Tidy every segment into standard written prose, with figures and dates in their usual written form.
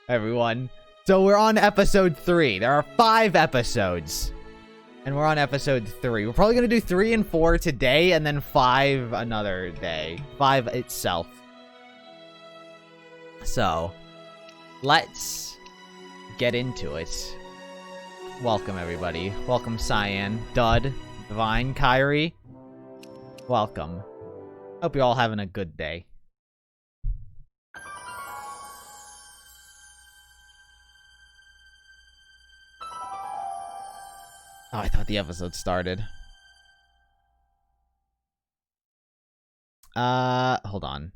everyone. So we're on episode 3. There are 5 episodes. And we're on episode 3. We're probably going to do 3 and 4 today, and then 5 another day. 5 itself. So, let's get into it. Welcome, everybody. Welcome, Cyan, Dud, Divine, Kyrie. Welcome. Hope you're all having a good day. Oh, I thought the episode started. Hold on.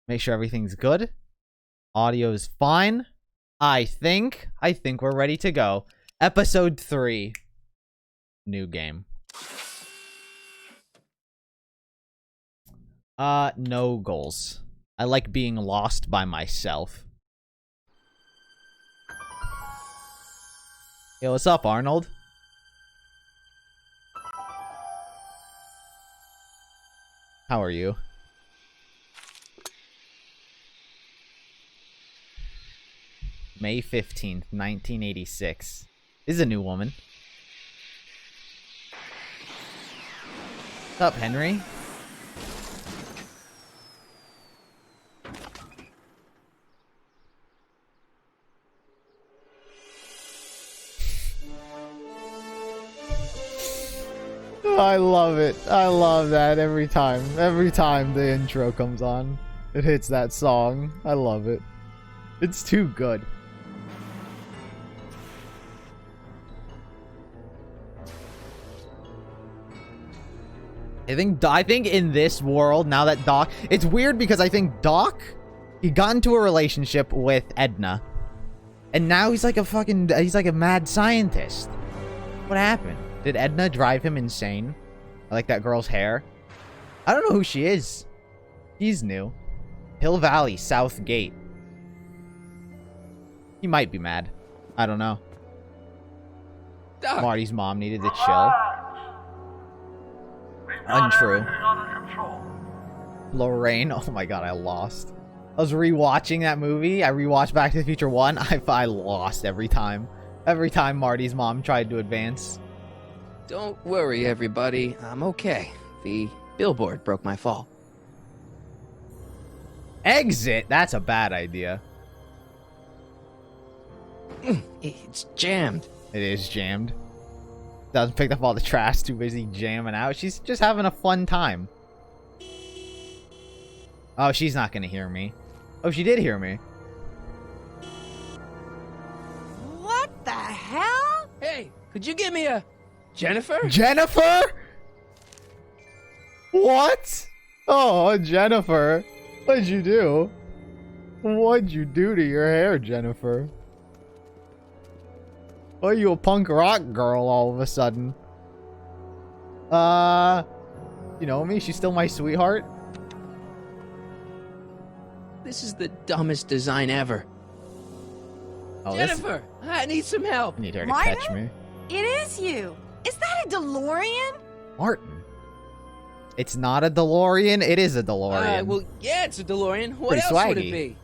Make sure everything's good. Audio's fine. I think we're ready to go. Episode 3. New game. No goals. I like being lost by myself. Yo, what's up, Arnold? How are you? May 15th, 1986. This is a new woman. What's up, Henry? I love it. I love that every time. Every time the intro comes on, it hits that song. I love it. It's too good. I think in this world, now that Doc... It's weird because I think Doc, he got into a relationship with Edna. And now he's like a fucking... He's like a mad scientist. What happened? Did Edna drive him insane? I like that girl's hair. I don't know who she is. She's new. Hill Valley, South Gate. He might be mad. I don't know. Marty's mom needed to chill. Untrue. Lorraine. Oh my god, I lost. I was rewatching that movie. I rewatched Back to the Future 1. I lost every time. Every time Marty's mom tried to advance. Don't worry, everybody. I'm okay. The billboard broke my fall. Exit? That's a bad idea. It's jammed. It is jammed. Doesn't pick up all the trash. Too busy jamming out. She's just having a fun time. Oh, she's not gonna hear me. Oh, she did hear me. What the hell? Hey, could you give me a... Jennifer? Jennifer? What? Oh, Jennifer. What'd you do? What'd you do to your hair, Jennifer? Why are you a punk rock girl all of a sudden? You know me? She's still my sweetheart? This is the dumbest design ever. Oh, Jennifer, I need some help. I need her to Martin? catch me. It is you. Is that a DeLorean? Martin. It's not a DeLorean. It is a DeLorean. Well, yeah, it's a DeLorean. What Pretty else would swaggy. it be?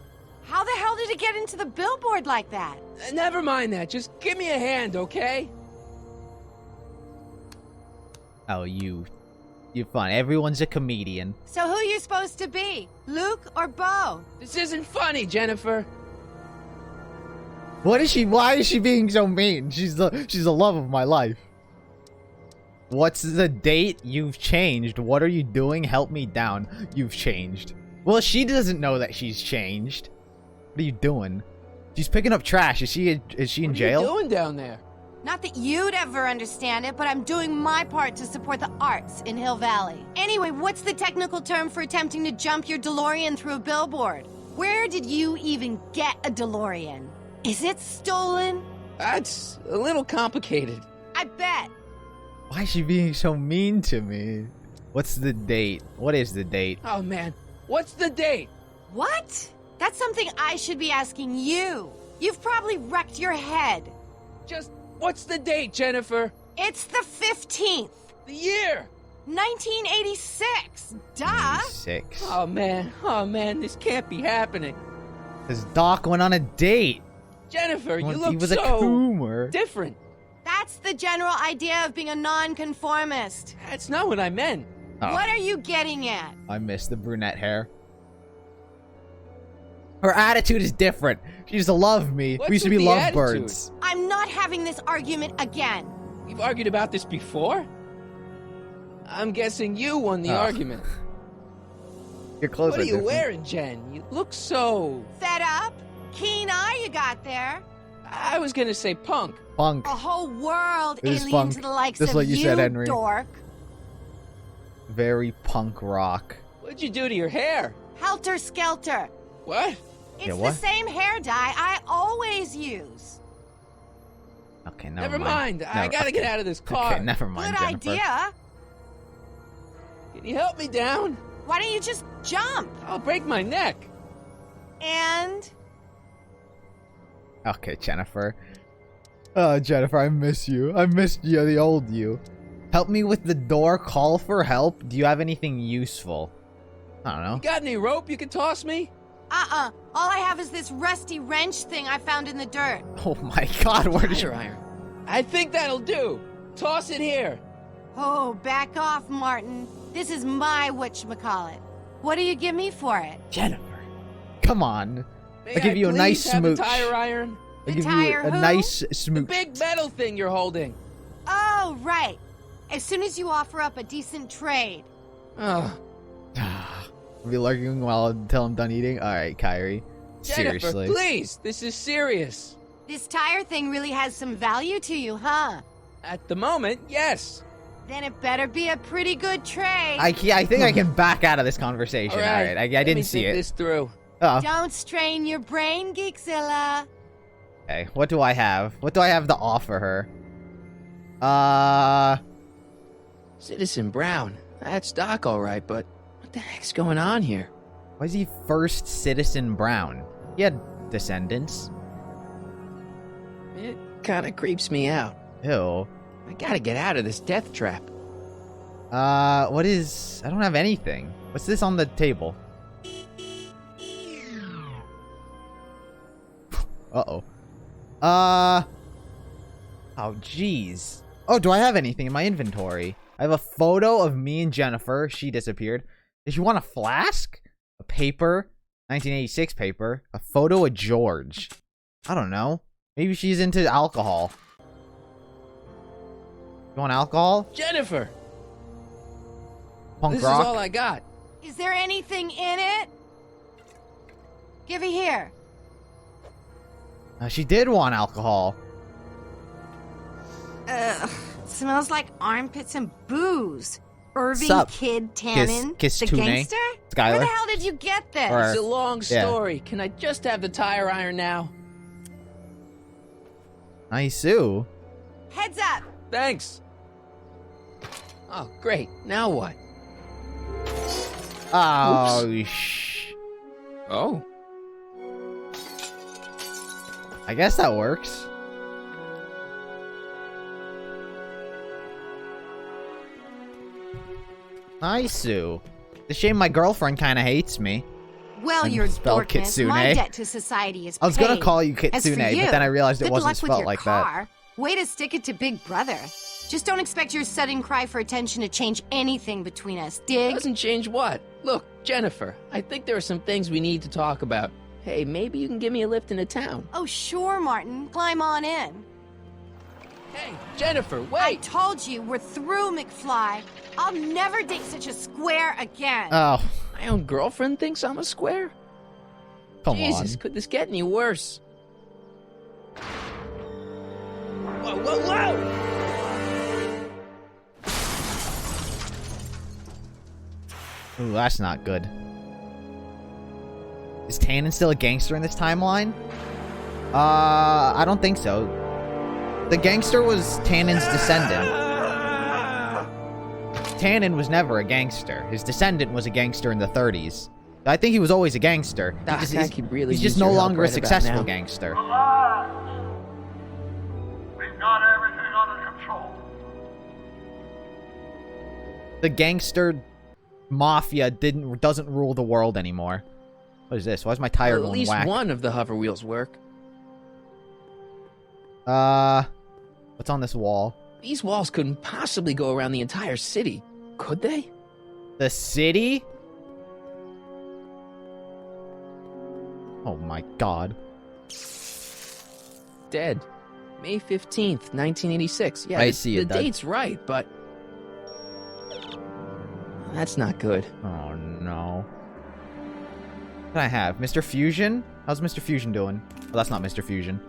How the hell did it get into the billboard like that? Never mind that. Just give me a hand, okay? Oh, you're fun. Everyone's a comedian. So who are you supposed to be? Luke or Bo? This isn't funny, Jennifer. What is she? Why is she being so mean? She's the love of my life. What's the date? You've changed. What are you doing? Help me down. You've changed. Well, she doesn't know that she's changed. What are you doing? She's picking up trash. Is she in jail? What are you doing down there? Not that you'd ever understand it, but I'm doing my part to support the arts in Hill Valley. Anyway, what's the technical term for attempting to jump your DeLorean through a billboard? Where did you even get a DeLorean? Is it stolen? That's a little complicated. I bet. Why is she being so mean to me? What's the date? What is the date? Oh, man. What's the date? What? That's something I should be asking you. You've probably wrecked your head. Just, what's the date, Jennifer? It's the 15th. The year? 1986. Duh. 6. Oh, man. Oh, man. This can't be happening. Because Doc went on a date. Jennifer, you He look was a so coomer. different. That's the general idea of being a nonconformist. That's not what I meant. Oh, What are you getting at? I miss the brunette hair. Her attitude is different. She used to love me. What's We used to with be the lovebirds. I'm not having this argument again. We've argued about this before? I'm guessing you won the Oh. argument. Your clothes What are you different. wearing, Jen? You look so... Fed up? Keen eye you got there. I was gonna say punk. Punk. A whole world It is alien funk. to the likes Just of like you said, Henry. dork. Very punk rock. What'd you do to your hair? Helter skelter. What? It's Yeah, the what? same hair dye I always use. Okay, Never mind. I Never- gotta get out of this car. Okay, never mind, Good Jennifer. idea. Can you help me down? Why don't you just jump? I'll break my neck. And Okay, Jennifer. Oh, Jennifer, I miss you. I missed you, the old you. Help me with the door. Call for help. Do you have anything useful? I don't know. You got any rope you can toss me? all I have is this rusty wrench thing I found in the dirt. Oh my God, where did you... Tire iron. I think that'll do. Toss it here. Oh, back off, Martin. This is my whatchamacallit. What do you give me for it? Jennifer, come on. May I'll give I you a nice please have the smooch. tire iron? I'll The give you tire a who? nice The smooch. big metal thing you're holding. Oh, right. As soon as you offer up a decent trade. Ugh. I'll be lurking until I'm done eating. All right, Kyrie. Jennifer, Seriously. please. This is serious. This tire thing really has some value to you, huh? At the moment, yes. Then it better be a pretty good trade. I think I can back out of this conversation. All right. I Let me didn't see think it. this through. Oh, Don't strain your brain, Geekzilla. okay. What do I have? What do I have to offer her? Citizen Brown. That's Doc, all right, but what the heck's going on here? Why is he first Citizen Brown? He had descendants. It kind of creeps me out. Ew. I gotta get out of this death trap. What is... I don't have anything. What's this on the table? Uh-oh. Oh, jeez. Oh, do I have anything in my inventory? I have a photo of me and Jennifer. She disappeared. Did you want a flask? A paper? 1986 paper? A photo of George? I don't know. Maybe she's into alcohol. You want alcohol? Jennifer! Punk This rock? is all I got. Is there anything in it? Give it here. She did want alcohol. Ugh. Smells like armpits and booze. Irving Sup? Kid Tannen, Kiss the Tune. gangster? Skylar? Where the hell did you get this? Or- It's a long yeah. story. Can I just have the tire iron now? Nice, Sue. Heads up. Thanks. Oh, great. Now what? Oh, Oh. I guess that works. Nice, Sue. It's a shame my girlfriend kind of hates me. Well, And your spelled dorkness. Kitsune. My debt to society is I was gonna paid. call you As for Kitsune, you, but then I realized it good wasn't luck with spelled your like that. car. Way to stick it to Big Brother. Just don't expect your sudden cry for attention to change anything between us. Dig? Doesn't change what? Look, Jennifer, I think there are some things we need to talk about. Hey, maybe you can give me a lift into town. Oh, sure, Martin. Climb on in. Hey, Jennifer, I wait! told you, we're through, McFly. I'll never date such a square again. Oh, My own girlfriend thinks I'm a square? come Jesus, on. could this get any worse? Whoa, whoa, whoa! Ooh, that's not good. Is Tannen still a gangster in this timeline? I don't think so. The gangster was Tannen's descendant. Tannen was never a gangster. His descendant was a gangster in the 30s. I think he was always a gangster. Doc, I could really he's just use no your help longer a right about successful now. gangster. Relax. We've got everything under control. The gangster mafia doesn't rule the world anymore. What is this? Why is my tire Well, at going least whack? one of the hover wheels work. What's on this wall? These walls couldn't possibly go around the entire city, could they? The city? Oh my god. Dead. May 15th, 1986. Yeah, I see it, the Doug. date's right, but... That's not good. Oh no. What can I have? Mr. Fusion? How's Mr. Fusion doing? Oh, that's not Mr. Fusion.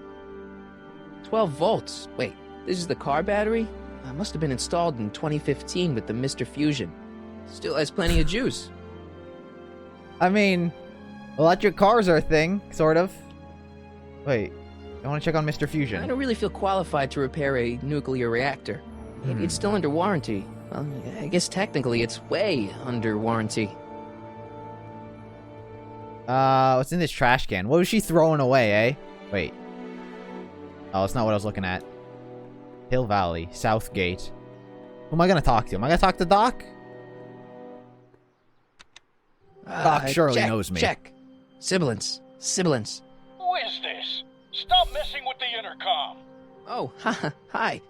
12 volts. Wait, this is the car battery? Must have been installed in 2015 with the Mr. Fusion. Still has plenty of juice. I mean, electric cars are a thing, sort of. Wait, I want to check on Mr. Fusion. I don't really feel qualified to repair a nuclear reactor. Maybe it's still under warranty. Well, I guess technically it's way under warranty. What's in this trash can? What was she throwing away, eh? Wait. Oh, that's not what I was looking at. Hill Valley, Southgate. Who am I gonna talk to? Am I gonna talk to Doc? Doc surely check, knows me. Check. Sibilance. Sibilance. Who is this? Stop messing with the intercom. Oh, hi.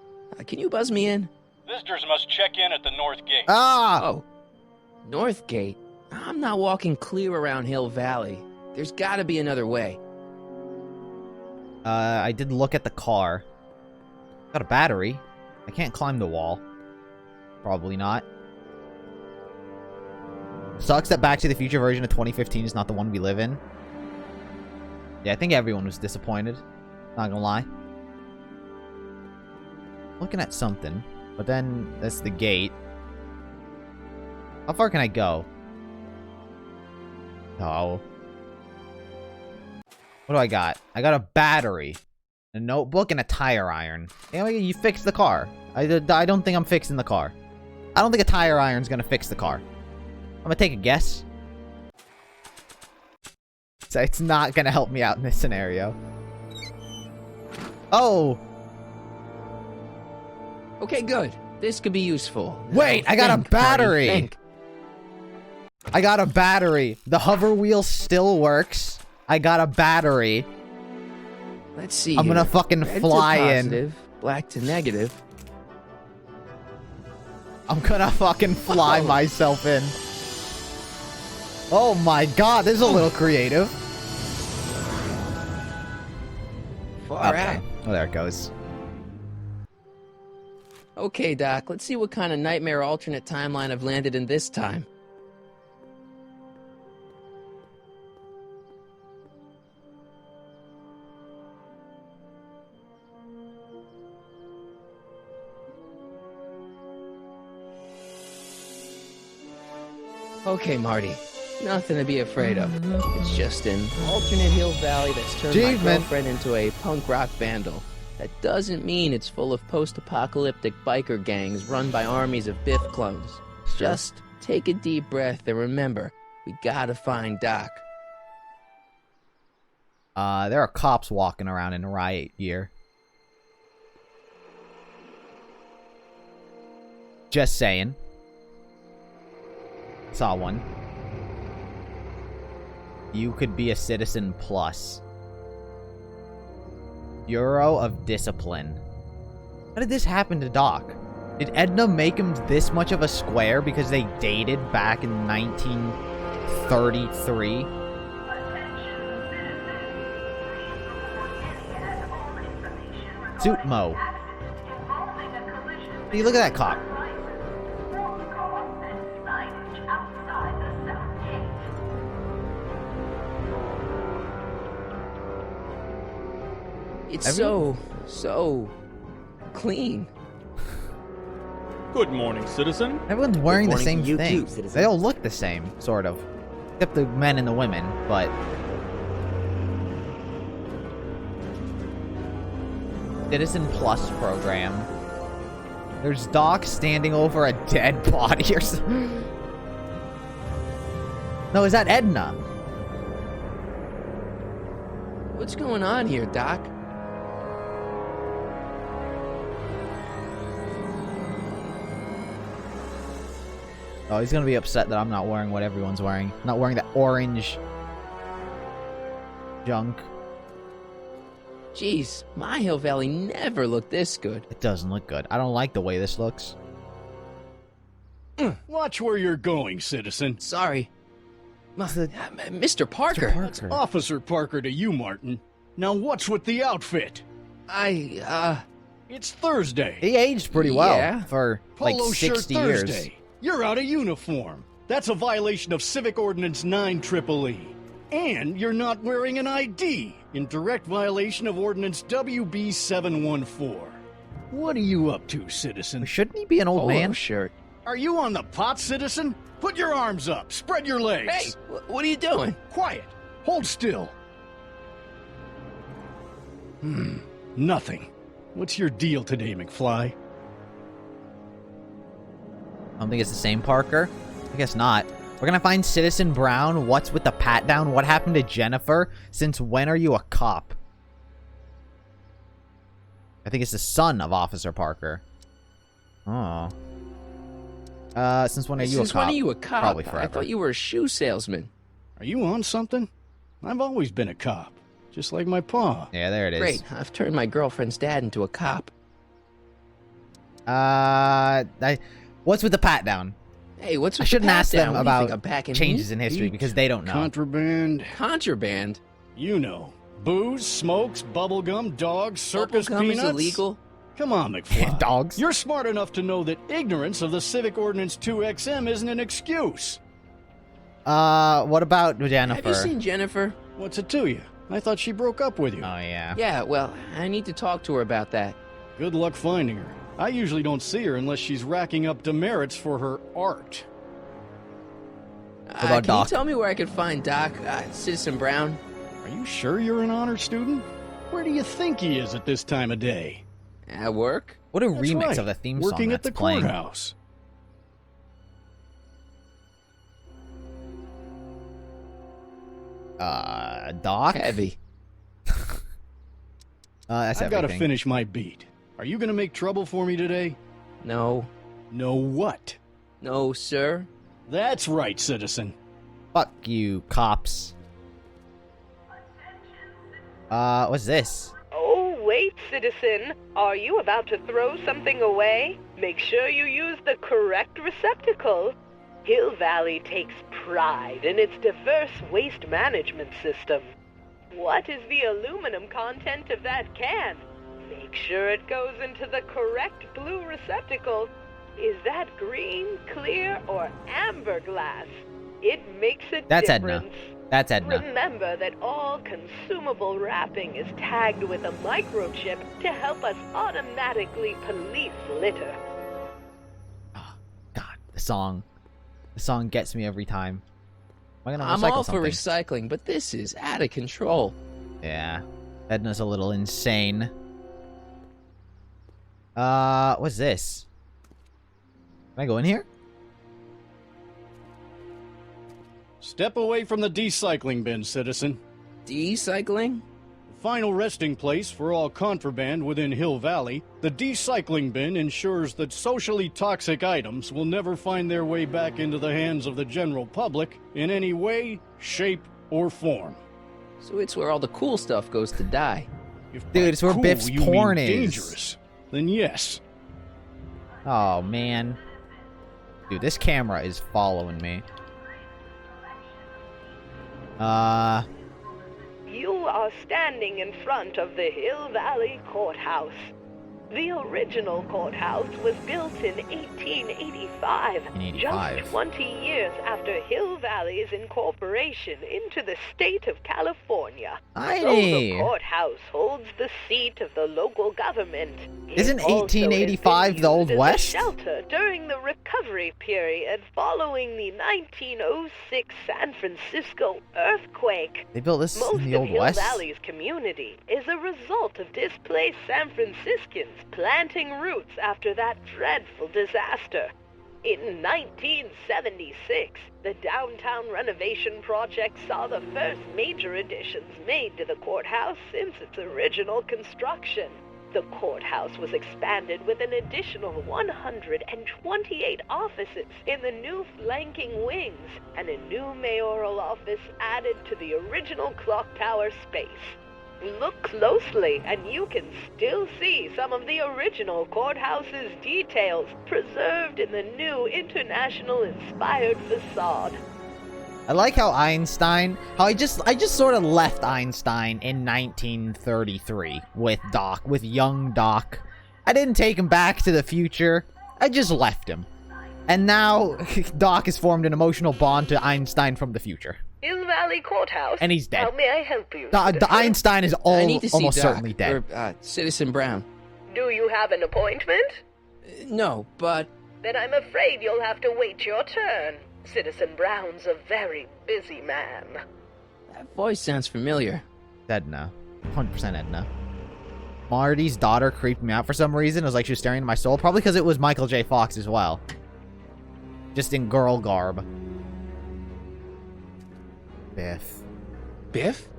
Can you buzz me in? Visitors must check in at the north gate. Ah! Oh. North Gate? I'm not walking clear around Hill Valley. There's gotta be another way. I did look at the car. Got a battery. I can't climb the wall. Probably not. Sucks that Back to the Future version of 2015 is not the one we live in. Yeah, I think everyone was disappointed. Not gonna lie. Looking at something. But then, that's the gate. How far can I go? Oh. What do I got? I got a battery. A notebook and a tire iron. Anyway, you fixed the car. I don't think I'm fixing the car. I don't think a tire iron's gonna fix the car. I'm gonna take a guess. So it's not gonna help me out in this scenario. Oh! Okay, good. This could be useful. Wait, Now I got a think, Marty, battery! think. I got a battery. The hover wheel still works. I got a battery. Let's see. I'm gonna here. fucking Red fly to in. positive, black to negative. I'm gonna fucking fly Whoa. myself in. Oh my god, this is a little creative. Far out. Oh, there it goes. Okay, Doc, let's see what kind of nightmare alternate timeline I've landed in this time. Okay, Marty. Nothing to be afraid of. It's just an alternate Hill Valley that's turned my Achievement. girlfriend into a punk rock vandal. That doesn't mean it's full of post-apocalyptic biker gangs run by armies of Biff clones. Just take a deep breath and remember, we gotta find Doc. There are cops walking around in riot gear. Just saying. Saw one. You could be a citizen plus. Bureau of Discipline. How did this happen to Doc? Did Edna make him this much of a square because they dated back in 1933? Suitmo. Hey, look at that cop. It's so clean. Good morning, citizen. Everyone's wearing the morning same to you thing. too, citizen. They all look the same, sort of. Except the men and the women, but... Citizen Plus program. There's Doc standing over a dead body or something. No, is that Edna? What's going on here, Doc? Oh, he's gonna be upset that I'm not wearing what everyone's wearing. I'm not wearing that orange junk. Jeez, my Hill Valley never looked this good. It doesn't look good. I don't like the way this looks. Watch where you're going, citizen. Sorry. The- Mr. Parker. Parker. Officer Parker to you, Martin. Now what's with the outfit? It's Thursday. He aged pretty well Yeah. for like Polo 60 shirt years. Thursday. You're out of uniform. That's a violation of Civic Ordinance 9EEE. And you're not wearing an ID, in direct violation of Ordinance WB 714. What are you up to, citizen? Shouldn't he be an old Polo man? shirt. Are you on the pot, citizen? Put your arms up. Spread your legs. Hey, what are you doing? Quiet. Hold still. Nothing. What's your deal today, McFly? I don't think it's the same Parker. I guess not. We're gonna find Citizen Brown. What's with the pat down? What happened to Jennifer? Since when are you a cop? I think it's the son of Officer Parker. Oh. Since when are you a cop? Since when are you a cop? Probably I forever. thought you were a shoe salesman. Are you on something? I've always been a cop. Just like my pa. Yeah, there it is. Great, I've turned my girlfriend's dad into a cop. What's with the pat down? Hey, what's with I shouldn't the pat ask down? them What do you think, about I'm backing changes me? in history Eat because they don't know. Contraband. Contraband? You know. Booze, smokes, bubblegum, dogs, circus Bubblegum peanuts. is illegal? Come on, McFly. Dogs. You're smart enough to know that ignorance of the Civic Ordinance 2XM isn't an excuse. What about Jennifer? Have you seen Jennifer? What's it to you? I thought she broke up with you. Oh, yeah. Yeah, well, I need to talk to her about that. Good luck finding her. I usually don't see her unless she's racking up demerits for her art. about can Doc? you tell me where I could find Doc, Citizen Brown? Are you sure you're an honor student? Where do you think he is at this time of day? At work? What a That's remix right, of the theme song working at that's the playing. courthouse. Doc? Heavy. That's I've got to everything. finish my beat. Are you going to make trouble for me today? No. No what? No, sir. That's right, citizen. Fuck you, cops. What's this? Oh, wait, citizen. Are you about to throw something away? Make sure you use the correct receptacle. Hill Valley takes pride in its diverse waste management system. What is the aluminum content of that can? Make sure it goes into the correct blue receptacle. Is that green, clear, or amber glass? It makes a That's Edna. difference. That's Edna. Remember that all consumable wrapping is tagged with a microchip to help us automatically police litter. Oh, God, the song. The song gets me every time. Am I gonna I'm recycle all something? for recycling, but this is out of control. Yeah. Edna's a little insane. What's this? Can I go in here? Step away from the decycling bin, citizen. Decycling? Final resting place for all contraband within Hill Valley, the decycling bin ensures that socially toxic items will never find their way back into the hands of the general public in any way, shape, or form. So it's where all the cool stuff goes to die. If Dude, by it's where cool Biff's you mean porn is. dangerous, then yes. Oh, man. Dude, this camera is following me. You are standing in front of the Hill Valley Courthouse. The original courthouse was built in 1885, 1885. just 20 years after Hill Valley's incorporation into the state of California. Tiny. So the courthouse holds the seat of the local government. It Isn't also has been 1885 the Old used as a West? shelter during the recovery period following the 1906 San Francisco earthquake. They built this Most in the of Old Hill West? Valley's community is a result of displaced San Franciscans planting roots after that dreadful disaster. In 1976, the downtown renovation project saw the first major additions made to the courthouse since its original construction. The courthouse was expanded with an additional 128 offices in the new flanking wings, and a new mayoral office added to the original clock tower space. Look closely, and you can still see some of the original courthouse's details preserved in the new international-inspired facade. I like how I just sort of left Einstein in 1933 with young Doc. I didn't take him back to the future. I just left him. And now Doc has formed an emotional bond to Einstein from the future. Hill Valley Courthouse. And he's dead. How may I help you? Einstein is I need to see almost Doc, certainly dead. Or, Citizen Brown. Do you have an appointment? No, but... Then I'm afraid you'll have to wait your turn. Citizen Brown's a very busy man. That voice sounds familiar. Edna. 100% Edna. Marty's daughter creeped me out for some reason. It was like she was staring into my soul. Probably because it was Michael J. Fox as well. Just in girl garb. Biff. Biff?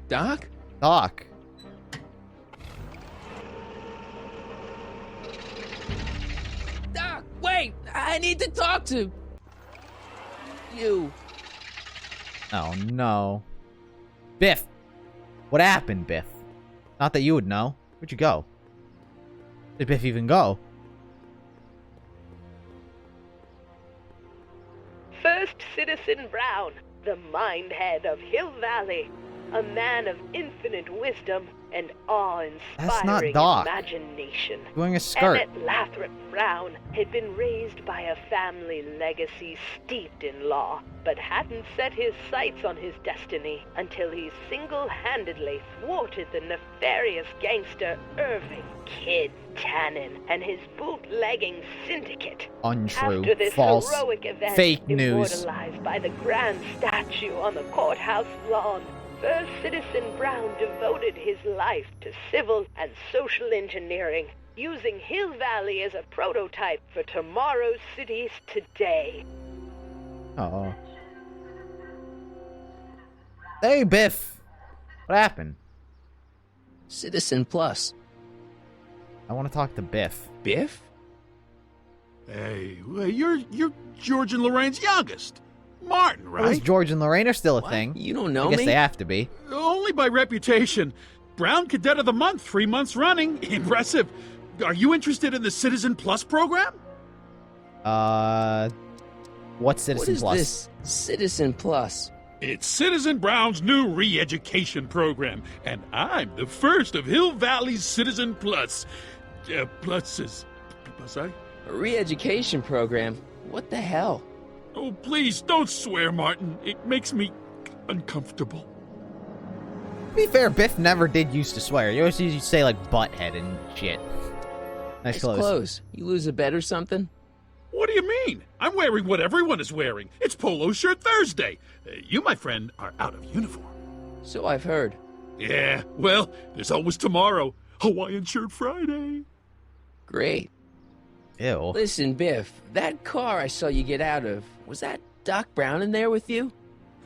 Doc? Doc. Doc, wait! I need to talk to... you. Oh, no. Biff. What happened, Biff? Not that you would know. Where'd you go? Did Biff even go? First Citizen Brown, the mind head of Hill Valley, a man of infinite wisdom and awe-inspiring Doc. imagination. Wearing a skirt. Emmett Lathrop Brown had been raised by a family legacy steeped in law, but hadn't set his sights on his destiny until he single-handedly thwarted the nefarious gangster Irving Kid Tannen and his bootlegging syndicate. Untrue. After this False. heroic event, Fake news. immortalized by the grand statue on the courthouse lawn, First Citizen Brown devoted his life to civil and social engineering, using Hill Valley as a prototype for tomorrow's cities today. Uh-oh. Hey, Biff. What happened? Citizen Plus. I want to talk to Biff. Biff? Hey, well, you're George and Lorraine's youngest. Martin, At least right? George and Lorraine are still a What? thing. You don't know I guess me? they have to be. Only by reputation. Brown Cadet of the Month, 3 months running. Impressive. Are you interested in the Citizen Plus program? What's Citizen What Plus? is this Citizen Plus? It's Citizen Brown's new re-education program, and I'm the first of Hill Valley's Citizen Plus. Pluses. Plus, A re-education program? What the hell? Oh, please, don't swear, Martin. It makes me uncomfortable. To be fair, Biff never did used to swear. You always used to say, like, butthead and shit. Nice clothes. You lose a bet or something? What do you mean? I'm wearing what everyone is wearing. It's Polo Shirt Thursday. You, my friend, are out of uniform. So I've heard. Yeah, well, there's always tomorrow. Hawaiian Shirt Friday. Great. Ew. Listen, Biff, that car I saw you get out of, was that Doc Brown in there with you?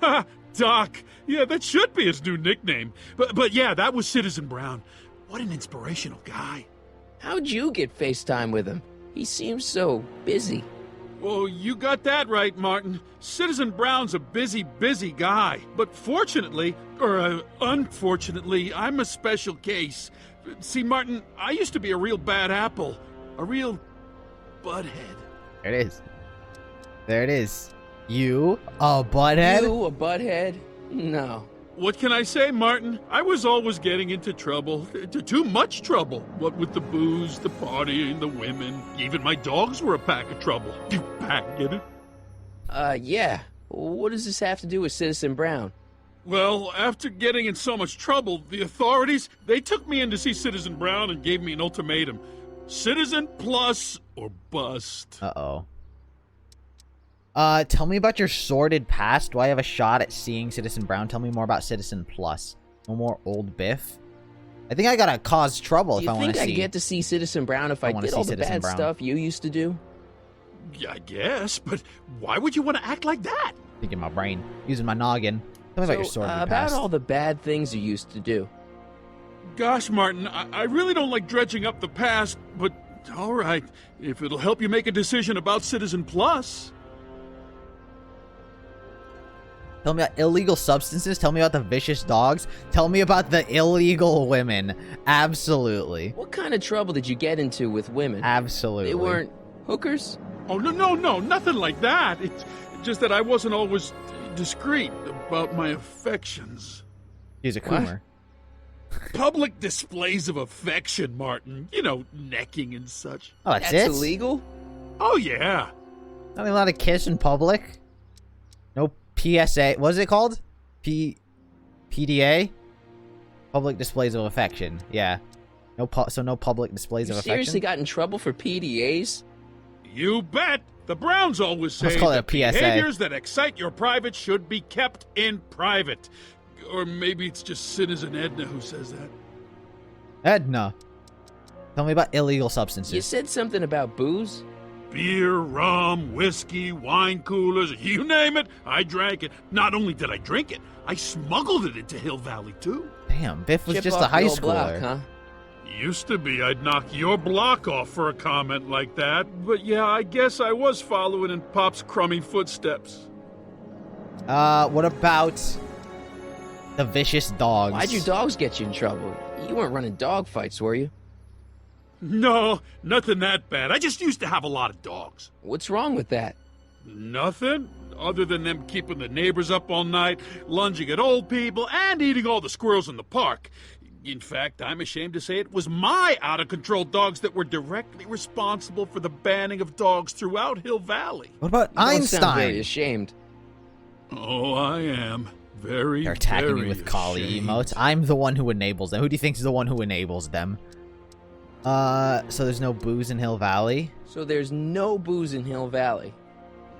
Ha! Doc. Yeah, that should be his new nickname. But yeah, that was Citizen Brown. What an inspirational guy. How'd you get FaceTime with him? He seems so busy. Well, you got that right, Martin. Citizen Brown's a busy, busy guy. But fortunately, or unfortunately, I'm a special case. See, Martin, I used to be a real bad apple. A real butthead. There it is. There it is. You, a butthead? You a butthead? No. What can I say, Martin? I was always getting into trouble. Too much trouble. What with the booze, the partying, the women. Even my dogs were a pack of trouble. Pack, get it? Yeah. What does this have to do with Citizen Brown? Well, after getting in so much trouble, the authorities, they took me in to see Citizen Brown and gave me an ultimatum. Citizen Plus or bust. Uh-oh. Tell me about your sordid past. Do I have a shot at seeing Citizen Brown? Tell me more about Citizen Plus. No more old Biff. I think I gotta cause trouble Do if I you want think to see. I get to see Citizen Brown if I wanna did see all the Citizen bad Brown. stuff you used to do? Yeah, I guess, but why would you want to act like that? Thinking my brain, using my noggin. Tell me about your sordid about past. all the bad things you used to do. Gosh, Martin, I really don't like dredging up the past, but all right, if it'll help you make a decision about Citizen Plus. Tell me about illegal substances. Tell me about the vicious dogs. Tell me about the illegal women. Absolutely. What kind of trouble did you get into with women? Absolutely. They weren't hookers? Oh, no, nothing like that. It's just that I wasn't always discreet about my affections. He's a coomer. Public displays of affection, Martin. You know, necking and such. Oh, that's That's it? illegal? Oh, yeah. Not allowed to kiss in public? No PSA. What is it called? PDA? Public displays of affection. Yeah. So no public displays You of affection? seriously got in trouble for PDAs? You bet. The Browns always Let's say call it that a PSA. behaviors that excite your private should be kept in private. Or maybe it's just Citizen Edna who says that. Edna. Tell me about illegal substances. You said something about booze? Beer, rum, whiskey, wine coolers, you name it, I drank it. Not only did I drink it, I smuggled it into Hill Valley, too. Damn, Biff was Chip just off a high the old block, schooler. huh? Used to be I'd knock your block off for a comment like that, but yeah, I guess I was following in Pop's crummy footsteps. What about the vicious dogs? Why'd your dogs get you in trouble? You weren't running dog fights, were you? No, nothing that bad. I just used to have a lot of dogs. What's wrong with that? Nothing, other than them keeping the neighbors up all night, lunging at old people, and eating all the squirrels in the park. In fact, I'm ashamed to say it was my out-of-control dogs that were directly responsible for the banning of dogs throughout Hill Valley. What about You don't sound very Einstein? ashamed. Oh, I am. Very, They're attacking me very with collie ashamed. emotes. I'm the one who enables them. Who do you think is the one who enables them? So there's no booze in Hill Valley? So there's no booze in Hill Valley.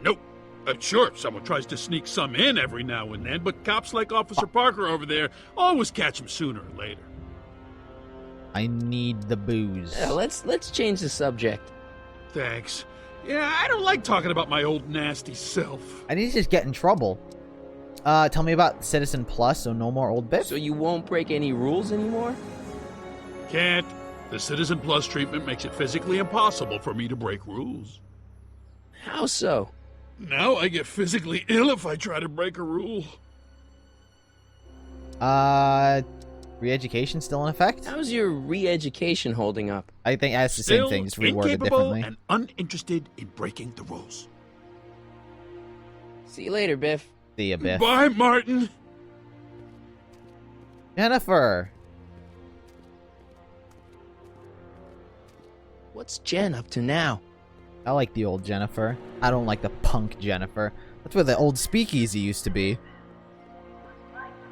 Nope. Sure, someone tries to sneak some in every now and then, but cops like Officer Parker over there always catch them sooner or later. I need the booze. Yeah, let's change the subject. Thanks. Yeah, I don't like talking about my old nasty self. I need to just get in trouble. Tell me about Citizen Plus, so no more old Biff? So you won't break any rules anymore? Can't. The Citizen Plus treatment makes it physically impossible for me to break rules. How so? Now I get physically ill if I try to break a rule. Re-education still in effect? How's your re-education holding up? I think that's the same Still thing, just reworded incapable differently. and uninterested in breaking the rules. See you later, Biff. See ya, Biff. Bye, Martin. Jennifer! What's Jen up to now? I like the old Jennifer. I don't like the punk Jennifer. That's where the old speakeasy used to be.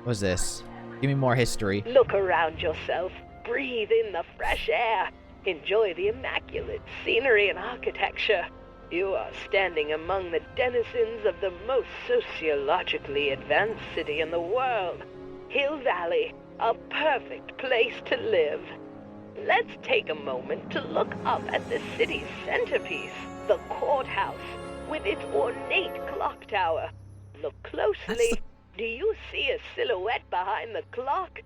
What's this? Give me more history. Look around yourself. Breathe in the fresh air. Enjoy the immaculate scenery and architecture. You are standing among the denizens of the most sociologically advanced city in the world. Hill Valley, a perfect place to live. Let's take a moment to look up at the city's centerpiece, the courthouse, with its ornate clock tower. Look closely. Do you see a silhouette behind the clock?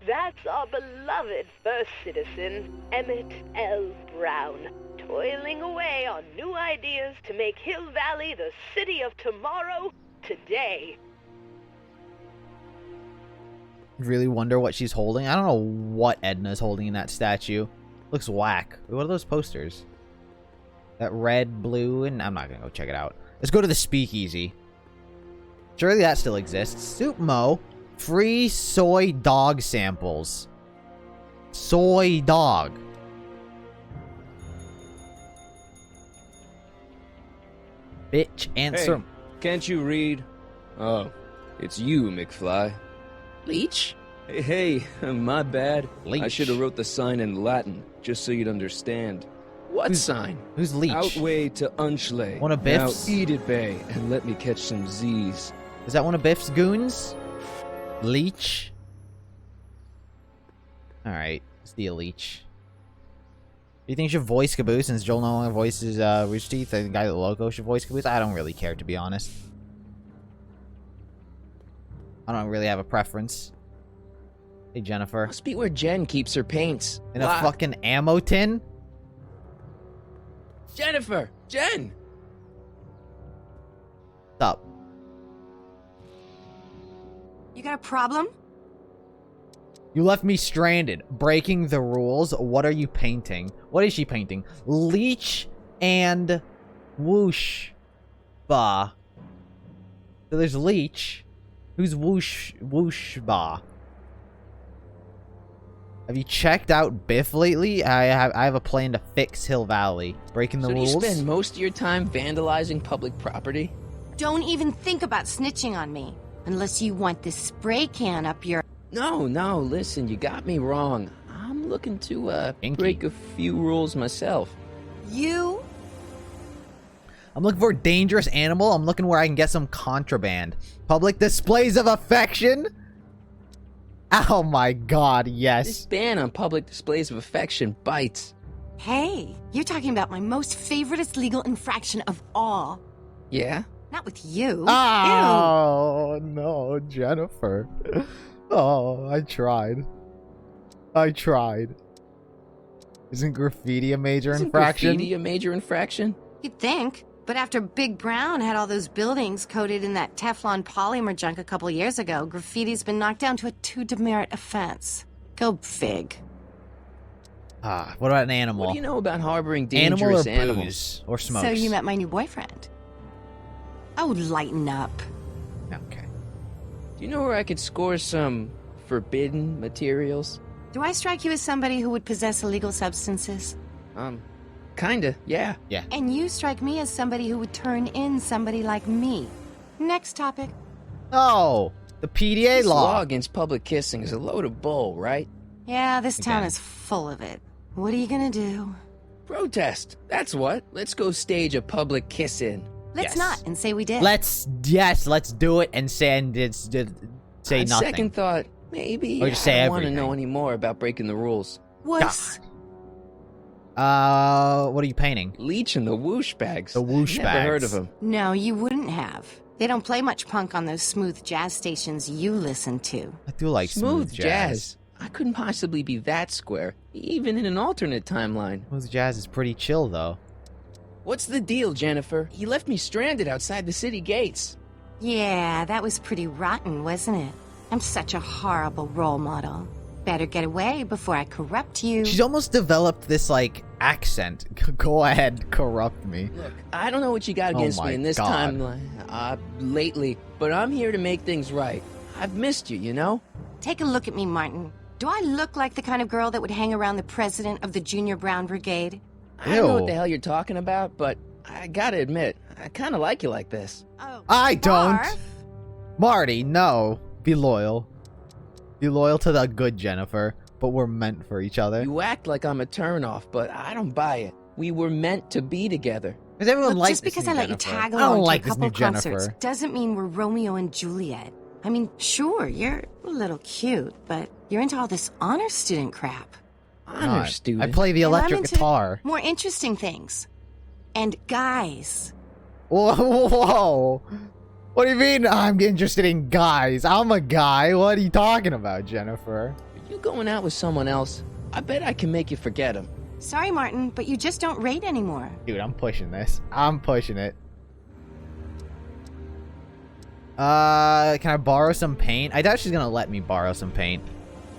That's our beloved first citizen, Emmett L. Brown, toiling away on new ideas to make Hill Valley the city of tomorrow, today. Really wonder what she's holding. I don't know what Edna's holding in that statue. Looks whack. What are those posters? That red, blue, and I'm not gonna go check it out. Let's go to the speakeasy. Surely that still exists. Soup Mo. Free soy dog samples. Soy dog. Bitch, answer. Hey, can't you read? Oh, it's you, McFly. Leech? Hey, my bad. I Leech. should have wrote the sign in Latin, just so you'd understand. What sign? Who's Leech? Outway to Unchley. One of Biff's? Now eat it, Bay, and let me catch some Z's. Is that one of Biff's goons? Leech? Alright, let's be a Leech. Do you think you should voice Caboose since Joel no longer voices Rooster Teeth? I think Guy the Loco should voice Caboose. I don't really care, to be honest. I don't really have a preference. Hey, Jennifer. Must be where Jen keeps her paints. In a Lock. fucking ammo tin? Jennifer! Jen! What's up? You got a problem? You left me stranded. Breaking the rules. What are you painting? What is she painting? Leech and whoosh. Ba. So there's Leech. Who's whoosh ba? Have you checked out Biff lately? I have a plan to fix Hill Valley. Breaking the rules. So do you spend most of your time vandalizing public property? Don't even think about snitching on me. Unless you want this spray can up your... No, listen, you got me wrong. I'm looking to, Inky. break a few rules myself. You? I'm looking for a dangerous animal. I'm looking where I can get some contraband. Public displays of affection? Oh my god, This yes. ban on public displays of affection bites. Hey, you're talking about my most favoriteest legal infraction of all. Yeah? Not with you. Oh, no, Jennifer. Oh, I tried. Isn't graffiti a major Isn't infraction? graffiti a major infraction? Ew. You'd think. But after Big Brown had all those buildings coated in that Teflon polymer junk a couple years ago, graffiti's been knocked down to a 2 demerit offense. Go fig. What about an animal? What do you know about harboring Animal dangerous or animals? booze? Or smokes? So you met my new boyfriend. Oh, lighten up. Okay. Do you know where I could score some forbidden materials? Do I strike you as somebody who would possess illegal substances? Kinda, yeah. Yeah. And you strike me as somebody who would turn in somebody like me. Next topic. Oh, the PDA This law. law against public kissing is a load of bull, right? Yeah, this town Again. is full of it. What are you gonna do? Protest, that's what. Let's go stage a public kiss-in. Let's Yes. not and say we did. Let's do it and say say On nothing. second thought, maybe Or just say I don't want to everything. know any more about breaking the rules. Wuss. What are you painting? Leech and the whoosh bags. The whoosh Never heard of bags. them. No, you wouldn't have. They don't play much punk on those smooth jazz stations you listen to. I do like smooth jazz. I couldn't possibly be that square, even in an alternate timeline. Smooth jazz is pretty chill, though. What's the deal, Jennifer? He left me stranded outside the city gates. Yeah, that was pretty rotten, wasn't it? I'm such a horrible role model. Better get away before I corrupt you. She's almost developed this, like, accent. Go ahead, corrupt me. Look, I don't know what you got Oh against my me in this God. timeline, lately, but I'm here to make things right. I've missed you, you know? Take a look at me, Martin. Do I look like the kind of girl that would hang around the president of the Junior Brown Brigade? I don't know Ew. what the hell you're talking about, but I gotta admit, I kinda like you like this. Oh, I don't. barf? Marty, no. Be loyal. Be loyal to the good Jennifer. But we're meant for each other. You act like I'm a turnoff, but I don't buy it. We were meant to be together. Because everyone Look, likes just this because new I let Jennifer. you tag I along don't to like a this couple new concerts Jennifer. doesn't mean we're Romeo and Juliet. I mean, sure, you're a little cute, but you're into all this honor student crap. Honor God, student. I play the And I'm electric into guitar. More interesting things. And guys. Whoa. What do you mean I'm interested in guys? I'm a guy. What are you talking about, Jennifer? Are you going out with someone else? I bet I can make you forget him. Sorry, Martin, but you just don't rate anymore. Dude, I'm pushing this. I'm pushing it. Can I borrow some paint? I doubt she's gonna let me borrow some paint.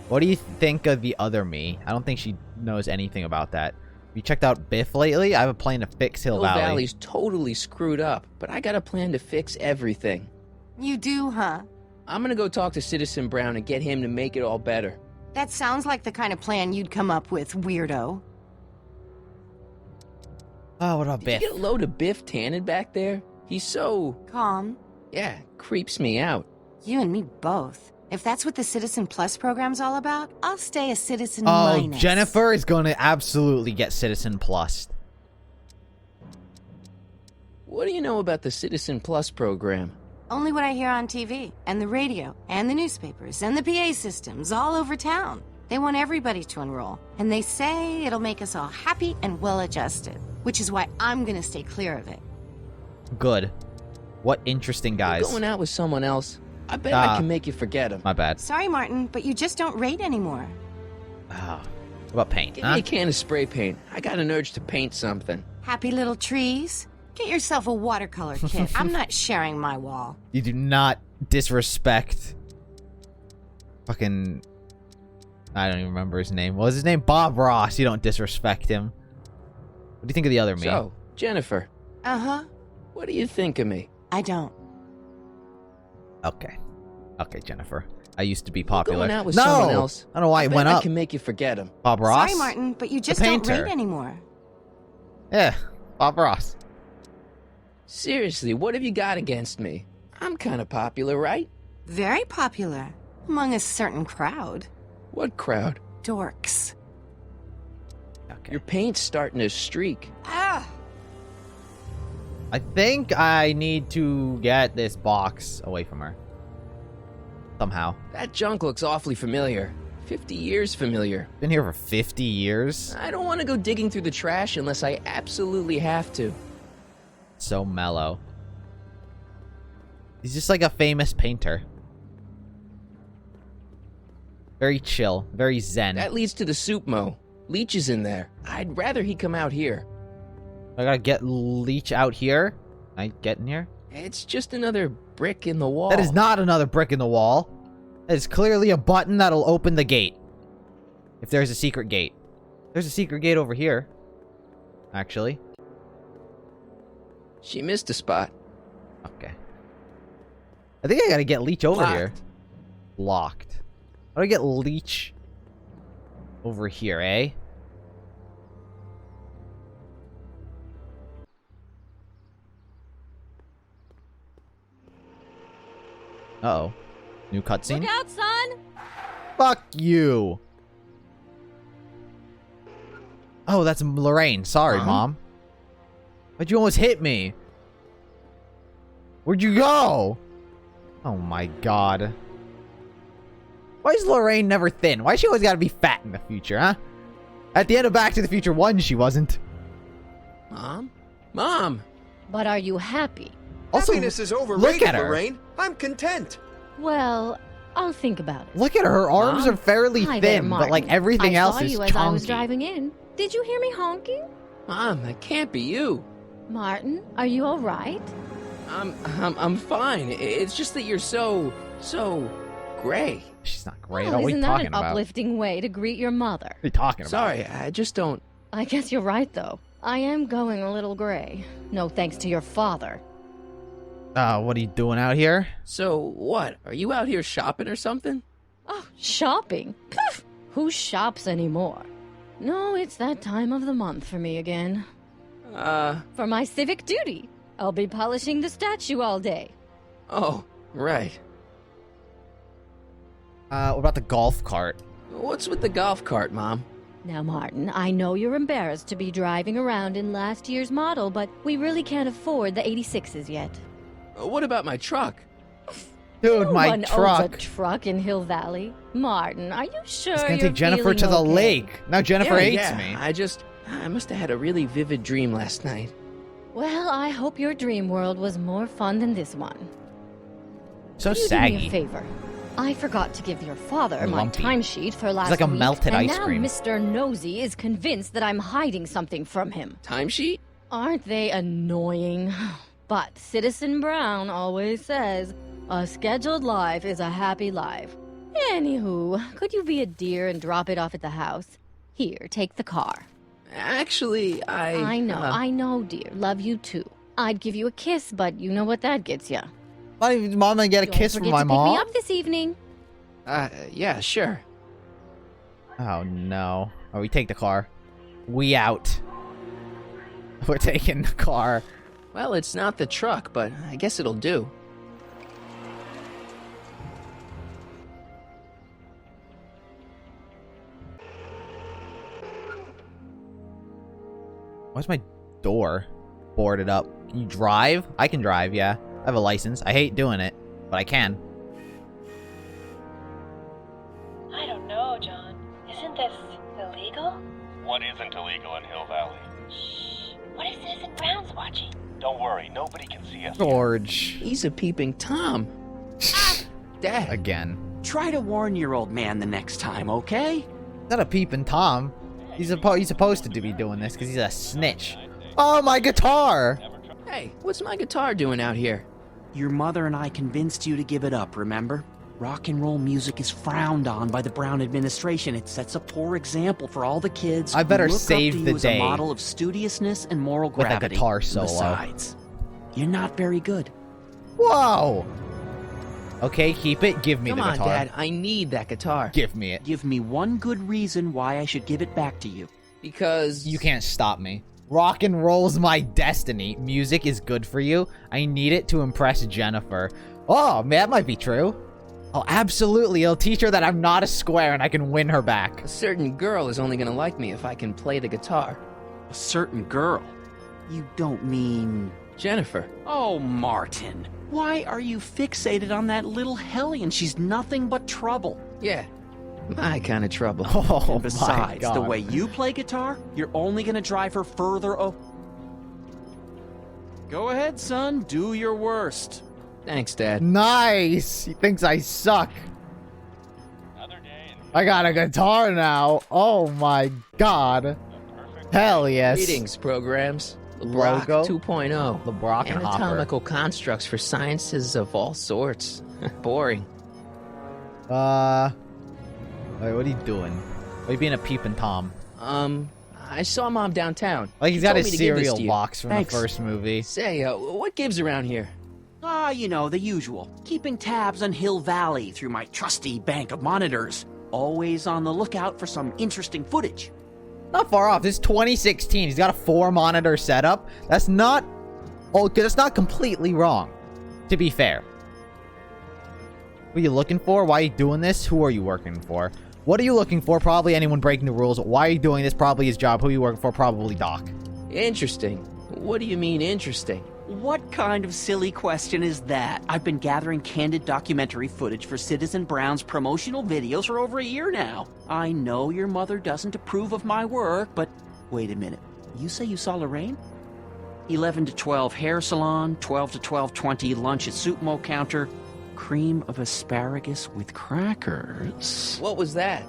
What do you think of the other me? I don't think she knows anything about that. Have you checked out Biff lately? I have a plan to fix Hill Valley. Valley's totally screwed up, but I got a plan to fix everything. You do, huh? I'm gonna go talk to Citizen Brown and get him to make it all better. That sounds like the kind of plan you'd come up with, weirdo. Oh, what about Did Biff? you get a load of Biff Tannen back there? He's so... Calm. yeah, creeps me out. You and me both. If that's what the Citizen Plus program's all about, I'll stay a Citizen Oh, Minus. Jennifer is going to absolutely get Citizen Plus. What do you know about the Citizen Plus program? Only what I hear on TV, and the radio, and the newspapers, and the PA systems all over town. They want everybody to enroll, and they say it'll make us all happy and well-adjusted, which is why I'm gonna stay clear of it. Good. What interesting guys. You're going out with someone else. I bet I can make you forget him. My bad. Sorry, Martin, but you just don't rate anymore. Oh. What about paint? Give Huh? me a can of spray paint. I got an urge to paint something. Happy little trees? Get yourself a watercolor kit. I'm not sharing my wall. You do not disrespect Fucking... I don't even remember his name. What was his name? Bob Ross. You don't disrespect him. What do you think of the other me? So, Jennifer, Uh-huh. what do you think of me? I don't. Okay. Okay, Jennifer. I used to be popular. Going out with no! someone else. I don't know why I it bet went I up. can make you forget him. Bob Ross? Sorry, Martin, but you just don't painter. rate anymore. Yeah, Bob Ross. Seriously, what have you got against me? I'm kind of popular, right? Very popular. Among a certain crowd. What crowd? Dorks. Okay. Your paint's starting to streak. Ah! I think I need to get this box away from her. Somehow. That junk looks awfully familiar. 50 years familiar. Been here for 50 years. I don't want to go digging through the trash unless I absolutely have to. So mellow. He's just like a famous painter. Very chill. Very zen. That leads to the soup mo. Leech is in there. I'd rather he come out here. I gotta get Leech out here. Can I get in here? It's just another brick in the wall. That is not another brick in the wall. That is clearly a button that'll open the gate. If there's a secret gate. There's a secret gate over here. Actually. She missed a spot. Okay. I think I gotta get Leech over Locked. here. Locked. How do I get Leech over here, eh? Uh-oh. New cutscene? Look out, son! Fuck you! Oh, that's Lorraine. Sorry, Mom? Mom. But you almost hit me. Where'd you go? Oh my god. Why is Lorraine never thin? Why she always gotta be fat in the future, huh? At the end of Back to the Future 1, she wasn't. Mom? Mom! But are you happy? Also, Happiness is look overrated, at her. Lorraine. I'm content. Well, I'll think about it. Look at her. Her arms Mom? are fairly Hi there, thin, but Martin. like everything else I is saw you as I was chonky. driving in. Did you hear me honking? Mom, that can't be you. Martin, are you all right? I'm fine. It's just that you're so gray. She's not great. Well, What are you isn't that talking an about? uplifting way to greet your mother? What are you talking about? Sorry, I just don't... I guess you're right, though. I am going a little gray. No thanks to your father. What are you doing out here? So, what? Are you out here shopping or something? Oh, shopping? Poof! Who shops anymore? No, it's that time of the month for me again. For my civic duty. I'll be polishing the statue all day. Oh, right. What about the golf cart? What's with the golf cart, Mom? Now, Martin, I know you're embarrassed to be driving around in last year's model, but we really can't afford the 86s yet. What about my truck? Dude, No my one truck. owns a truck in Hill Valley. Martin, are you sure It's gonna you're take Jennifer feeling to the okay? lake. Now Jennifer hates yeah. me. I must have had a really vivid dream last night. Well, I hope your dream world was more fun than this one. So Will you do saggy. me a favor? I forgot to give your father my Lumpy. timesheet for last like a week, melted and ice now cream. Mr. Nosy is convinced that I'm hiding something from him. Timesheet? Aren't they annoying? But Citizen Brown always says, a scheduled life is a happy life. Anywho, could you be a dear and drop it off at the house? Here, take the car. Actually, I know, dear. Love you too. I'd give you a kiss, but you know what that gets you. Why did Mom gonna get a Don't kiss from forget my to pick me mom? up this evening. Yeah, sure. Oh no. Oh, we take the car. We out. We're taking the car. Well, it's not the truck, but I guess it'll do. Why's my door boarded up? Can you drive? I can drive, yeah. I have a license. I hate doing it, but I can. I don't know, John. Isn't this illegal? What isn't illegal in Hill Valley? Shh. What if Citizen Brown's watching? Don't worry, nobody can see us. George. He's a peeping Tom. Dad. Again. Try to warn your old man the next time, okay? Is that a peeping Tom? He's supposed to be doing this because he's a snitch. Oh, my guitar! Hey, what's my guitar doing out here? Your mother and I convinced you to give it up, remember? Rock and roll music is frowned on by the Brown administration. It sets a poor example for all the kids. I better who look save up to the you as day a model of studiousness and moral with a gravity. guitar solo. Besides, you're not very good. Whoa! Okay, keep it. Give me Come the on, guitar. Dad. I need that guitar. Give me it. Give me one good reason why I should give it back to you. Because... You can't stop me. Rock and roll's my destiny. Music is good for you. I need it to impress Jennifer. Oh, man, that might be true. Oh, absolutely. It'll teach her that I'm not a square and I can win her back. A certain girl is only gonna like me if I can play the guitar. A certain girl? You don't mean... Jennifer. Oh, Martin. Why are you fixated on that little hellion? She's nothing but trouble. Yeah, my kind of trouble. Oh, And besides, my God. the way you play guitar, you're only gonna drive her further Go ahead, son. Do your worst. Thanks, Dad. Nice. He thinks I suck. I got a guitar now. Oh, my God. Hell yes. Greetings, programs. LeBrock Logo? 2.0. LeBrock and Hopper. Anatomical constructs for sciences of all sorts. Boring. Wait, what are you doing? Why are you being a peeping Tom? I saw Mom downtown. Like, he's She got told his me to give this cereal to you. box from Thanks. the first movie. Say, what gives around here? You know, the usual. Keeping tabs on Hill Valley through my trusty bank of monitors. Always on the lookout for some interesting footage. Not far off. This is 2016. He's got a 4-monitor setup. That's not... Oh, that's not completely wrong, to be fair. What are you looking for? Why are you doing this? Who are you working for? What are you looking for? Probably anyone breaking the rules. Why are you doing this? Probably his job. Who are you working for? Probably Doc. Interesting. What do you mean interesting? What kind of silly question is that? I've been gathering candid documentary footage for Citizen Brown's promotional videos for over a year now. I know your mother doesn't approve of my work, but wait a minute. You say you saw Lorraine? 11 to 12 hair salon, 12 to 12:20 lunch at soup mo counter, cream of asparagus with crackers. What was that?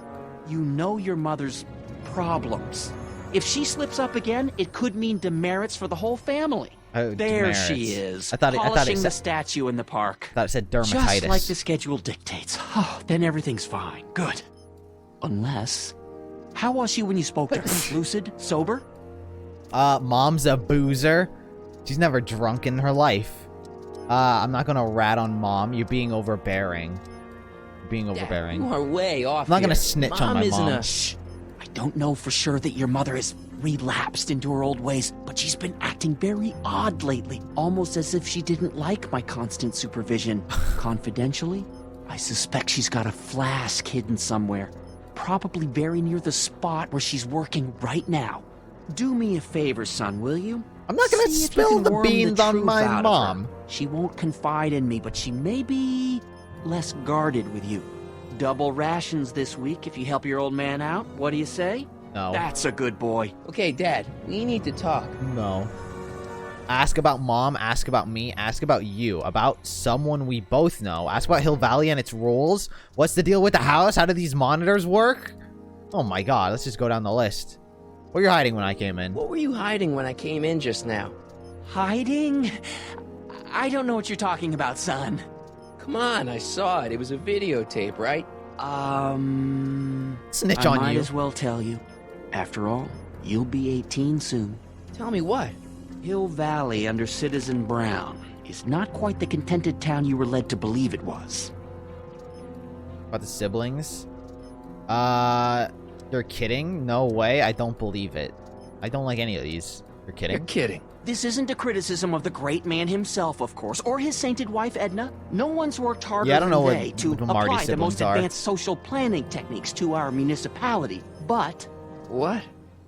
You know your mother's problems. If she slips up again, it could mean demerits for the whole family. Oh, There demerits. she is, I thought it polishing said, the statue in the park. I thought it said dermatitis. Just like the schedule dictates. Oh, then everything's fine. Good. Unless... How was she when you spoke to her? Lucid? Sober? Mom's a boozer. She's never drunk in her life. I'm not gonna rat on Mom. You're being overbearing. You're being overbearing. You are way off. I'm not gonna here. snitch on my isn't mom. a... Shh. I don't know for sure that your mother has relapsed into her old ways, but she's been acting very odd lately, almost as if she didn't like my constant supervision. Confidentially, I suspect she's got a flask hidden somewhere, probably very near the spot where she's working right now. Do me a favor, son, will you? I'm not gonna See if you spill can the worm beans on truth my out of her. mom. She won't confide in me, but she may be less guarded with you. Double rations this week if you help your old man out. What do you say? No. That's a good boy. Okay, Dad, we need to talk. No. Ask about Mom, ask about me, ask about you, about someone we both know. Ask about Hill Valley and its rules. What's the deal with the house? How do these monitors work? Oh my God, let's just go down the list. What were you hiding when I came in? What were you hiding when I came in just now? Hiding? I don't know what you're talking about, son. Come on, I saw it. It was a videotape, right? Snitch I on might you. as well tell you. After all, you'll be 18 soon. Tell me what? Hill Valley under Citizen Brown is not quite the contented town you were led to believe it was. About the siblings? You're kidding? No way. I don't believe it. I don't like any of these. You're kidding? You're kidding. This isn't a criticism of the great man himself, of course, or his sainted wife, Edna. No one's worked harder Yeah, I don't know than what they to the Marty apply the most siblings are. advanced social planning techniques to our municipality. But, What?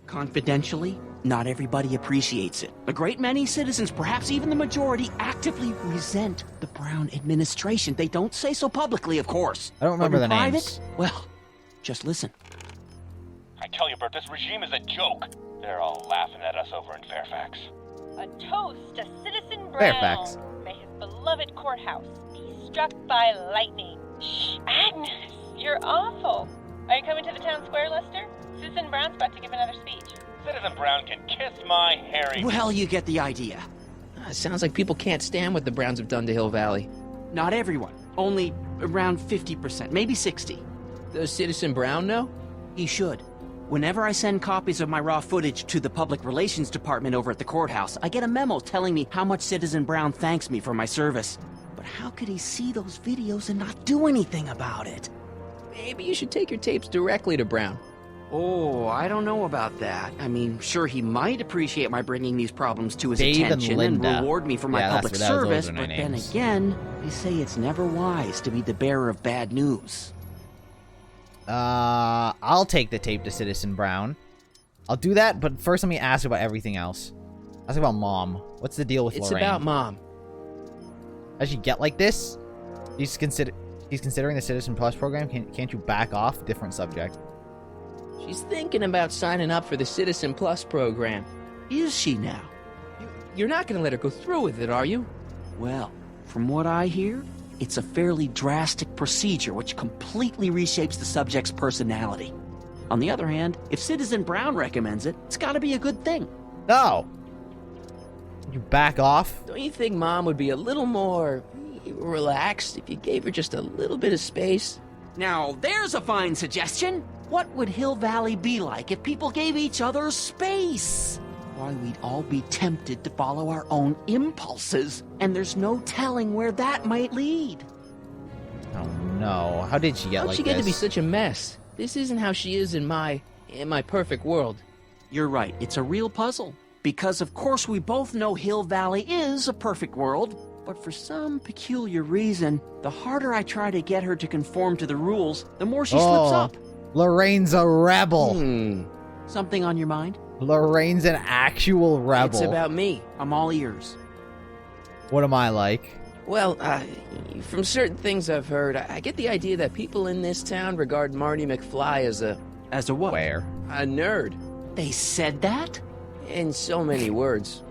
confidentially, not everybody appreciates it. A great many citizens, perhaps even the majority, actively resent the Brown administration. They don't say so publicly, of course. I don't remember But in the private, names. well, just listen. I tell you, Bert, this regime is a joke. They're all laughing at us over in Fairfax. A toast to Citizen Brown. Fairfax. May his beloved courthouse be struck by lightning. Shh, Agnes, you're awful. Are you coming to the town square, Lester? Citizen Brown's about to give another speech. Citizen Brown can kiss my hairy... Well, you get the idea. It sounds like people can't stand what the Browns have done to Hill Valley. Not everyone. Only around 50%, maybe 60. Does Citizen Brown know? He should. Whenever I send copies of my raw footage to the Public Relations Department over at the courthouse, I get a memo telling me how much Citizen Brown thanks me for my service. But how could he see those videos and not do anything about it? Maybe you should take your tapes directly to Brown. Oh, I don't know about that. I mean, sure, he might appreciate my bringing these problems to his Dave attention and Linda. reward me for my Yeah, public those are service, their but names. then again, they say it's never wise to be the bearer of bad news. I'll take the tape to Citizen Brown. I'll do that, but first let me ask about everything else. Ask about Mom. What's the deal with It's Lorraine? about Mom. How'd she get like this? He's considering the Citizen Plus program. Can't you back off? Different subject. She's thinking about signing up for the Citizen Plus program. Is she now? You're not going to let her go through with it, are you? Well, from what I hear, it's a fairly drastic procedure which completely reshapes the subject's personality. On the other hand, if Citizen Brown recommends it, it's gotta be a good thing. No! You back off? Don't you think Mom would be a little more relaxed if you gave her just a little bit of space? Now, there's a fine suggestion. What would Hill Valley be like if people gave each other space? Why, we'd all be tempted to follow our own impulses, and there's no telling where that might lead. Oh no. How did she get How'd like she get this? to be such a mess? This isn't how she is in my perfect world. You're right, it's a real puzzle. Because of course we both know Hill Valley is a perfect world, but for some peculiar reason, the harder I try to get her to conform to the rules, the more she slips up. Lorraine's a rebel. Something on your mind? Lorraine's an actual rebel. It's about me. I'm all ears. What am I like? Well, from certain things I've heard, I get the idea that people in this town regard Marty McFly as a what? Where? A nerd. They said that? In so many words.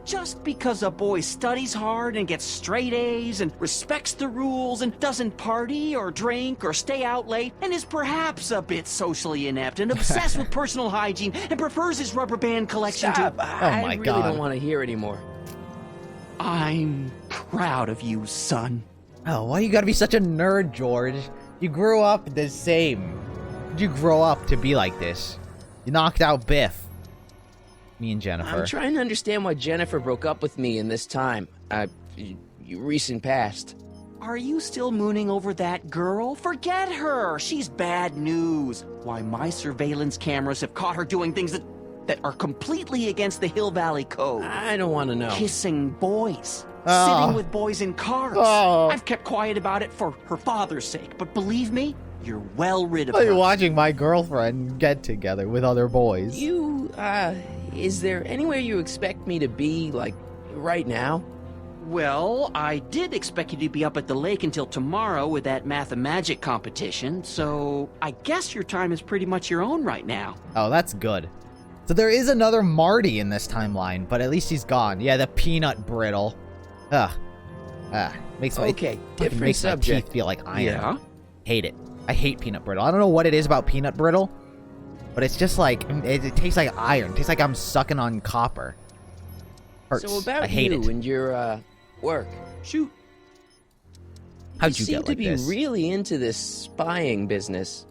Just because a boy studies hard and gets straight A's and respects the rules and doesn't party or drink or stay out late and is perhaps a bit socially inept and obsessed with personal hygiene and prefers his rubber band collection Stop. to... I my really God. don't want to hear anymore. I'm proud of you, son. Oh, why you gotta be such a nerd, George? You grew up the same. You grow up to be like this. You knocked out Biff. Me and Jennifer. I'm trying to understand why Jennifer broke up with me in this time. Recent past. Are you still mooning over that girl? Forget her! She's bad news. Why, my surveillance cameras have caught her doing things that are completely against the Hill Valley Code. I don't want to know. Kissing boys. Oh. Sitting with boys in cars. Oh. I've kept quiet about it for her father's sake, but believe me, you're well rid of Are her. you watching my girlfriend get together with other boys? Is there anywhere you expect me to be, like, right now? Well, I did expect you to be up at the lake until tomorrow with that math-and-magic competition, so I guess your time is pretty much your own right now. Oh, that's good. So there is another Marty in this timeline, but at least he's gone. Yeah, the peanut brittle. Ugh. Makes my, Okay, fucking different makes my subject. teeth feel like iron. Yeah? Hate it. I hate peanut brittle. I don't know what it is about peanut brittle, but it's just like, it tastes like iron. It tastes like I'm sucking on copper. Hurts. So about I hate you it. and your, work. Shoot. How'd you seem get to like be this? really into this spying business.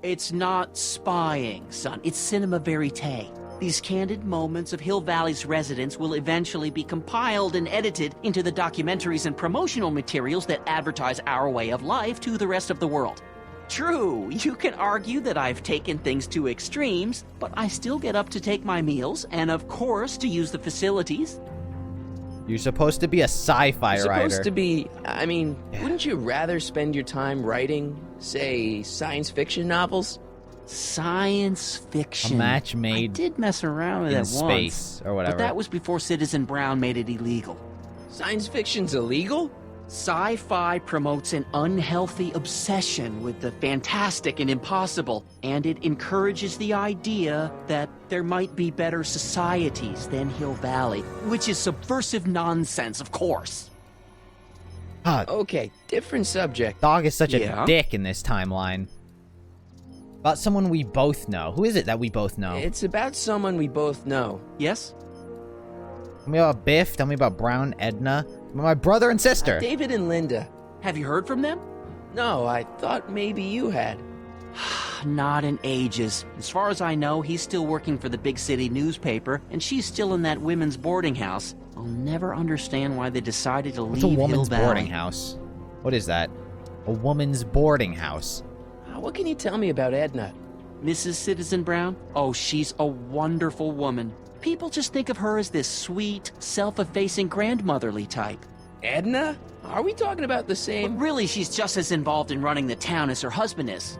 It's not spying, son. It's cinema verite. These candid moments of Hill Valley's residents will eventually be compiled and edited into the documentaries and promotional materials that advertise our way of life to the rest of the world. True, you can argue that I've taken things to extremes, but I still get up to take my meals and, of course, to use the facilities. You're supposed to be a sci-fi You're writer. supposed to be, I mean, wouldn't you rather spend your time writing, say, science fiction novels? Science fiction. A match I made did mess around with in it space, once, or whatever. but that was before Citizen Brown made it illegal. Science fiction's illegal? Sci-fi promotes an unhealthy obsession with the fantastic and impossible, and it encourages the idea that there might be better societies than Hill Valley, which is subversive nonsense, of course. Okay, different subject. Dog is such Yeah? a dick in this timeline. About someone we both know. Who is it that we both know? It's about someone we both know. Yes? Tell me about Biff. Tell me about Brown, Edna. My brother and sister. David and Linda. Have you heard from them? No, I thought maybe you had. Not in ages. As far as I know, he's still working for the big city newspaper, and she's still in that women's boarding house. I'll never understand why they decided to What's a leave woman's Hill Valley. boarding house? What is that? A woman's boarding house. What can you tell me about Edna? Mrs. Citizen Brown? Oh, she's a wonderful woman. People just think of her as this sweet, self-effacing grandmotherly type. Edna? Are we talking about the But same? really, she's just as involved in running the town as her husband is.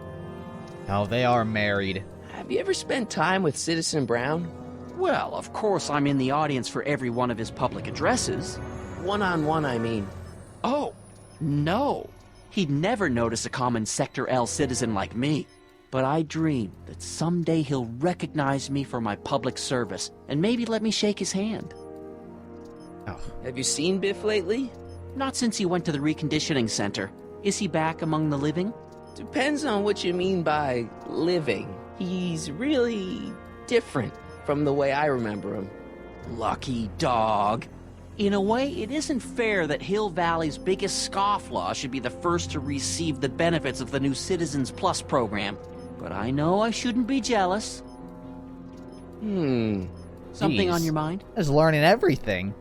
Oh, they are married. Have you ever spent time with Citizen Brown? Well, of course I'm in the audience for every one of his public addresses. One-on-one, I mean. Oh, no. He'd never notice a common Sector L citizen like me. But I dream that someday he'll recognize me for my public service and maybe let me shake his hand. Oh. Have you seen Biff lately? Not since he went to the reconditioning center. Is he back among the living? Depends on what you mean by living. He's really different from the way I remember him. Lucky dog. In a way, it isn't fair that Hill Valley's biggest scofflaw should be the first to receive the benefits of the new Citizens Plus program. But I know I shouldn't be jealous. Something Jeez. on your mind? I was learning everything.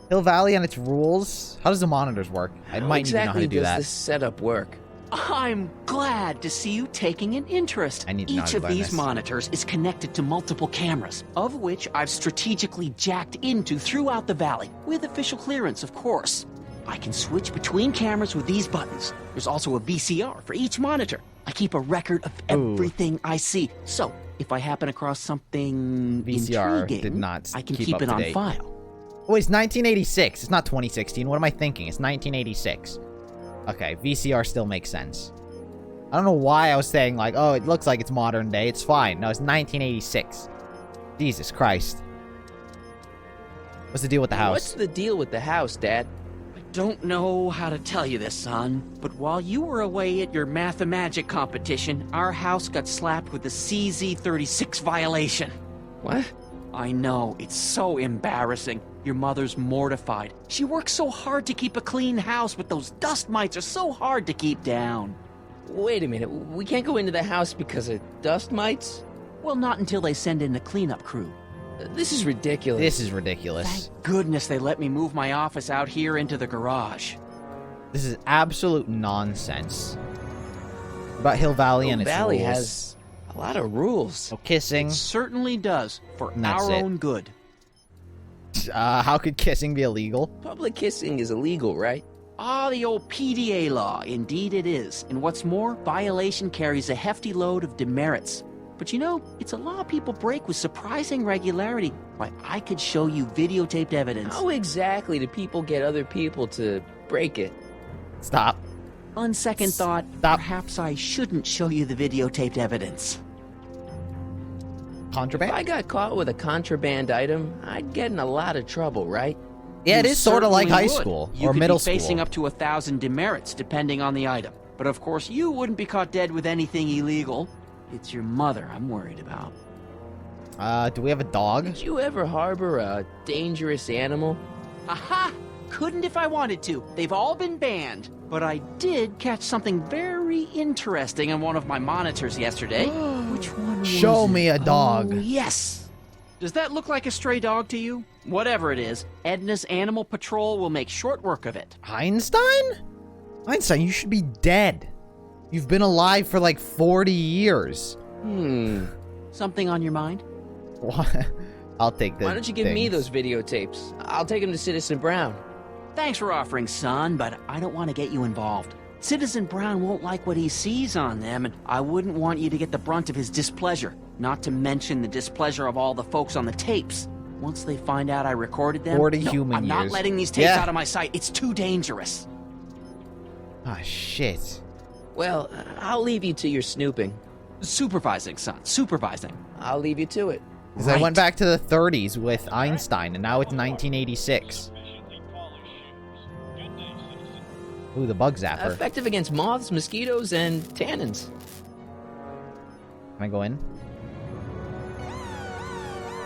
Hill Valley and its rules. How does the monitors work? I might need to know how to do does that. this setup work? I'm glad to see you taking an interest. I need to know how Each to of learn these this. monitors is connected to multiple cameras, of which I've strategically jacked into throughout the valley, with official clearance, of course. I can switch between cameras with these buttons. There's also a VCR for each monitor. I keep a record of everything I see, so if I happen across something VCR intriguing, did not I can keep keep up it to on date. file. Oh, it's 1986. It's not 2016. What am I thinking? It's 1986. Okay, VCR still makes sense. I don't know why I was saying, like, oh, it looks like it's modern day. It's fine. No, it's 1986. Jesus Christ. What's the deal with the house? What's the deal with the house, Dad? I don't know how to tell you this, son, but while you were away at your Mathemagic competition, our house got slapped with the CZ36 violation. What? I know, it's so embarrassing. Your mother's mortified. She works so hard to keep a clean house, but those dust mites are so hard to keep down. Wait a minute. We can't go into the house because of dust mites? Well, not until they send in the cleanup crew. This is ridiculous. This is ridiculous. Thank goodness they let me move my office out here into the garage. This is absolute nonsense. About Hill Valley and its Valley rules. has a lot of rules. No kissing. It certainly does, for And that's our it. own good. How could kissing be illegal? Public kissing is illegal, right? Ah, the old PDA law. Indeed it is. And what's more, violation carries a hefty load of demerits. But you know, it's a law people break with surprising regularity. Why, I could show you videotaped evidence. How exactly do people get other people to break it? Stop. On second thought, Stop. perhaps I shouldn't show you the videotaped evidence. Contraband? If I got caught with a contraband item, I'd get in a lot of trouble, right? Yeah, it You is sort of like certainly high would. school You or could middle be facing school. up to 1,000 demerits, depending on the item. But of course, you wouldn't be caught dead with anything illegal. It's your mother I'm worried about. Do we have a dog? Did you ever harbor a dangerous animal? Aha! Couldn't if I wanted to. They've all been banned. But I did catch something very interesting on one of my monitors yesterday. Which one was Show it? me a dog. Oh, yes. Does that look like a stray dog to you? Whatever it is, Edna's Animal Patrol will make short work of it. Einstein? Einstein, you should be dead. You've been alive for like 40 years. Something on your mind? What? I'll take the Why don't you give me things. those videotapes? I'll take them to Citizen Brown. Thanks for offering, son, but I don't want to get you involved. Citizen Brown won't like what he sees on them, and I wouldn't want you to get the brunt of his displeasure. Not to mention the displeasure of all the folks on the tapes. Once they find out I recorded them, 40 no, human I'm not years. letting these tapes Yeah. out of my sight. It's too dangerous. Ah, shit. Well, I'll leave you to your snooping. Supervising, son, supervising. I'll leave you to it. Because I went back to the 30s with Einstein, and now it's 1986. Ooh, the bug zapper. Effective against moths, mosquitoes, and tannins. Can I go in?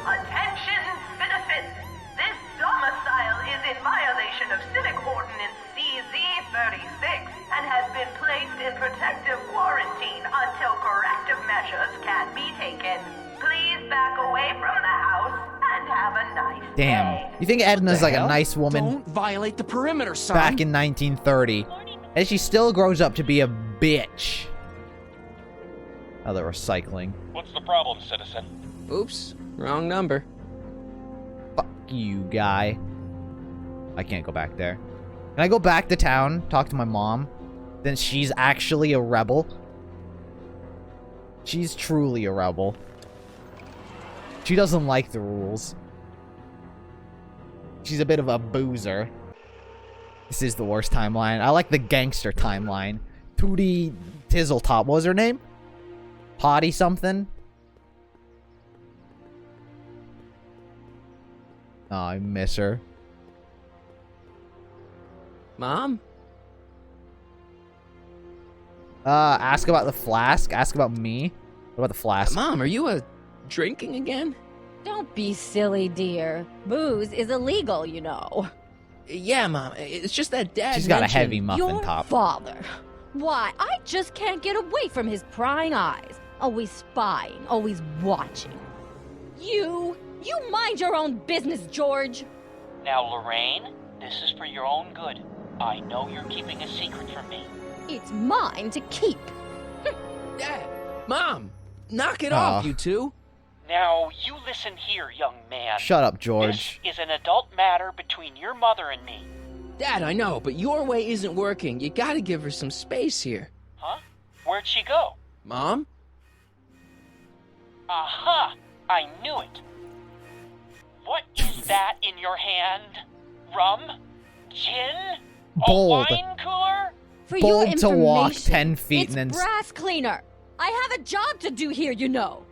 Attention, citizens! This domicile is in violation violation of Civic Ordinance CZ-36 and has been placed in protective quarantine until corrective measures can be taken. Please back away from the house and have a nice Damn. day. You think Edna's like a nice woman Don't violate the perimeter, son. back in 1930? And she still grows up to be a bitch. Oh, the recycling. What's the problem, citizen? Oops, wrong number. Fuck you, guy. I can't go back there. Can I go back to town, talk to my mom? Then she's actually a rebel. She's truly a rebel. She doesn't like the rules. She's a bit of a boozer. This is the worst timeline. I like the gangster timeline. Tootie Tizzletop. What was her name? Potty something? Oh, I miss her. Mom? Ask about the flask. Ask about me. What about the flask? Mom, are you drinking again? Don't be silly, dear. Booze is illegal, you know. Yeah, Mom. It's just that Dad She's got a mentioned- heavy muffin Your top. father. Why, I just can't get away from his prying eyes. Always spying, always watching. You mind your own business, George. Now, Lorraine, this is for your own good. I know you're keeping a secret from me. It's mine to keep. Dad! Mom! Knock it off, you two! Now, you listen here, young man. Shut up, George. This is an adult matter between your mother and me. Dad, I know, but your way isn't working. You gotta give her some space here. Huh? Where'd she go? Mom? Aha! I knew it. What is that in your hand? Rum? Gin? Bold. A wine cooler? For your Bold to walk information, 10 feet it's and then brass cleaner. I have a job to do here, you know.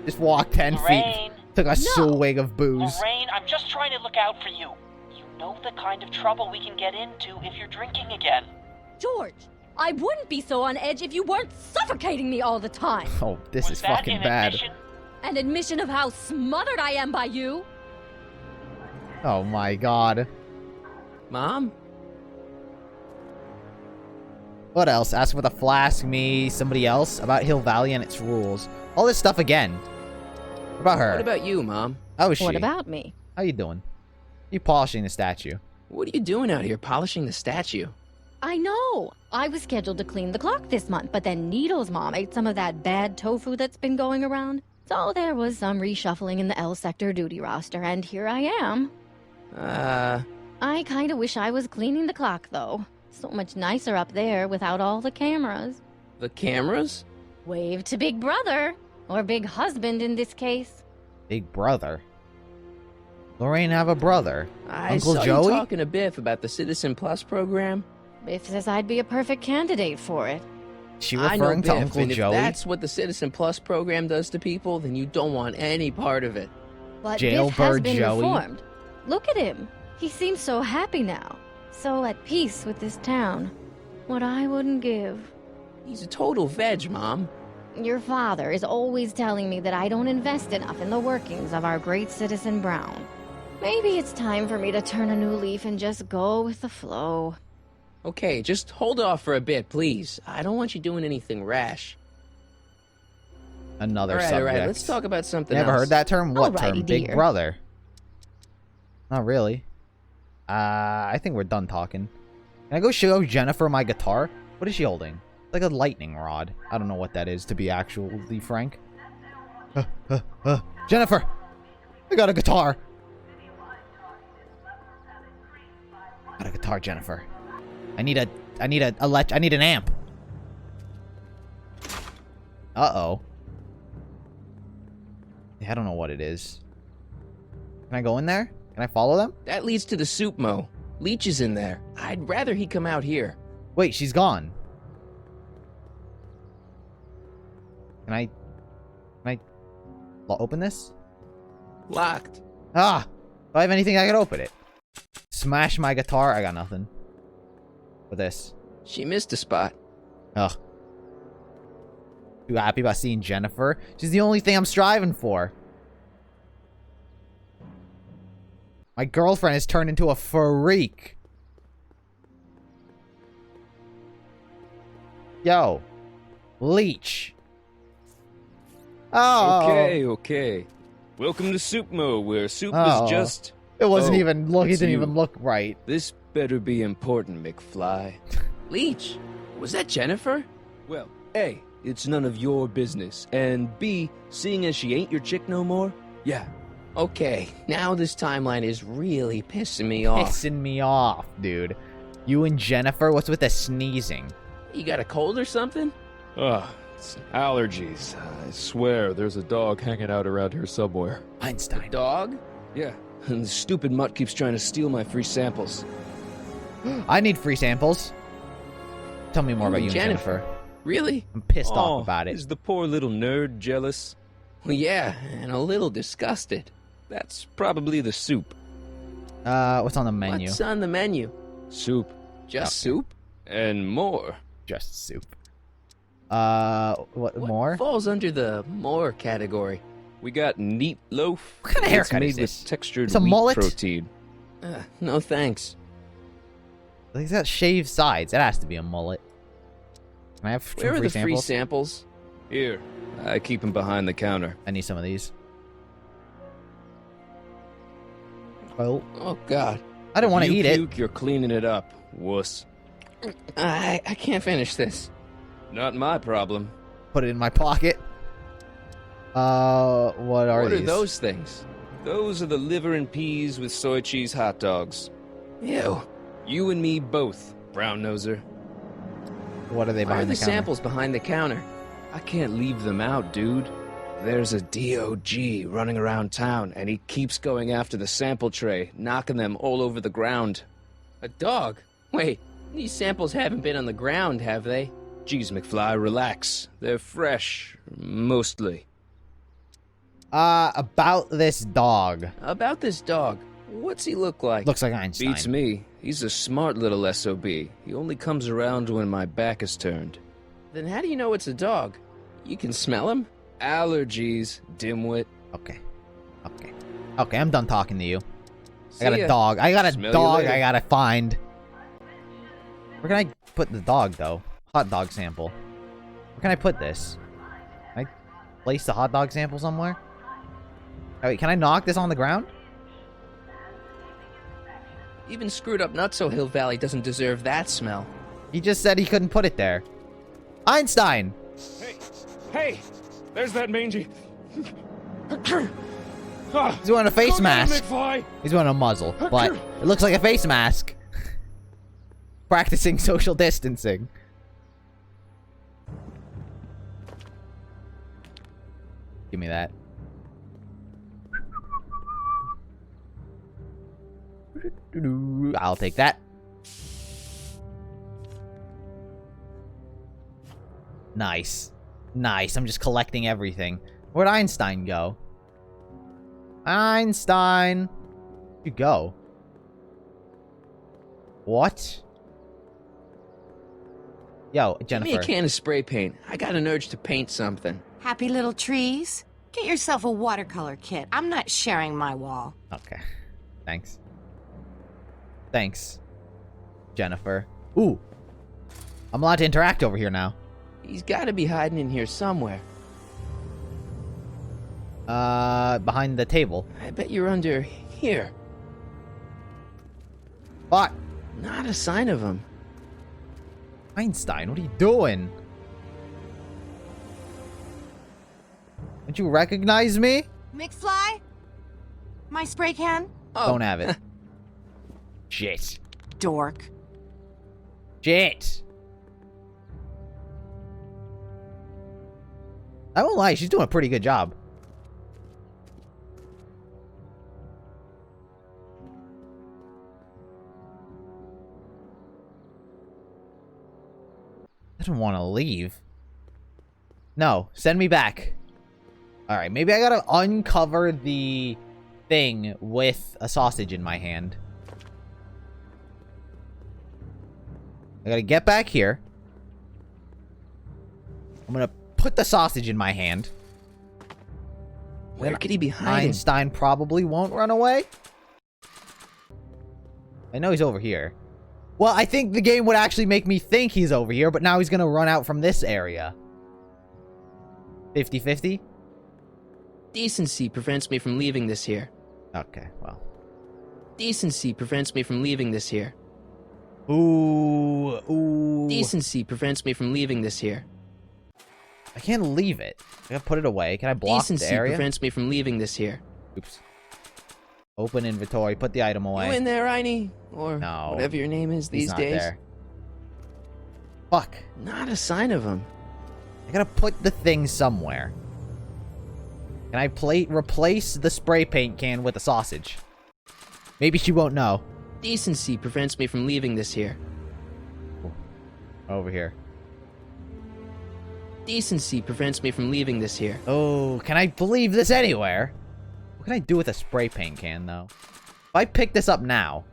just walk 10 Lorraine. feet. Took a swig of booze. Lorraine, I'm just trying to look out for you. You know the kind of trouble we can get into if you're drinking again. George, I wouldn't be so on edge if you weren't suffocating me all the time. Oh, this is that fucking an bad. admission? An admission of how smothered I am by you. Oh my god. Mom? What else? Ask for the flask, me, somebody else, about Hill Valley and its rules. All this stuff again. What about her? What about you, Mom? How is she? What about me? How you doing? You polishing the statue. What are you doing out here polishing the statue? I know. I was scheduled to clean the clock this month, but then Needle's mom ate some of that bad tofu that's been going around. So there was some reshuffling in the L sector duty roster, and here I am. I kinda wish I was cleaning the clock, though. So much nicer up there without all the cameras. The cameras? Wave to Big Brother. Or Big Husband in this case. Big brother. Lorraine have a brother. I Uncle saw Joey? you talking to Biff about the Citizen Plus program. Biff says I'd be a perfect candidate for it. She I know referring to Biff, Uncle and Joey? if that's what the Citizen Plus program does to people, then you don't want any part of it. But Biff has Jailbird been Joey? reformed. Look at him. He seems so happy now. So at peace with this town. What I wouldn't give. He's a total veg, Mom. Your father is always telling me that I don't invest enough in the workings of our great citizen Brown. Maybe it's time for me to turn a new leaf and just go with the flow. Okay, just hold off for a bit, please. I don't want you doing anything rash. Another All subject. right, let's talk about something Never else. heard that term? What Alrighty, term? Big dear. brother. Not really. I think we're done talking. Can I go show Jennifer my guitar? What is she holding? It's like a lightning rod. I don't know what that is, to be actually frank. Jennifer! I got a guitar! I got a guitar, Jennifer. I need an amp. Uh-oh. I don't know what it is. Can I go in there? Can I follow them? That leads to the soup mo. Leech is in there. I'd rather he come out here. Wait, she's gone. Can I open this? Locked. Ah! Do I have anything I can open it? Smash my guitar? I got nothing. For this. She missed a spot. Ugh. Too happy about seeing Jennifer? She's the only thing I'm striving for. My girlfriend has turned into a freak. Yo. Leech. Oh. Okay. Welcome to Soup Mo, where soup Oh. is just... It wasn't Oh, even look. It it's didn't you. even look right. This better be important, McFly. Leech, was that Jennifer? Well, A, it's none of your business, and B, seeing as she ain't your chick no more, yeah. Okay, now this timeline is really pissing me off. Pissing me off, dude. You and Jennifer. What's with the sneezing? You got a cold or something? Ugh, it's allergies. I swear there's a dog hanging out around here somewhere. Einstein. Dog? Yeah, and the stupid mutt keeps trying to steal my free samples. I need free samples. Tell me more about you and Jennifer. Really? I'm pissed off about it. Is the poor little nerd jealous? Well, yeah, and a little disgusted. That's probably the soup. What's on the menu? What's on the menu? Soup. Just soup? And more. Just soup. What more? Falls under the more category. We got neat loaf. What kind of haircut made is this? with textured It's a wheat mullet? protein. No thanks. He's got shaved sides. It has to be a mullet. Can I have Where are free the free samples? Here, I keep them behind the counter. I need some of these. Oh. Oh, God. I don't want to You eat it. puke, you're cleaning it up, wuss. I can't finish this. Not my problem. Put it in my pocket. What are What these? are those things? Those are the liver and peas with soy cheese hot dogs. Ew. You and me both, brown noser. What are they Why are behind the the counter? samples behind the counter? I can't leave them out, dude. There's a DOG running around town, and he keeps going after the sample tray, knocking them all over the ground. A dog? Wait, these samples haven't been on the ground, have they? Geez, McFly, relax. They're fresh, mostly. About this dog. About this dog. What's he look like? Looks like Einstein. Beats me. He's a smart little SOB. He only comes around when my back is turned. Then how do you know it's a dog? You can smell him? Allergies, dimwit. Okay, I'm done talking to you. See I got a ya. dog. I got a Smell you dog later. I gotta find. Where can I put the dog, though? Hot dog sample. Where can I put this? Can I place the hot dog sample somewhere? Oh, wait, can I knock this on the ground? Even screwed up Nutso Hill Valley doesn't deserve that smell. He just said he couldn't put it there. Einstein! Hey! There's that mangy. He's wearing a face Go get him, mask. McFly! He's wearing a muzzle, but it looks like a face mask. Practicing social distancing. Give me that. I'll take that. Nice. Nice. I'm just collecting everything. Where'd Einstein go? Einstein! Where'd you go? What? Yo, Jennifer. Give me a can of spray paint. I got an urge to paint something. Happy little trees? Get yourself a watercolor kit. I'm not sharing my wall. Okay. Thanks. Thanks, Jennifer. Ooh. I'm allowed to interact over here now. He's got to be hiding in here somewhere. Behind the table. I bet you're under here. What? Not a sign of him. Einstein, what are you doing? Don't you recognize me? McFly? My spray can? Oh. Don't have it. Shit. Dork. Shit. I won't lie, she's doing a pretty good job. I don't want to leave. No, send me back. Alright, maybe I gotta uncover the thing with a sausage in my hand. I gotta get back here. I'm gonna put the sausage in my hand. Where could he be hiding? Einstein probably won't run away. I know he's over here. Well, I think the game would actually make me think he's over here, but now he's gonna run out from this area. 50-50? Decency prevents me from leaving this here. Okay, well. Decency prevents me from leaving this here. Ooh. Decency prevents me from leaving this here. I can't leave it. I gotta put it away. Can I block Decency the area? prevents me from leaving this here. Oops. Open inventory. Put the item away. You in there, Reiny? Or no, whatever your name is these he's not days? There. Fuck. Not a sign of him. I gotta put the thing somewhere. Can I replace the spray paint can with a sausage? Maybe she won't know. Decency prevents me from leaving this here. Over here. Decency prevents me from leaving this here. Oh, can I leave this anywhere? What can I do with a spray paint can, though? If I pick this up now,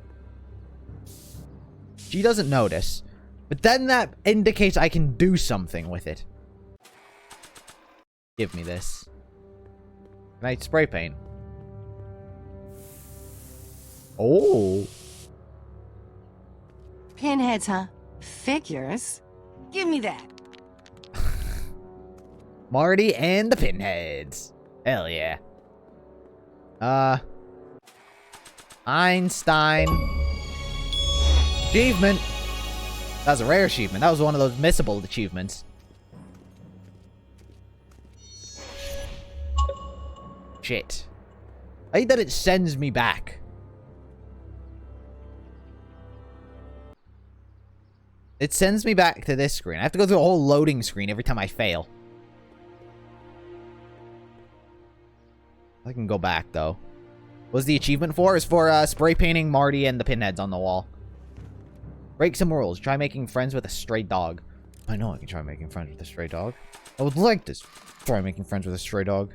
she doesn't notice, but then that indicates I can do something with it. Give me this. Can I spray paint? Oh. Pinheads, huh? Figures? Give me that. Marty and the Pinheads. Hell yeah. Einstein. Achievement. That was a rare achievement. That was one of those missable achievements. Shit. I hate that it sends me back. It sends me back to this screen. I have to go through a whole loading screen every time I fail. I can go back, though. What's the achievement for? It's for spray painting Marty and the Pinheads on the wall. Break some rules. Try making friends with a stray dog. I know I can try making friends with a stray dog. I would like to try making friends with a stray dog.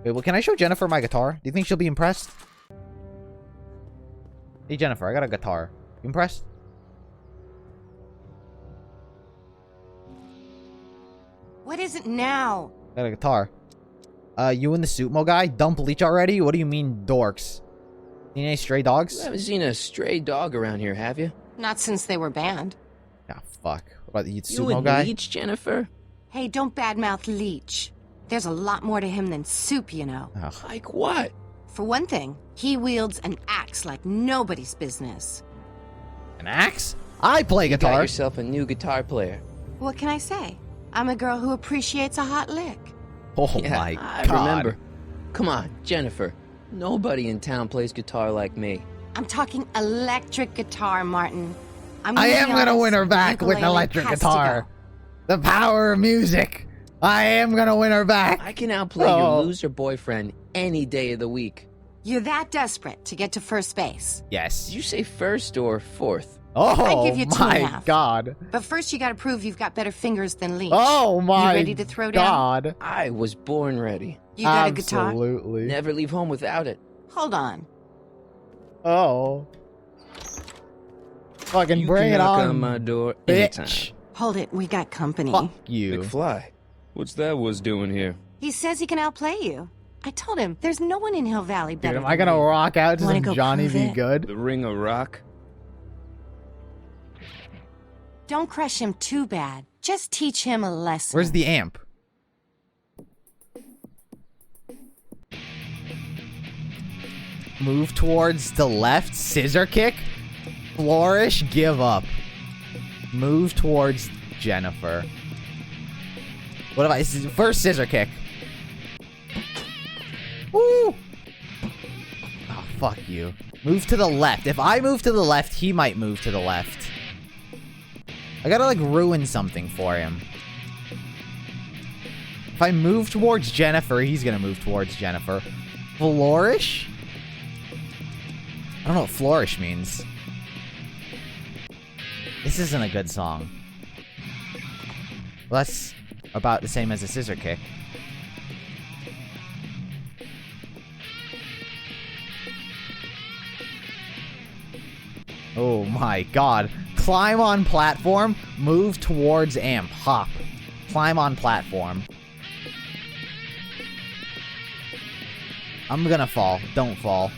Wait, well, can I show Jennifer my guitar? Do you think she'll be impressed? Hey, Jennifer, I got a guitar. You impressed? What is it now? I got a guitar. You and the Suitmo guy? Dump leech already? What do you mean, dorks? Seen any stray dogs? You haven't seen a stray dog around here, have you? Not since they were banned. Ah, fuck. What about the You Suitmo and guy? Leech, Jennifer? Hey, don't badmouth Leech. There's a lot more to him than soup, you know. Oh. Like what? For one thing, he wields an axe like nobody's business. An axe? I play You guitar. got yourself a new guitar player. What can I say? I'm a girl who appreciates a hot lick. Oh Yeah, my I god. remember. Come on, Jennifer. Nobody in town plays guitar like me. I'm talking electric guitar, Martin. I am gonna win her back with an ukulele electric has to guitar. go. The power of music. I am gonna win her back. I can outplay your loser boyfriend any day of the week. You're that desperate to get to first base. Yes. Did you say first or fourth? Oh I give you 2.5. my god. But first you gotta prove you've got better fingers than Leech. Oh my You ready to throw down? god. I was born ready. You got a guitar? Absolutely. Never leave home without it. Hold on. Oh. Fucking You bring can it knock on, on my door anytime. bitch. Hold it, we got company. Fuck you. McFly, what's that was doing here? He says he can outplay you. I told him, there's no one in Hill Valley Dude, better am I than gonna me. rock out to Wanna some go Johnny prove Be it? Good? The Ring of Rock? Don't crush him too bad. Just teach him a lesson. Where's the amp? Move towards the left. Scissor kick. Flourish. Give up. Move towards Jennifer. What if I... First scissor kick. Woo! Oh, fuck you. Move to the left. If I move to the left, he might move to the left. I gotta, like, ruin something for him. If I move towards Jennifer, he's gonna move towards Jennifer. Flourish? I don't know what flourish means. This isn't a good song. Well, that's about the same as a scissor kick. Oh my god. Climb on platform, move towards amp, hop. Climb on platform. I'm gonna fall. Don't fall.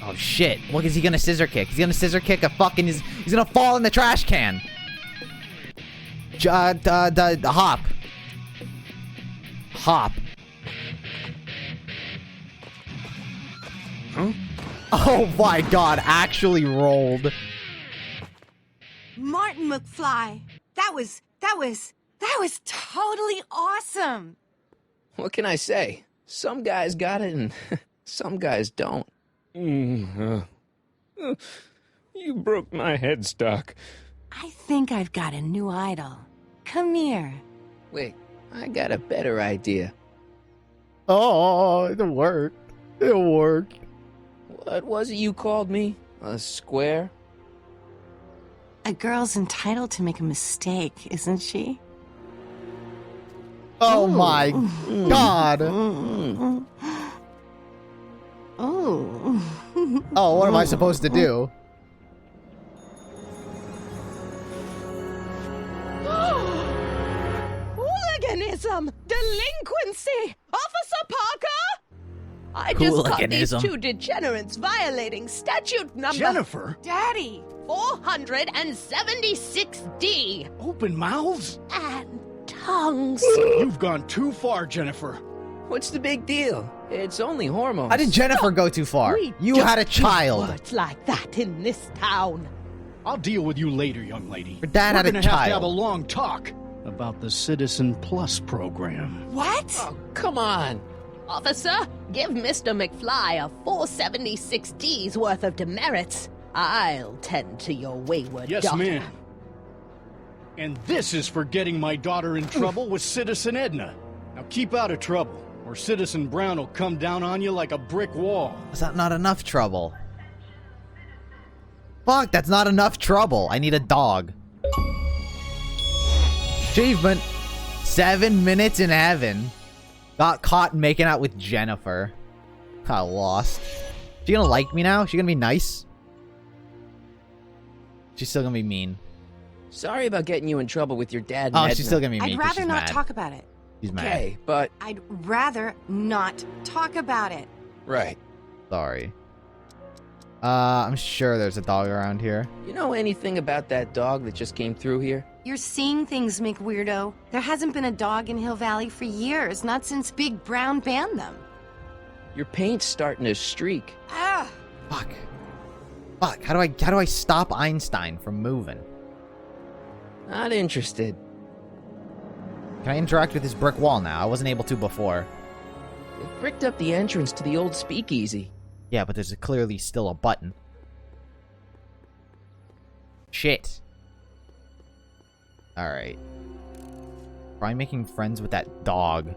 Oh shit! Look, is he gonna scissor kick? He's gonna scissor kick a fucking. He's gonna fall in the trash can. The hop. Hop. Huh? Oh my god! Actually rolled. Martin McFly, that was totally awesome. What can I say? Some guys got it and some guys don't. You broke my headstock. I think I've got a new idol. Come here. Wait, I got a better idea. Oh, it worked. It worked. What was it you called me? A square? A girl's entitled to make a mistake, isn't she? Oh my god. Oh. Oh, what am I supposed to do? Hooliganism! Delinquency! Officer Parker! I just caught these Hooliganism. two degenerates violating statute number... Jennifer! Daddy! 476D! Open mouths? And tongues. You've gone too far, Jennifer. What's the big deal? It's only hormones. How did Jennifer go too far? We You don't had a do child. words like that in this town. I'll deal with you later, young lady. Your dad had a We're gonna have to have a child. long talk about the Citizen Plus program. What? Oh, come on. Officer, give Mr. McFly a 476D's worth of demerits. I'll tend to your wayward Yes, daughter. ma'am. And this is for getting my daughter in trouble with Citizen Edna. Now keep out of trouble, or Citizen Brown will come down on you like a brick wall. Is that not enough trouble? Fuck, that's not enough trouble. I need a dog. Achievement. 7 minutes in heaven. Got caught making out with Jennifer. I lost. She gonna like me now? She gonna be nice? She's still gonna be mean. Sorry about getting you in trouble with your dad and Oh, Edna. she's still gonna be mean. I'd 'cause rather she's not mad. talk about it. She's mad. Okay, but... I'd rather not talk about it. Right. Sorry. I'm sure there's a dog around here. You know anything about that dog that just came through here? You're seeing things, McWeirdo. There hasn't been a dog in Hill Valley for years, not since Big Brown banned them. Your paint's starting to streak. Ah! Fuck. Fuck. How do I stop Einstein from moving? Not interested. Can I interact with this brick wall now? I wasn't able to before. They've bricked up the entrance to the old speakeasy. Yeah, but there's clearly still a button. Shit. Alright. Try making friends with that dog.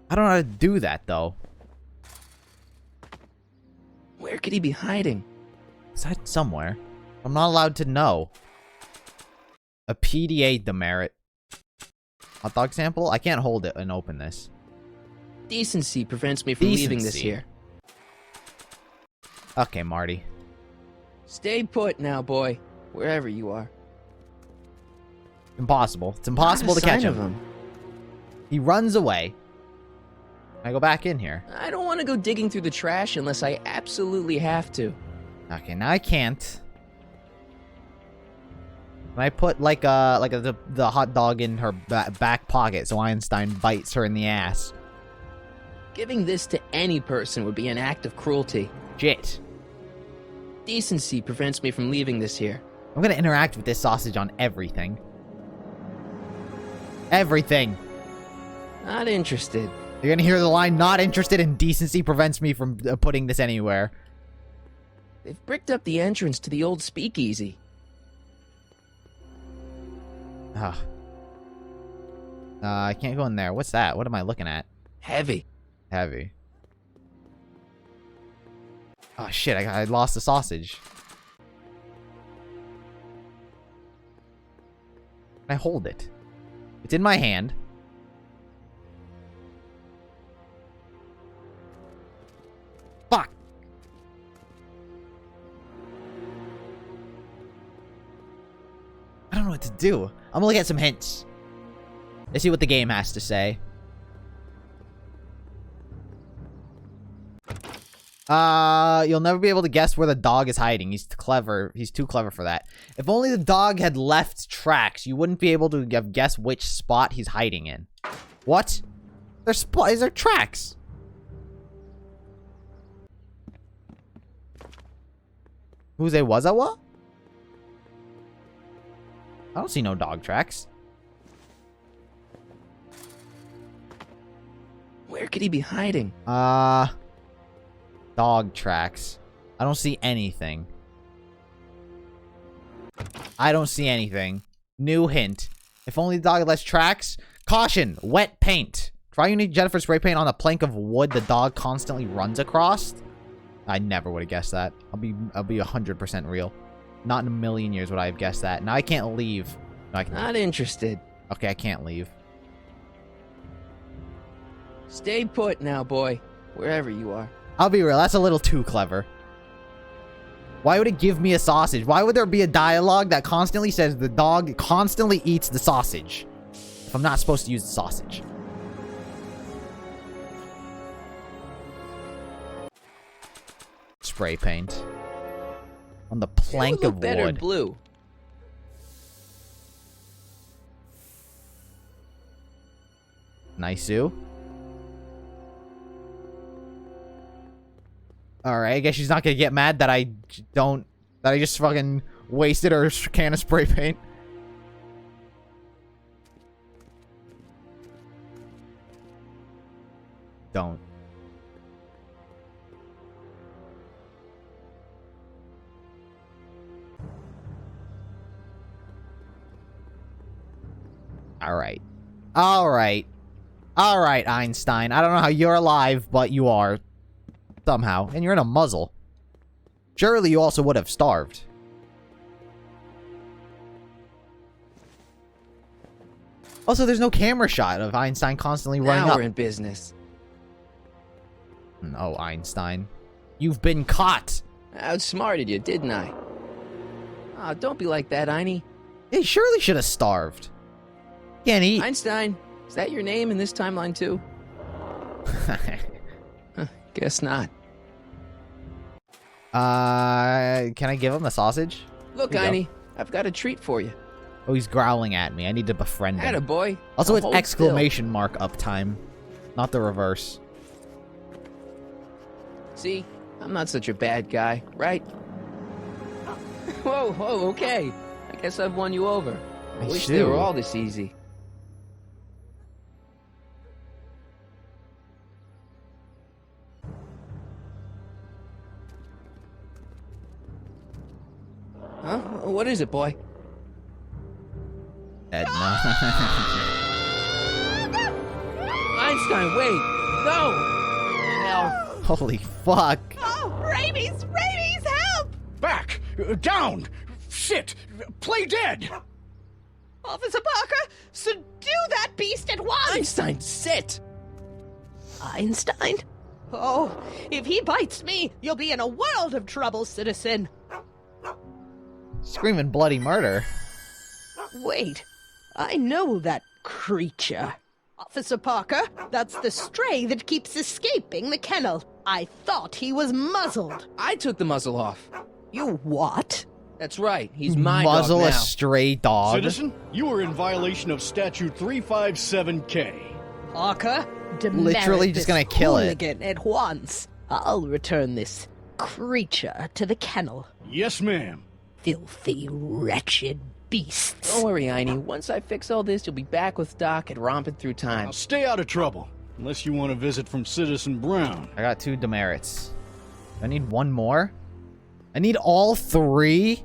I don't know how to do that, though. Where could he be hiding? Is that somewhere? I'm not allowed to know. A PDA demerit. Hot dog sample? I can't hold it and open this. Decency prevents me from leaving this Decency. here. Okay, Marty. Stay put now, boy. Wherever you are. Impossible. It's impossible Not to a catch sign him. of him. He runs away. I go back in here. I don't want to go digging through the trash unless I absolutely have to. Okay, now I can't. Can I put like the hot dog in her back pocket so Einstein bites her in the ass? Giving this to any person would be an act of cruelty. Shit. Decency prevents me from leaving this here. I'm gonna interact with this sausage on everything. Everything. Not interested. You're gonna hear the line, not interested in decency prevents me from putting this anywhere. They've bricked up the entrance to the old speakeasy. Ugh. I can't go in there. What's that? What am I looking at? Heavy. Heavy. Oh shit, I lost the sausage. Can I hold it? It's in my hand. Fuck! I don't know what to do. I'm gonna look at some hints. Let's see what the game has to say. You'll never be able to guess where the dog is hiding. He's clever. He's too clever for that. If only the dog had left tracks, you wouldn't be able to guess which spot he's hiding in. What? Is there tracks? Who's a Wazawa? I don't see no dog tracks. Where could he be hiding? Dog tracks. I don't see anything. I don't see anything. New hint. If only the dog had less tracks. Caution! Wet paint. Try using Jennifer spray paint on a plank of wood the dog constantly runs across. I never would have guessed that. I'll be 100% real. Not in a million years would I have guessed that. Now I can't leave. No, I can... Not interested. Okay, I can't leave. Stay put now, boy. Wherever you are. I'll be real. That's a little too clever. Why would it give me a sausage? Why would there be a dialogue that constantly says the dog constantly eats the sausage if I'm not supposed to use the sausage? Spray paint on the plank of better wood. Blue. Nice-oo. Alright, I guess she's not gonna get mad that I just fucking wasted her can of spray paint. Don't. Alright. Alright. Alright, Einstein. I don't know how you're alive, but you are. Somehow. And you're in a muzzle. Surely you also would have starved. Also, there's no camera shot of Einstein constantly running Now up. we're in business. No, Einstein. You've been caught. I outsmarted you, didn't I? Ah, don't be like that, Einie. He surely should have starved. Can't eat. Einstein, is that your name in this timeline too? Guess not. Can I give him the sausage? Look, Einie, I've got a treat for you. Oh, he's growling at me. I need to befriend him. Attaboy. Also, Now with hold exclamation mark up time. Not the reverse. See, I'm not such a bad guy, right? Whoa, okay. I guess I've won you over. I wish they were all this easy. Huh? What is it, boy? Edna. Einstein, wait! No! Hell. Holy fuck. Oh, rabies! Rabies, help! Back! Down! Sit! Play dead! Officer Parker, subdue that beast at once! Einstein, sit! Einstein? Oh, if he bites me, you'll be in a world of trouble, citizen. Screaming bloody murder. Wait, I know that creature. Officer Parker, that's the stray that keeps escaping the kennel. I thought he was muzzled. I took the muzzle off. You what? That's right, he's my Muzzle dog a now. stray dog. Citizen, you are in violation of Statute 357K. Parker, Literally just gonna kill it. hooligan at once. I'll return this creature to the kennel. Yes, ma'am. Filthy, wretched beasts. Don't worry, Einie. Once I fix all this, you'll be back with Doc and romping through time. Now stay out of trouble. Unless you want a visit from Citizen Brown. I got 2 demerits. I need 1 more? I need all 3?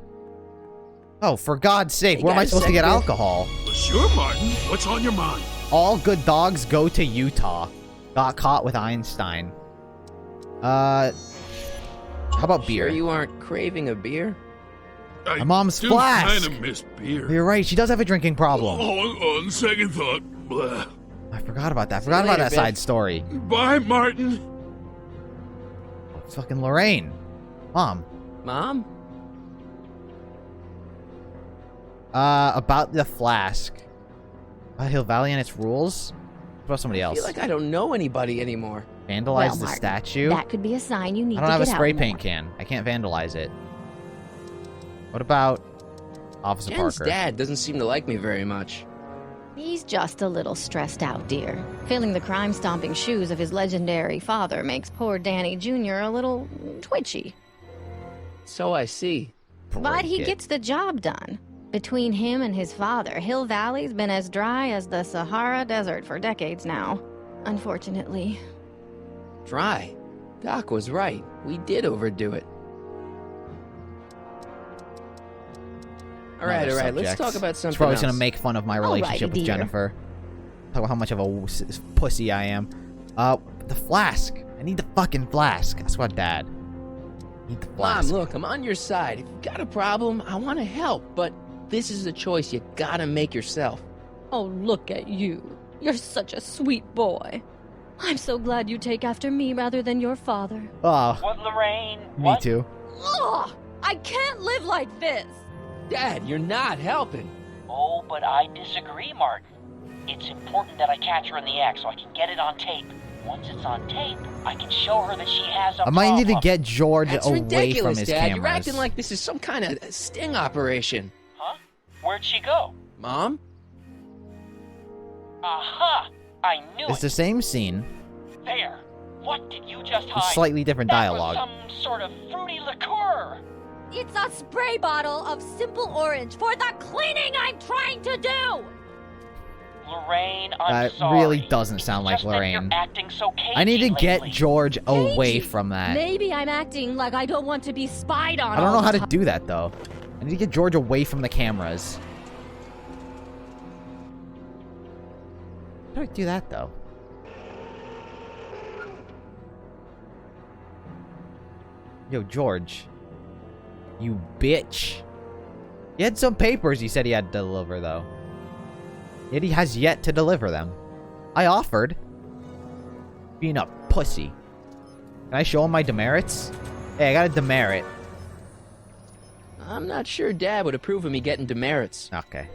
Oh, for God's sake, where am I supposed to get alcohol? Sure, Martin. What's on your mind? All good dogs go to Utah. Got caught with Einstein. How about beer? Sure you aren't craving a beer? I My mom's do flask. kind of miss beer. You're right, she does have a drinking problem. On second thought, blah. I forgot about that. Forgot about that side story. Bye, Martin. It's fucking Lorraine. Mom. Mom? About the flask. About Hill Valley and its rules? What about somebody I else? feel like I don't know anybody anymore. Vandalize the Martin, statue? That could be a sign you need I to don't have a get spray out paint more. can. I can't vandalize it. What about Officer Jen's Parker? dad doesn't seem to like me very much. He's just a little stressed out, dear. Filling the crime-stomping shoes of his legendary father makes poor Danny Jr. a little twitchy. So I see. But he Break it. gets the job done. Between him and his father, Hill Valley's been as dry as the Sahara Desert for decades now. Unfortunately. Dry. Doc was right. We did overdo it. All right. Let's Subjects. talk about something He's probably else. gonna make fun of my relationship Alrighty, with dear. Jennifer. Talk about how much of a pussy I am. The flask. I need the fucking flask. That's what, Dad. I need the Mom, flask. look, I'm on your side. If you've got a problem, I want to help, but this is a choice you gotta make yourself. Oh, look at you. You're such a sweet boy. I'm so glad you take after me rather than your father. Oh, What, Lorraine? me What? too. Ugh! I can't live like this! Dad, you're not helping. Oh, but I disagree, Martin. It's important that I catch her in the act so I can get it on tape. Once it's on tape, I can show her that she has a I might need to problem. get George That's away ridiculous, from his Dad. cameras. You're acting like this is some kind of sting operation. Huh? Where'd she go? Mom? Aha! I knew It's it. the same scene, There. What did you just with hide? slightly different That dialogue. was some sort of fruity liqueur. It's a spray bottle of simple orange for the cleaning I'm trying to do! Lorraine, I'm That sorry. really doesn't sound like Just that Lorraine. You're acting so cagey I need to get lately. George away Cagey. from that. Maybe I'm acting like I don't want to be spied on. I don't know all how the to do that, though. I need to get George away from the cameras. How do I do that, though? Yo, George. You bitch. He had some papers he said he had to deliver, though. Yet he has yet to deliver them. I offered. Being a pussy. Can I show him my demerits? Hey, I got a demerit. I'm not sure Dad would approve of me getting demerits. Okay.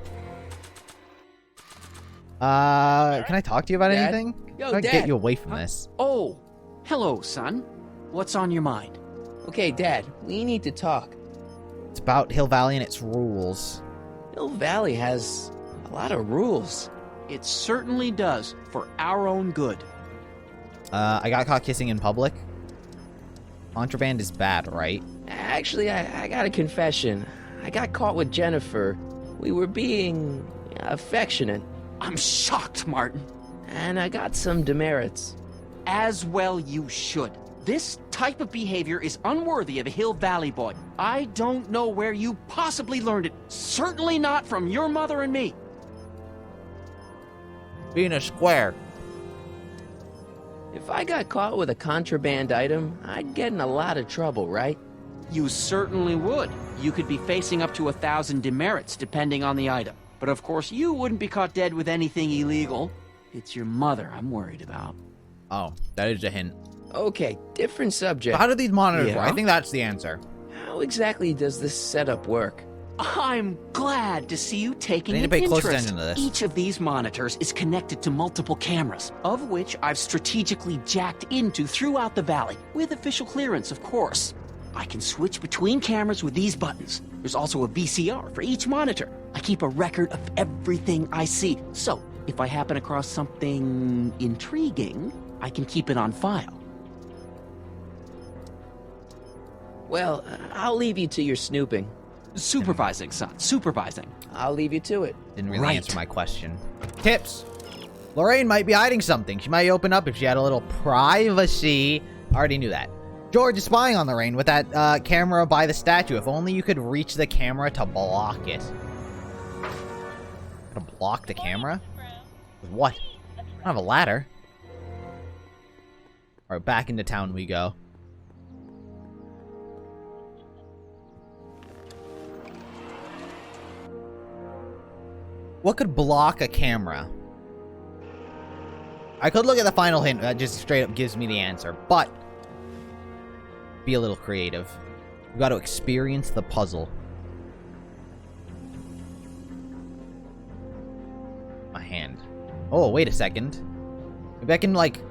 Can I talk to you about Dad? anything? Yo, How do I Dad. get you away from this? Oh, hello, son. What's on your mind? Okay, Dad, we need to talk. It's about Hill Valley and its rules. Hill Valley has a lot of rules. It certainly does, for our own good. I got caught kissing in public. Contraband is bad, right? Actually, I got a confession. I got caught with Jennifer. We were being affectionate, I'm shocked, Martin. and I got some demerits. As well you should. This type of behavior is unworthy of a Hill Valley boy. I don't know where you possibly learned it. Certainly not from your mother and me. Being a square. If I got caught with a contraband item, I'd get in a lot of trouble, right? You certainly would. You could be facing up to 1,000 demerits, depending on the item. But of course, you wouldn't be caught dead with anything illegal. It's your mother I'm worried about. Oh, that is a hint. Okay, different subject. How do these monitors Yeah? work? I think that's the answer. How exactly does this setup work? I'm glad to see you taking I need an to pay close interest. attention to this. Each of these monitors is connected to multiple cameras, of which I've strategically jacked into throughout the valley, with official clearance, of course. I can switch between cameras with these buttons. There's also a VCR for each monitor. I keep a record of everything I see, so if I happen across something intriguing, I can keep it on file. Well, I'll leave you to your snooping. Supervising, son, supervising. I'll leave you to it. Didn't really Right. answer my question. Tips. Lorraine might be hiding something. She might open up if she had a little privacy. I already knew that. George is spying on Lorraine with that camera by the statue. If only you could reach the camera to block it. To block the camera? With what? I don't have a ladder. Alright, back into town we go. What could block a camera? I could look at the final hint. That just straight up gives me the answer. But be a little creative. We got to experience the puzzle. My hand. Oh, wait a second. Maybe I can, like,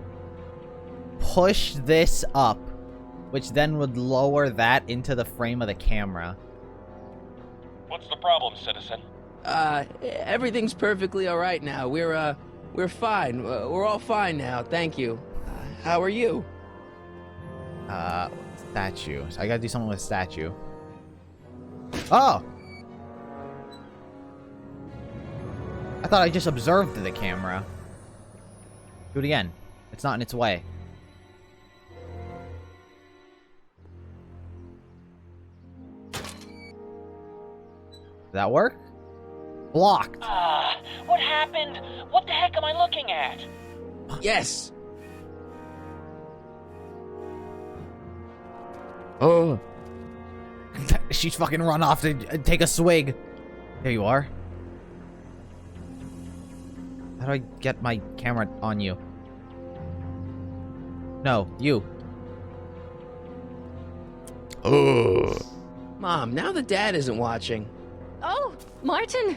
push this up, which then would lower that into the frame of the camera. What's the problem, citizen? Everything's perfectly alright now. We're fine. We're all fine now, thank you. How are you? Statue. So I gotta do something with statue. Oh! I thought I just observed the camera. Do it again. It's not in its way. Did that work? Blocked. What happened? What the heck am I looking at? Yes! Oh. She's fucking run off to take a swig. There you are. How do I get my camera on you? No, you. Ugh. Mom, now that Dad isn't watching. Oh, Martin.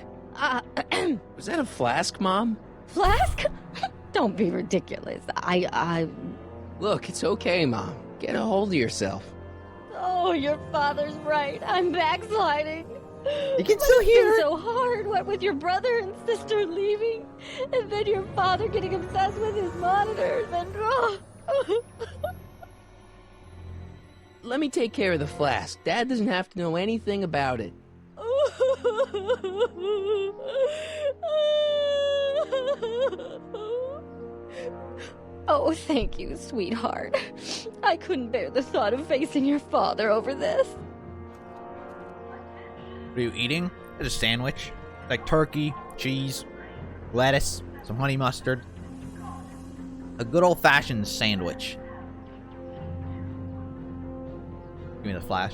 Was that a flask, Mom? Flask? Don't be ridiculous. Look, it's okay, Mom. Get a hold of yourself. Oh, your father's right. I'm backsliding. You can still hear. It's been so hard, what with your brother and sister leaving, and then your father getting obsessed with his monitors, and Let me take care of the flask. Dad doesn't have to know anything about it. Oh, thank you, sweetheart. I couldn't bear the thought of facing your father over this. What are you eating? It's a sandwich. Like turkey, cheese, lettuce, some honey mustard. A good old-fashioned sandwich. Give me the flash.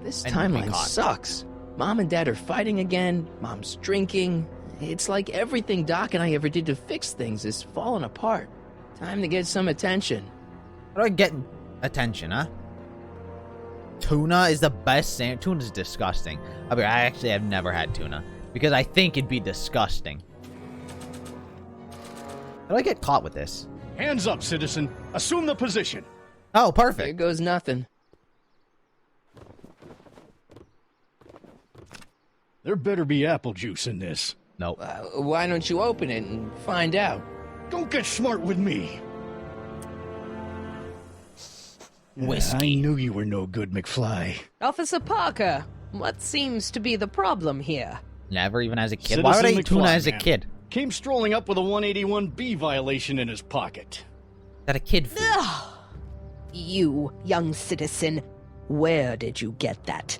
This I need to be timeline caught. sucks. Mom and Dad are fighting again. Mom's drinking. It's like everything Doc and I ever did to fix things is falling apart. Time to get some attention. How do I get attention, huh? Tuna is the best sandwich. Tuna's disgusting. I mean, I actually have never had tuna. Because I think it'd be disgusting. How do I get caught with this? Hands up, citizen. Assume the position. Oh, There perfect. goes nothing. There better be apple juice in this. Nope. Why don't you open it and find out? Don't get smart with me. Whiskey. I knew you were no good, McFly. Officer Parker, what seems to be the problem here? Never even as a kid. Citizen Why would I eat tuna McFly, as a ma'am. kid? Came strolling up with a 181B violation in his pocket. That a kid food. Ugh. You, young citizen, where did you get that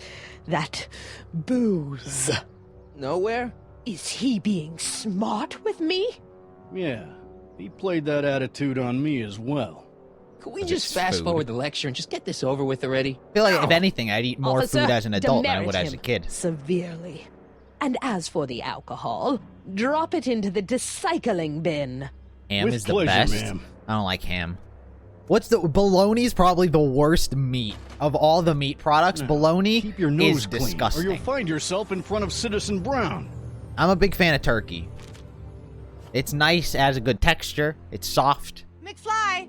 booze? Nowhere? Is he being smart with me? Yeah, he played that attitude on me as well. Could we But just it's fast food. forward the lecture and just get this over with already? I feel like, if anything, I'd eat more Officer, food as an adult than I demerit would as a him kid. severely. And as for the alcohol, drop it into the recycling bin. Ham With is the pleasure, best. ma'am. I don't like ham. What's the bologna's probably the worst meat of all the meat products. Now, Bologna Keep your nose is clean, disgusting. or you'll find yourself in front of Citizen Brown. I'm a big fan of turkey. It's nice, it has a good texture. It's soft. McFly!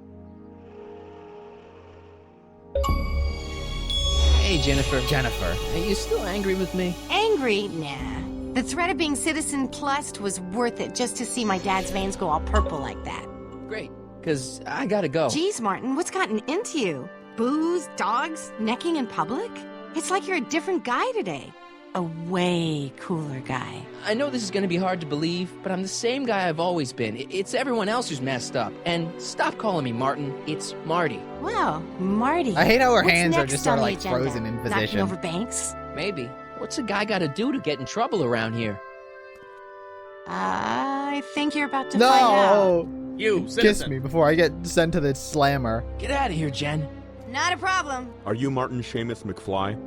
Hey, Jennifer. Jennifer. Are you still angry with me? Angry? Nah. The threat of being Citizen Plussed was worth it just to see my dad's veins go all purple like that. Great, because I gotta go. Geez, Martin, what's gotten into you? Booze, dogs, necking in public? It's like you're a different guy today. A way cooler guy. I know this is gonna be hard to believe, but I'm the same guy I've always been. It's everyone else who's messed up. And stop calling me Martin. It's Marty. Well, Marty. I hate how her what's hands are next just sort of on the like agenda? frozen in Knocking position. over banks? Maybe. What's a guy gotta do to get in trouble around here? I think you're about to find out. No! You, Kiss citizen. me before I get sent to the slammer. Get out of here, Jen. Not a problem. Are you Martin Seamus McFly?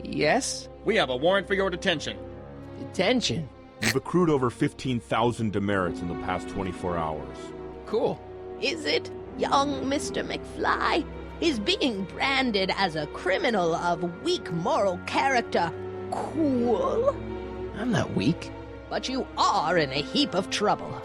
Yes? We have a warrant for your detention. Detention. You've accrued over 15,000 demerits in the past 24 hours. Cool. Is it, young Mr. McFly? Is being branded as a criminal of weak moral character cool? I'm not weak. But you are in a heap of trouble.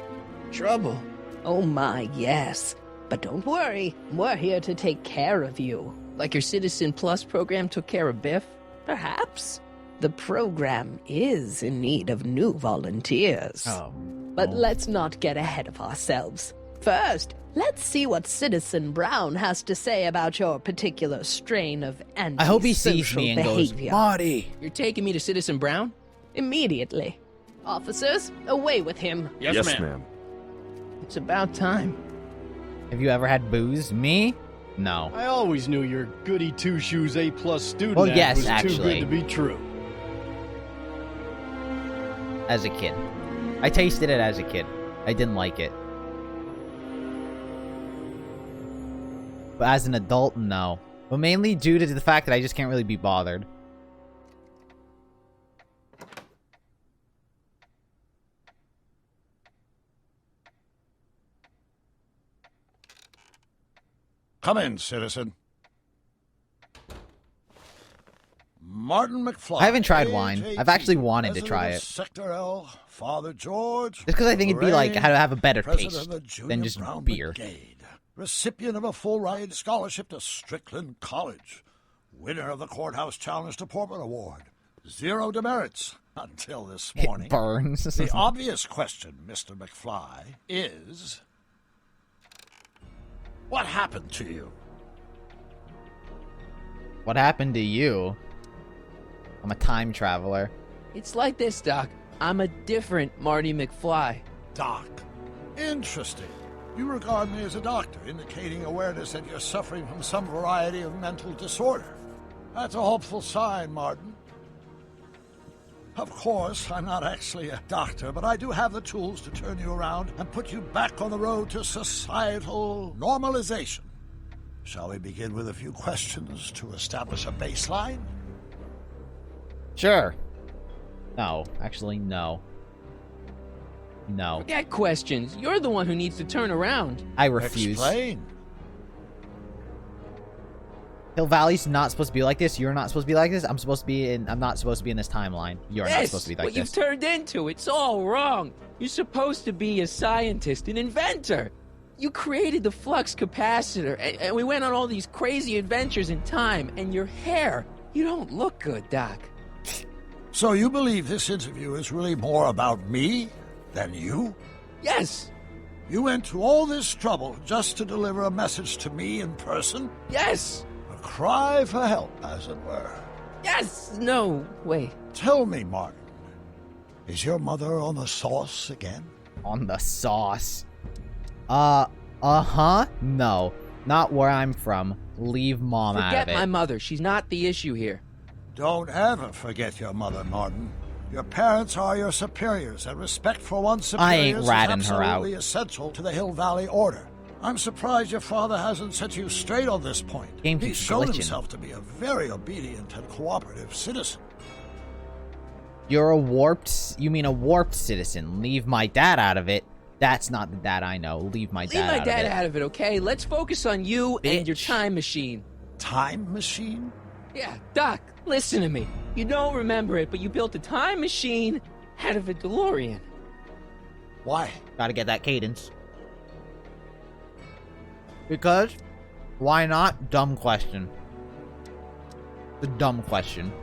Trouble? Oh my, yes. But don't worry, we're here to take care of you. Like your Citizen Plus program took care of Biff? Perhaps. The program is in need of new volunteers. Oh. But let's not get ahead of ourselves. First, let's see what Citizen Brown has to say about your particular strain of antisocial I hope he sees me and behavior. goes, Marty. You're taking me to Citizen Brown? Immediately. Officers, away with him. Yes, ma'am. It's about time. Have you ever had booze? Me? No. I always knew your goody two-shoes A-plus student Well, act yes, was too actually. good to be true. As a kid. I tasted it as a kid. I didn't like it. But as an adult, no. But mainly due to the fact that I just can't really be bothered. Come in, citizen. Martin McFly. I haven't tried wine. I've actually wanted to try it. Sector L, Father George. Just because I think it'd be like how to have a better President taste of the Junior than just Brown beer. Brigade. Recipient of a full-ride scholarship to Strickland College. Winner of the Courthouse Challenge to Portman Award. 0 demerits until this morning. It burns. The obvious question, Mr. McFly, is... what happened to you? What happened to you? I'm a time traveler. It's like this, Doc. I'm a different Marty McFly. Doc. Interesting. You regard me as a doctor, indicating awareness that you're suffering from some variety of mental disorder. That's a hopeful sign, Martin. Of course, I'm not actually a doctor, but I do have the tools to turn you around and put you back on the road to societal normalization. Shall we begin with a few questions to establish a baseline? Sure. No. Actually, no. No. Forget questions. You're the one who needs to turn around. I refuse. Explain. Hill Valley's not supposed to be like this. You're not supposed to be like this. I'm not supposed to be in this timeline. You're not supposed to be like what this. you've turned into. It's all wrong. You're supposed to be a scientist, an inventor. You created the flux capacitor, and we went on all these crazy adventures in time, and your hair. You don't look good, Doc. So you believe this interview is really more about me than you? Yes. You went to all this trouble just to deliver a message to me in person? Yes. A cry for help, as it were. Yes. No. Wait. Tell me, Martin. Is your mother on the sauce again? On the sauce? Uh-huh. No. Not where I'm from. Leave Mom out of it. Forget my mother. She's not the issue here. Don't ever forget your mother, Martin. Your parents are your superiors, and respect for one's superiors I ain't ratting is her out. absolutely essential to the Hill Valley Order. I'm surprised your father hasn't set you straight on this point. Game He's keeps shown glitching. himself to be a very obedient and cooperative citizen. You mean a warped citizen. Leave my dad out of it. That's not the dad I know. Leave my dad out of it, okay? Let's focus on you and your time machine. Time machine? Yeah, Doc, listen to me. You don't remember it, but you built a time machine out of a DeLorean. Why? Gotta get that cadence. Because? Why not? Dumb question. The dumb question.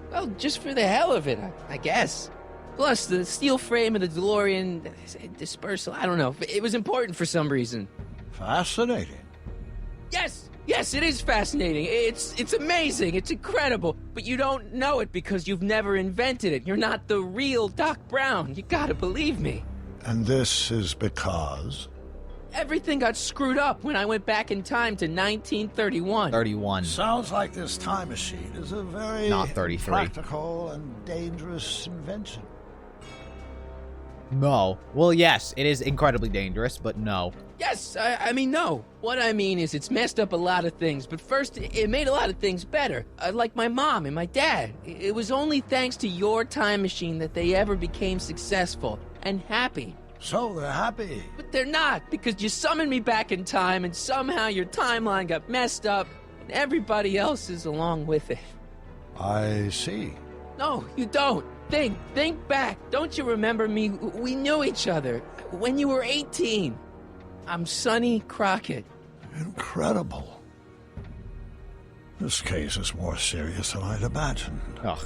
Well, just for the hell of it, I guess. Plus, the steel frame of the DeLorean dispersal, I don't know. It was important for some reason. Fascinating. Yes, it is fascinating. It's amazing. It's incredible. But you don't know it because you've never invented it. You're not the real Doc Brown. You gotta believe me. And this is because? Everything got screwed up when I went back in time to 1931. 31. Sounds like this time machine is a very Not 33. practical and dangerous invention. No. Well, yes, it is incredibly dangerous, but no. Yes, I mean, no. What I mean is it's messed up a lot of things, but first, it made a lot of things better. Like my mom and my dad. It was only thanks to your time machine that they ever became successful and happy. So they're happy. But they're not, because you summoned me back in time, and somehow your timeline got messed up, and everybody else is along with it. I see. No, you don't. Think back. Don't you remember me? We knew each other when you were 18. I'm Sonny Crockett. Incredible. This case is more serious than I'd imagined. Ugh.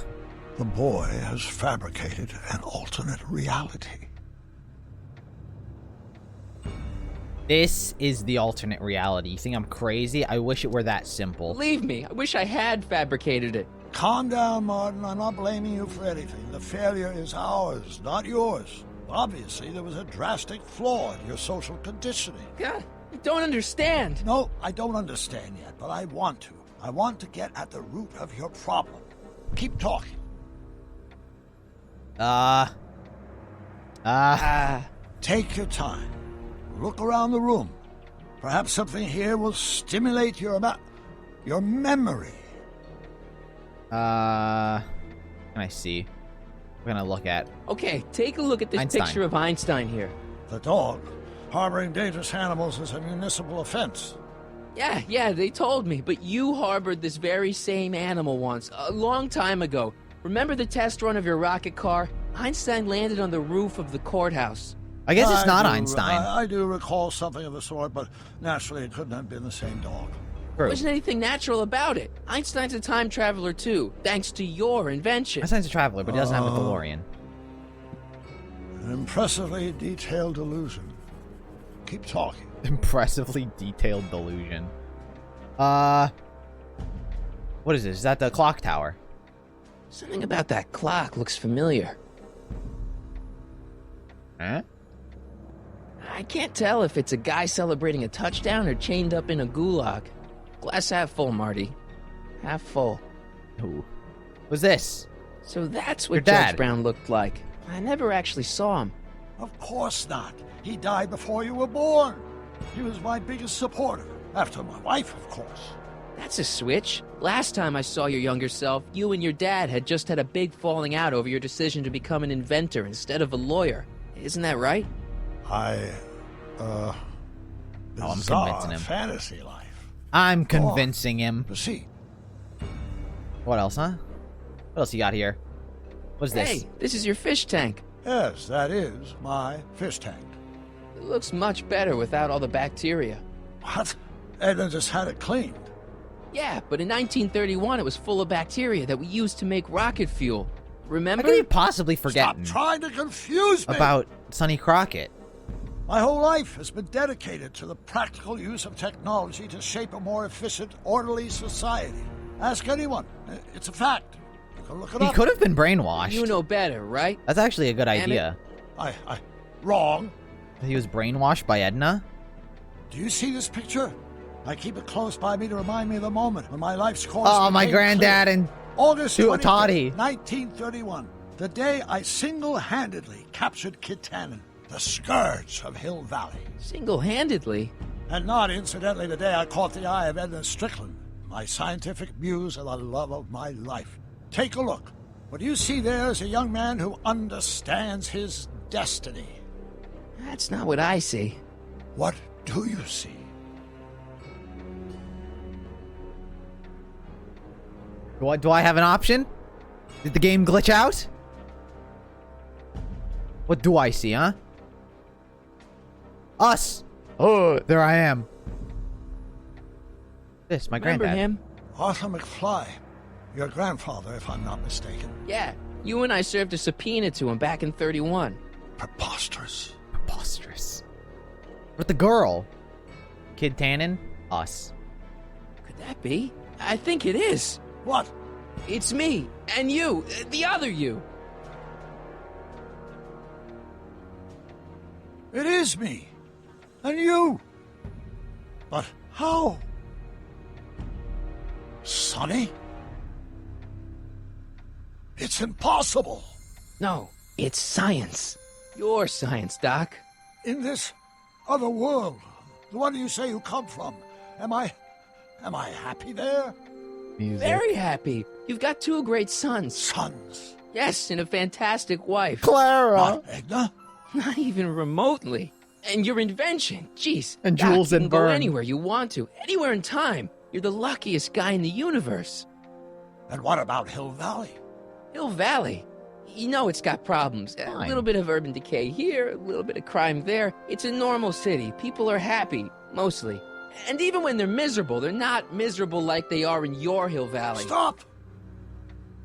The boy has fabricated an alternate reality. This is the alternate reality. You think I'm crazy? I wish it were that simple. Believe me, I wish I had fabricated it. Calm down, Martin. I'm not blaming you for anything. The failure is ours, not yours. Obviously, there was a drastic flaw in your social conditioning. God, I don't understand. No, I don't understand yet, but I want to. I want to get at the root of your problem. Keep talking. Take your time. Look around the room. Perhaps something here will stimulate your memory. Can I see? We're gonna look at. Okay, take a look at this Einstein. picture of Einstein here. The dog. Harboring dangerous animals is a municipal offense. Yeah, they told me, but you harbored this very same animal once, a long time ago. Remember the test run of your rocket car? Einstein landed on the roof of the courthouse. I guess it's not Einstein. I do recall something of the sort, but naturally it couldn't have been the same dog. There wasn't anything natural about it. Einstein's a time traveler too, thanks to your invention. Einstein's a traveler, but he doesn't have a DeLorean. An impressively detailed illusion. Keep talking. Impressively detailed delusion. What is this? Is that the clock tower? Something about that clock looks familiar. Huh? I can't tell if it's a guy celebrating a touchdown or chained up in a gulag. Glass half full, Marty. Half full. Who? What's this? So that's Your what dad. Judge Brown looked like. I never actually saw him. Of course not. He died before you were born. He was my biggest supporter. After my wife, of course. That's a switch. Last time I saw your younger self, you and your dad had just had a big falling out over your decision to become an inventor instead of a lawyer. Isn't that right? I'm bizarre convincing him. Fantasy life. I'm convincing him. Proceed. What else, huh? What else you got here? What's this? Hey, this is your fish tank. Yes, that is my fish tank. It looks much better without all the bacteria. What? Edna just had it cleaned. Yeah, but in 1931 it was full of bacteria that we used to make rocket fuel. Remember? How could he possibly forget Stop trying to confuse me! about Sonny Crockett? My whole life has been dedicated to the practical use of technology to shape a more efficient, orderly society. Ask anyone. It's a fact. You can look it He up. could have been brainwashed. You know better, right? That's actually a good idea. Wrong. He was brainwashed by Edna? Do you see this picture? I keep it close by me to remind me of the moment when my life's course Oh, my became granddad clear. and August Toddy. 25th, 1931. The day I single-handedly captured Kid Tannen, the scourge of Hill Valley. Single-handedly? And not incidentally the day I caught the eye of Edna Strickland, my scientific muse and the love of my life. Take a look. What you see there is a young man who understands his destiny. That's not what I see. What do you see? Do I have an option? Did the game glitch out? What do I see, huh? Us! Oh, there I am. This, my Remember granddad. him? Arthur McFly. Your grandfather, if I'm not mistaken. Yeah, you and I served a subpoena to him back in 31. Preposterous. Preposterous. With the girl. Kid Tannen, us. Could that be? I think it is. What? It's me, and you, the other you. It is me. And you. But how? Sonny? It's impossible. No, it's science. Your science, Doc. In this other world, the one you say you come from, am I happy there? Music. Very happy. You've got two great sons. Sons? Yes, and a fantastic wife. Clara! Not Edna? Not even remotely. And your invention, jeez. And Doc, Jules you and can go Vern. anywhere you want to, anywhere in time. You're the luckiest guy in the universe. And what about Hill Valley? Hill Valley? You know it's got problems. A little bit of urban decay here, a little bit of crime there. It's a normal city. People are happy, mostly. And even when they're miserable, they're not miserable like they are in your Hill Valley. Stop!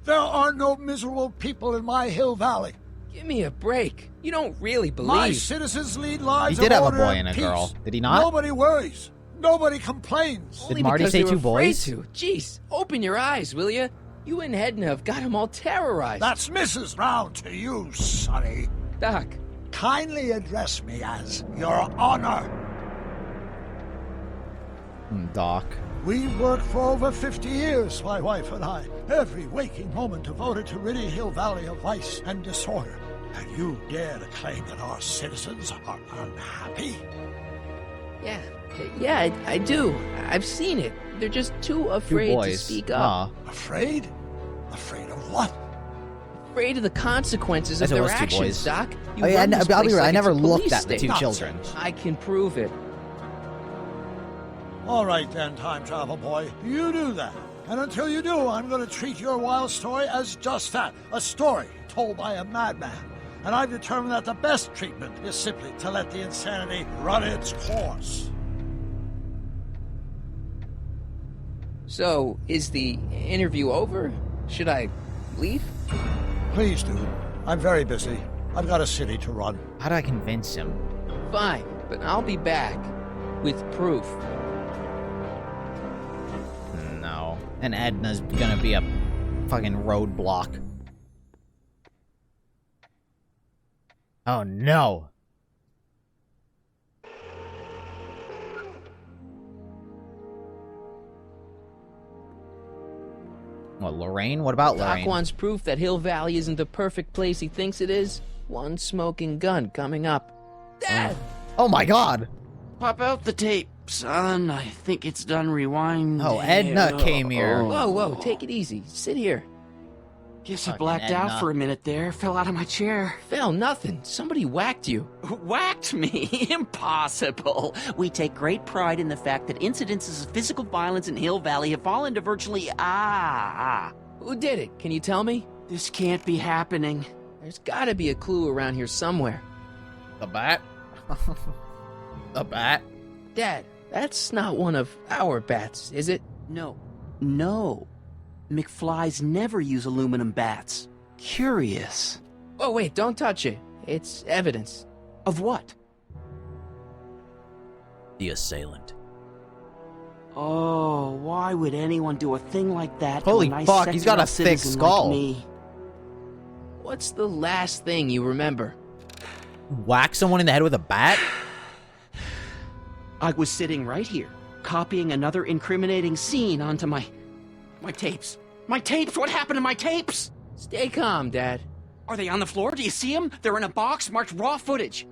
There are no miserable people in my Hill Valley. Give me a break. You don't really believe. My citizens lead lives He did of have a order boy and a peace. girl. Did he not? Nobody worries. Nobody complains. Did Marty say two boys? Jeez, open your eyes, will you? You and Edna have got them all terrorized. That's Mrs. Brown to you, Sonny. Doc. Kindly address me as Your Honor. Doc. We worked for over 50 years, my wife and I. Every waking moment devoted to ridding Hill Valley of vice and disorder. And you dare to claim that our citizens are unhappy? Yeah, I do. I've seen it. They're just too afraid to speak up. Afraid? Afraid of what? Afraid of the consequences of their actions, Doc. I'll be right. I never looked at the two children. I can prove it. All right then, time travel boy. You do that. And until you do, I'm going to treat your wild story as just that. A story told by a madman. And I've determined that the best treatment is simply to let the insanity run its course. So, is the interview over? Should I leave? Please do. I'm very busy. I've got a city to run. How do I convince him? Fine, but I'll be back. With proof. No. And Edna's gonna be a fucking roadblock. Oh no. What, Lorraine? What about Lorraine? Doc wants proof that Hill Valley isn't the perfect place he thinks it is. One smoking gun coming up. Dad! Oh my god! Pop out the tape, son. I think it's done rewinding. Oh, Edna came here. Whoa, take it easy. Sit here. Guess I blacked out for a minute there. Fell out of my chair. Fell nothing. Somebody whacked you. Whacked me? Impossible. We take great pride in the fact that incidences of physical violence in Hill Valley have fallen to virtually... Who did it? Can you tell me? This can't be happening. There's gotta be a clue around here somewhere. A bat? A bat? Dad, that's not one of our bats, is it? No. McFlys never use aluminum bats. Curious. Oh, wait, don't touch it. It's evidence. Of what? The assailant. Oh, why would anyone do a thing like that? Holy to a nice, fuck, he's got a thick citizen skull. Like me? What's the last thing you remember? Whack someone in the head with a bat? I was sitting right here, copying another incriminating scene onto my tapes. My tapes! What happened to my tapes? Stay calm, Dad. Are they on the floor? Do you see them? They're in a box marked raw footage.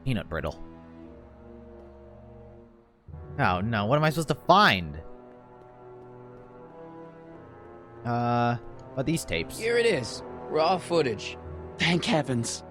Peanut brittle. Oh no, what am I supposed to find? What these tapes? Here it is. Raw footage. Thank heavens.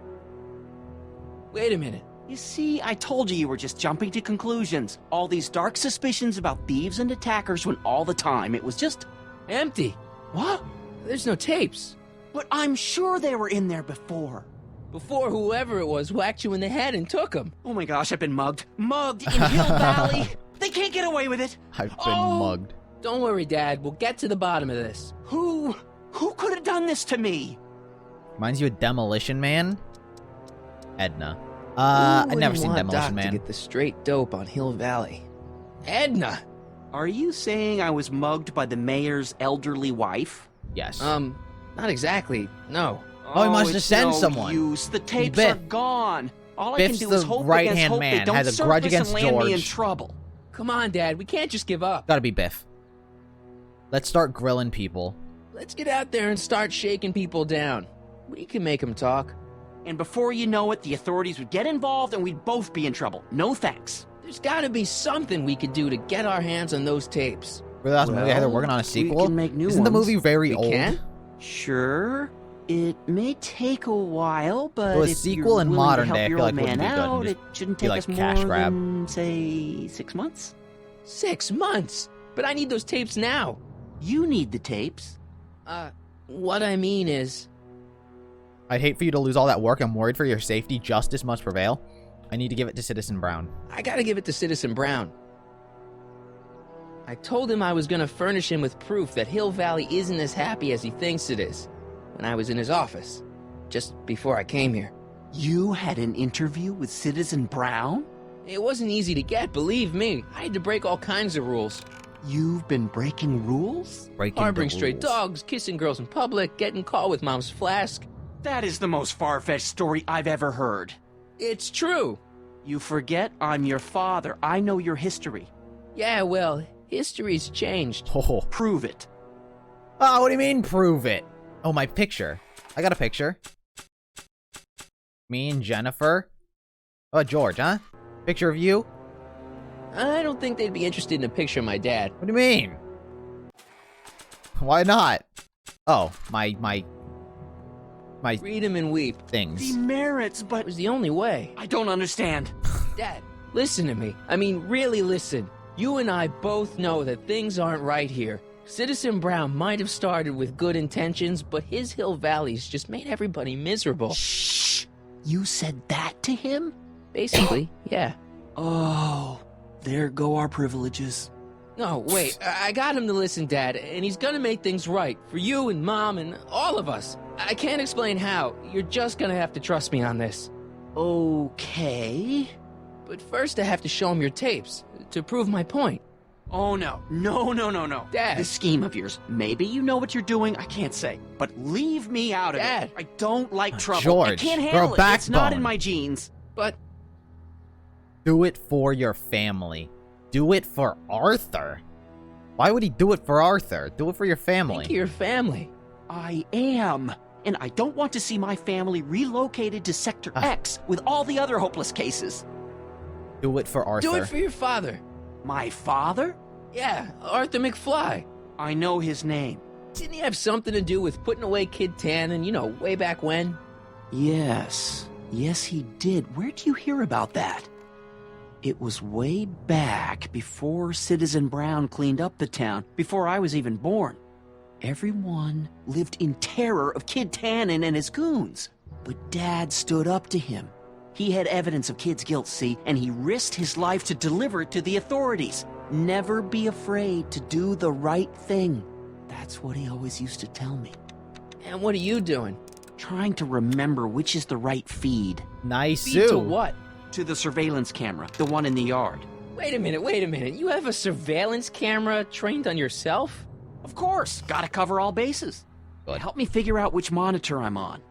Wait a minute. You see, I told you were just jumping to conclusions. All these dark suspicions about thieves and attackers when all the time it was just... empty. What? There's no tapes. But I'm sure they were in there before. Before whoever it was whacked you in the head and took them. Oh my gosh, I've been mugged. Mugged in Hill Valley. They can't get away with it. I've been mugged. Don't worry, Dad. We'll get to the bottom of this. Who could have done this to me? Reminds you of Demolition Man? Edna. I've never seen Demolition Doc Man. To get the straight dope on Hill Valley. Edna! Are you saying I was mugged by the mayor's elderly wife? Yes. Not exactly. No. Oh, he must have it's sent no someone. Use. The tapes Biff. are gone. All I Biff's can do is the hope right-hand against hope man, they don't has a grudge surface against and land me in George. trouble. Come on, Dad. We can't just give up. Gotta be Biff. Let's start grilling people. Let's get out there and start shaking people down. We can make them talk. And before you know it, the authorities would get involved and we'd both be in trouble. No thanks. There's gotta be something we could do to get our hands on those tapes. Really awesome movie. They're working on a sequel. We can make new Isn't the ones. movie very We old? can? Sure. It may take a while, but So a if sequel you're in willing modern to help day, I your feel old like wouldn't man be good and out, just it shouldn't be take like us cash more grab. than, say, 6 months. 6 months? But I need those tapes now. You need the tapes. What I mean is... I'd hate for you to lose all that work. I'm worried for your safety. Justice must prevail. I need to give it to Citizen Brown. I gotta give it to Citizen Brown. I told him I was gonna furnish him with proof that Hill Valley isn't as happy as he thinks it is when I was in his office, just before I came here. You had an interview with Citizen Brown? It wasn't easy to get, believe me. I had to break all kinds of rules. You've been breaking rules? Harboring stray dogs, kissing girls in public, getting caught with Mom's flask. That is the most far-fetched story I've ever heard. It's true. You forget I'm your father. I know your history. Yeah, well, history's changed. Oh. Prove it. Oh, what do you mean, prove it? Oh, my picture. I got a picture. Me and Jennifer. Oh, George, huh? Picture of you? I don't think they'd be interested in a picture of my dad. What do you mean? Why not? Oh, my read him and weep things. Demerits, but... It was the only way. I don't understand. Dad, listen to me. I mean, really listen. You and I both know that things aren't right here. Citizen Brown might have started with good intentions, but his Hill Valley's just made everybody miserable. Shh! You said that to him? Basically, yeah. Oh, there go our privileges. No, wait, I got him to listen, Dad, and he's gonna make things right for you and Mom and all of us. I can't explain how. You're just gonna have to trust me on this. Okay. But first I have to show him your tapes, to prove my point. Oh, no. No. Dad. This scheme of yours, maybe you know what you're doing, I can't say. But leave me out of Dad. it. I don't like trouble. George, I can't grow handle it. It's not backbone. in my genes. But... Do it for your family. Do it for Arthur. Why would he do it for Arthur? Do it for your family. Think of your family. I am. And I don't want to see my family relocated to Sector X with all the other hopeless cases. Do it for Arthur. Do it for your father. My father? Yeah, Arthur McFly. I know his name. Didn't he have something to do with putting away Kid Tannen, you know, way back when? Yes. Yes, he did. Where'd you hear about that? It was way back before Citizen Brown cleaned up the town, before I was even born. Everyone lived in terror of Kid Tannen and his goons. But Dad stood up to him. He had evidence of Kid's guilt, see, and he risked his life to deliver it to the authorities. Never be afraid to do the right thing. That's what he always used to tell me. And what are you doing? Trying to remember which is the right feed. Nice. Feed to what? To the surveillance camera, the one in the yard. Wait a minute. You have a surveillance camera trained on yourself? Of course. Gotta cover all bases. Good. Help me figure out which monitor I'm on.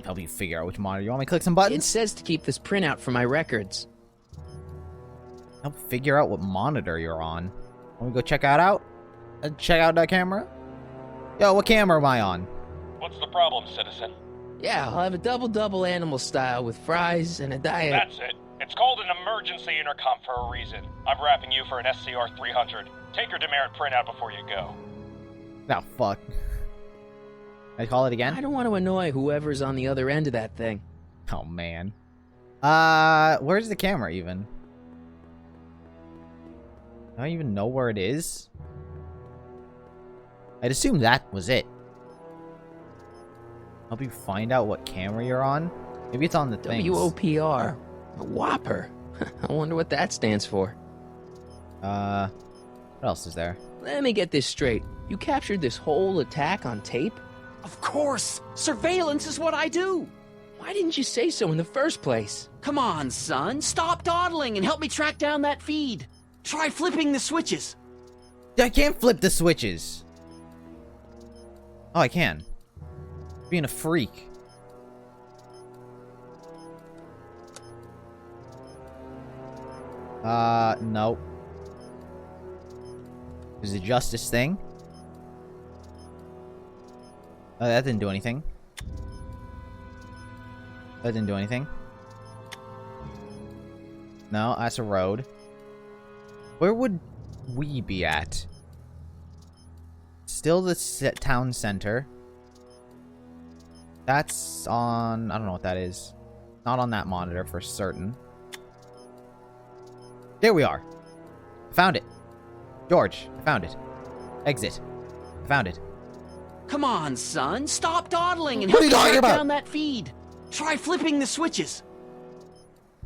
Help you figure out which monitor. You want me to click some buttons? It says to keep this printout for my records. Help figure out what monitor you're on. Want me to go check that out? Check out that camera? Yo, what camera am I on? What's the problem, citizen? Yeah, I'll have a double animal style with fries and a diet. That's it. It's called an emergency intercom for a reason. I'm wrapping you for an SCR 300. Take your demerit printout before you go. Oh, fuck. I call it again? I don't want to annoy whoever's on the other end of that thing. Oh, man. Where's the camera, even? I don't even know where it is. I'd assume that was it. Help you find out what camera you're on? Maybe it's on the thing. WOPR. A Whopper. I wonder what that stands for. What else is there? Let me get this straight. You captured this whole attack on tape? Of course! Surveillance is what I do! Why didn't you say so in the first place? Come on, son. Stop dawdling and help me track down that feed. Try flipping the switches. I can't flip the switches. Oh, I can. Being a freak. Nope. There's a justice thing. Oh, that didn't do anything. That didn't do anything. No, that's a road. Where would we be at? Still the town center. That's on... I don't know what that is. Not on that monitor for certain. There we are. Found it. George, I found it. Exit. I found it. Come on, son. Stop dawdling and What help are you me talking track about? down that feed. Try flipping the switches.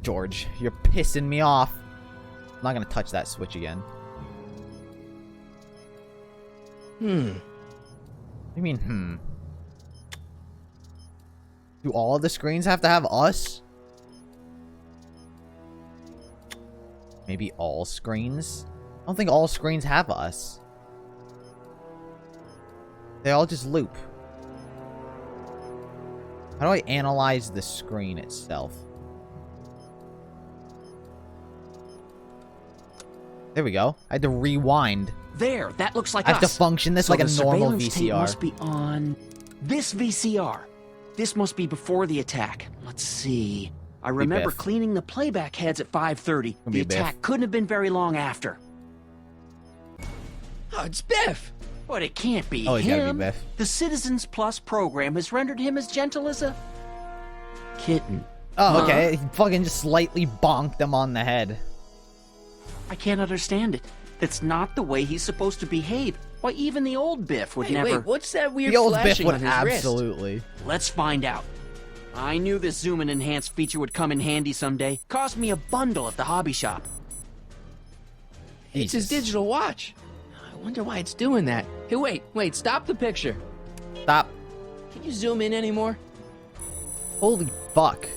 George, you're pissing me off. I'm not gonna touch that switch again. What do you mean, Do all the screens have to have us? Maybe all screens? I don't think all screens have us. They all just loop. How do I analyze the screen itself? There we go. I had to rewind. There, that looks like I have to us. function this So like a the normal surveillance tape VCR. must be on this VCR. This must be before the attack. Let's see. I remember Biff. cleaning the playback heads at 5:30. Gonna The be Biff. attack couldn't have been very long after. Oh, it's Biff! But it can't be Oh, it's gotta be him. Biff. The Citizens Plus program has rendered him as gentle as a kitten. Oh, okay. He fucking just slightly bonked them on the head. I can't understand it. That's not the way he's supposed to behave. Why, even the old Biff would never... Wait, what's that weird The old Biff flashing would on his wrist? absolutely. Let's find out. I knew this zoom and enhance feature would come in handy someday. Cost me a bundle at the hobby shop. It's his digital watch. I wonder why it's doing that. Hey, wait, stop the picture. Stop. Can you zoom in anymore? Holy fuck.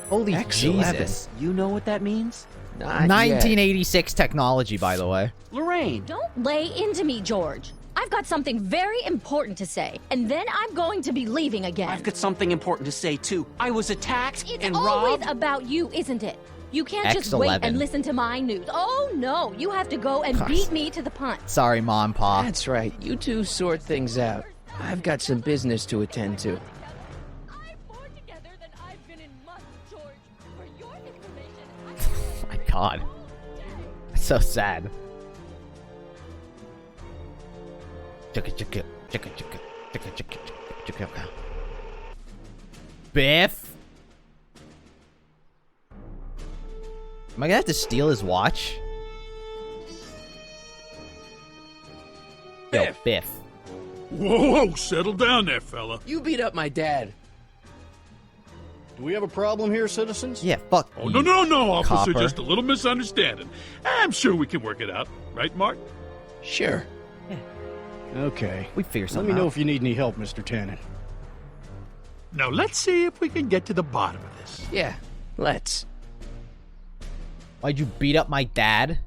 Holy X11. Jesus. You know what that means? Not yet. 1986 technology, by the way. Lorraine. Don't lay into me, George. I've got something very important to say, and then I'm going to be leaving again. I've got something important to say, too. I was attacked It's and always robbed. about you, isn't it? You can't just wait X11. and listen to my news. Oh, no. You have to go and beat me to the punch. Sorry, Mom, Pa. That's right. You two sort things out. I've got some business to attend to. Oh my god. That's so sad. Biff? Am I gonna have to steal his watch? Yo, Biff. Whoa, settle down there, fella. You beat up my dad. Do we have a problem here, citizens? Yeah, fuck. Oh, no, officer. copper. Just a little misunderstanding. I'm sure we can work it out. Right, Martin? Sure. Okay. We figure Let something me know out. if you need any help, Mr. Tannen. Now, let's see if we can get to the bottom of this. Yeah, let's. Why'd you beat up my dad?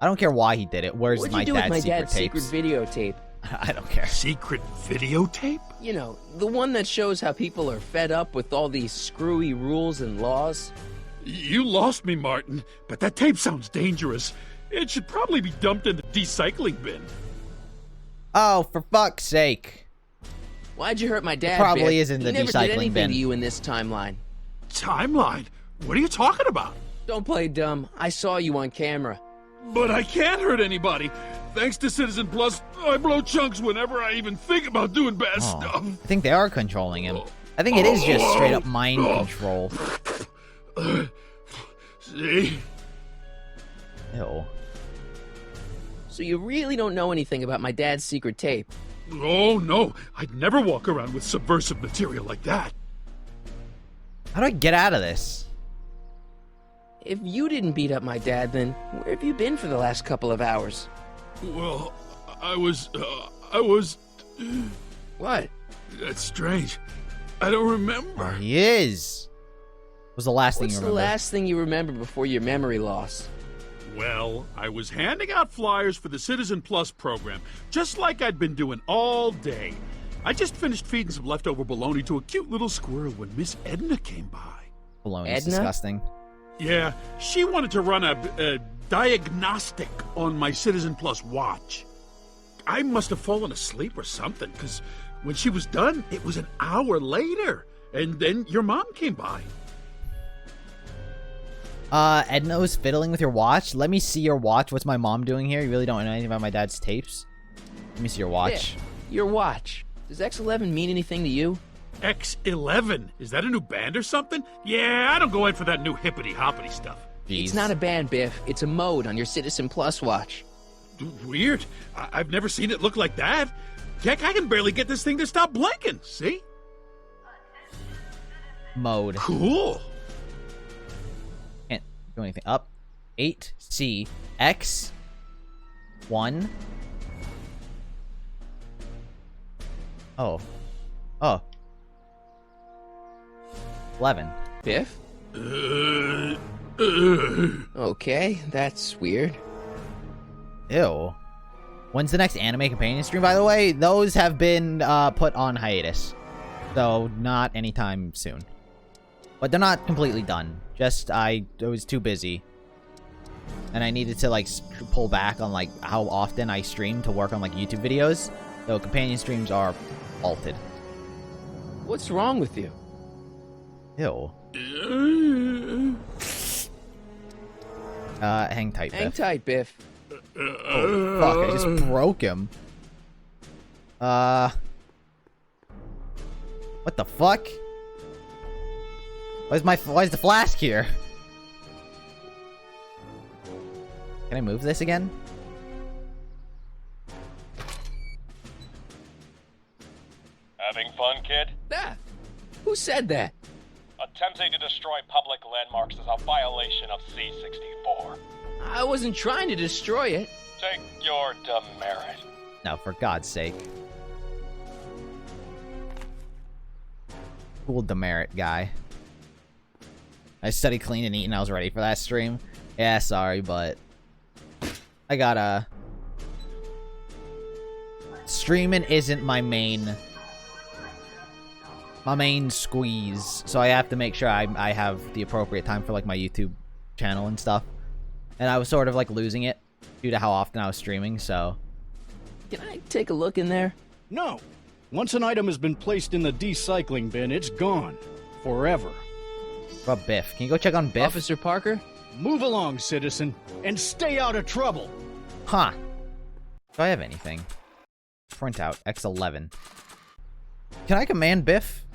I don't care why he did it. Where's What'd my you do with dad's my secret dad's tapes? secret videotape? I don't care. Secret videotape? You know, the one that shows how people are fed up with all these screwy rules and laws. You lost me, Martin, but that tape sounds dangerous. It should probably be dumped in the recycling bin. Oh, for fuck's sake. Why'd you hurt my dad, probably Biff? is in the He never recycling did anything bin. to you in this timeline. Timeline? What are you talking about? Don't play dumb. I saw you on camera. But I can't hurt anybody. Thanks to Citizen Plus, I blow chunks whenever I even think about doing bad stuff. I think they are controlling him. I think it is just straight up mind control. See? Ew. So you really don't know anything about my dad's secret tape? Oh, no. I'd never walk around with subversive material like that. How do I get out of this? If you didn't beat up my dad, then where have you been for the last couple of hours? Well, I was... What? That's strange. I don't remember. He is. What was the last thing What's you the remember? last thing you remember before your memory loss? Well, I was handing out flyers for the Citizen Plus program, just like I'd been doing all day. I just finished feeding some leftover bologna to a cute little squirrel when Miss Edna came by. Bologna's Edna? disgusting. Yeah, she wanted to run a diagnostic on my Citizen Plus watch. I must have fallen asleep or something, because when she was done, it was an hour later. And then your mom came by. Edna was fiddling with your watch. Let me see your watch. What's my mom doing here? You really don't know anything about my dad's tapes? Let me see your watch. Yeah, your watch. Does X11 mean anything to you? X11? Is that a new band or something? Yeah, I don't go in for that new hippity-hoppity stuff. Jeez. It's not a band, Biff. It's a mode on your Citizen Plus watch. Weird. I've never seen it look like that. Heck, I can barely get this thing to stop blinking. See? Mode. Cool. Can't do anything. Up. 8C. X. 1. Oh. Oh. 11. Biff? Okay, that's weird. Ew. When's the next anime companion stream, by the way? Those have been put on hiatus. So, not anytime soon. But they're not completely done. Just, I was too busy. And I needed to, like, pull back on, like, how often I stream to work on, like, YouTube videos. So, companion streams are halted. What's wrong with you? Ew. Hang tight, Biff. Hang tight, Biff. Oh, fuck, I just broke him. What the fuck? Why is the flask here? Can I move this again? Having fun, kid? Ah, who said that? Attempting to destroy public landmarks is a violation of C-64. I wasn't trying to destroy it. Take your demerit. No, for God's sake. Cool demerit guy. I studied clean and eat and I was ready for that stream. Yeah, sorry, but I gotta... Streaming isn't my main squeeze, so I have to make sure I have the appropriate time for like my YouTube channel and stuff. And I was sort of like losing it due to how often I was streaming, so... Can I take a look in there? No. Once an item has been placed in the decycling bin, it's gone. Forever. What about Biff? Can you go check on Biff? Officer Parker? Move along, citizen, and stay out of trouble. Huh. Do I have anything? Print out. X11. Can I command Biff?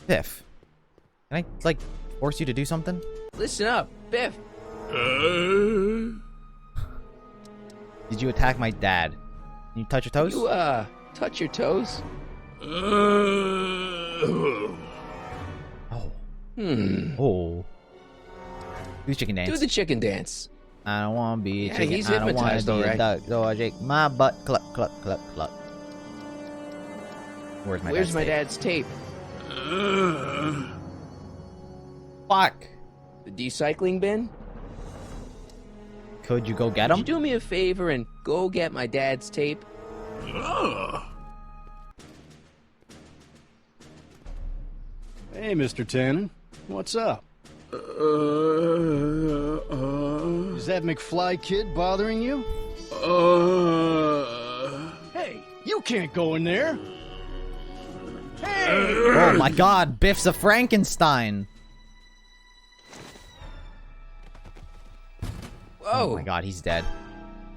Biff. Can I, like, force you to do something? Listen up, Biff. Did you attack my dad? Can you touch your toes? You, touch your toes? Oh. Oh. Do the chicken dance. Do the chicken dance. I don't want to be a chicken. He's I don't want hypnotized to be a already. duck. So I shake my butt. Cluck, cluck, cluck, cluck. Where's my dad's tape? Fuck. The decycling bin? Could you go get him? Could you do me a favor and go get my dad's tape? Hey, Mr. Tannen. What's up? Is that McFly kid bothering you? Hey, you can't go in there. Hey! Oh my god, Biff's a Frankenstein. Whoa. Oh my god, he's dead.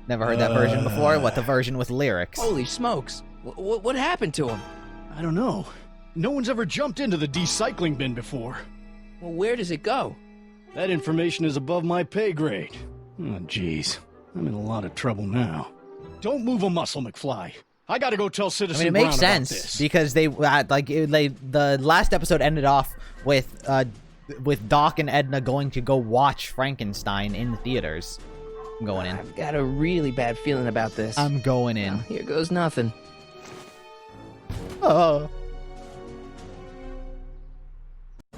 Never heard that version before. What, the version with lyrics? Holy smokes. What happened to him? I don't know. No one's ever jumped into the decycling bin before. Well, where does it go? That information is above my pay grade. Oh, jeez. I'm in a lot of trouble now. Don't move a muscle, McFly. I gotta go tell Citizen it Brown makes about sense this. because the last episode ended off with Doc and Edna going to go watch Frankenstein in the theaters. I'm going in. I've got a really bad feeling about this. I'm going in. Well, here goes nothing. Oh.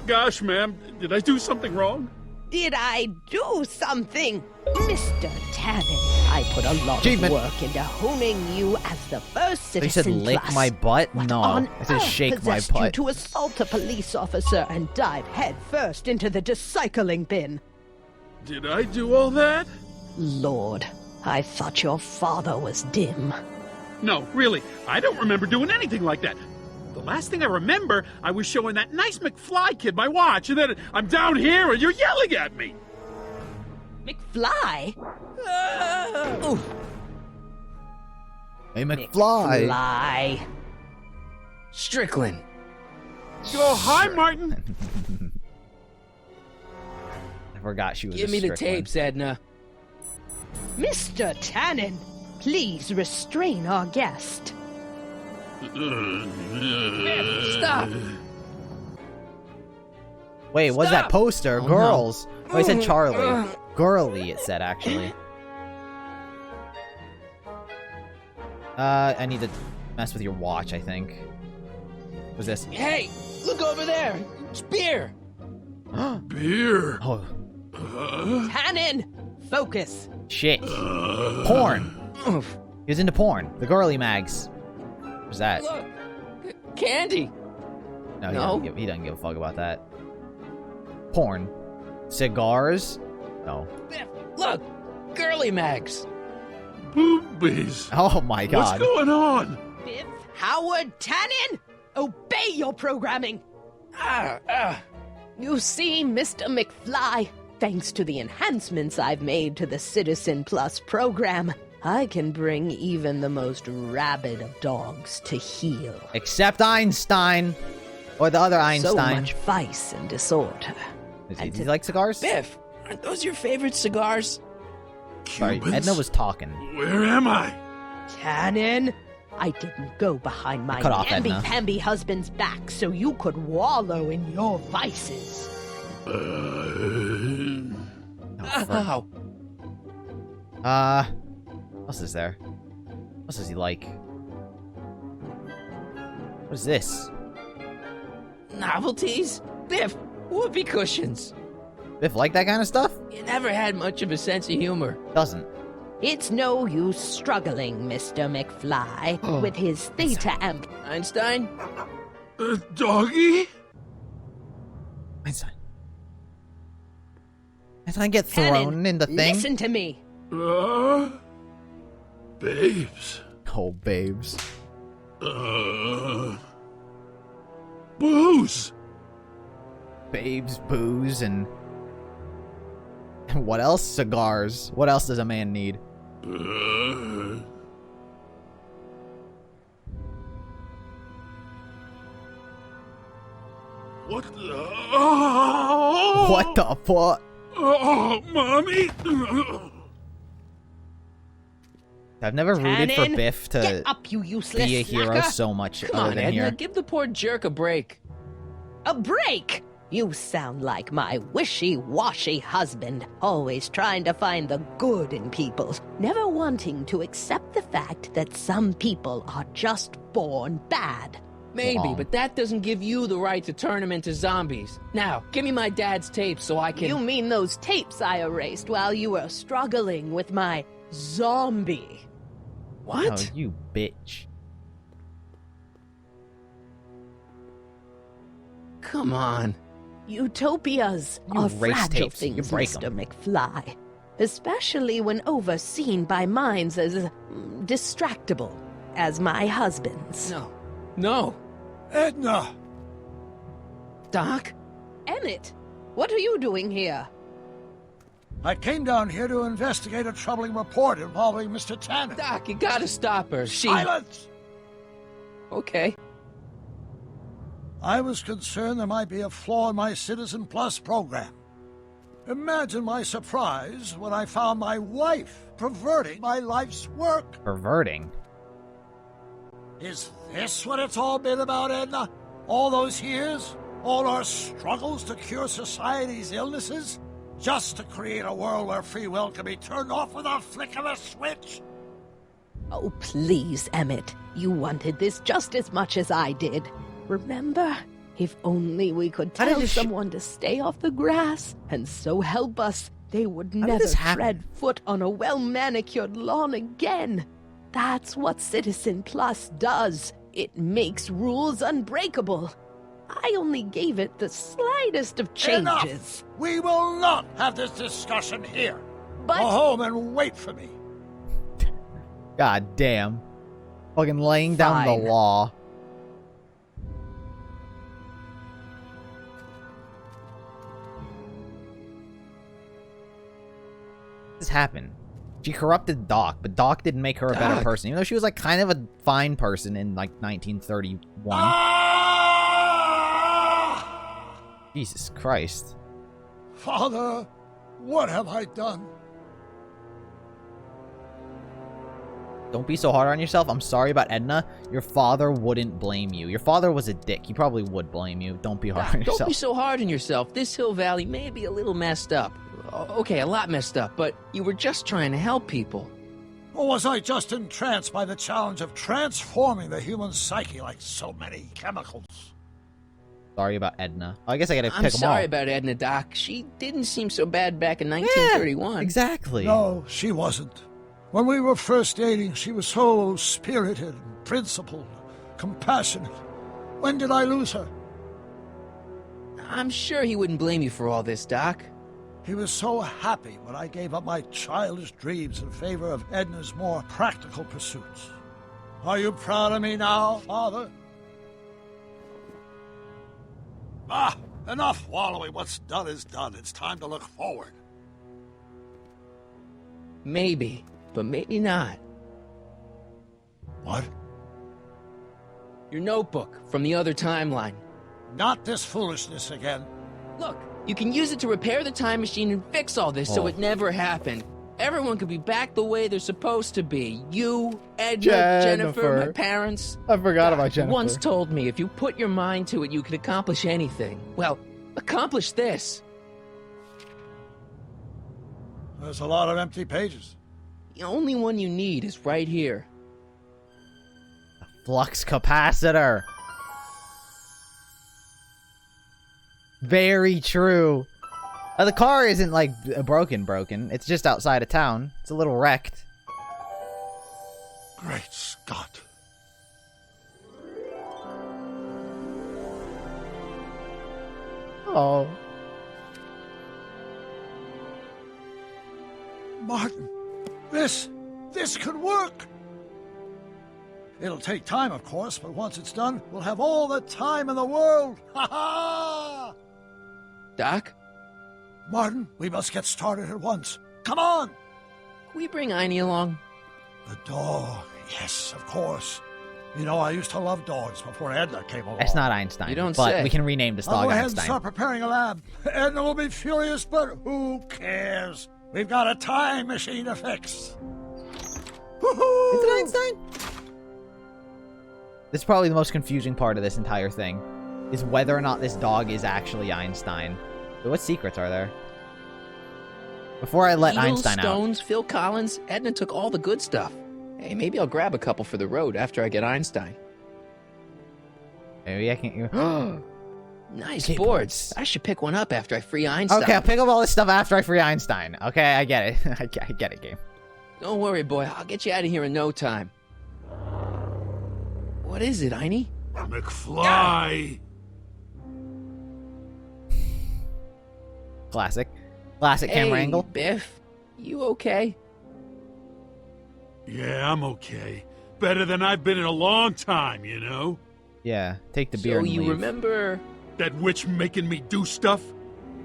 Gosh, ma'am, did I do something wrong? Did I do something? Mr. Tannen, I put a lot Achievement. of work into honing you as the first They citizen said lick plus. my butt? What No. on I said earth shake my possessed you butt. to assault a police officer and dive headfirst into the decycling bin? Did I do all that? Lord, I thought your father was dim. No, really, I don't remember doing anything like that. The last thing I remember, I was showing that nice McFly kid my watch, and then I'm down here and you're yelling at me. McFly? Oof. Hey, McFly. McFly. Strickland. Oh, hi, Martin. I forgot she was Give a me the Strickland. tapes, Edna. Mr. Tannen, please restrain our guest. Stop! Wait, what's that poster? Oh, Girls. no. Oh, it said Charlie. Girly, it said, actually. I need to mess with your watch, I think. What's this? Hey, look over there. It's beer. Beer. Oh, Tannen, focus. shit. Porn. He was into porn. The girly mags. What's that? Look, candy. No, No. He doesn't give a fuck about that. Porn. Cigars? No. Biff, look, girly mags. Boobies. Oh my god. What's going on? Biff Howard Tannen, obey your programming. You see, Mr. McFly, thanks to the enhancements I've made to the Citizen Plus program, I can bring even the most rabid of dogs to heel. Except Einstein. Or the other Einstein. So much vice and disorder. Does he like cigars? Biff, aren't those your favorite cigars? Sorry, Cubans? Edna was talking. Where am I? Tannen, I didn't go behind my Cut off, Edna. namby-pamby husband's back so you could wallow in your vices. Ow. What else is there? What else does he like? What is this? Novelties? Biff, whoopee cushions. Biff like that kind of stuff? You never had much of a sense of humor. Doesn't. It's no use struggling, Mr. McFly, with his theta amp. Einstein? Doggy? Einstein. Einstein get thrown in the thing? Listen to me. Babes. Oh, babes. Booze. Babes, booze, and what else? Cigars. What else does a man need? What the? What the fuck? Oh, mommy! I've never rooted for Tannen, Biff to get up, you useless be a hero slacker. so much Come other on, than Edna, here. give the poor jerk a break. A break? You sound like my wishy-washy husband, always trying to find the good in people, never wanting to accept the fact that some people are just born bad. Maybe, Wrong. but that doesn't give you the right to turn them into zombies. Now, give me my dad's tapes so I can... You mean those tapes I erased while you were struggling with my zombie? What? Oh, you bitch. Come on. Utopias You are erase fragile tapes. You things, break Mr. 'em. McFly. Especially when overseen by minds as distractible as my husband's. No. No. Edna! Doc? Emmett, what are you doing here? I came down here to investigate a troubling report involving Mr. Tannen. Doc, you gotta stop her. She... Silence! Okay. I was concerned there might be a flaw in my Citizen Plus program. Imagine my surprise when I found my wife perverting my life's work. Perverting? Is this what it's all been about, Edna? All those years? All our struggles to cure society's illnesses? Just to create a world where free will can be turned off with a flick of a switch? Oh, please, Emmett. You wanted this just as much as I did. Remember? If only we could How did tell this someone to stay off the grass and so help us, they would did never this happen? tread foot on a well-manicured lawn again. That's what Citizen Plus does. It makes rules unbreakable. I only gave it the slightest of changes. Enough! We will not have this discussion here. But Go home and wait for me. God damn. Fucking laying down Fine. the law. This happened. She corrupted Doc, but Doc didn't make her a better Doc. person, even though she was like kind of a fine person in like 1931. Jesus Christ. Father, what have I done? Don't be so hard on yourself. I'm sorry about Edna. Your father wouldn't blame you. Your father was a dick. He probably would blame you. Don't be hard on yourself. Don't be so hard on yourself. This Hill Valley may be a little messed up. Okay, a lot messed up, but you were just trying to help people. Or was I just entranced by the challenge of transforming the human psyche like so many chemicals? Sorry about Edna. I guess I gotta pick them all. I'm sorry about Edna, Doc. She didn't seem so bad back in 1931. Yeah, exactly. No, she wasn't. When we were first dating, she was so spirited, principled, compassionate. When did I lose her? I'm sure he wouldn't blame you for all this, Doc. He was so happy when I gave up my childish dreams in favor of Edna's more practical pursuits. Are you proud of me now, Father? Ah, enough wallowing. What's done is done. It's time to look forward. Maybe, but maybe not. What? Your notebook from the other timeline. Not this foolishness again. Look, you can use it to repair the time machine and fix all this so it never happened. Everyone could be back the way they're supposed to be. You, Edna, Jennifer, my parents. I forgot about Jennifer. Once told me if you put your mind to it, you could accomplish anything. Well, accomplish this. There's a lot of empty pages. The only one you need is right here. A flux capacitor. Very true. The car isn't, like, broken. It's just outside of town. It's a little wrecked. Great Scott. Oh. Martin, this could work. It'll take time, of course, but once it's done, we'll have all the time in the world. Ha ha! Doc? Martin, we must get started at once. Come on! Can we bring Einie along? The dog. Yes, of course. You know, I used to love dogs before Edna came along. It's not Einstein. You don't but say. We can rename this I'll dog go ahead and Einstein. start preparing a lab. Edna will be furious, but who cares? We've got a time machine to fix. Woohoo! Is it Einstein? This is probably the most confusing part of this entire thing. Is whether or not this dog is actually Einstein. But what secrets are there? Before I let Einstein Stones, Phil Collins, Edna took all the good stuff. Hey, maybe I'll grab a couple for the road after I get Einstein. Maybe I can... Nice boards. I should pick one up after I free Einstein. Okay, I'll pick up all this stuff after I free Einstein. Okay, I get it. I get it, game. Don't worry, boy. I'll get you out of here in no time. What is it, Einie? McFly! Classic. Classic camera angle. Biff. You okay? Yeah, I'm okay. Better than I've been in a long time, you know? Yeah, take the beer and you leave. Remember... That witch making me do stuff?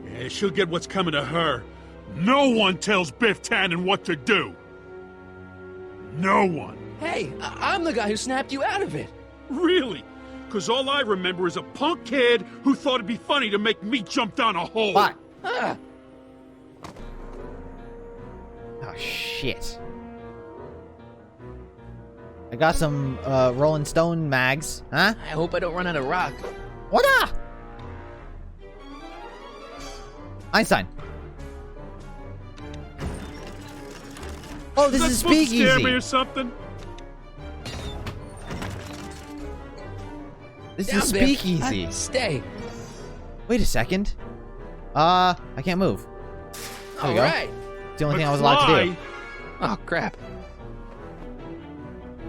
Yeah, she'll get what's coming to her. No one tells Biff Tannen what to do. No one. Hey, I'm the guy who snapped you out of it. Really? Because all I remember is a punk kid who thought it'd be funny to make me jump down a hole. What? Ah. Oh, shit. I got some, Rolling Stone mags. Huh? I hope I don't run out of rock. What up? Einstein. Oh, this is Speakeasy. Scare me or something? This is Speakeasy. Stay. Wait a second. I can't move. There we go. Right. It's the only thing I was allowed to do. Oh, crap.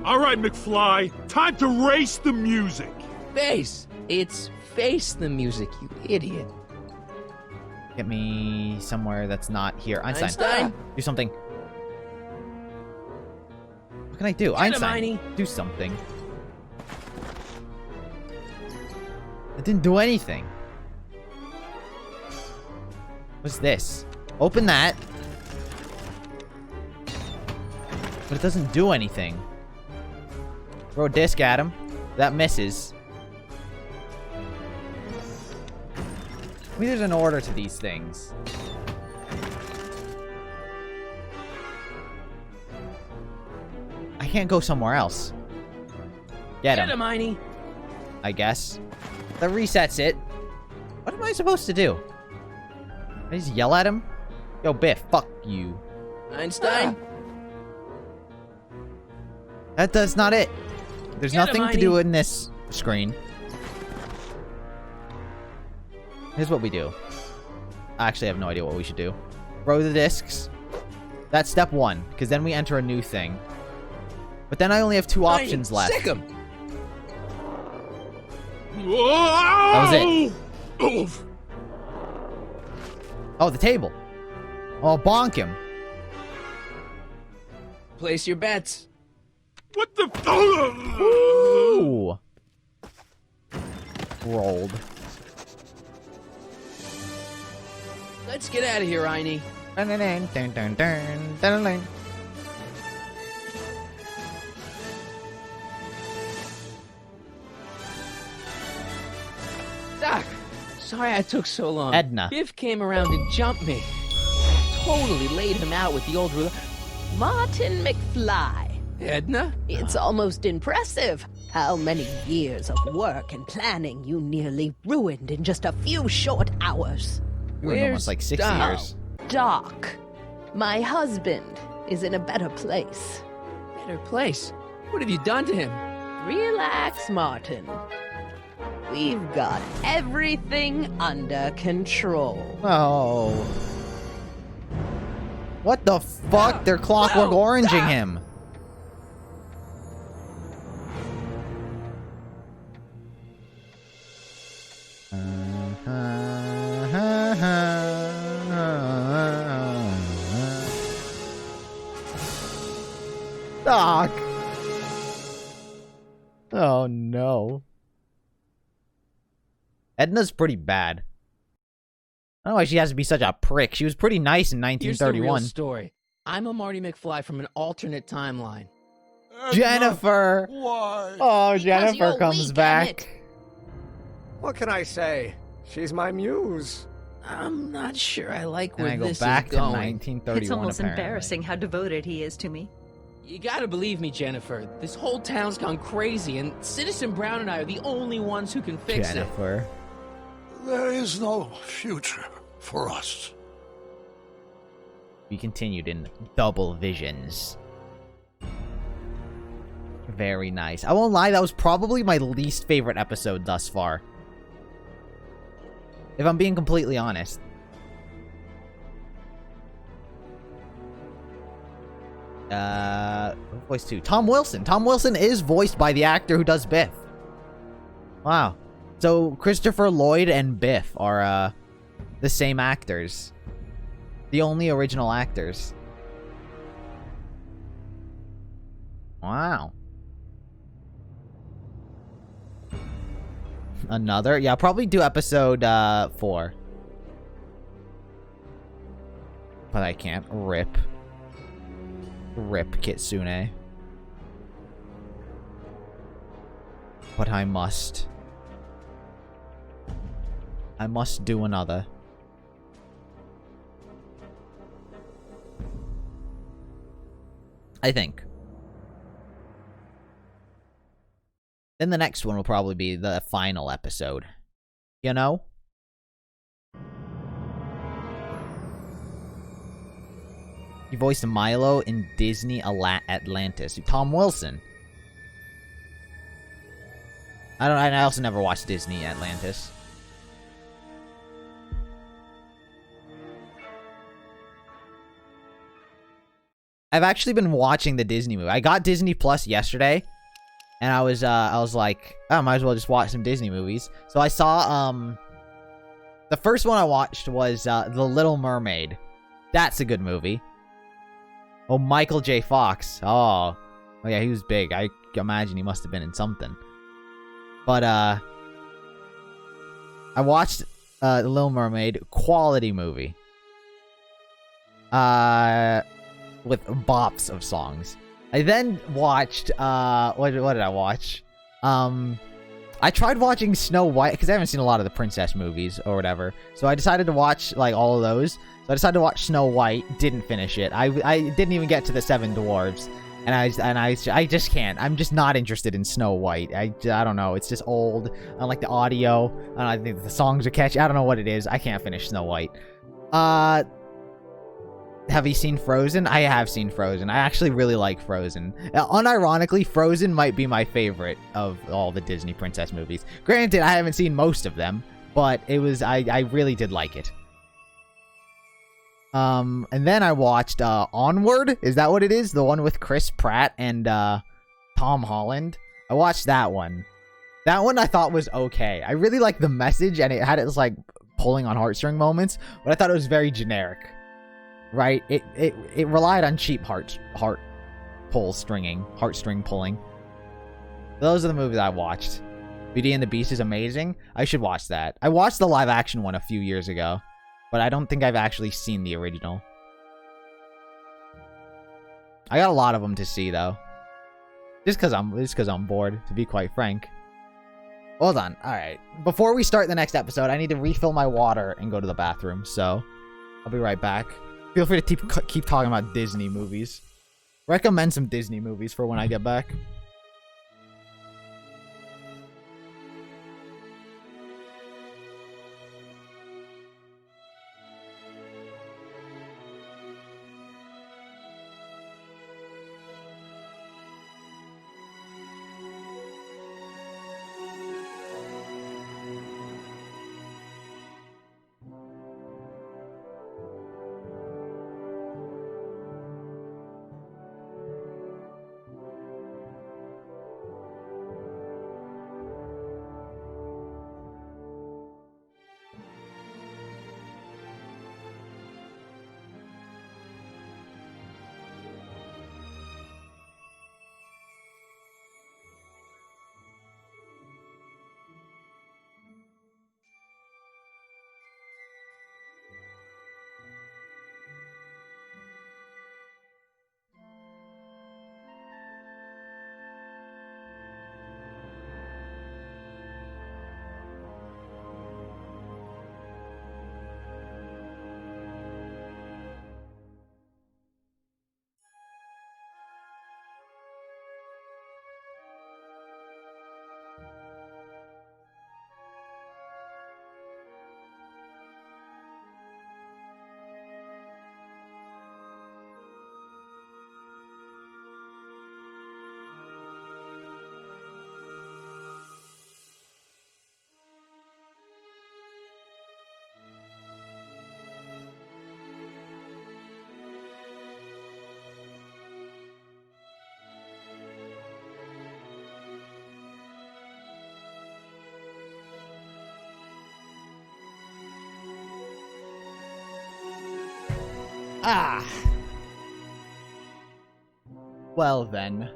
All right, McFly. Time to race the music. Face. It's face the music, you idiot. Get me somewhere that's not here. Einstein. Do something. What can I do? Einstein. Do something. It didn't do anything. What's this? Open that. But it doesn't do anything. Throw a disc at him. That misses. Maybe there's an order to these things. I can't go somewhere else. Get him. Get him, Einie. I guess. That resets it. What am I supposed to do? I just yell at him? Yo, Biff, fuck you. Einstein? That's not it. There's Get nothing him, to do Einie. in this screen. Here's what we do. I actually have no idea what we should do. Throw the discs. That's step 1, because then we enter a new thing. But then I only have 2 options left. Sick him. That was it. Oh, the table. Oh, bonk him. Place your bets. What the? Ooh. Rolled. Let's get out of here, Einie. Dun, dun, dun, dun, dun, dun, dun, dun. Doc, sorry I took so long. Edna. Biff came around and jumped me. Totally laid him out with the old ruler. Martin McFly. Edna? It's almost impressive how many years of work and planning you nearly ruined in just a few short hours. You were almost like 6 Doc? years. Doc, my husband is in a better place. Better place? What have you done to him? Relax, Martin. We've got everything under control. Oh. What the fuck? They're clockwork oranging him. Doc. Oh no. Edna's pretty bad. I don't know why she has to be such a prick. She was pretty nice in Here's the real 1931. story. I'm a Marty McFly from an alternate timeline. Jennifer! Why? Oh, Because Jennifer you're comes weak, back. What can I say? She's my muse. I'm not sure I like And where I go this back is to going. 1931, It's almost apparently. embarrassing how devoted he is to me. You gotta believe me, Jennifer. This whole town's gone crazy, and Citizen Brown and I are the only ones who can fix Jennifer. There is no future for us. We continued in double visions. Very nice. I won't lie, that was probably my least favorite episode thus far. If I'm being completely honest. Who voiced who? Tom Wilson. Tom Wilson is voiced by the actor who does Biff. Wow. So, Christopher Lloyd and Biff are, the same actors. The only original actors. Wow. Another? Yeah, I'll probably do episode, 4. But I can't. Rip. Rip Kitsune. But I must. I must do another. I think. Then the next one will probably be the final episode. You know? He voiced Milo in Disney Atlantis. Tom Wilson. I also never watched Disney Atlantis. I've actually been watching the Disney movie. I got Disney Plus yesterday, and I was like, oh, I might as well just watch some Disney movies. So I saw, the first one I watched was, The Little Mermaid. That's a good movie. Oh, Michael J. Fox. Oh yeah, he was big. I imagine he must have been in something. But, I watched, The Little Mermaid. Quality movie. With bops of songs. I then watched, what did I watch? I tried watching Snow White, because I haven't seen a lot of the princess movies, or whatever. So I decided to watch, like, all of those. So I decided to watch Snow White, didn't finish it. I didn't even get to the 7 Dwarves. And I just can't. I'm just not interested in Snow White. I don't know. It's just old. I don't like the audio. I think the songs are catchy. I don't know what it is. I can't finish Snow White. Have you seen Frozen? I have seen Frozen. I actually really like Frozen. Unironically, Frozen might be my favorite of all the Disney princess movies. Granted, I haven't seen most of them, but it was I really did like it. And then I watched Onward. Is that what it is? The one with Chris Pratt and Tom Holland. I watched that one. That one I thought was okay. I really liked the message, and it had its like pulling on heartstring moments, but I thought it was very generic. Right? It relied on cheap heartstring pulling. Those are the movies I watched. Beauty and the Beast is amazing. I should watch that. I watched the live action one a few years ago, but I don't think I've actually seen the original. I got a lot of them to see though. Just cause I'm bored, to be quite frank. Hold on. Alright. Before we start the next episode, I need to refill my water and go to the bathroom, so I'll be right back. Feel free to keep talking about Disney movies. Recommend some Disney movies for when I get back. Ah. Well then.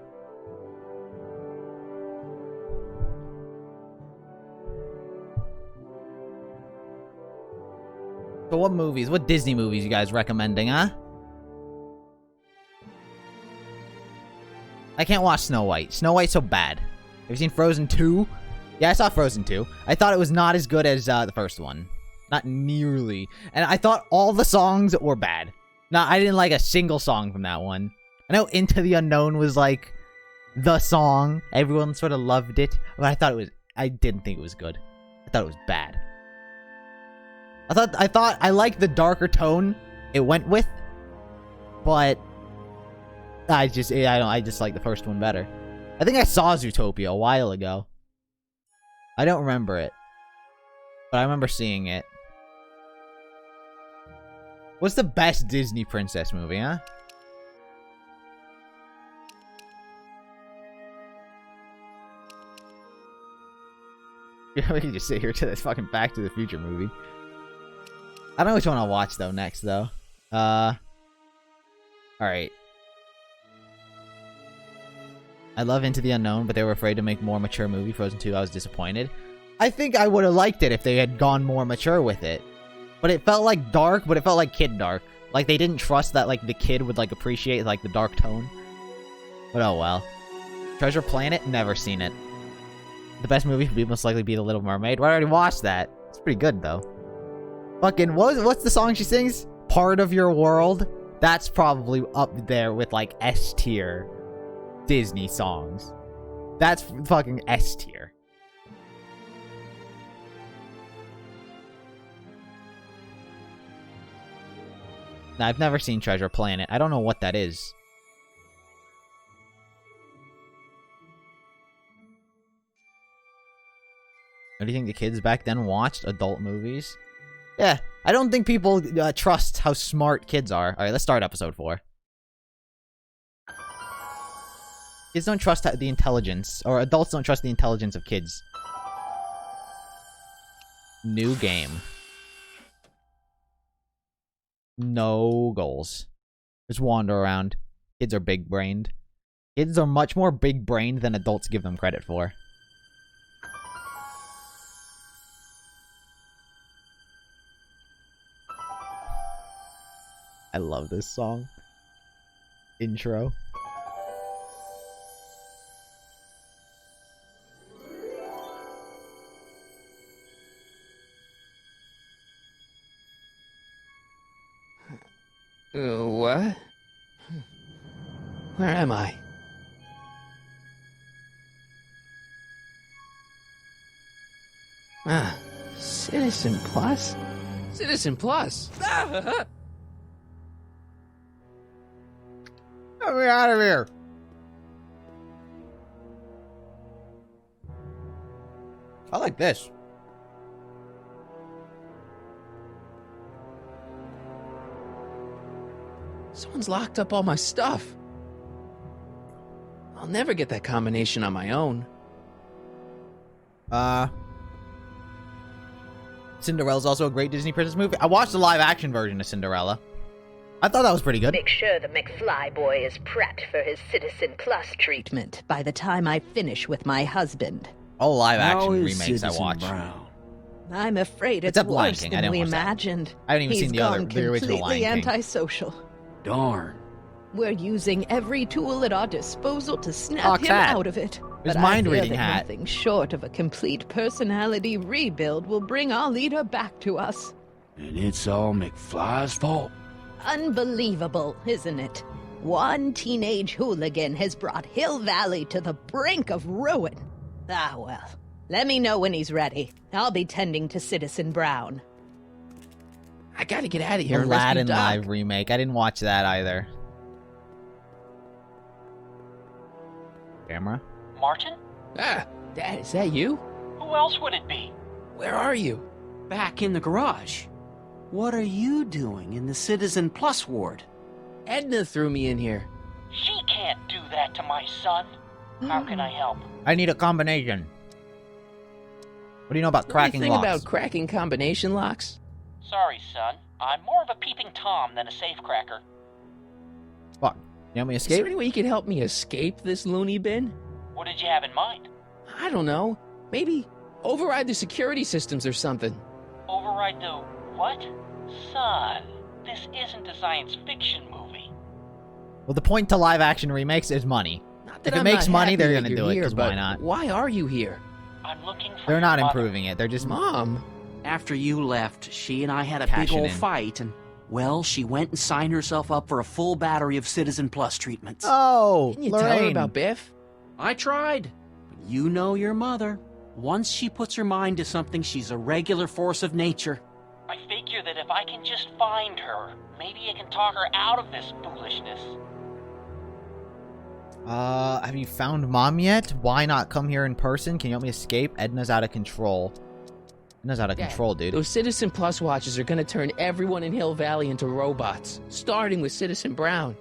So what Disney movies you guys recommending, huh? I can't watch Snow White. Snow White's so bad. Have you seen Frozen 2? Yeah, I saw Frozen 2. I thought it was not as good as the first one. Not nearly. And I thought all the songs were bad. No, I didn't like a single song from that one. I know Into the Unknown was like the song. Everyone sort of loved it. But I didn't think it was good. I thought it was bad. I thought I liked the darker tone it went with. But I just like the first one better. I think I saw Zootopia a while ago. I don't remember it. But I remember seeing it. What's the best Disney princess movie, huh? We can just sit here to this fucking Back to the Future movie. I don't know which one I'll watch though next though. Alright. I love Into the Unknown, but they were afraid to make more mature movie. Frozen 2, I was disappointed. I think I would have liked it if they had gone more mature with it. But it felt like dark, but it felt like kid dark. Like they didn't trust that like the kid would like appreciate like the dark tone. But oh well. Treasure Planet, never seen it. The best movie would most likely be The Little Mermaid. Well, I already watched that. It's pretty good though. Fucking what's the song she sings? Part of Your World. That's probably up there with like S tier Disney songs. That's fucking S tier. Now, I've never seen Treasure Planet. I don't know what that is. Do you think the kids back then watched adult movies? Yeah, I don't think people trust how smart kids are. Alright, let's start episode 4. Kids don't trust the intelligence, or adults don't trust the intelligence of kids. New game. No goals. Just wander around. Kids are big-brained. Kids are much more big-brained than adults give them credit for. I love this song. Intro. What? Where am I? Ah, Citizen Plus? Citizen Plus! Get me out of here! I like this. Someone's locked up all my stuff. I'll never get that combination on my own. Cinderella's also a great Disney princess movie. I watched the live-action version of Cinderella. I thought that was pretty good. Make sure the McFly boy is prepped for his Citizen Plus treatment by the time I finish with my husband. All live-action remakes I watch. I'm afraid it's Except Lion worse King. I than didn't we watch that. imagined. I haven't even seen the original completely Lion King. antisocial. Darn. We're using every tool at our disposal to snap Fox him hat. out of it. His But I mind fear reading that hat. nothing short of a complete personality rebuild will bring our leader back to us. And it's all McFly's fault. Unbelievable, isn't it? One teenage hooligan has brought Hill Valley to the brink of ruin. Ah, well. Let me know when he's ready. I'll be tending to Citizen Brown. I gotta get out of here and rescue Aladdin Doc. live remake. I didn't watch that either. Camera? Martin? Ah, Dad, is that you? Who else would it be? Where are you? Back in the garage. What are you doing in the Citizen Plus ward? Edna threw me in here. She can't do that to my son. How can I help? I need a combination. What do you know about cracking Anything locks? about cracking combination locks? Sorry, son. I'm more of a peeping Tom than a safecracker. Fuck. You want me to Is there escape? any way you could help me escape this loony bin? What did you have in mind? I don't know. Maybe override the security systems or something. Override the what? Son, this isn't a science fiction movie. Well, the point to live-action remakes is money. Not If that it I'm makes not money, happy they're that gonna you're do it, here, 'cause why but not? Why are you here? I'm looking for They're your not mother. improving it. They're just... Mom? After you left, she and I had a Cashing big old in. fight, and, well, she went and signed herself up for a full battery of Citizen Plus treatments. Oh, Didn't you tell her about Biff? I tried. But you know your mother. Once she puts her mind to something, she's a regular force of nature. I figure that if I can just find her, maybe I can talk her out of this foolishness. Have you found Mom yet? Why not come here in person? Can you help me escape? Edna's out of control. Edna's out of Dad, control, dude. Those Citizen Plus watches are gonna turn everyone in Hill Valley into robots, starting with Citizen Brown.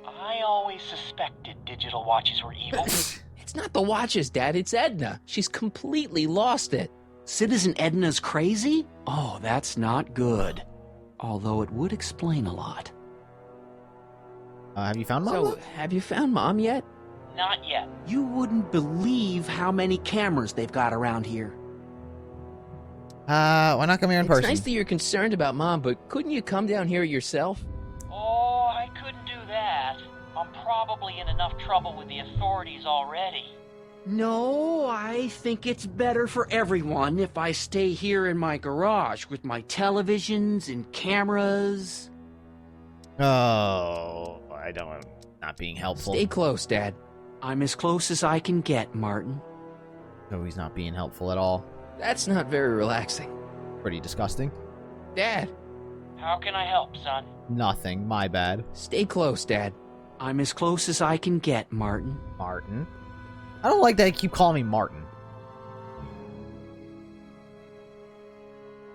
I always suspected digital watches were evil. It's not the watches, Dad, it's Edna. She's completely lost it. Citizen Edna's crazy? Oh, that's not good. Although it would explain a lot. Have you found Mom? So, have you found Mom yet? Not yet. You wouldn't believe how many cameras they've got around here. Why not come here in It's person? nice that you're concerned about Mom, but couldn't you come down here yourself? Oh, I couldn't do that. I'm probably in enough trouble with the authorities already. No, I think it's better for everyone if I stay here in my garage with my televisions and cameras. Oh, I don't... Not being helpful. Stay close, Dad. I'm as close as I can get, Martin. No, he's not being helpful at all. That's not very relaxing. Pretty disgusting. Dad. How can I help, son? Nothing. My bad. Stay close, Dad. I'm as close as I can get, Martin. Martin? I don't like that you keep calling me Martin.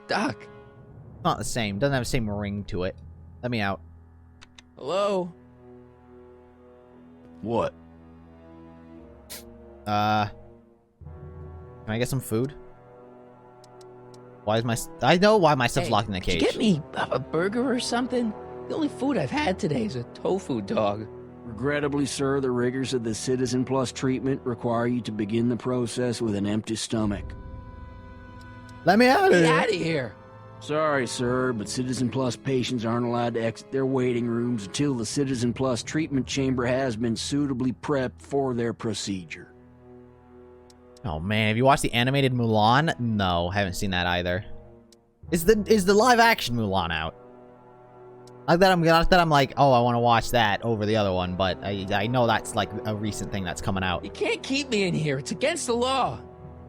Doc. Not the same. Doesn't have the same ring to it. Let me out. Hello? What? Can I get some food? Why is my... I know why my stuff's locked in the cage. Could you get me a burger or something? The only food I've had today is a tofu dog. Regrettably, sir, the rigors of the Citizen Plus treatment require you to begin the process with an empty stomach. Let me out of Get here. out of here. Sorry, sir, but Citizen Plus patients aren't allowed to exit their waiting rooms until the Citizen Plus treatment chamber has been suitably prepped for their procedure. Oh man, have you watched the animated Mulan? No, haven't seen that either. Is the live action Mulan out? Not that I'm like, oh, I want to watch that over the other one, but I know that's like a recent thing that's coming out. You can't keep me in here. It's against the law.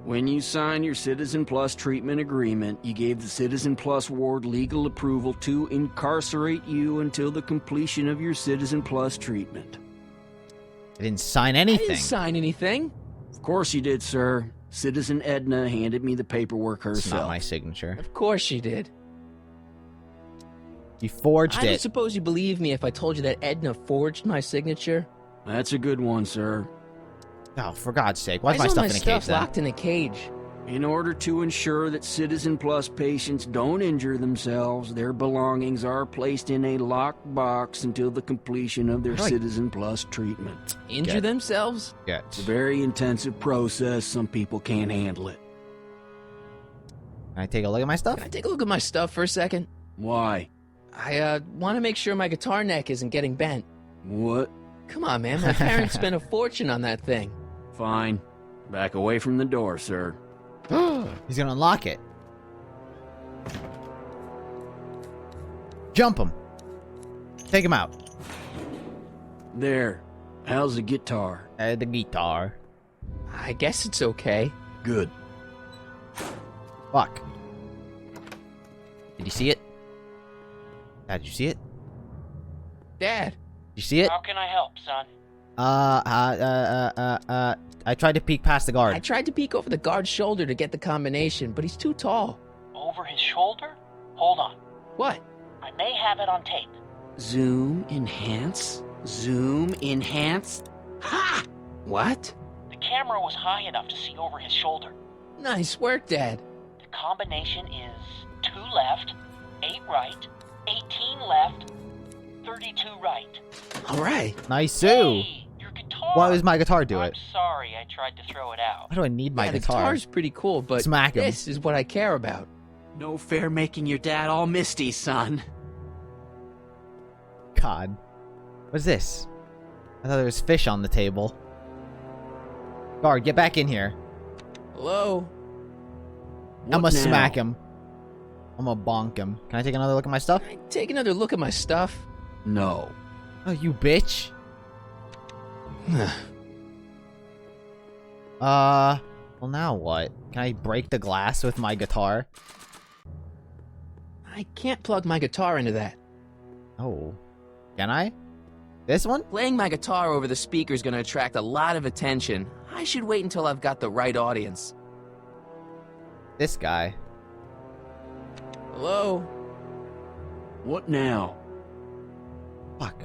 When you signed your Citizen Plus treatment agreement, you gave the Citizen Plus ward legal approval to incarcerate you until the completion of your Citizen Plus treatment. I didn't sign anything. I didn't sign anything. Of course you did, sir. Citizen Edna handed me the paperwork herself. It's not my signature. Of course she did. You forged I don't it. suppose you believe me if I told you that Edna forged my signature? That's a good one, sir. Oh, for God's sake. Why is Why my all stuff in a cage then? locked in a cage? In order to ensure that Citizen Plus patients don't injure themselves, their belongings are placed in a locked box until the completion of their Citizen Plus treatment. Injure themselves? It's a very intensive process. Some people can't handle it. Can I take a look at my stuff? Can I take a look at my stuff for a second? Why? I want to make sure my guitar neck isn't getting bent. What? Come on, man. My parents spent a fortune on that thing. Fine. Back away from the door, sir. He's gonna unlock it. Jump him. Take him out. There. How's the guitar? The guitar. I guess it's okay. Good. Fuck. Did you see it? Dad, did you see it? Dad. Did you see it? How can I help, son? I tried to peek past the guard. I tried to peek over the guard's shoulder to get the combination, but he's too tall. Over his shoulder? Hold on. What? I may have it on tape. Zoom, enhance. Zoom, enhance. Ha! What? The camera was high enough to see over his shoulder. Nice work, Dad. The combination is 2 left, 8 right, 18 left, 32 right. All right. Nice, Sue. Hey, your guitar. Why does my guitar do I'm it? sorry I tried to throw it out. Why do I need my The guitar? guitar's pretty cool, but Smack him. this is what I care about. No fair making your dad all misty, son. God. What's this? I thought there was fish on the table. Guard, get back in here. Hello? I'm What gonna now? smack him. I'm gonna bonk him. Can I take another look at my stuff? Take another look at my stuff. No. Oh, you bitch. Well, now what? Can I break the glass with my guitar? I can't plug my guitar into that. Oh. Can I? This one? Playing my guitar over the speaker is going to attract a lot of attention. I should wait until I've got the right audience. This guy. Hello? What now? Fuck.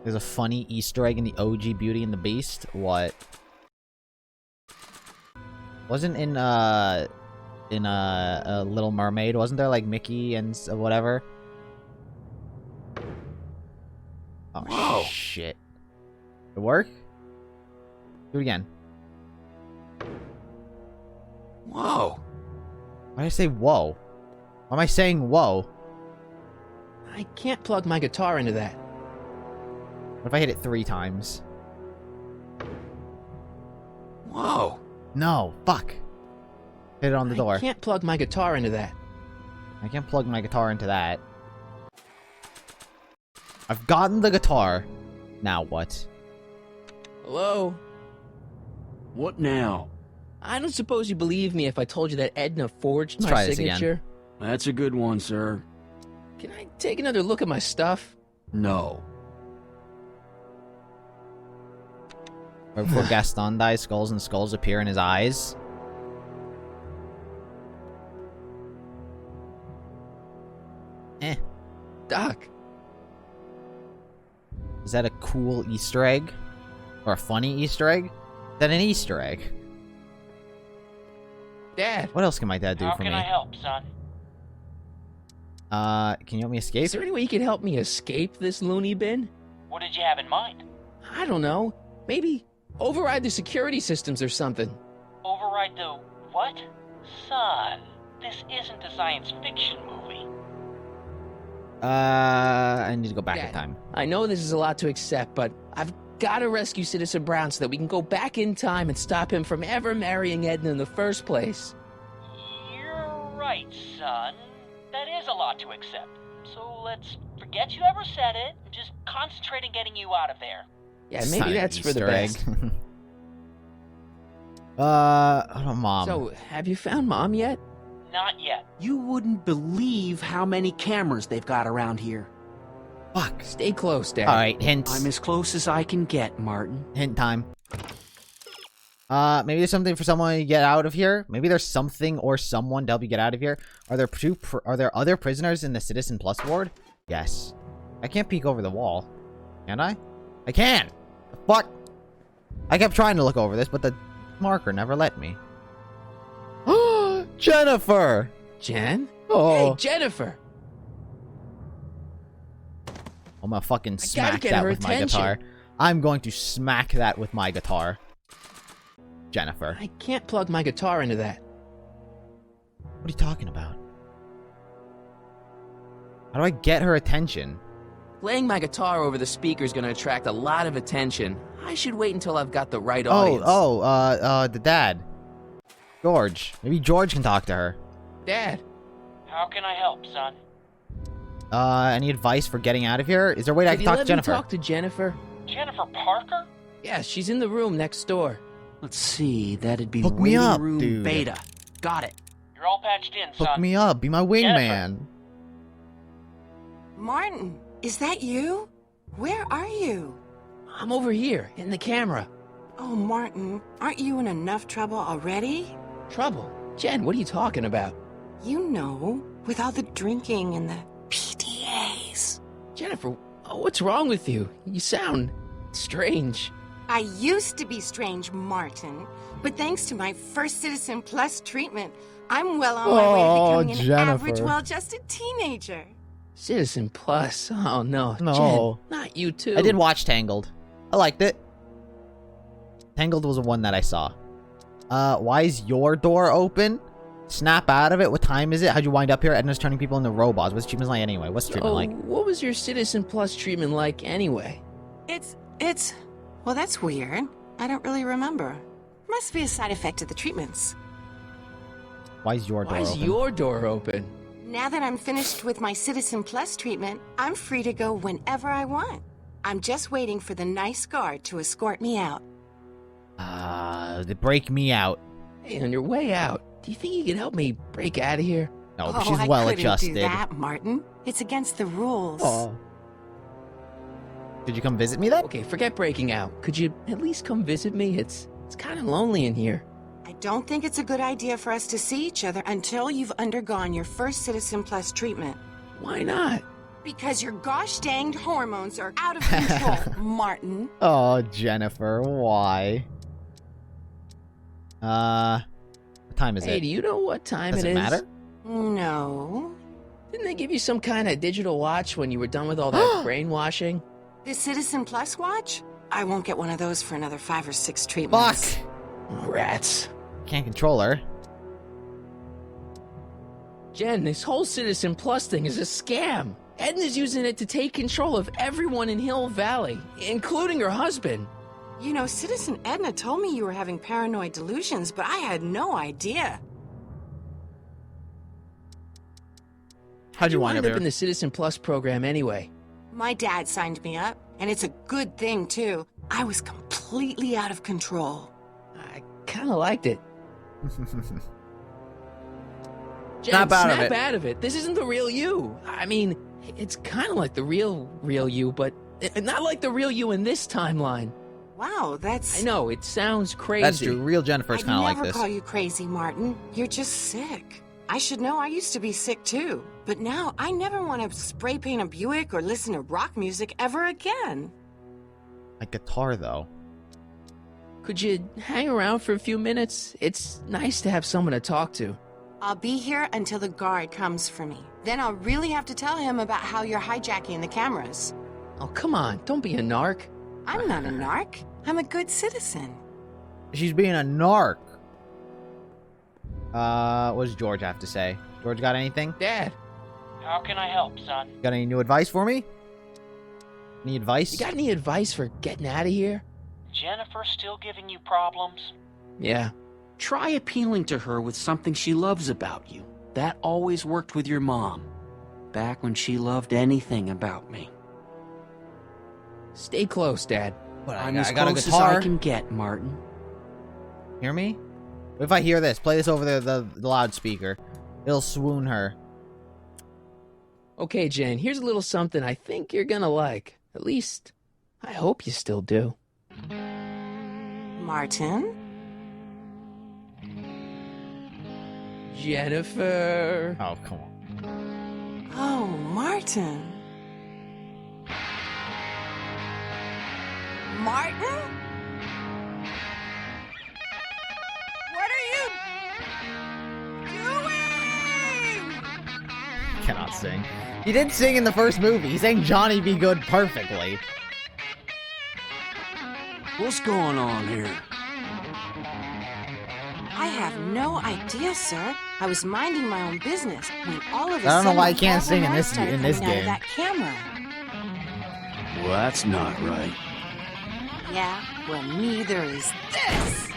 There's a funny Easter egg in the OG Beauty and the Beast. What? Wasn't in Little Mermaid, wasn't there like Mickey and whatever? Oh Whoa. shit. Did it work? Do it again. Whoa. Why did I say whoa? Why am I saying whoa? I can't plug my guitar into that. What if I hit it 3 times? Whoa. No, fuck. Hit it on the door. I can't plug my guitar into that. I can't plug my guitar into that. I've gotten the guitar. Now what? Hello? What now? I don't suppose you believe me if I told you that Edna forged Let's my try this signature? again. That's a good one, sir. Can I take another look at my stuff? No. Right before Gaston dies, skulls and skulls appear in his eyes. Doc. Is that a cool Easter egg? Or a funny Easter egg? Is that an Easter egg? Dad. What else can my dad do How for can me? I help, son? Can you help me escape? Is there any way you can help me escape this loony bin? What did you have in mind? I don't know. Maybe override the security systems or something. Override the what? Son, this isn't a science fiction movie. I need to go back in Dad, time. I know this is a lot to accept, but I've got to rescue Citizen Brown so that we can go back in time and stop him from ever marrying Edna in the first place. You're right, son. That is a lot to accept. So let's forget you ever said it and just concentrate on getting you out of there. Yeah, It's maybe not an that's for the Easter egg. best. Hold on, Mom. So, have you found Mom yet? Not yet. You wouldn't believe how many cameras they've got around here. Fuck. Stay close, Dad. Alright, hints. I'm as close as I can get, Martin. Hint time. Maybe there's something for someone to get out of here. Maybe there's something or someone to help you get out of here. Are there other prisoners in the Citizen Plus ward? Yes. I can't peek over the wall. Can I? I can! The fuck? I kept trying to look over this, but the marker never let me. Jennifer! Jen? Oh. Hey, Jennifer! I'm gonna fucking gotta smack get that her with my attention. guitar. I'm going to smack that with my guitar. Jennifer. I can't plug my guitar into that. What are you talking about? How do I get her attention? Playing my guitar over the speaker is going to attract a lot of attention. I should wait until I've got the right audience. The dad. George. Maybe George can talk to her. Dad. How can I help, son? Any advice for getting out of here? Is there a way I can talk to Jennifer? Talk to Jennifer? Jennifer Parker? Yeah, she's in the room next door. Let's see, that'd be Hook me waiting up, room dude. beta. Got it. You're all patched in, son. Hook me up. Be my wingman. Martin, is that you? Where are you? I'm over here, in the camera. Oh, Martin, aren't you in enough trouble already? Trouble? Jen, what are you talking about? You know, with all the drinking and the PDAs. Jennifer, what's wrong with you? You sound strange. I used to be strange, Martin, but thanks to my first Citizen Plus treatment, I'm well on my way to becoming an average, well-adjusted teenager. Citizen Plus? Oh, no. No. Jen, not you too. I did watch Tangled. I liked it. Tangled was the one that I saw. Why is your door open? Snap out of it. What time is it? How'd you wind up here? Edna's turning people into robots. What's treatment like anyway? What's treatment like? What was your Citizen Plus treatment like anyway? Well, that's weird. I don't really remember. Must be a side effect of the treatments. Why is your door Why is open? your door open? Now that I'm finished with my Citizen Plus treatment, I'm free to go whenever I want. I'm just waiting for the nice guard to escort me out. To break me out. Hey, on your way out, do you think you can help me break out of here? No, but she's well I adjusted. couldn't do that, Martin. It's against the rules. Oh. Did you come visit me then? Okay, forget breaking out. Could you at least come visit me? It's kind of lonely in here. I don't think it's a good idea for us to see each other until you've undergone your first Citizen Plus treatment. Why not? Because your gosh danged hormones are out of control, Martin. Oh, Jennifer, why? What time is Hey, it? do you know what time Does it it is? matter? No. Didn't they give you some kind of digital watch when you were done with all that brainwashing? The Citizen Plus watch? I won't get one of those for another 5 or 6 treatments. Fuck! Rats. Can't control her. Jen, this whole Citizen Plus thing is a scam. Edna's using it to take control of everyone in Hill Valley, including her husband. You know, Citizen Edna told me you were having paranoid delusions, but I had no idea. How'd you wind up in here? the Citizen Plus program anyway? My dad signed me up, and it's a good thing, too. I was completely out of control. I kind of liked it. Jen, Snap out of snap it. out of it. This isn't the real you. I mean, it's kind of like the real you, but not like the real you in this timeline. Wow, that's... I know, it sounds crazy. That's true. Real Jennifer's kind of like I'd this. never call you crazy, Martin. You're just sick. I should know. I used to be sick, too. But now, I never want to spray paint a Buick or listen to rock music ever again. Like guitar, though. Could you hang around for a few minutes? It's nice to have someone to talk to. I'll be here until the guard comes for me. Then I'll really have to tell him about how you're hijacking the cameras. Oh, come on. Don't be a narc. I'm not a narc. I'm a good citizen. She's being a narc. What does George have to say? George got anything? Dad. How can I help, son? Got any new advice for me? Any advice? You got any advice for getting out of here? Jennifer still giving you problems? Yeah. Try appealing to her with something she loves about you. That always worked with your mom. Back when she loved anything about me. Stay close, Dad. What, I'm I as got a close as guitar? I can get, Martin. Hear me? What if I hear this? Play this over the loudspeaker. It'll swoon her. Okay, Jen, here's a little something I think you're gonna like. At least, I hope you still do. Martin? Jennifer. Oh, come on. Oh, Martin. Martin? What are you doing? Cannot sing. He did sing in the first movie. He sang Johnny Be Good perfectly. What's going on here? I have no idea, sir. I was minding my own business when all of a I don't know sudden why he can't sing in awful this noise started in this coming out of game. that camera. Well, that's not right. Yeah, well, neither is this.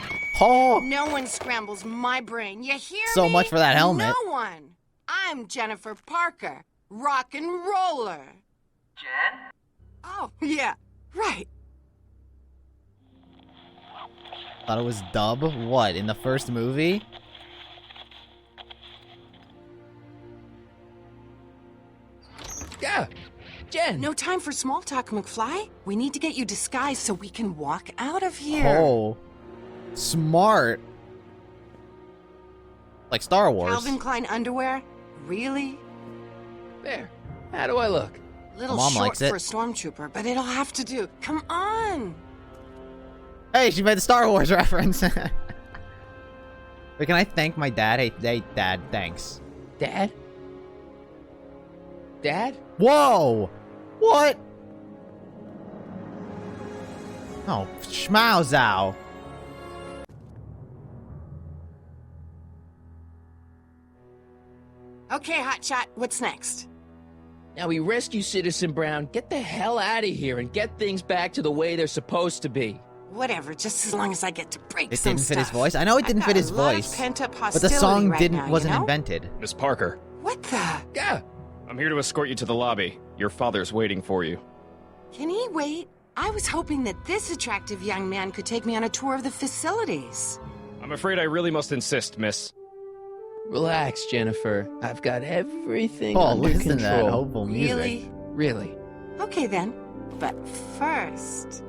Oh! No one scrambles my brain. You hear So me? much for that helmet. No one. I'm Jennifer Parker, rock and roller. Jen? Oh, yeah, right. Thought it was dub? What, in the first movie? Yeah, Jen. No time for small talk, McFly. We need to get you disguised so we can walk out of here. Oh. Smart. Like Star Wars. Calvin Klein underwear? Really? There. How do I look? Little Mom short likes it. for a stormtrooper, but it'll have to do. Come on. Hey, she made the Star Wars reference. Wait, can I thank my dad? Hey, Dad, thanks. Dad? Dad? Whoa! What? Oh, schmauzow. Okay, hotshot, what's next? Now we rescue Citizen Brown, get the hell out of here, and get things back to the way they're supposed to be. Whatever, just as long as I get to break It some didn't fit his stuff. voice. I know it didn't I've fit got his a lot of voice. pent-up But the hostility song right didn't now, wasn't you know? invented. Miss Parker, What the? Yeah. I'm here to escort you to the lobby. Your father's waiting for you. Can he wait? I was hoping that this attractive young man could take me on a tour of the facilities. I'm afraid I really must insist, miss. Relax, Jennifer. I've got everything Oh, under listen control. to that hopeful music. Really? Really? Okay then. But first...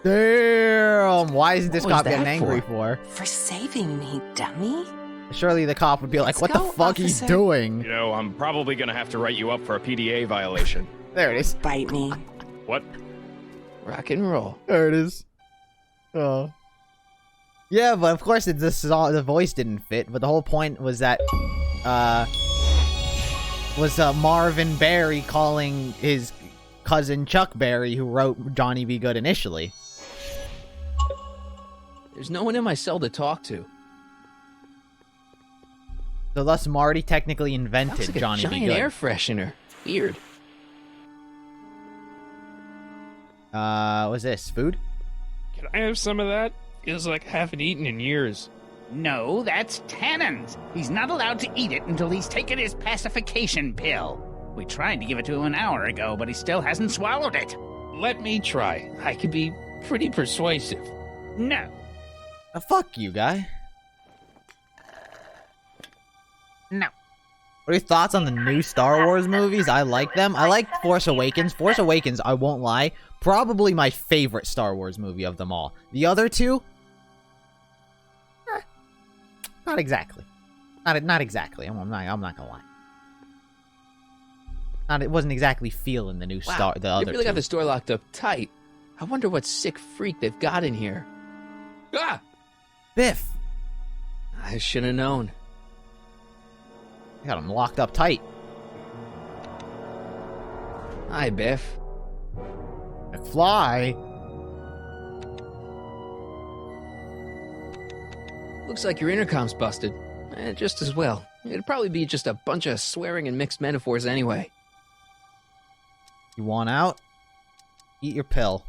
Damn! Why isn't this What was cop getting that angry for? For saving me, dummy. Surely the cop would be like, Let's what go, the fuck are you officer." doing? You know, I'm probably gonna have to write you up for a PDA violation. There it is. Bite me. What? Rock and roll. There it is. Oh. Yeah, but of course the voice didn't fit, but the whole point was that, Marvin Berry calling his cousin Chuck Berry, who wrote Johnny Be Good initially. There's no one in my cell to talk to. So thus Marty technically invented Sounds like Johnny a Be giant Good. air freshener. Weird. What's this? Food? Can I have some of that? Feels like I haven't eaten in years. No, that's Tannen's. He's not allowed to eat it until he's taken his pacification pill. We tried to give it to him an hour ago, but he still hasn't swallowed it. Let me try. I can be pretty persuasive. No. Fuck you, guy. No. What are your thoughts on the new Star Wars movies? I like them. I like Force Awakens. Force Awakens, I won't lie, probably my favorite Star Wars movie of them all. The other two? Not exactly. Not exactly. I'm not gonna lie. It wasn't exactly feeling the new Star. The other They really two. got this door locked up tight. I wonder what sick freak they've got in here. Ah! Biff. I should have known. I got him locked up tight. Hi, Biff. Fly. Looks like your intercom's busted. Just as well. It'd probably be just a bunch of swearing and mixed metaphors anyway. You want out? Eat your pill.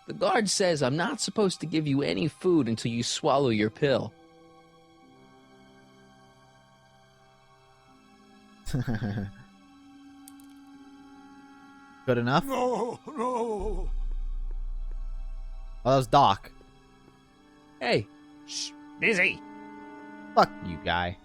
The guard says I'm not supposed to give you any food until you swallow your pill. Good enough? No, no. Oh, that was Doc. Hey. Shh. Busy. Fuck you, guy.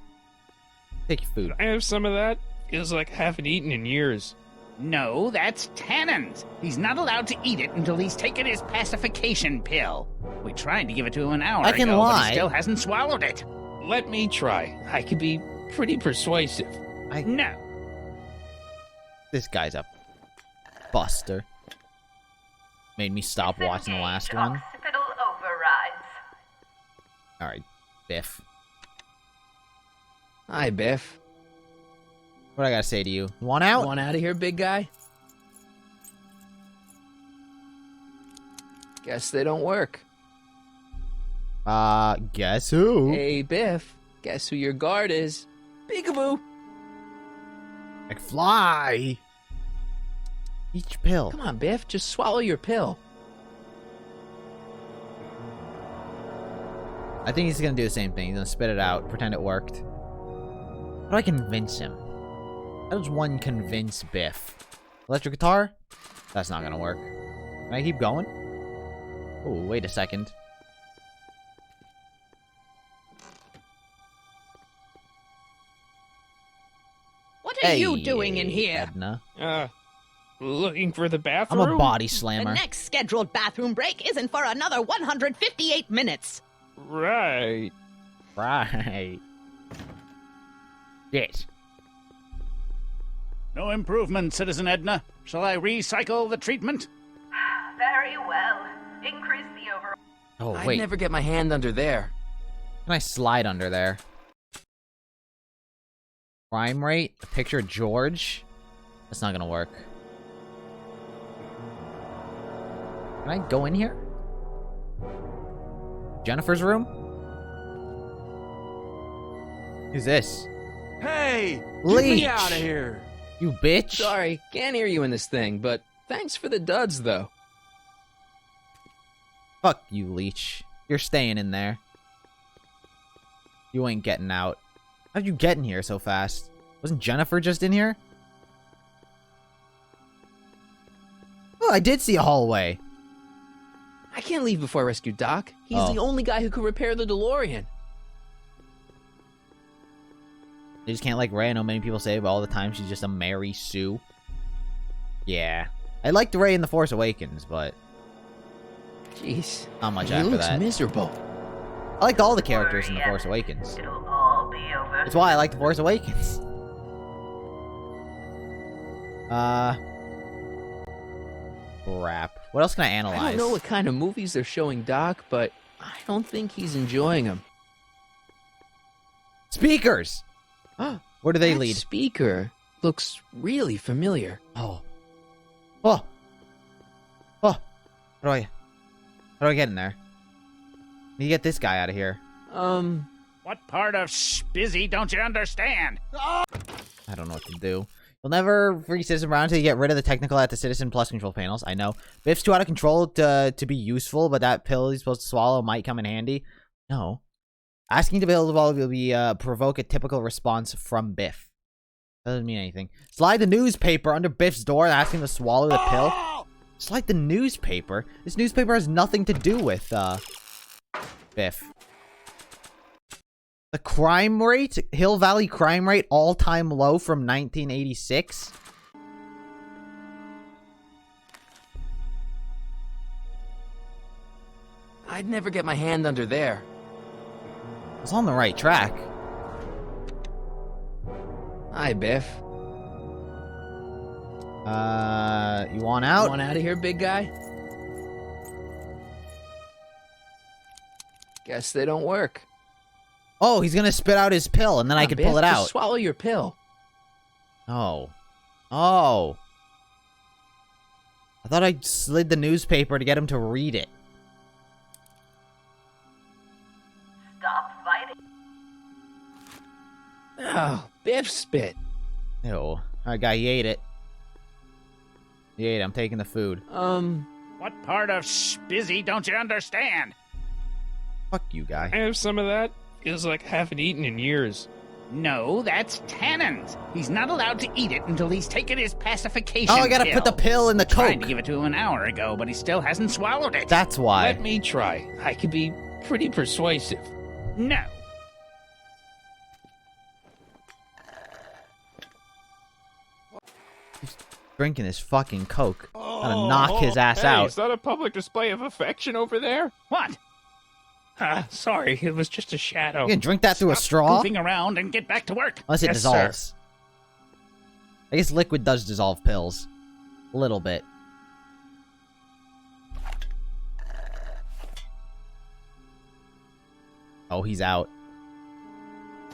Take your food. I have some of that. Feels like I haven't eaten in years. No, that's Tannen's. He's not allowed to eat it until he's taken his pacification pill. We tried to give it to him an hour I can ago, but lie. he still hasn't swallowed it. Let me try. I can be pretty persuasive. No. This guy's a buster. Made me stop watching the last one. Occipital overrides. Alright, Biff. Hi, Biff. What I gotta say to you? You want out? Want out of here, big guy? Guess they don't work. Guess who? Hey, Biff. Guess who your guard is? Peekaboo. McFly. Eat your pill. Come on, Biff. Just swallow your pill. I think he's gonna do the same thing. He's gonna spit it out, pretend it worked. How do I convince him? How does one convince Biff? Electric guitar? That's not gonna work. Can I keep going? Oh, wait a second. What are you doing in Hey, here? Edna. Looking for the I'm bathroom? a body The slammer. next scheduled bathroom break isn't for another 158 minutes. Right. Right. Yes. No improvement, Citizen Edna. Shall I recycle the treatment? Very well. Increase the overall. Oh, I'd wait. never get my hand under there. Can I slide under there? Crime rate? A picture of George? That's not gonna work. Can I go in here? Jennifer's room? Who's this? Hey! Leech! Get me out of here! You bitch! Sorry, can't hear you in this thing, but thanks for the duds, though. Fuck you, Leech. You're staying in there. You ain't getting out. How'd you get in here so fast? Wasn't Jennifer just in here? Oh, I did see a hallway. I can't leave before I rescue Doc. He's Oh. the only guy who could repair the DeLorean. They just can't like Ray. I know many people say, but all the time she's just a Mary Sue. Yeah. I liked Ray in The Force Awakens, but... Jeez. Not much he after looks that. miserable. I liked all the characters in The Force Awakens. It'll all be over. That's why I like The Force Awakens. Crap. What else can I I analyze? don't know what kind of movies they're showing Doc, but I don't think he's enjoying them. Speakers! Where do they That lead? speaker looks really familiar. Oh. Oh! Oh! How do I get in there? Need to get this guy out of here. What part of busy don't you understand? I don't know what to do. You'll never free Citizen Brown until you get rid of the technical at the Citizen Plus control panels. I know. Biff's too out of control to be useful, but that pill he's supposed to swallow might come in handy. No. Asking to be able to provoke a typical response from Biff. Doesn't mean anything. Slide the newspaper under Biff's door and ask him to swallow the pill. Slide the newspaper? This newspaper has nothing to do with, Biff. The crime rate? Hill Valley crime rate all-time low from 1986? I'd never get my hand under there. It's on the right track. Hi, Biff. You want out? You want out of here, big guy? Guess they don't work. Oh, he's gonna spit out his pill, and then I can Biff, pull it just out. swallow your pill. Oh. Oh. I thought I slid the newspaper to get him to read it. Stop fighting. Oh, Biff spit. Ew. Alright, guy, he ate it. He ate it. I'm taking the food. What part of busy don't you understand? Fuck you, guy. I have some of that. Feels like I haven't eaten in years. No, that's tannins. He's not allowed to eat it until he's taken his pacification Oh, I gotta put the pill in the Coke. Tried to give it to him an hour ago, but he still hasn't swallowed it. That's why. Let me try. I could be pretty persuasive. No. Drinking his fucking Coke. Gotta knock his ass Hey, out. is that a public display of affection over there? What? Sorry, it was just a shadow. You can drink that through a Stop straw? goofing around and get back to work. Unless it Yes, dissolves. sir. I guess liquid does dissolve pills. A little bit. Oh, he's out.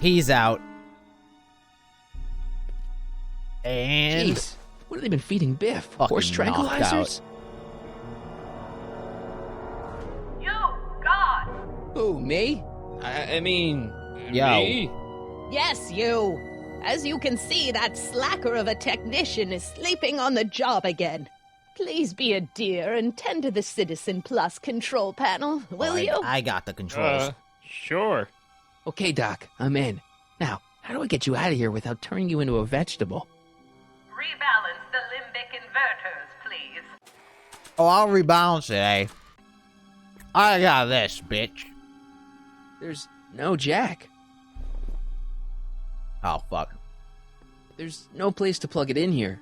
He's out. And... Jeez, what have they been feeding Biff? Fucking Horse knocked tranquilizers? You, God! Who, me? I mean... Yo. Me? Yes, you. As you can see, that slacker of a technician is sleeping on the job again. Please be a dear and tend to the Citizen Plus control panel, will you? I got the controls. Sure. Okay, Doc, I'm in. Now, how do I get you out of here without turning you into a vegetable? Rebalance the limbic inverters, please. Oh, I'll rebalance it, eh? I got this, bitch. There's no jack. Oh, fuck. There's no place to plug it in here.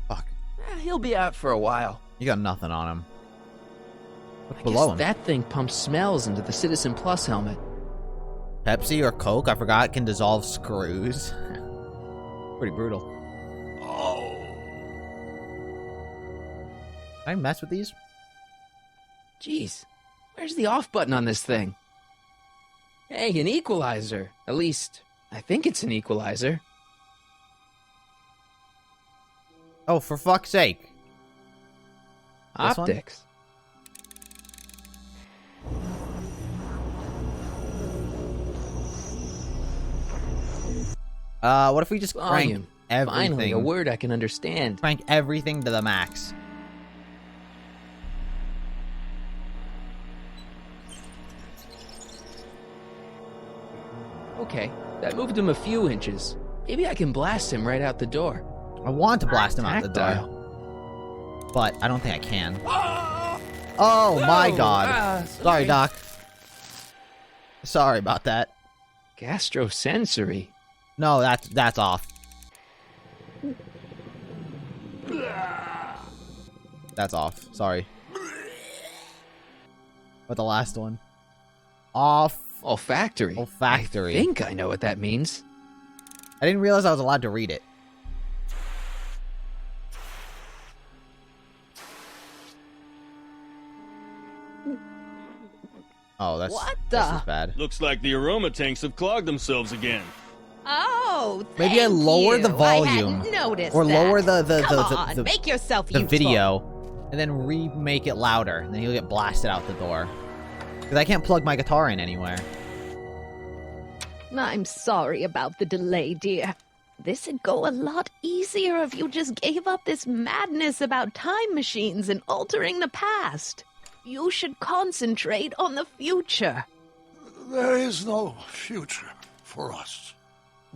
Fuck. He'll be out for a while. You got nothing on him. What's I below guess him? that thing pumps smells into the Citizen Plus helmet. Pepsi or Coke? I forgot can dissolve screws. Pretty brutal. Oh. Can I mess with these? Jeez, where's the off button on this thing? Hey, an equalizer. At least, I think it's an equalizer. Oh, for fuck's sake. This one? Optics. What if we just crank Volume. everything? Finally, a word I can understand. Crank everything to the max. Okay, that moved him a few inches. Maybe I can blast him right out the door. I want to blast him out the door, but I don't think I can. Oh my god. Sorry, Doc. Sorry about that. Gastrosensory. No, that's off. That's off. Sorry. But the last one. Off. Olfactory. Olfactory. I think I know what that means. I didn't realize I was allowed to read it. Oh, that's What this the? is bad. Looks like the aroma tanks have clogged themselves again. Oh, Maybe I thank lower the you. volume, I hadn't noticed or that. lower the Come on, make yourself the useful. video, and then remake it louder, and then you'll get blasted out the door. Because I can't plug my guitar in anywhere. I'm sorry about the delay, dear. This'd go a lot easier if you just gave up this madness about time machines and altering the past. You should concentrate on the future. There is no future for us.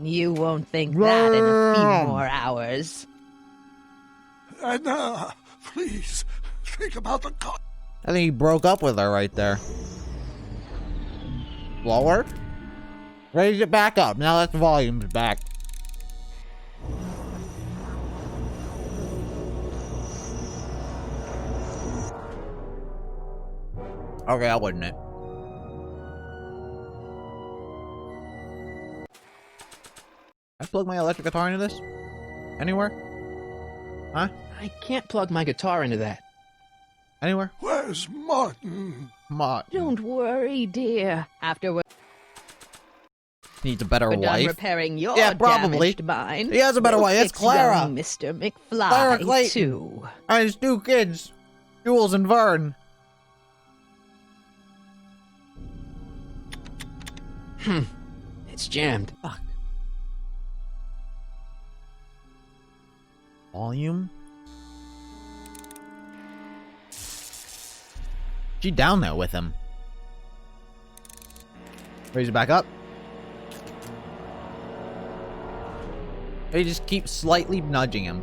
You won't think that in a few more hours. Edna, please, think about the cost. I think he broke up with her right there. Lower. Raise it back up. Now that the volume's back. Okay, that wasn't it. I plug my electric guitar into this? Anywhere? Huh? I can't plug my guitar into that. Anywhere? Where's Martin? Don't worry, dear. After we're Needs a better done wife. repairing your Yeah, probably. damaged mind, He has a better we'll wife. It's fix Clara. young Mr. McFly, Clara Clayton. too. And his two kids, Jules and Vern. It's jammed. Fuck. Volume? She down there with him. Raise it back up. They just keep slightly nudging him.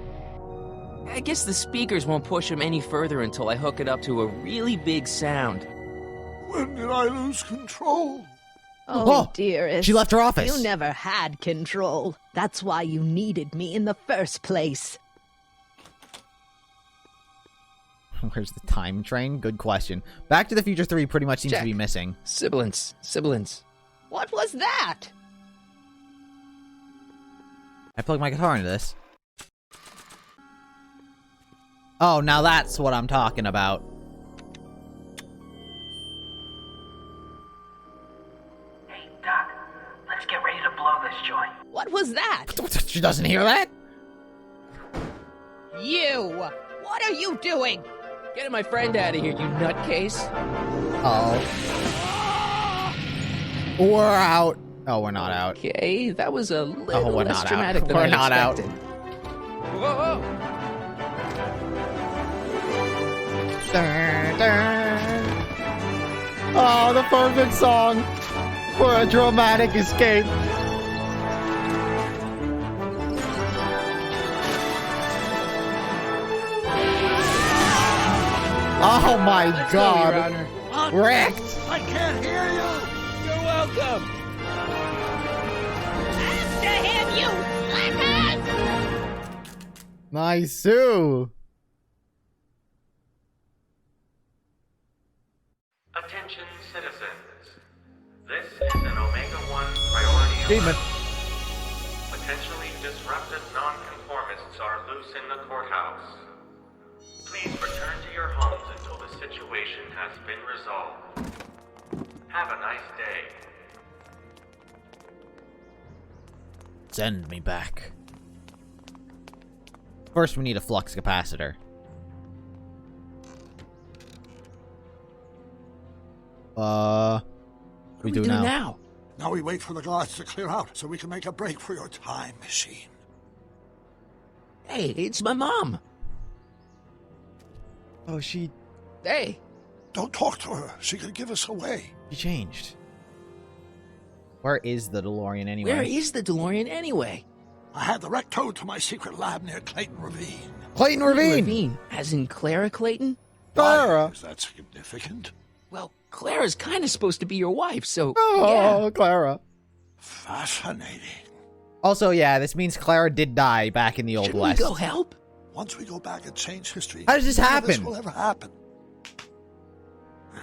I guess the speakers won't push him any further until I hook it up to a really big sound. When did I lose control? Oh, dearest. she left her office. You never had control. That's why you needed me in the first place. Where's the time train? Good question. Back to the Future 3 pretty much seems to be missing. Sibilance. What was that? I plug my guitar into this. Oh, now that's what I'm talking about. Hey, Doc, let's get ready to blow this joint. What was that? She doesn't hear that? You! What are you doing? Getting my friend out of here, you nutcase. Oh. We're out. Oh, we're not out. Okay, that was a little we're less not dramatic out. than We're I not out. expected. Whoa! Dun, dun. Oh, the perfect song for a dramatic escape. Oh my god. Wrecked. I can't hear you. You're welcome. After him, you slackers! Nice, Sue. Attention citizens. This is an Omega-1 priority Demon. alert. Potentially disruptive nonconformists are loose in the courthouse. Please return to your homes until the situation has been resolved. Have a nice day. Send me back. First, we need a flux capacitor. What do we do now? Now we wait for the guards to clear out so we can make a break for your time machine. Hey, it's my mom. Oh, she... Hey. Don't talk to her. She could give us away. She changed. Where is the DeLorean anyway? Where is the DeLorean anyway? I had the wreck towed to my secret lab near Clayton Ravine. Clayton Ravine! As in Clara Clayton? Clara! Is that significant? Well, Clara's kind of supposed to be your wife, so Oh, yeah. Clara. Fascinating. Also, yeah, this means Clara did die back in the Old Shouldn't West. we go help? Once we go back and change history, How does this none of happen? This will ever happen.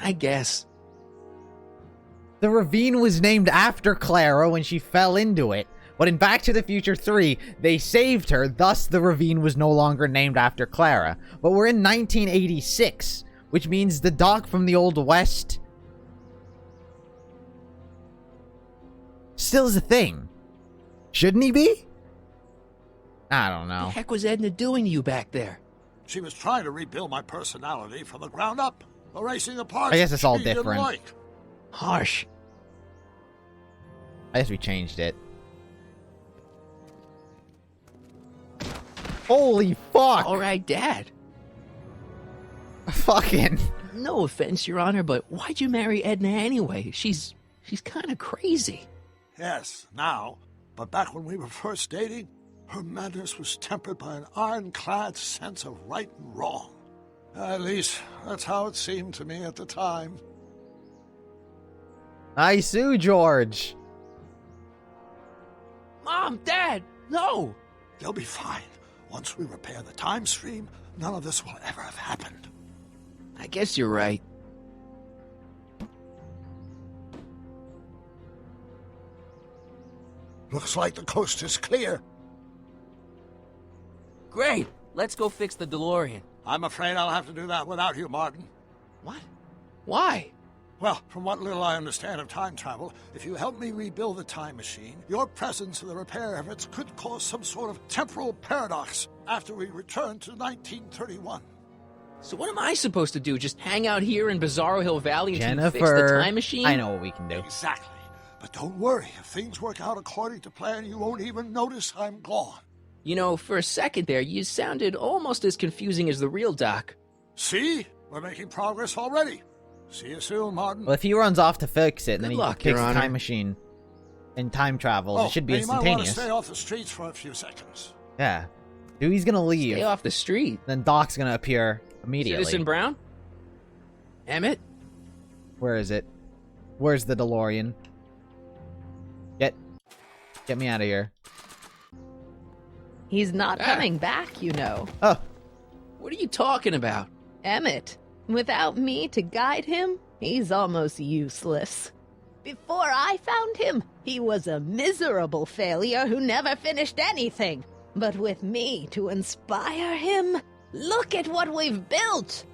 I guess. The ravine was named after Clara when she fell into it. But in Back to the Future 3, they saved her, thus the ravine was no longer named after Clara. But we're in 1986, which means the Doc from the Old West still is a thing. Shouldn't he be? I don't know. What the heck was Edna doing to you back there? She was trying to rebuild my personality from the ground up, erasing the parts I guess it's all she didn't different. like. Harsh. I guess we changed it. Holy fuck! Alright, Dad. Fucking. No offense, Your Honor, but why'd you marry Edna anyway? She's She's kind of crazy. Yes, now. But back when we were first dating, her madness was tempered by an ironclad sense of right and wrong. At least, that's how it seemed to me at the time. I sue George. Mom, Dad, no! They'll be fine. Once we repair the time stream, none of this will ever have happened. I guess you're right. Looks like the coast is clear. Great! Let's go fix the DeLorean. I'm afraid I'll have to do that without you, Martin. What? Why? Well, from what little I understand of time travel, if you help me rebuild the time machine, your presence in the repair efforts could cause some sort of temporal paradox after we return to 1931. So what am I supposed to do? Just hang out here in Bizarro Hill Valley until you fix Jennifer, the time machine? I know what we can do. Exactly. But don't worry, if things work out according to plan, you won't even notice I'm gone. You know, for a second there, you sounded almost as confusing as the real Doc. See? We're making progress already. See you soon, Martin. Well, if he runs off to fix it, and then he luck, kicks Your the Honor. time machine and time travels, it should be and you might want to instantaneous. stay off the streets for a few seconds. Yeah. Dewey's gonna leave. Stay off the street. Then Doc's gonna appear immediately. Citizen Brown? Emmett? Where is it? Where's the DeLorean? Get me out of here. He's not coming back, you know. Oh. What are you talking about? Emmett, without me to guide him, he's almost useless. Before I found him, he was a miserable failure who never finished anything. But with me to inspire him, look at what we've built.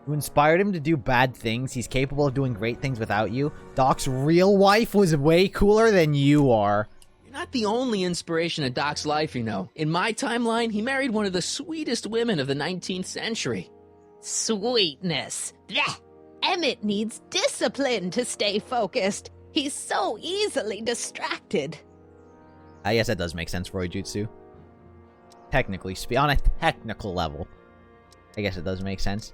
You inspired him to do bad things. He's capable of doing great things without you. Doc's real wife was way cooler than you are. You're not the only inspiration of Doc's life, you know. In my timeline, he married one of the sweetest women of the 19th century. Sweetness. Blech. Emmett needs discipline to stay focused. He's so easily distracted. I guess that does make sense, Roy Jutsu. Technically, on a technical level, I guess it does make sense.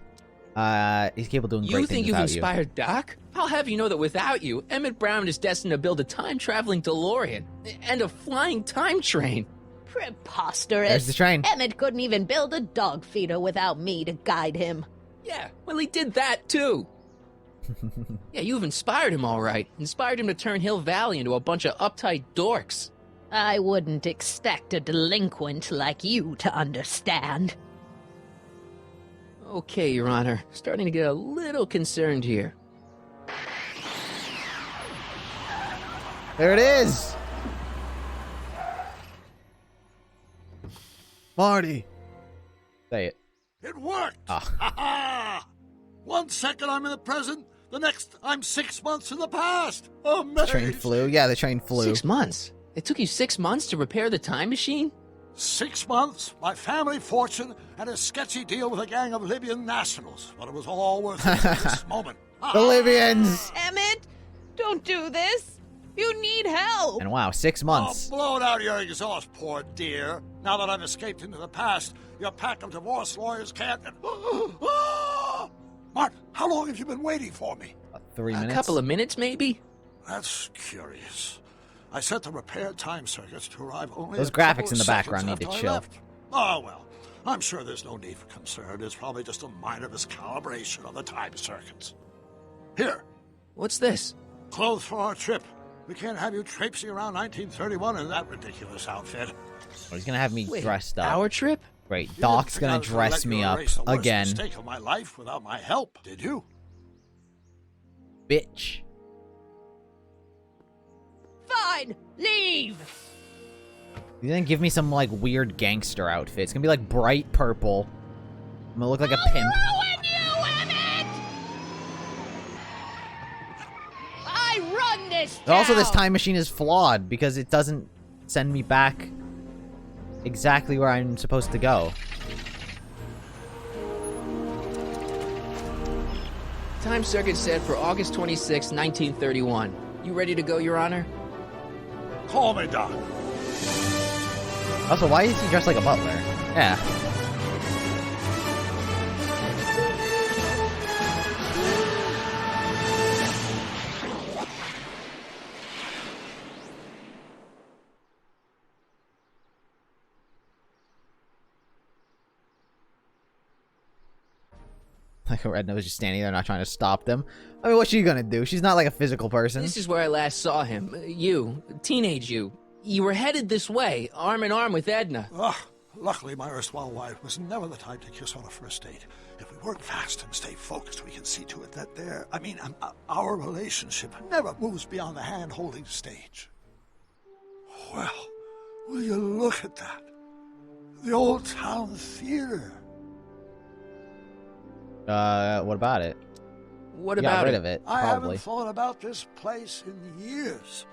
He's capable of doing great things without you. You think you've inspired Doc? I'll have you know that without you, Emmett Brown is destined to build a time-traveling DeLorean and a flying time train. Preposterous. There's the train. Emmett couldn't even build a dog feeder without me to guide him. Yeah, well, he did that, too. Yeah, you've inspired him all right. Inspired him to turn Hill Valley into a bunch of uptight dorks. I wouldn't expect a delinquent like you to understand. Okay, Your Honor. Starting to get a little concerned here. There it is! Marty! Say it. It worked! Ah. Ha-ha! 1 second I'm in the present, the next I'm 6 months in the past! Amazing! The train flew. Yeah, the train flew. 6 months? It took you 6 months to repair the time machine? 6 months, my family fortune, and a sketchy deal with a gang of Libyan nationals. But it was all worth it at this moment. The Libyans! Emmett, don't do this. You need help. And wow, 6 months. Oh, blow it out of your exhaust, poor dear. Now that I've escaped into the past, your pack of divorce lawyers can't... Martin, how long have you been waiting for me? 3 minutes? A couple of minutes, maybe? That's curious. I set the repair time circuits to arrive only Those a couple graphics of in the seconds background need to after I chill. left. Oh, well. I'm sure there's no need for concern. It's probably just a minor miscalibration of the time circuits. Here. What's this? Clothes for our trip. We can't have you traipsing around 1931 in that ridiculous outfit. Oh, he's gonna have me dressed up. Our trip? Great. You Doc's didn't gonna think I was dress let you me up erase the worst again. mistake of my life without my help, did you? Bitch. Fine, leave. You didn't give me some, like, weird gangster outfit. It's gonna be, like, bright purple. I'm gonna look like a pimp. Ruin you, Emmett! I run this town. But also, this time machine is flawed because it doesn't send me back exactly where I'm supposed to go. Time circuit set for August 26, 1931. You ready to go, Your Honor? Call me, Doc. Also, why is he dressed like a butler? Yeah. Edna was just standing there, not trying to stop them. I mean, what's she gonna do? She's not like a physical person. This is where I last saw him. You, teenage you. You were headed this way, arm in arm with Edna. Ugh. Luckily, my erstwhile wife was never the type to kiss on a first date. If we work fast and stay focused, we can see to it that our relationship never moves beyond the hand-holding stage. Well, will you look at that? The old town theater. What about it? What You got about rid it? of it, I probably. haven't thought about this place in years.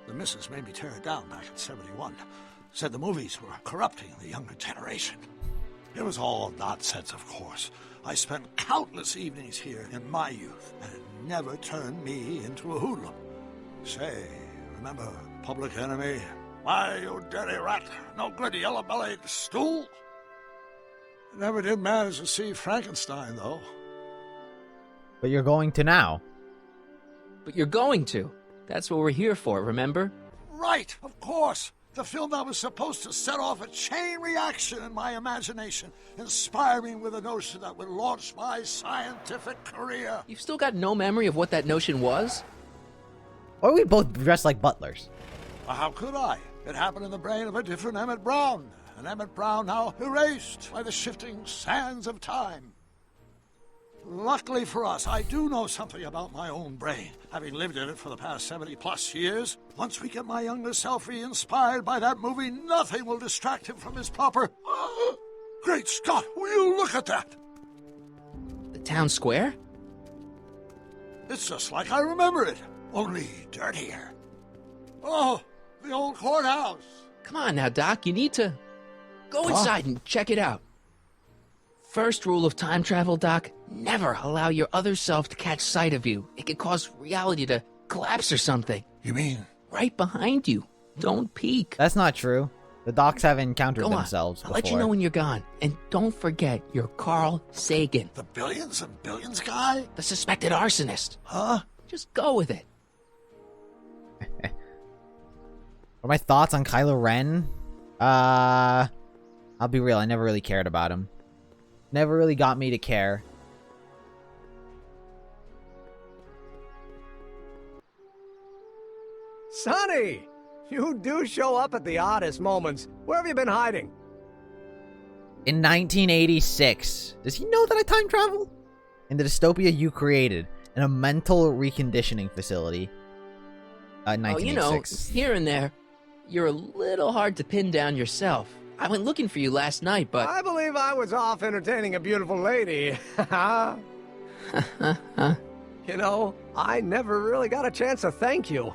The missus made me tear it down back in '71. Said the movies were corrupting the younger generation. It was all nonsense, of course. I spent countless evenings here in my youth, and it never turned me into a hoodlum. Say, remember Public Enemy? Why, you dirty rat, no good yellow-bellied stool? I never did manage to see Frankenstein, though. But you're going to now. But you're going to. That's what we're here for, remember? Right, of course. The film that was supposed to set off a chain reaction in my imagination, inspire me with a notion that would launch my scientific career. You've still got no memory of what that notion was? Why are we both dressed like butlers? Well, how could I? It happened in the brain of a different Emmett Brown. An Emmett Brown now erased by the shifting sands of time. Luckily for us, I do know something about my own brain, having lived in it for the past 70-plus years. Once we get my younger self re-inspired by that movie, nothing will distract him from his proper... Great Scott, will you look at that? The town square? It's just like I remember it, only dirtier. Oh, the old courthouse. Come on now, Doc, you need to... Go inside and check it out. First rule of time travel, Doc, never allow your other self to catch sight of you. It could cause reality to collapse or something. You mean? Right behind you. Don't peek. That's not true. The docs have encountered Go on. themselves I'll before. let you know when you're gone. And don't forget, you're Carl Sagan. The billions and billions guy? The suspected arsonist. Huh? Just go with it. What are my thoughts on Kylo Ren? I'll be real, I never really cared about him. Never really got me to care. Sonny! You do show up at the oddest moments. Where have you been hiding? In 1986. Does he know that I time traveled? In the dystopia you created. In a mental reconditioning facility. 1986. Oh, here and there, you're a little hard to pin down yourself. I went looking for you last night, but... I believe I was off entertaining a beautiful lady. You know, I never really got a chance to thank you.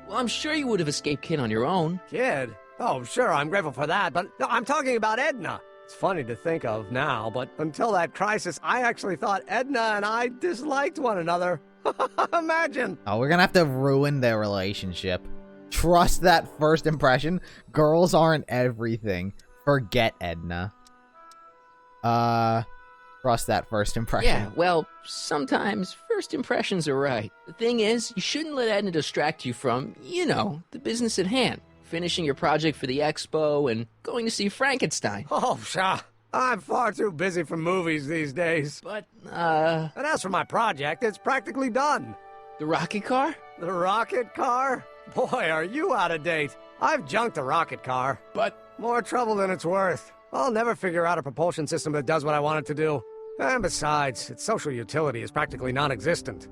Well, I'm sure you would have escaped Kid on your own. Kid? Oh, sure, I'm grateful for that, but no, I'm talking about Edna. It's funny to think of now, but until that crisis, I actually thought Edna and I disliked one another. Imagine! Oh, we're gonna have to ruin their relationship. Trust that first impression. Girls aren't everything. Forget Edna. Trust that first impression. Yeah, well, sometimes first impressions are right. The thing is, you shouldn't let Edna distract you from, you know, the business at hand. Finishing your project for the expo and going to see Frankenstein. Oh, pshaw. I'm far too busy for movies these days. But, And as for my project, it's practically done. The rocket car? The rocket car? Boy, are you out of date. I've junked the rocket car. But... More trouble than it's worth. I'll never figure out a propulsion system that does what I want it to do. And besides, its social utility is practically non-existent.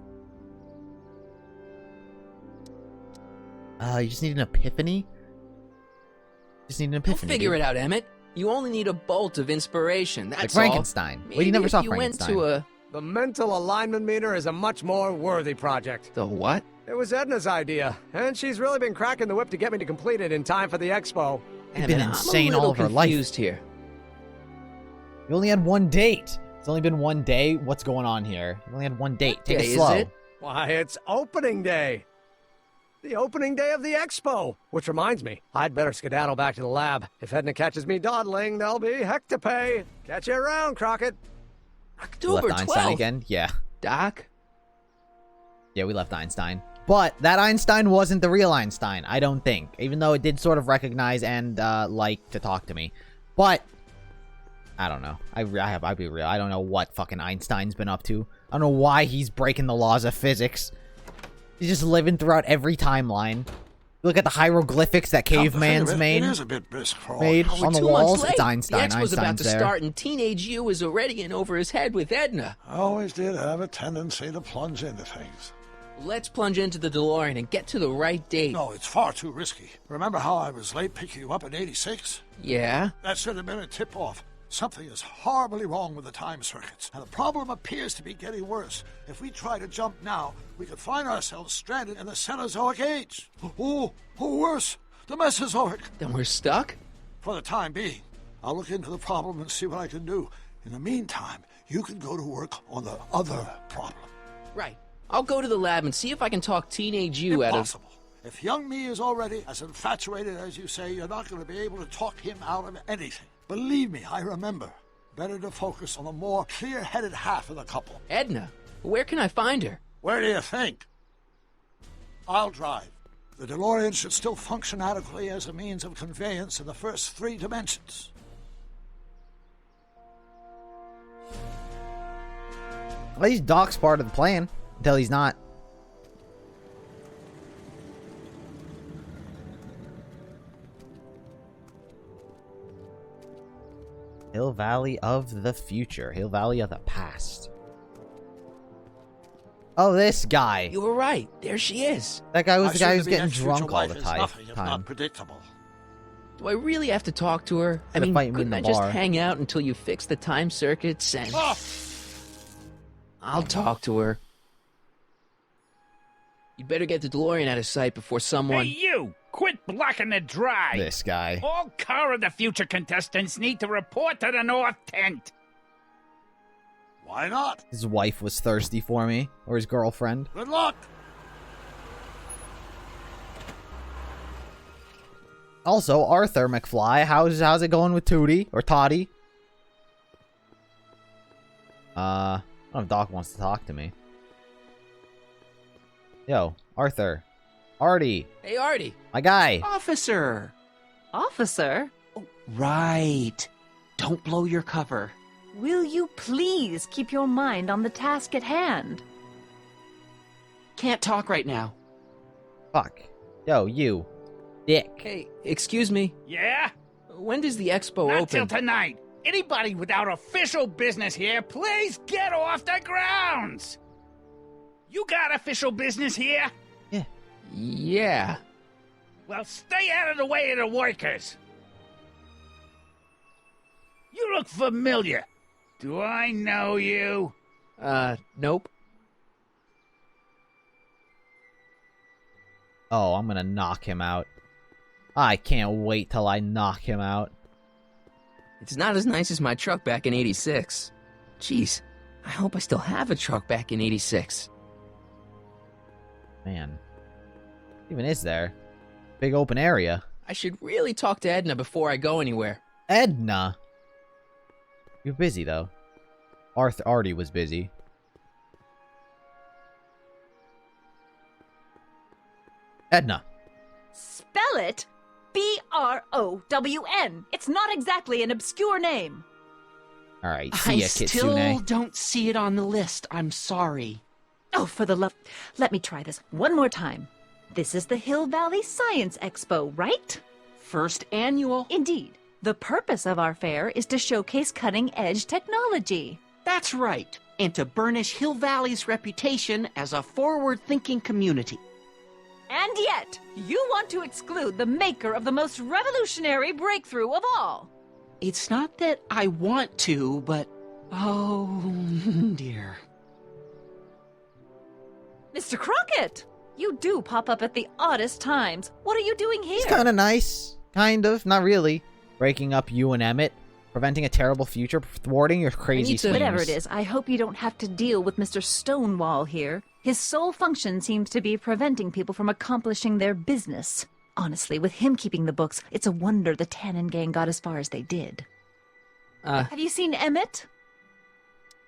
You just need an epiphany? Just need an epiphany. You'll figure it out, Emmett. You only need a bolt of inspiration, that's like Frankenstein. all. Well, you never saw you Frankenstein. Went to The mental alignment meter is a much more worthy project. The what? It was Edna's idea, and she's really been cracking the whip to get me to complete it in time for the expo. You've been insane all of her life. I'm a little confused here. You only had one date. It's only been one day. What's going on here? You only had one date. Take it slow. Is it? Why, it's opening day. The opening day of the expo. Which reminds me, I'd better skedaddle back to the lab. If Edna catches me dawdling, there'll be heck to pay. Catch you around, Crockett. October left Einstein 12th. again? Yeah. Doc? Yeah, we left Einstein. But that Einstein wasn't the real Einstein, I don't think. Even though it did sort of recognize and like to talk to me. But I don't know. I'll be real. I don't know what fucking Einstein's been up to. I don't know why he's breaking the laws of physics. He's just living throughout every timeline. Look at the hieroglyphics that caveman's made. It is a bit brisk for all. Made on the walls. It's Einstein. The X was about to Einstein's start, and teenage you was already in over his head with Edna. I always did have a tendency to plunge into things. Let's plunge into the DeLorean and get to the right date. No, it's far too risky. Remember how I was late picking you up in '86? Yeah? That should have been a tip-off. Something is horribly wrong with the time circuits, and the problem appears to be getting worse. If we try to jump now, we could find ourselves stranded in the Cenozoic Age. Or worse, the Mesozoic. Then we're stuck? For the time being. I'll look into the problem and see what I can do. In the meantime, you can go to work on the other problem. Right. I'll go to the lab and see if I can talk teenage you out of... Impossible. If young me is already as infatuated as you say, you're not going to be able to talk him out of anything. Believe me, I remember. Better to focus on the more clear-headed half of the couple. Edna? Where can I find her? Where do you think? I'll drive. The DeLorean should still function adequately as a means of conveyance in the first 3 dimensions. At least Doc's part of the plan. Until he's not. Hill Valley of the future. Hill Valley of the past. Oh, this guy. You were right. There she is. That guy was the guy who's getting drunk all the time. Nothing if not predictable. Do I really have to talk to her? I Gonna mean, fight me in couldn't the I just bar. hang out until you fix the time circuits and... I'll talk to her. You'd better get the DeLorean out of sight before someone... Hey, you! Quit blocking the drive! This guy. All Car of the Future contestants need to report to the North Tent. Why not? His wife was thirsty for me. Or his girlfriend. Good luck! Also, Arthur McFly. How's it going with Tootie? Or Toddy? I don't know if Doc wants to talk to me. Yo, Arthur. Artie. Hey, Artie. My guy. Officer! Officer? Right. Don't blow your cover. Will you please keep your mind on the task at hand? Can't talk right now. Fuck. Yo, you. Dick. Hey, excuse me. Yeah? When does the expo Not open? till tonight. Anybody without official business here, please get off the grounds! You got official business here? Yeah. Well, stay out of the way of the workers. You look familiar. Do I know you? Nope. Oh, I'm gonna knock him out. I can't wait till I knock him out. It's not as nice as my truck back in '86. Jeez, I hope I still have a truck back in '86. Man. Even is there? Big open area. I should really talk to Edna before I go anywhere. Edna? You're busy, though. Artie was busy. Edna. Spell it B-R-O-W-N. It's not exactly an obscure name. Alright, see I ya, still Kitsune. don't see it on the list. I'm sorry. Oh, for the love... Let me try this one more time. This is the Hill Valley Science Expo, right? First annual. Indeed. The purpose of our fair is to showcase cutting-edge technology. That's right. And to burnish Hill Valley's reputation as a forward-thinking community. And yet, you want to exclude the maker of the most revolutionary breakthrough of all. It's not that I want to, but... Oh, dear. Mr. Crockett! You do pop up at the oddest times. What are you doing here? He's kind of nice. Kind of. Not really. Breaking up you and Emmett. Preventing a terrible future. Thwarting your crazy schemes. Whatever it is, I hope you don't have to deal with Mr. Stonewall here. His sole function seems to be preventing people from accomplishing their business. Honestly, with him keeping the books, it's a wonder the Tannen gang got as far as they did. Have you seen Emmett?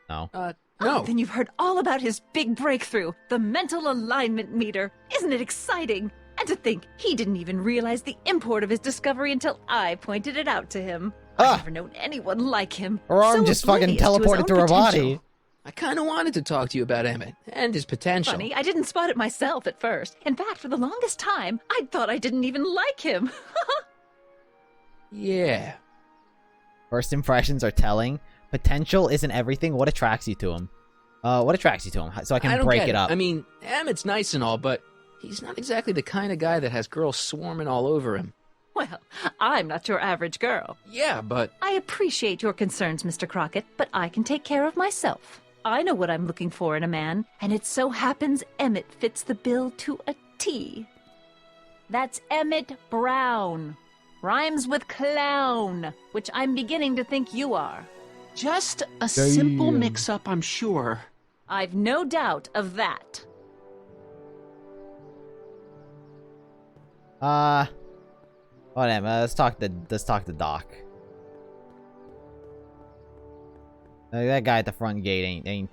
No. No. Oh, then you've heard all about his big breakthrough, the mental alignment meter. Isn't it exciting? And to think, he didn't even realize the import of his discovery until I pointed it out to him. I've never known anyone like him. Her arm So just fucking oblivious to his teleported own to her potential. body. I kind of wanted to talk to you about Emmett and his potential. Funny, I didn't spot it myself at first. In fact, for the longest time, I thought I didn't even like him. Yeah. First impressions are telling. Potential isn't everything. What attracts you to him? What attracts you to him? So I can don't break get it up. I mean, Emmett's nice and all, but he's not exactly the kind of guy that has girls swarming all over him. Well, I'm not your average girl. Yeah, but... I appreciate your concerns, Mr. Crockett, but I can take care of myself. I know what I'm looking for in a man, and it so happens Emmett fits the bill to a T. That's Emmett Brown. Rhymes with clown, which I'm beginning to think you are. Just a simple mix-up, I'm sure. I've no doubt of that. Whatever. Let's talk to Doc. That guy at the front gate ain't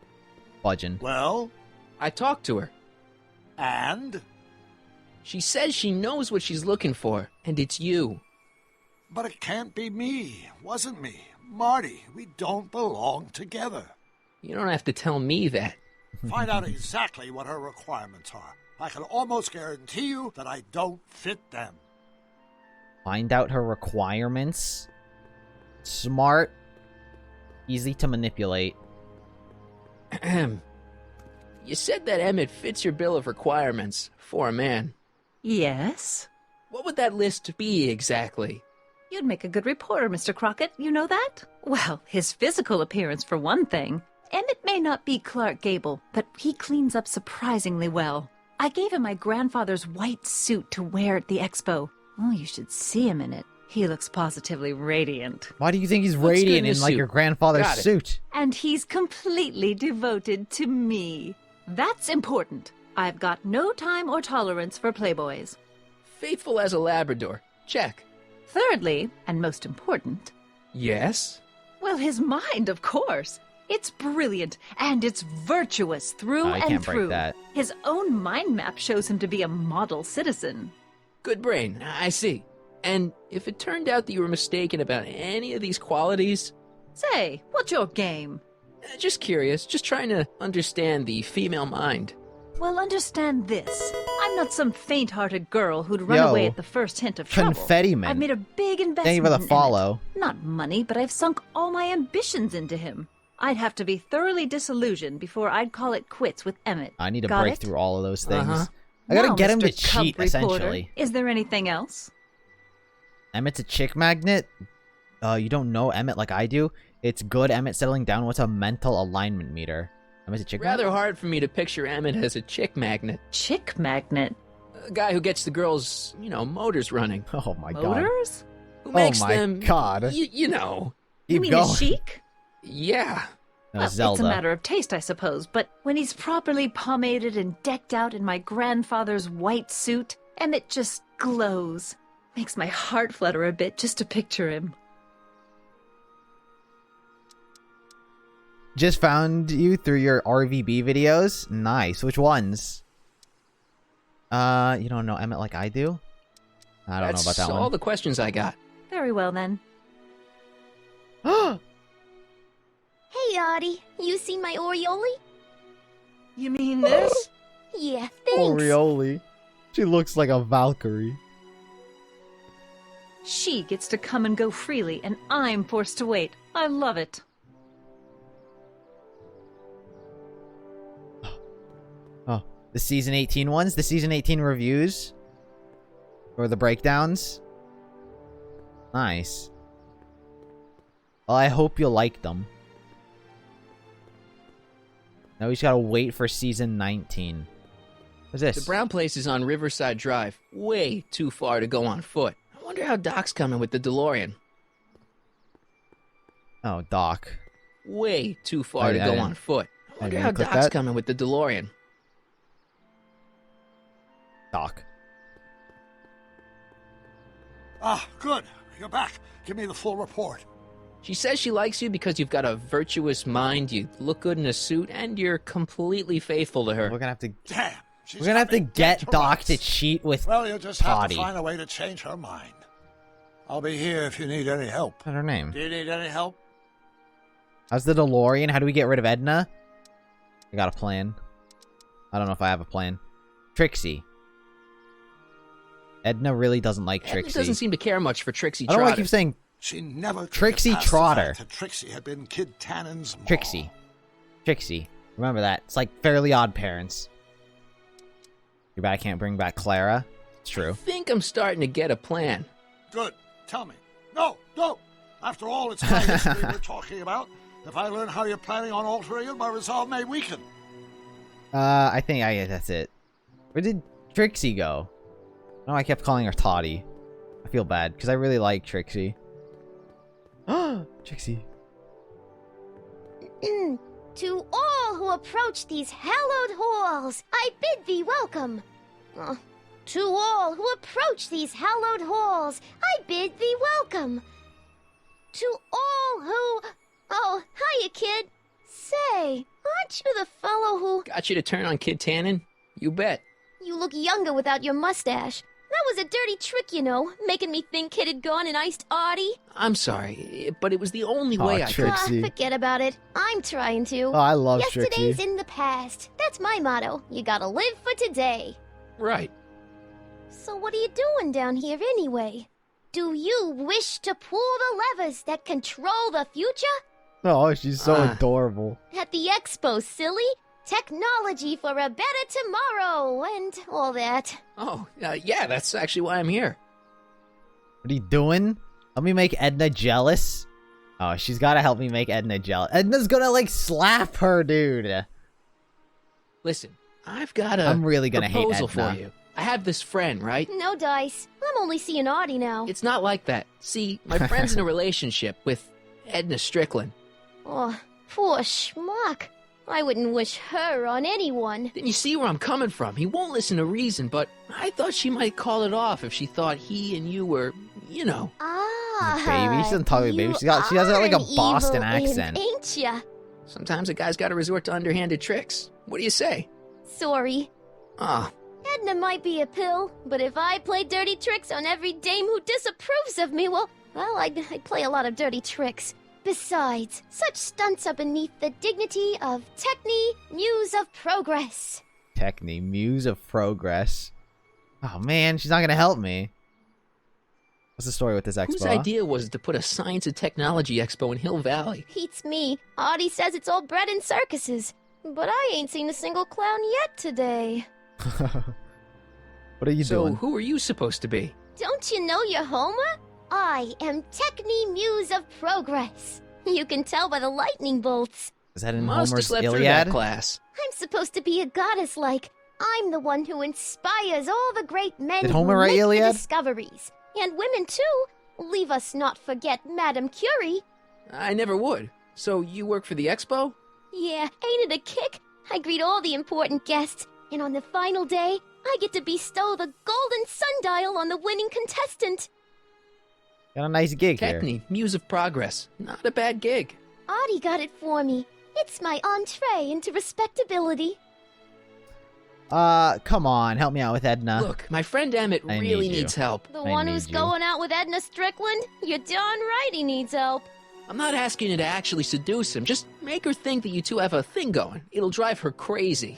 budging. Well? I talked to her. And? She says she knows what she's looking for, and it's you. But it can't be me. Wasn't me. Marty, we don't belong together. You don't have to tell me that. Find out exactly what her requirements are. I can almost guarantee you that I don't fit them. Find out her requirements. Smart. Easy to manipulate. You said that Emmett fits your bill of requirements for a man. Yes? What would that list be exactly? You'd make a good reporter, Mr. Crockett. You know that? Well, his physical appearance, for one thing. Emmett may not be Clark Gable, but he cleans up surprisingly well. I gave him my grandfather's white suit to wear at the expo. Oh, you should see him in it. He looks positively radiant. Why do you think he's radiant in, like, your grandfather's suit? And he's completely devoted to me. That's important. I've got no time or tolerance for playboys. Faithful as a Labrador. Check. Thirdly, and most important... Yes? Well, his mind, of course. It's brilliant, and it's virtuous through I and can't through. break that. His own mind map shows him to be a model citizen. Good brain, I see. And if it turned out that you were mistaken about any of these qualities... Say, what's your game? Just curious, just trying to understand the female mind. Well, understand this. I'm not some faint-hearted girl who'd run away at the first hint of trouble. Confetti Man. I've made a big investment Thank you for the in follow. Emmett. Not money, but I've sunk all my ambitions into him. I'd have to be thoroughly disillusioned before I'd call it quits with Emmett. I need to Got break it? through all of those things. Uh-huh. I gotta Now, get him Mr. to cheat, Cub reporter, essentially. Is there anything else? Emmett's a chick magnet? You don't know Emmett like I do? It's good Emmett settling down. What's a mental alignment meter? Emmett's a chick Rather magnet? hard for me to picture Emmett as a chick magnet. Chick magnet? A guy who gets the girls, motors running. Oh my god. Motors? Who makes my them... god. You know. You mean a chic? Yeah. No, Well, Zelda. it's a matter of taste, I suppose, but when he's properly pomaded and decked out in my grandfather's white suit, Emmett just glows. Makes my heart flutter a bit just to picture him. Just found you through your RVB videos? Nice. Which ones? You don't know Emmett like I do? I don't know about that That's all one. the questions I got. Very well, then. Hey, Audie, you seen my Oriole? You mean this? Yeah, thanks. Oriole. She looks like a Valkyrie. She gets to come and go freely, and I'm forced to wait. I love it. Oh, the season 18 ones? The season 18 reviews? Or the breakdowns? Nice. Well, I hope you like them. Now we just gotta wait for season 19. What's this? The brown place is on Riverside Drive. Way too far to go on foot. I wonder how Doc's coming with the DeLorean. Oh, Doc. Way too far to I go didn't- on foot. I I wonder didn't how click Doc's that. coming with the DeLorean. Doc. Ah, good. You're back. Give me the full report. She says she likes you because you've got a virtuous mind, you look good in a suit, and you're completely faithful to her. We're gonna have to... Damn. We're gonna have to get Doc to cheat with Well, you'll just have Potty. to find a way to change her mind. I'll be here if you need any help. What's her name? Do you need any help? How's the DeLorean? How do we get rid of Edna? I got a plan. I don't know if I have a plan. Trixie. Edna really doesn't like Trixie. Edna doesn't seem to care much for Trixie I don't Trotter. know why I keep saying She never could Trixie get past the Trotter. fact that Trixie had been Kid Tannen's mom. Trixie. Remember that. It's like Fairly Odd Parents. Too bad I can't bring back Clara. It's true. I think I'm starting to get a plan. Good. Tell me. No, don't. After all, it's my history we're talking about. If I learn how you're planning on altering it, my resolve may weaken. I think that's it. Where did Trixie go? No, I kept calling her Toddy. I feel bad, because I really like Trixie. Trixie. To all who approach these hallowed halls, I bid thee welcome. To all who approach these hallowed halls, I bid thee welcome. To all who... Oh, hiya, kid. Say, aren't you the fellow who... Got you to turn on Kid Tannen? You bet. You look younger without your mustache. That was a dirty trick, you know, making me think Kid had gone and iced Artie. I'm sorry, but it was the only way I could. Forget about it. I'm trying to. Oh, I love Yesterday's Trixie. in the past. That's my motto. You gotta live for today. Right. So what are you doing down here anyway? Do you wish to pull the levers that control the future? Oh, she's so adorable. At the expo, silly. Technology for a better tomorrow and all that. Oh, yeah, that's actually why I'm here. What are you doing? Help me make Edna jealous? Oh, she's gotta help me make Edna jealous. Edna's gonna, like, slap her, dude. Listen, I've got a I'm really gonna hate proposal Edna. for you. I have this friend, right? No dice. I'm only seeing Artie now. It's not like that. See, my friend's in a relationship with Edna Strickland. Oh, poor schmuck. I wouldn't wish her on anyone. Then you see where I'm coming from. He won't listen to reason, but I thought she might call it off if she thought he and you were, you know. Baby, she doesn't talk like a baby. She has like a Boston accent. Ain't ya? Sometimes a guy's got to resort to underhanded tricks. What do you say? Sorry. Ah, Edna might be a pill, but if I play dirty tricks on every dame who disapproves of me, well, I'd play a lot of dirty tricks. Besides, such stunts are beneath the dignity of Techne, Muse of Progress. Techne, Muse of Progress. Oh man, she's not gonna help me. What's the story with this expo? whose idea was it to put a science and technology expo in Hill Valley? Beats me. Artie says it's all bred in circuses. But I ain't seen a single clown yet today. What are you doing? So who are you supposed to be? Don't you know your Homer? I am Techne, Muse of Progress. You can tell by the lightning bolts. Is that in Must have Homer's slept through that Iliad? class. I'm supposed to be a goddess-like. I'm the one who inspires all the great men Did who Homer write make the Iliad? discoveries. And women, too. Leave us not forget Madame Curie. I never would. So you work for the expo? Yeah, ain't it a kick? I greet all the important guests, and on the final day, I get to bestow the golden sundial on the winning contestant. Got a nice gig here. Techne, Muse of Progress. Not a bad gig. Artie got it for me. It's my entree into respectability. Come on, help me out with Edna. Look, my friend Emmett I really need you. needs help. The I one need who's you. going out with Edna Strickland? You're darn right he needs help. I'm not asking you to actually seduce him. Just make her think that you two have a thing going. It'll drive her crazy.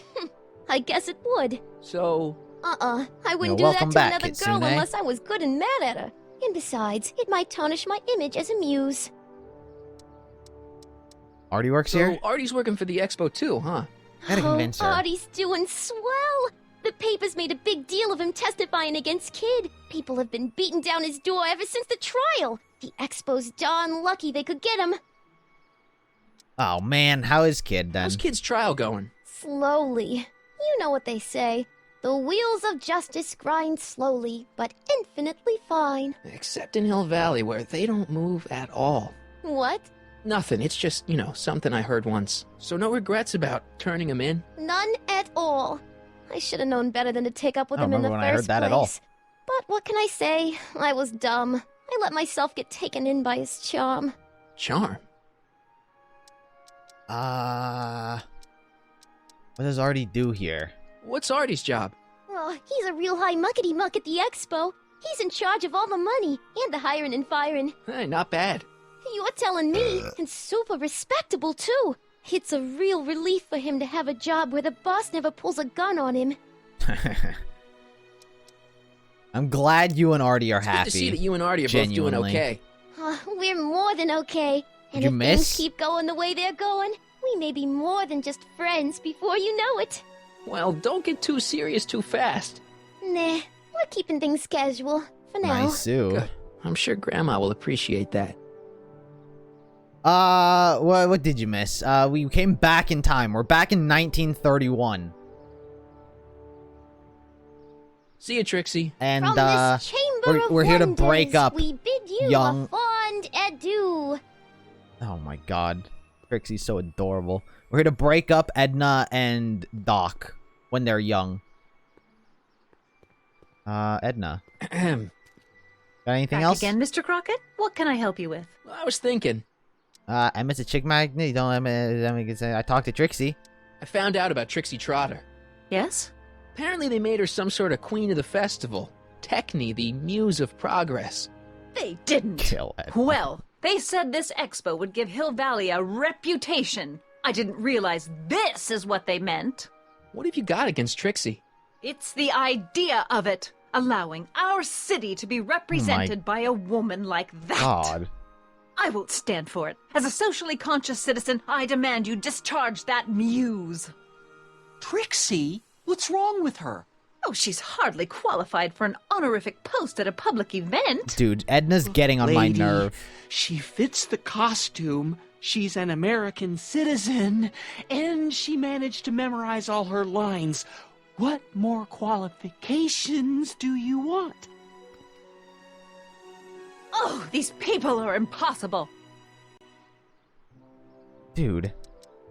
I guess it would. So, I wouldn't do welcome that to back, another Kitsune. girl unless I was good and mad at her. And besides, it might tarnish my image as a muse. Artie works here? Artie's working for the expo too, huh? Gotta convince her. Artie's doing swell. The papers made a big deal of him testifying against Kid. People have been beating down his door ever since the trial. The expo's darn lucky they could get him. Oh man, how is Kid then? How's Kid's trial going? Slowly. You know what they say. The wheels of justice grind slowly, but infinitely fine. Except in Hill Valley, where they don't move at all. What? Nothing. It's just, something I heard once. So no regrets about turning him in? None at all. I should have known better than to take up with I don't him in the remember when I first heard that place. at all. But what can I say? I was dumb. I let myself get taken in by his charm. Charm? What does Artie do here? What's Artie's job? Oh, he's a real high muckety-muck at the expo. He's in charge of all the money and the hiring and firing. Hey, not bad. You're telling me, and super respectable too. It's a real relief for him to have a job where the boss never pulls a gun on him. I'm glad you and Artie are happy. Good to see that you and Artie are both doing okay. We're more than okay. And Did if you things miss? keep going the way they're going, we may be more than just friends before you know it. Well, don't get too serious too fast. Nah, we're keeping things casual for now. Nice, Sue. Good. I'm sure Grandma will appreciate that. What did you miss? We came back in time. We're back in 1931. See you, Trixie. And, From this chamber we're of here to wonders, break up we bid you young... a fond adieu. Oh my god. Trixie's so adorable. We're here to break up Edna and Doc when they're young. Edna. Got anything Back else? again, Mr. Crockett? What can I help you with? Well, I was thinking. Emma's a chick magnet. You don't I talked to Trixie. I found out about Trixie Trotter. Yes? Apparently they made her some sort of queen of the festival. Techne, the muse of progress. They didn't. Kill Edna. Well, they said this expo would give Hill Valley a reputation. I didn't realize this is what they meant. What have you got against Trixie? It's the idea of it. Allowing our city to be represented by a woman like that. God. I won't stand for it. As a socially conscious citizen, I demand you discharge that muse. Trixie? What's wrong with her? Oh, she's hardly qualified for an honorific post at a public event. Dude, Edna's getting on my Lady, nerve. She fits the costume. She's an American citizen. And she managed to memorize all her lines. What more qualifications do you want? Oh, these people are impossible. Dude.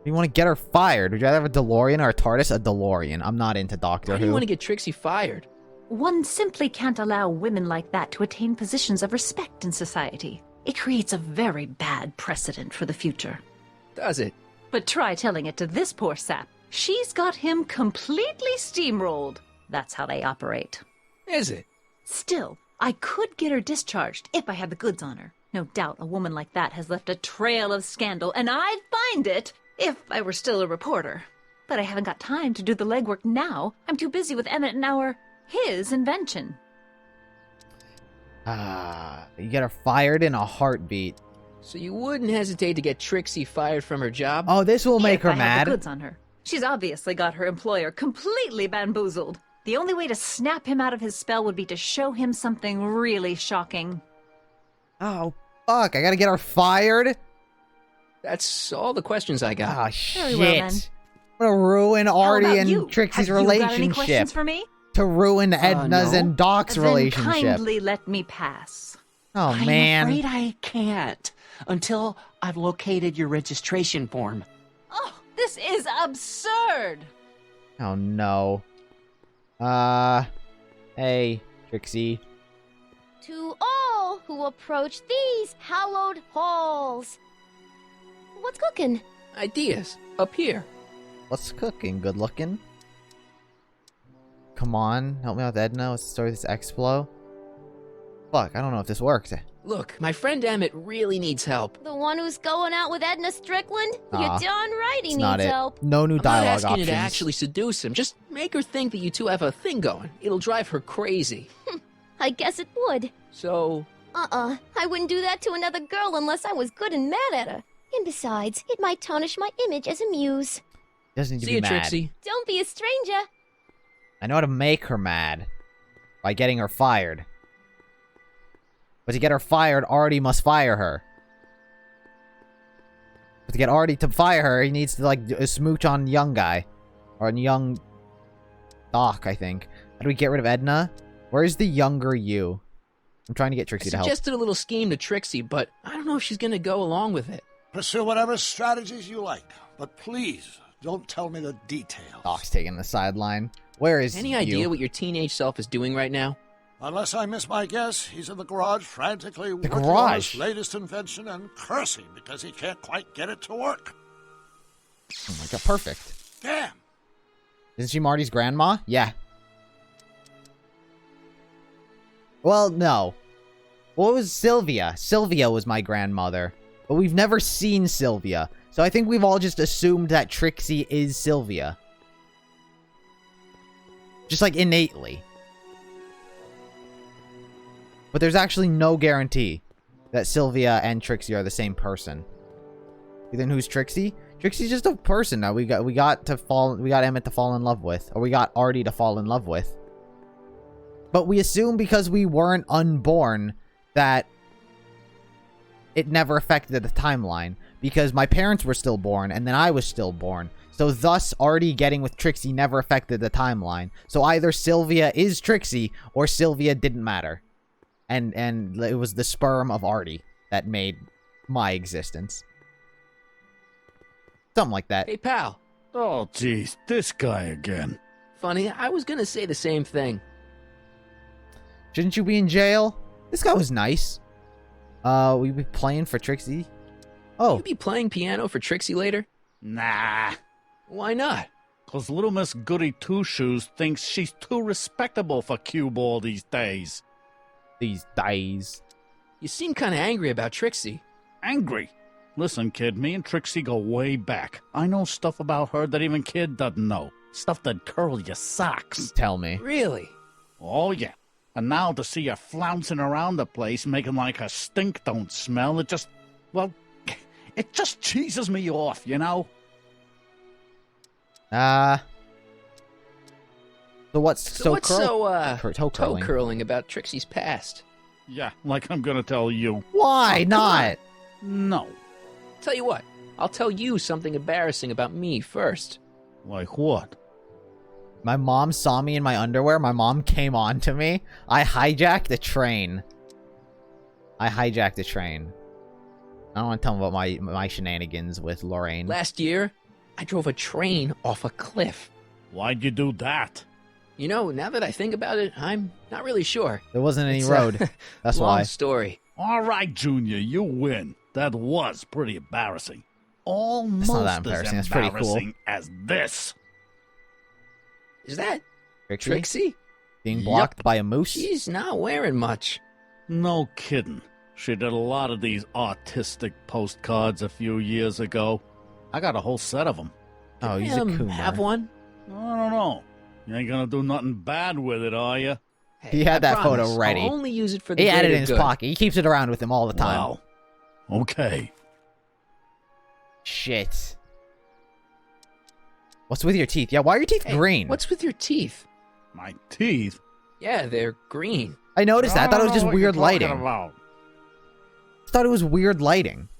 You want to get her fired? Would you rather have a DeLorean or a TARDIS? A DeLorean. I'm not into Doctor Why Who. do you want to get Trixie fired? One simply can't allow women like that to attain positions of respect in society. It creates a very bad precedent for the future. Does it? But try telling it to this poor sap. She's got him completely steamrolled. That's how they operate. Is it? Still, I could get her discharged if I had the goods on her. No doubt a woman like that has left a trail of scandal, and I'd find it if I were still a reporter. But I haven't got time to do the legwork now. I'm too busy with Emmett and his invention. You get her fired in a heartbeat. So you wouldn't hesitate to get Trixie fired from her job? Oh, this will make If her I had mad. the goods on her. She's obviously got her employer completely bamboozled. The only way to snap him out of his spell would be to show him something really shocking. Oh, fuck. I gotta get her fired? That's all the questions I got. Ah, Very well, then. shit. I'm gonna ruin How Artie about and you? Trixie's Have you got any relationship. questions for me? To ruin Edna's no. and Doc's Then relationship. kindly let me pass. Oh, I'm man. afraid I can't until I've located your registration form. Oh, this is absurd! Oh, no. Hey, Trixie. To all who approach these hallowed halls. What's cooking? Ideas. Up here. What's cooking? Good looking? Come on, help me out with Edna. What's the story of this Explo? Fuck, I don't know if this works. Look, my friend Emmett really needs help. The one who's going out with Edna Strickland? Aw, You're darn right he it's needs not it. help. No new I'm not dialogue asking options. you to actually seduce him. Just make her think that you two have a thing going. It'll drive her crazy. I guess it would. So, I wouldn't do that to another girl unless I was good and mad at her. And besides, it might tarnish my image as a muse. Doesn't need to see be you, mad. Trixie. Don't be a stranger. I know how to make her mad. By getting her fired. But to get her fired, Artie must fire her. But to get Artie to fire her, he needs to, like, smooch on young guy. Or on young Doc, I think. How do we get rid of Edna? Where's the younger you? I'm trying to get I Trixie to help. suggested a little scheme to Trixie, but I don't know if she's gonna go along with it. Pursue whatever strategies you like, but please don't tell me the details. Doc's taking the sideline. Where is Any you? idea what your teenage self is doing right now? Unless I miss my guess, he's in the garage frantically working on garage? his latest invention and cursing because he can't quite get it to work. Oh my god, perfect. Damn! Isn't she Marty's grandma? Yeah. Well, no. What was Sylvia? Sylvia was my grandmother. But we've never seen Sylvia. So I think we've all just assumed that Trixie is Sylvia. Just like innately. But there's actually no guarantee that Sylvia and Trixie are the same person. Then who's Trixie? Trixie's just a person that we got Emmett to fall in love with, or we got Artie to fall in love with. But we assume because we weren't unborn that it never affected the timeline, because my parents were still born and then I was still born. So thus Artie getting with Trixie never affected the timeline. So either Sylvia is Trixie or Sylvia didn't matter. And it was the sperm of Artie that made my existence. Something like that. Hey, pal. Oh, jeez, this guy again. Funny, I was gonna say the same thing. Shouldn't you be in jail? This guy was nice. We be playing for Trixie. Oh. You be playing piano for Trixie later? Nah. Why not? 'Cause little Miss Goody Two-Shoes thinks she's too respectable for cue ball these days. These days. You seem kind of angry about Trixie. Angry? Listen, kid, me and Trixie go way back. I know stuff about her that even kid doesn't know. Stuff that curl your socks. Tell me. Really? Oh, yeah. And now to see her flouncing around the place, making like her stink don't smell, it just cheeses me off, you know? So what's toe curling? curling about Trixie's past? Yeah, like I'm gonna tell you. Why not? No. Tell you what, I'll tell you something embarrassing about me first. Like what? My mom saw me in my underwear. My mom came on to me. I hijacked a train. I don't want to tell them about my shenanigans with Lorraine. Last year, I drove a train off a cliff. Why'd you do that? You know, now that I think about it, I'm not really sure. There wasn't any road. That's long why. Story. All right, Junior, you win. That was pretty embarrassing. Almost not that embarrassing. as That's pretty cool. embarrassing as this. Is that Trixie? Trixie? Being blocked by a moose? She's not wearing much. No kidding. She did a lot of these artistic postcards a few years ago. I got a whole set of them. Oh, he's a Coomer. Have one? I don't know. You ain't gonna do nothing bad with it, are you? He had that photo ready. I'll only use it for the He had it greater in his good. pocket. He keeps it around with him all the time. Wow. Okay. Shit. What's with your teeth? Yeah, why are your teeth green? What's with your teeth? My teeth? Yeah, they're green. I noticed that. I thought it was just what you're weird lighting. talking about. I thought it was weird lighting.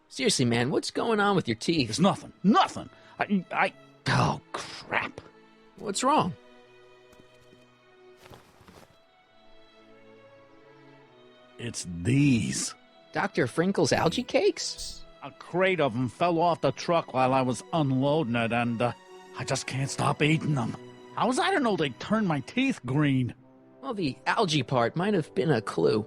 Seriously, man, what's going on with your teeth? It's nothing. Nothing. Oh, crap. What's wrong? It's these. Dr. Frinkle's algae cakes? A crate of them fell off the truck while I was unloading it, and I just can't stop eating them. How was I to know they'd turn my teeth green? Well, the algae part might have been a clue.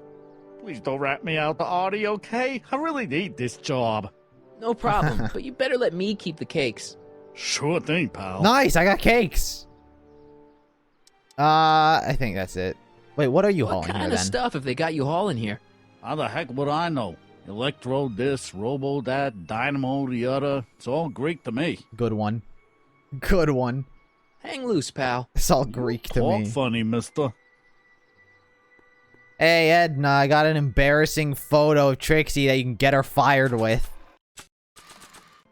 Please don't rat me out, Artie, okay? I really need this job. No problem, but you better let me keep the cakes. Sure thing, pal. Nice, I got cakes. I think that's it. Wait, what are you hauling What here kind then? of stuff have they got you hauling here? How the heck would I know? Electro this, robo that, dynamo the other. It's all Greek to me. Good one. Good one. Hang loose, pal. It's all Greek to Talk me. funny, mister. Hey, Edna, I got an embarrassing photo of Trixie that you can get her fired with.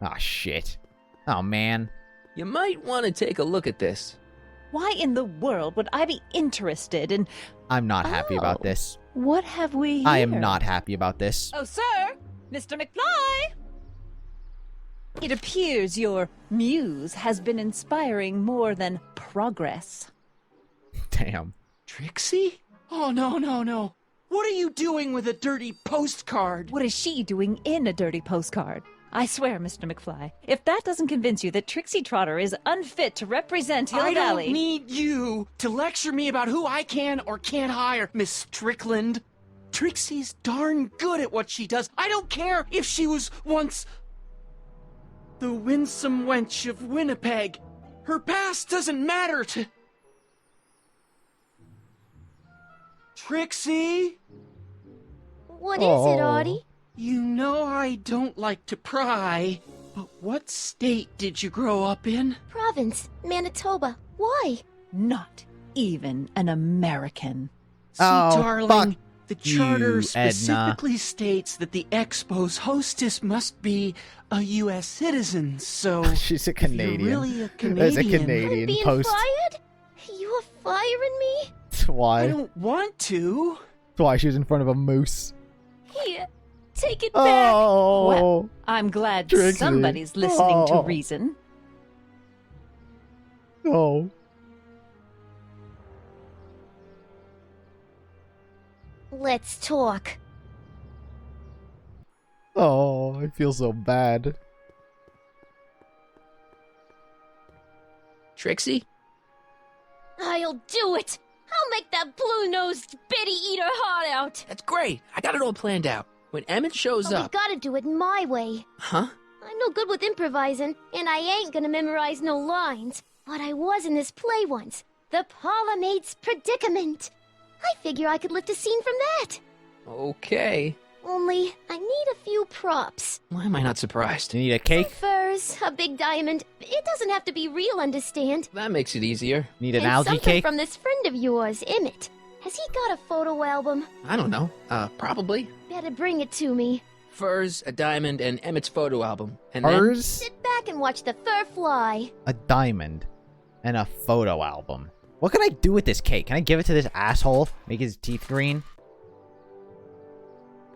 Ah, shit. Oh, man. You might want to take a look at this. Why in the world would I be interested in... I'm not happy about this. What have we here? I am not happy about this. Oh, sir! Mr. McFly! It appears your muse has been inspiring more than progress. Damn. Trixie? Oh, no, no, no. What are you doing with a dirty postcard? What is she doing in a dirty postcard? I swear, Mr. McFly, if that doesn't convince you that Trixie Trotter is unfit to represent Hill I Valley... don't need you to lecture me about who I can or can't hire, Miss Strickland. Trixie's darn good at what she does. I don't care if she was once the winsome wench of Winnipeg. Her past doesn't matter to... Trixie? What is it, Artie? You know I don't like to pry, but what state did you grow up in? Province, Manitoba. Why? Not even an American. See, darling, fuck the charter you, specifically states that the Expo's hostess must be a U.S. citizen, so... She's a Canadian. You're really a Canadian. There's a Canadian I'm being post. fired? You're firing me? That's why. I don't want to. That's why she was in front of a moose. Here, take it back. Oh, Well, I'm glad Trixie. somebody's listening to Oh. reason. Oh. Let's talk. Oh, I feel so bad. Trixie? I'll do it. I'll make that blue-nosed bitty eat her heart out. That's great. I got it all planned out. When Emmett shows But we up... gotta do it my way. Huh? I'm no good with improvising, and I ain't gonna memorize no lines. But I was in this play once. The Parlor-Maid's Predicament. I figure I could lift a scene from that. Okay. Only, I need a few props. Why am I not surprised? You need a cake? Furs, a big diamond. It doesn't have to be real, understand? That makes it easier. Need an and algae something cake? from this friend of yours, Emmett. Has he got a photo album? I don't know. Probably. Better bring it to me. Furs, a diamond, and Emmett's photo album. And then... Hers? Sit back and watch the fur fly. A diamond. And a photo album. What can I do with this cake? Can I give it to this asshole? Make his teeth green?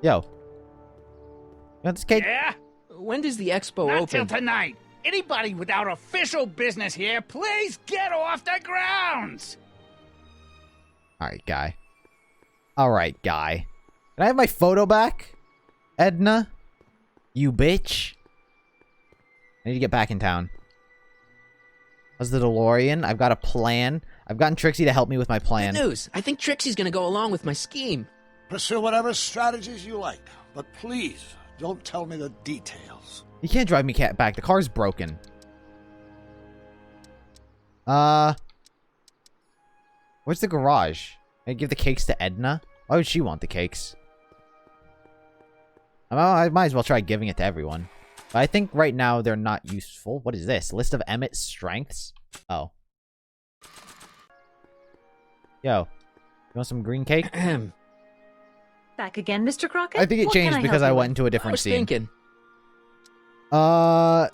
Yo. You want this cake? Yeah? When does the expo Not open? till tonight. Anybody without official business here, please get off the grounds! Alright, guy. Alright, guy. Can I have my photo back? Edna? You bitch. I need to get back in town. How's the DeLorean? I've got a plan. I've gotten Trixie to help me with my plan. Good news. I think Trixie's gonna go along with my scheme. Pursue whatever strategies you like, but please don't tell me the details. You can't drive me back. The car's broken. Where's the garage? I give the cakes to Edna? Why would she want the cakes? I might as well try giving it to everyone. But I think right now they're not useful. What is this? List of Emmett's strengths? Oh. Yo. You want some green cake? Back again, Mr. Crockett? I think it What can changed I because help I you went with? into a different I was scene. thinking. That's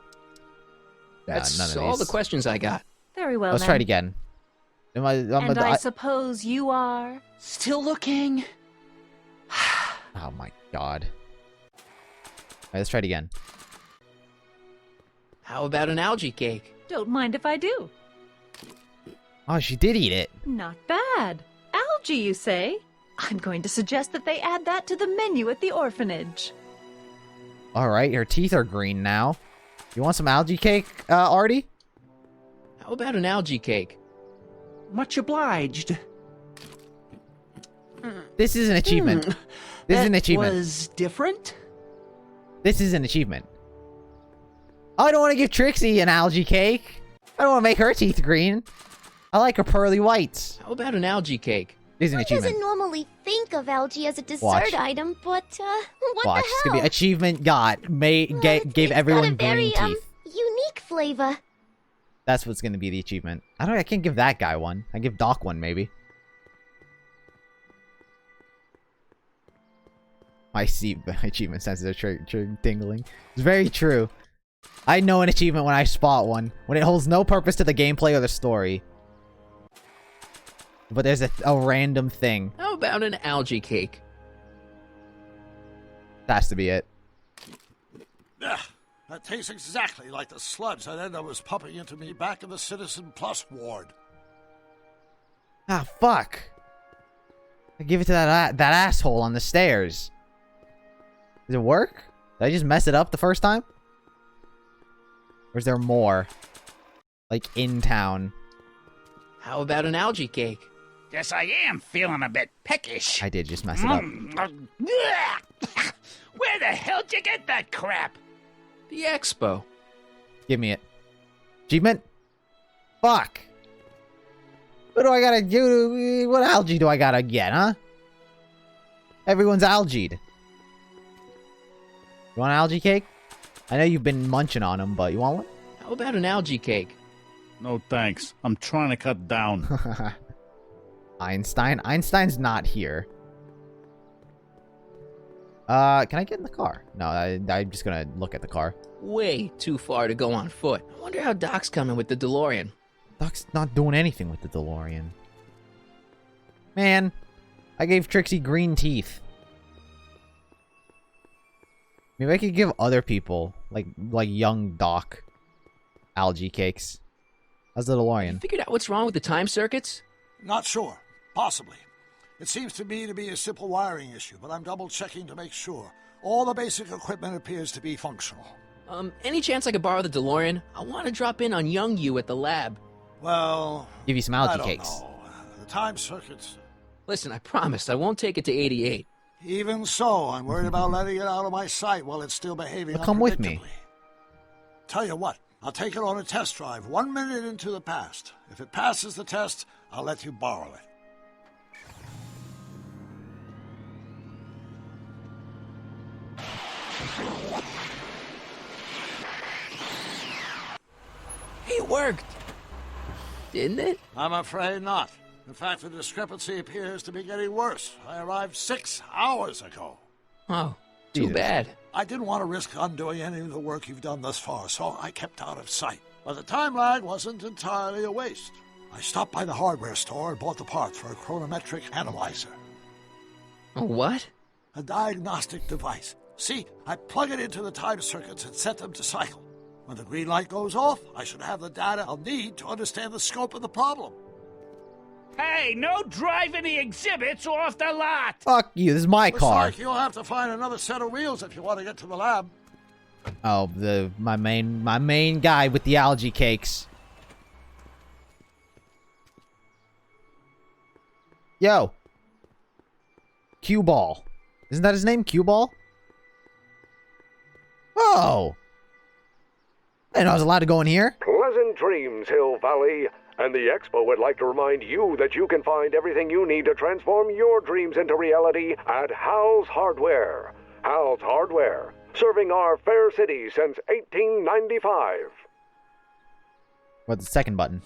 That's none of all these. the questions I got. Very well, Let's then. try it again. And I suppose you are... Still looking. Oh my god. Alright, let's try it again. How about an algae cake? Don't mind if I do. Oh, she did eat it. Not bad. Algae, you say? I'm going to suggest that they add that to the menu at the orphanage. Alright, her teeth are green now. You want some algae cake, Artie? How about an algae cake? Much obliged. This is an achievement. This is an achievement. Was different? This is an achievement. I don't want to give Trixie an algae cake. I don't want to make her teeth green. I like her pearly whites. How about an algae cake? This is an I achievement. doesn't normally think of algae as a dessert Watch. item, but, what Watch, the it's hell? gonna be achievement got. Gave everyone Got a very, green teeth. unique flavor. That's what's gonna be the achievement. I can't give that guy one. I give Doc one, maybe. My achievement senses are tingling. It's very true. I know an achievement when I spot one. When it holds no purpose to the gameplay or the story. But there's a random thing. How about an algae cake? That has to be it. Ugh, that tastes exactly like the sludge that Edna was pumping into me back in the Citizen Plus ward. Ah, fuck. I give it to that asshole on the stairs. Does it work? Did I just mess it up the first time? Or is there more? Like, in town. How about an algae cake? Yes, I am feeling a bit peckish. I did just mess it up. Where the hell'd you get that crap? The expo. Give me it. Achievement? Fuck. What do I gotta do? What algae do I gotta get, huh? Everyone's algaed. You want an algae cake? I know you've been munching on them, but you want one? How about an algae cake? No thanks. I'm trying to cut down. Einstein? Einstein's not here. Can I get in the car? No, I'm just gonna look at the car. Way too far to go on foot. I wonder how Doc's coming with the DeLorean. Doc's not doing anything with the DeLorean. Man, I gave Trixie green teeth. Maybe I could give other people, like young Doc, algae cakes. How's the DeLorean? Figured out what's wrong with the time circuits? Not sure. Possibly. It seems to me to be a simple wiring issue, but I'm double-checking to make sure. All the basic equipment appears to be functional. Any chance I could borrow the DeLorean? I want to drop in on young you at the lab. Well... Give you some algae cakes. Know. The time circuits... Listen, I promise I won't take it to 88. Even so, I'm worried about letting it out of my sight while it's still behaving come with me. Tell you what, I'll take it on a test drive 1 minute into the past. If it passes the test, I'll let you borrow it. It worked! Didn't it? I'm afraid not. In fact, the discrepancy appears to be getting worse. I arrived 6 hours ago. Oh, too bad. I didn't want to risk undoing any of the work you've done thus far, so I kept out of sight. But the time lag wasn't entirely a waste. I stopped by the hardware store and bought the parts for a chronometric analyzer. A what? A diagnostic device. See, I plug it into the time circuits and set them to cycle. When the green light goes off, I should have the data I'll need to understand the scope of the problem. Hey, no driving the exhibits off the lot! Fuck you, this is my Looks car. like you'll have to find another set of wheels if you want to get to the lab. Oh, my main guy with the algae cakes. Yo. Cue Ball. Isn't that his name? Cue Ball? Oh. I didn't know I was allowed to go in here. Pleasant dreams, Hill Valley. And the Expo would like to remind you that you can find everything you need to transform your dreams into reality at Hal's Hardware. Hal's Hardware, serving our fair city since 1895. What's the second button?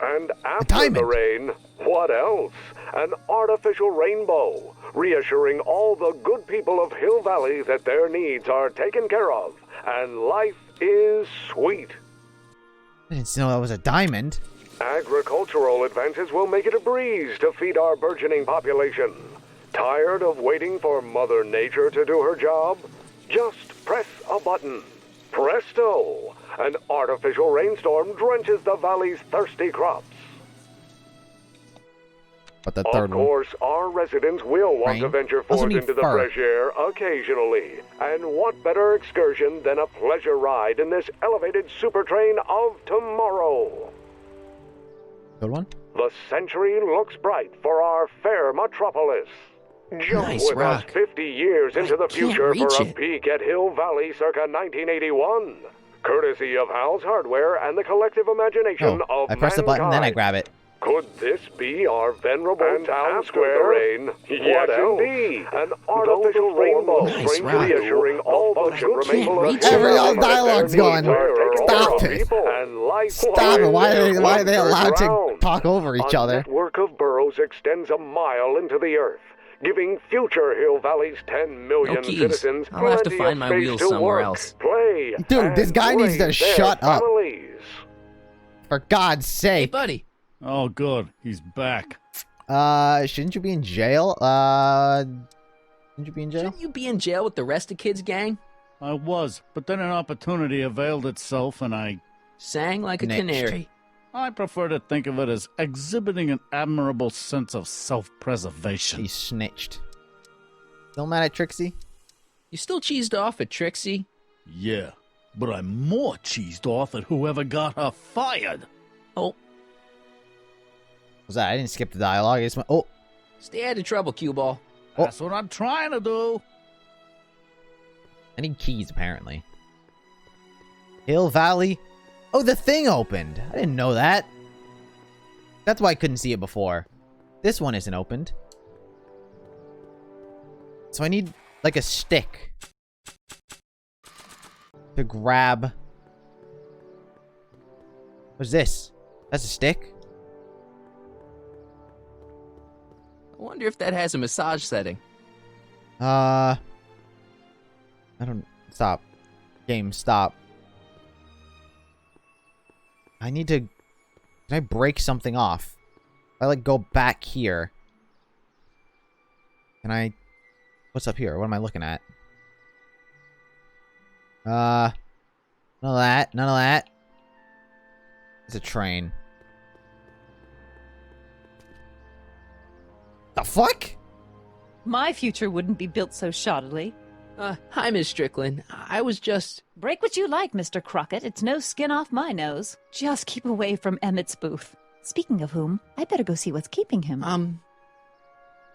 And after the rain, what else? An artificial rainbow, reassuring all the good people of Hill Valley that their needs are taken care of, and life is sweet. I didn't know that was a diamond. Agricultural advances will make it a breeze to feed our burgeoning population. Tired of waiting for Mother Nature to do her job? Just press a button. Presto! An artificial rainstorm drenches the valley's thirsty crops. But the third Of course, our residents will want to venture forth into the fresh air occasionally. And what better excursion than a pleasure ride in this elevated super train of tomorrow? Good one. The century looks bright for our fair metropolis. Jump Nice with rock. us 50 years into the future for reach a it. peek at Hill Valley circa 1981. Courtesy of Hal's Hardware and the collective imagination Oh, of I press the button, then I mankind. grab it. Could this be our venerable town square rain? Yes, indeed. An artificial rainbow, Nice strangely rock. reassuring all the good people of reach it. Every all Hill Valley dialogue's that their gone. needs are taken Stop care it. of, and life Stop it. Why are they allowed to ground. talk over each A other? network of burrows extends a mile into the earth, giving future Hill Valley's 10 million No keys. citizens I'll have to plenty find of my space wheels to somewhere work, else. play, Dude, this and guy needs to raise their shut up. families. For God's Hey, sake. buddy. Oh, good. He's back. Shouldn't you be in jail? Shouldn't you be in jail? Shouldn't you be in jail with the rest of kids' gang? I was, but then an opportunity availed itself and I Sang like a Snitched. canary. I prefer to think of it as exhibiting an admirable sense of self-preservation. He snitched. Still mad at Trixie? You still cheesed off at Trixie? Yeah, but I'm more cheesed off at whoever got her fired. Oh, Was that? I didn't skip the dialogue. I just went, oh. stay out of trouble, Cue Ball. That's what I'm trying to do. I need keys, apparently. Hill Valley. Oh, the thing opened. I didn't know that. That's why I couldn't see it before. This one isn't opened. So I need, like, a stick to grab... What's this? That's a stick? I wonder if that has a massage setting. I don't... Stop. Game, stop. I need to... Can I break something off? If I, like, go back here... Can I... What's up here? What am I looking at? None of that. None of that. It's a train. The fuck? My future wouldn't be built so shoddily. Hi, Miss Strickland. I was just... Break what you like, Mr. Crockett. It's no skin off my nose. Just keep away from Emmett's booth. Speaking of whom, I better go see what's keeping him.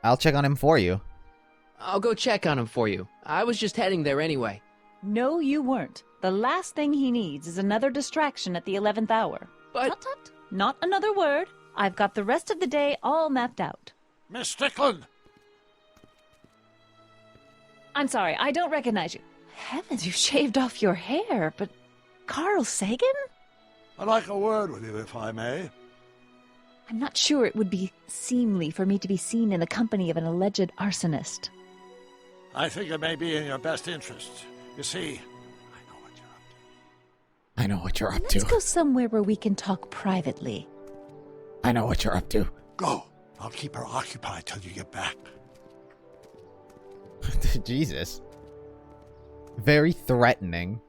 I'll check on him for you. I'll go check on him for you. I was just heading there anyway. No, you weren't. The last thing he needs is another distraction at the 11th hour. But... Tut, tut. Not another word. I've got the rest of the day all mapped out. Miss Strickland! I'm sorry, I don't recognize you. Heavens, you shaved off your hair, but... Carl Sagan? I'd like a word with you, if I may. I'm not sure it would be seemly for me to be seen in the company of an alleged arsonist. I think it may be in your best interests. You see, I know what you're up to. Let's go somewhere where we can talk privately. I know what you're up to. Go. I'll keep her occupied till you get back. Jesus. Very threatening.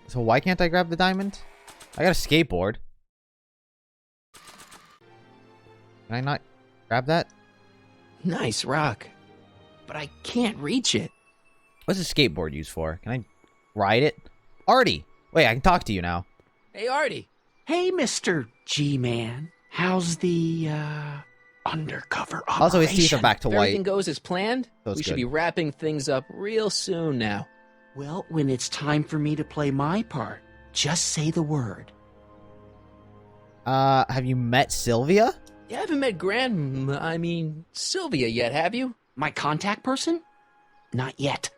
So why can't I grab the diamond? I got a skateboard. Can I not grab that? Nice rock. But I can't reach it. What's a skateboard used for? Can I ride it? Artie! Wait, I can talk to you now. Hey, Artie. Hey, Mr. G-Man. How's the, undercover operation? Also, his teeth are back to If white. everything goes as planned, Feels we should good. be wrapping things up real soon now. Well, when it's time for me to play my part, just say the word. Have you met Sylvia? You haven't met Sylvia yet, have you? My contact person? Not yet.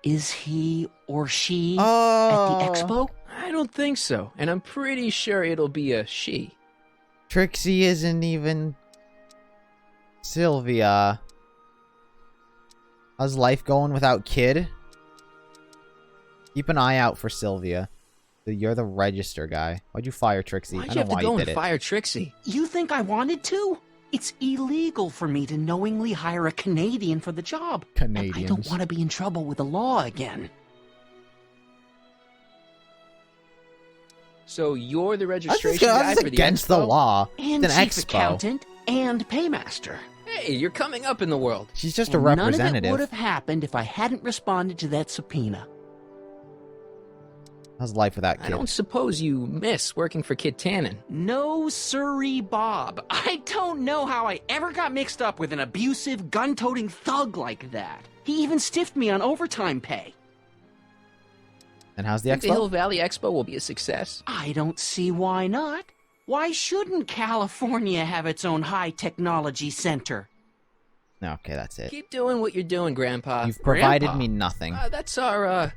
Is he or she Oh. at the expo? I don't think so, and I'm pretty sure it'll be a she. Trixie isn't even... Sylvia. How's life going without kid? Keep an eye out for Sylvia. You're the register guy. Why'd you fire Trixie? Why'd I you know have to why go you and did it. fire Trixie? You think I wanted to? It's illegal for me to knowingly hire a Canadian for the job. Canadians. I don't want to be in trouble with the law again. So you're the registration I guy was for against the the expo? law. And it's an chief expo. accountant and paymaster. Hey, you're coming up in the world. She's just And a none of it representative. would have happened if I hadn't responded to that subpoena. How's life without I kid? don't suppose you miss working for Kit Tannen. No siree, Bob. I don't know how I ever got mixed up with an abusive, gun-toting thug like that. He even stiffed me on overtime pay. And how's the Think the expo? Hill Valley Expo will be a success? I don't see why not. Why shouldn't California have its own high-technology center? Okay, that's it. Keep doing what you're doing, Grandpa. You've provided Grandpa? me nothing. That's our,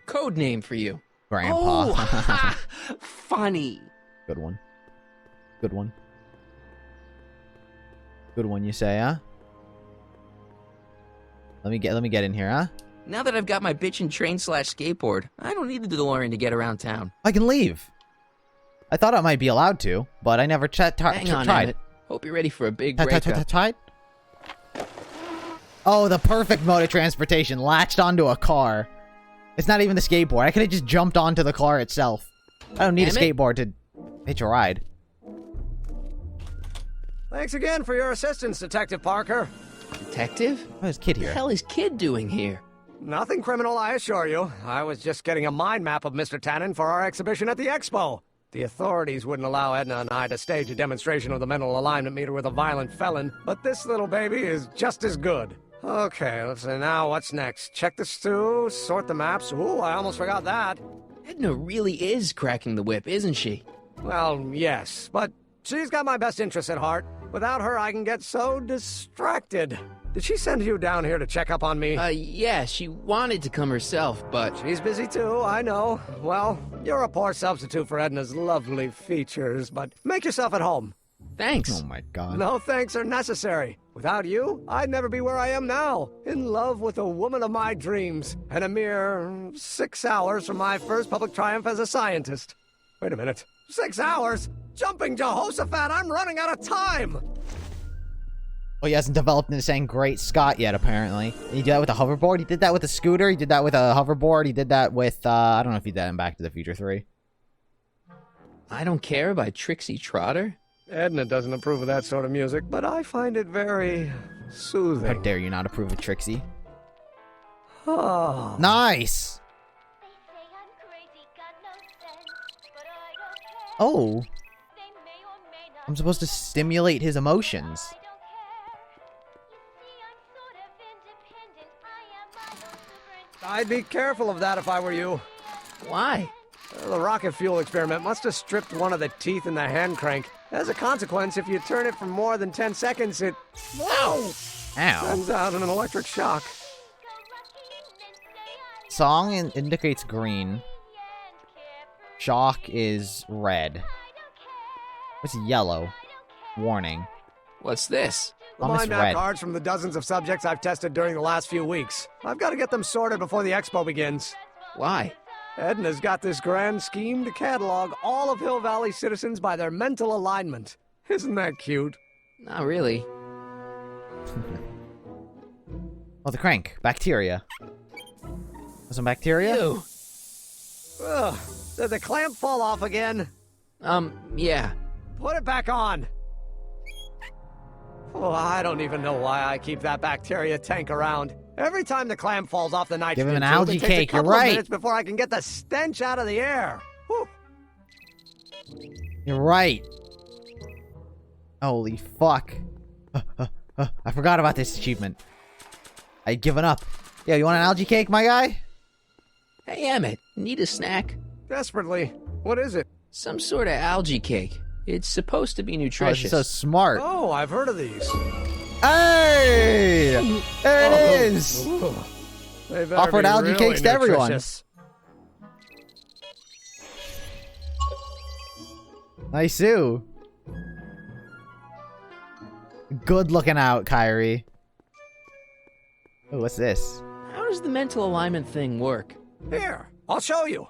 code name for you. Grandpa. Oh, funny. Good one. Good one. Good one, you say, huh? Let me get in here, huh? Now that I've got my bitchin' train/skateboard, I don't need the DeLorean to get around town. I can leave. I thought I might be allowed to, but I never Hang on, tried. Emmett. Hope you're ready for a big breakup. Tried? Oh, the perfect mode of transportation. Latched onto a car. It's not even the skateboard. I could have just jumped onto the car itself. I don't need a Emmett? skateboard to hitch a ride. Thanks again for your assistance, Detective Parker. Detective? Oh, is Kid What here? the hell is Kid doing here? Nothing criminal, I assure you. I was just getting a mind map of Mr. Tannen for our exhibition at the expo. The authorities wouldn't allow Edna and I to stage a demonstration of the mental alignment meter with a violent felon, but this little baby is just as good. Okay, let's see, now what's next? Check the stew, sort the maps. Ooh, I almost forgot that. Edna really is cracking the whip, isn't she? Well, yes, but she's got my best interests at heart. Without her, I can get so distracted. Did she send you down here to check up on me? Yeah, she wanted to come herself, but... She's busy too, I know. Well, you're a poor substitute for Edna's lovely features, but make yourself at home. Thanks. Oh my god. No thanks are necessary. Without you, I'd never be where I am now. In love with the woman of my dreams. And a mere 6 hours from my first public triumph as a scientist. Wait a minute. 6 hours? Jumping Jehoshaphat, I'm running out of time! Oh, he hasn't developed into saying Great Scott yet, apparently. He did that with a hoverboard? He did that with a scooter? He did that with a hoverboard? He did that with, I don't know if he did that in Back to the Future 3. I Don't Care by Trixie Trotter? Edna doesn't approve of that sort of music, but I find it very soothing. How dare you not approve of Trixie? Oh. Nice! Oh. I'm supposed to stimulate his emotions. I'd be careful of that if I were you. Why? The rocket fuel experiment must have stripped one of the teeth in the hand crank. As a consequence, if you turn it for more than 10 seconds, it... Ow! Sends out an electric shock. Song indicates green. Shock is red. What's yellow? Warning. What's this? The mind map cards from the dozens of subjects I've tested during the last few weeks. I've got to get them sorted before the expo begins. Why? Edna's got this grand scheme to catalog all of Hill Valley citizens by their mental alignment. Isn't that cute? Not really. Oh, the crank. Bacteria. Some bacteria? Ew. Ugh. Did the clamp fall off again? Yeah. Put it back on. Oh, I don't even know why I keep that bacteria tank around. Every time the clamp falls off the nitrogen Give him an tube, algae it takes cake, a couple you're right. of minutes before I can get the stench out of the air. Whew. You're right. Holy fuck. I forgot about this achievement. I'd given up. Yeah, you want an algae cake, my guy? Hey, Emmett, need a snack? Desperately. What is it? Some sort of algae cake. It's supposed to be nutritious. Oh, so smart. Oh, I've heard of these. Hey! There it is! They better Offered be algae really cakes to everyone. nutritious. Nice, Sue. Good looking out, Kyrie. Oh, what's this? How does the mental alignment thing work? Here, I'll show you.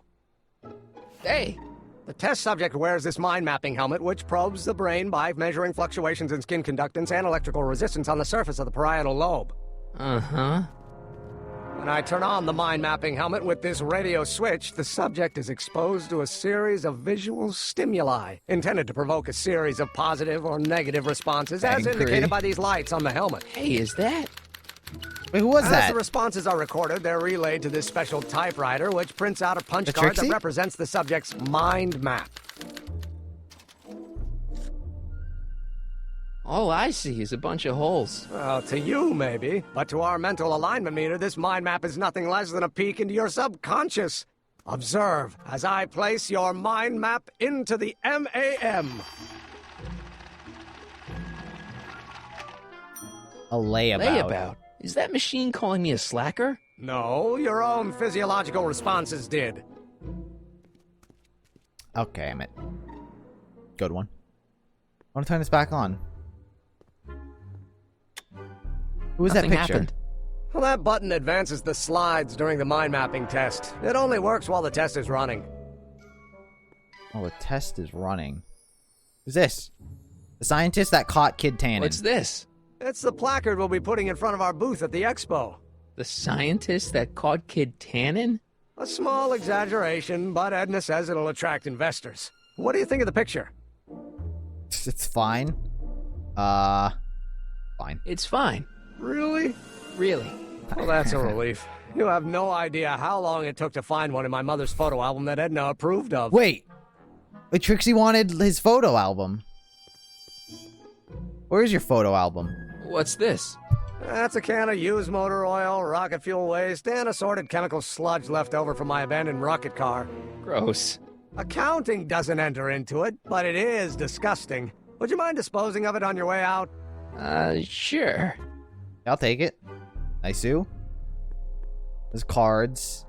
Hey! The test subject wears this mind mapping helmet, which probes the brain by measuring fluctuations in skin conductance and electrical resistance on the surface of the parietal lobe. Uh-huh. When I turn on the mind mapping helmet with this radio switch, the subject is exposed to a series of visual stimuli, intended to provoke a series of positive or negative responses, as indicated by these lights on the helmet. Hey, is that? Wait, who was As that? the responses are recorded, they're relayed to this special typewriter, which prints out a punch The card Trixie? that represents the subject's mind map. All I see is a bunch of holes. Well, to you, maybe. But to our mental alignment meter, this mind map is nothing less than a peek into your subconscious. Observe as I place your mind map into the MAM. A layabout. Layabout? Is that machine calling me a slacker? No, your own physiological responses did. Okay, Emmett. Good one. I want to turn this back on. Who was that Nothing picture? happened. Well, that button advances the slides during the mind mapping test. It only works while the test is running. Oh, the test is running. Who's this? The scientist that caught Kid Tannen. What's this? It's the placard we'll be putting in front of our booth at the expo. The scientist that caught Kid Tannen? A small exaggeration, but Edna says it'll attract investors. What do you think of the picture? It's fine. Fine. It's fine. Really? Really. Well, that's a relief. You have no idea how long it took to find one in my mother's photo album that Edna approved of. Wait, Trixie wanted his photo album. Where's your photo album? What's this? That's a can of used motor oil, rocket fuel waste, and assorted chemical sludge left over from my abandoned rocket car. Gross. Accounting doesn't enter into it, but it is disgusting. Would you mind disposing of it on your way out? Sure. I'll take it. I sue. There's cards.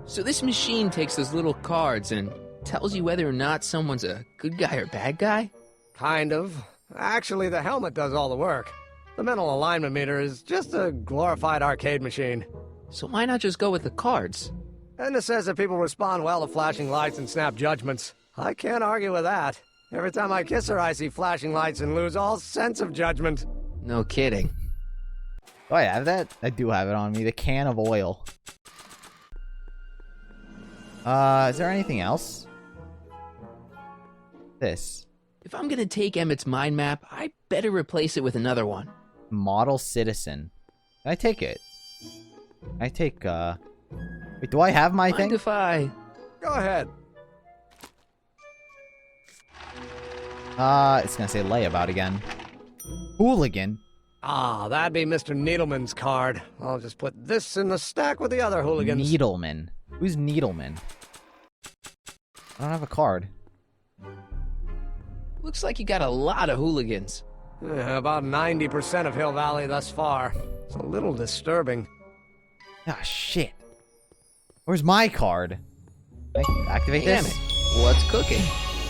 So this machine takes those little cards and tells you whether or not someone's a good guy or bad guy? Kind of. Actually, the helmet does all the work. The mental alignment meter is just a glorified arcade machine. So why not just go with the cards? Edna says that people respond well to flashing lights and snap judgments. I can't argue with that. Every time I kiss her, I see flashing lights and lose all sense of judgment. No kidding. Do I have that? I do have it on me. The can of oil. Is there anything else? This. If I'm gonna take Emmett's mind map, I better replace it with another one. Model citizen. Can I take it? Can I take, Wait, do I have my thing? Mind if I... Go ahead. It's gonna say layabout again. Hooligan. Ah, that'd be Mr. Needleman's card. I'll just put this in the stack with the other hooligans. Needleman. Who's Needleman? I don't have a card. Looks like you got a lot of hooligans. About 90% of Hill Valley thus far. It's a little disturbing. Ah, shit. Where's my card? Can I activate Damn this? it. What's cooking?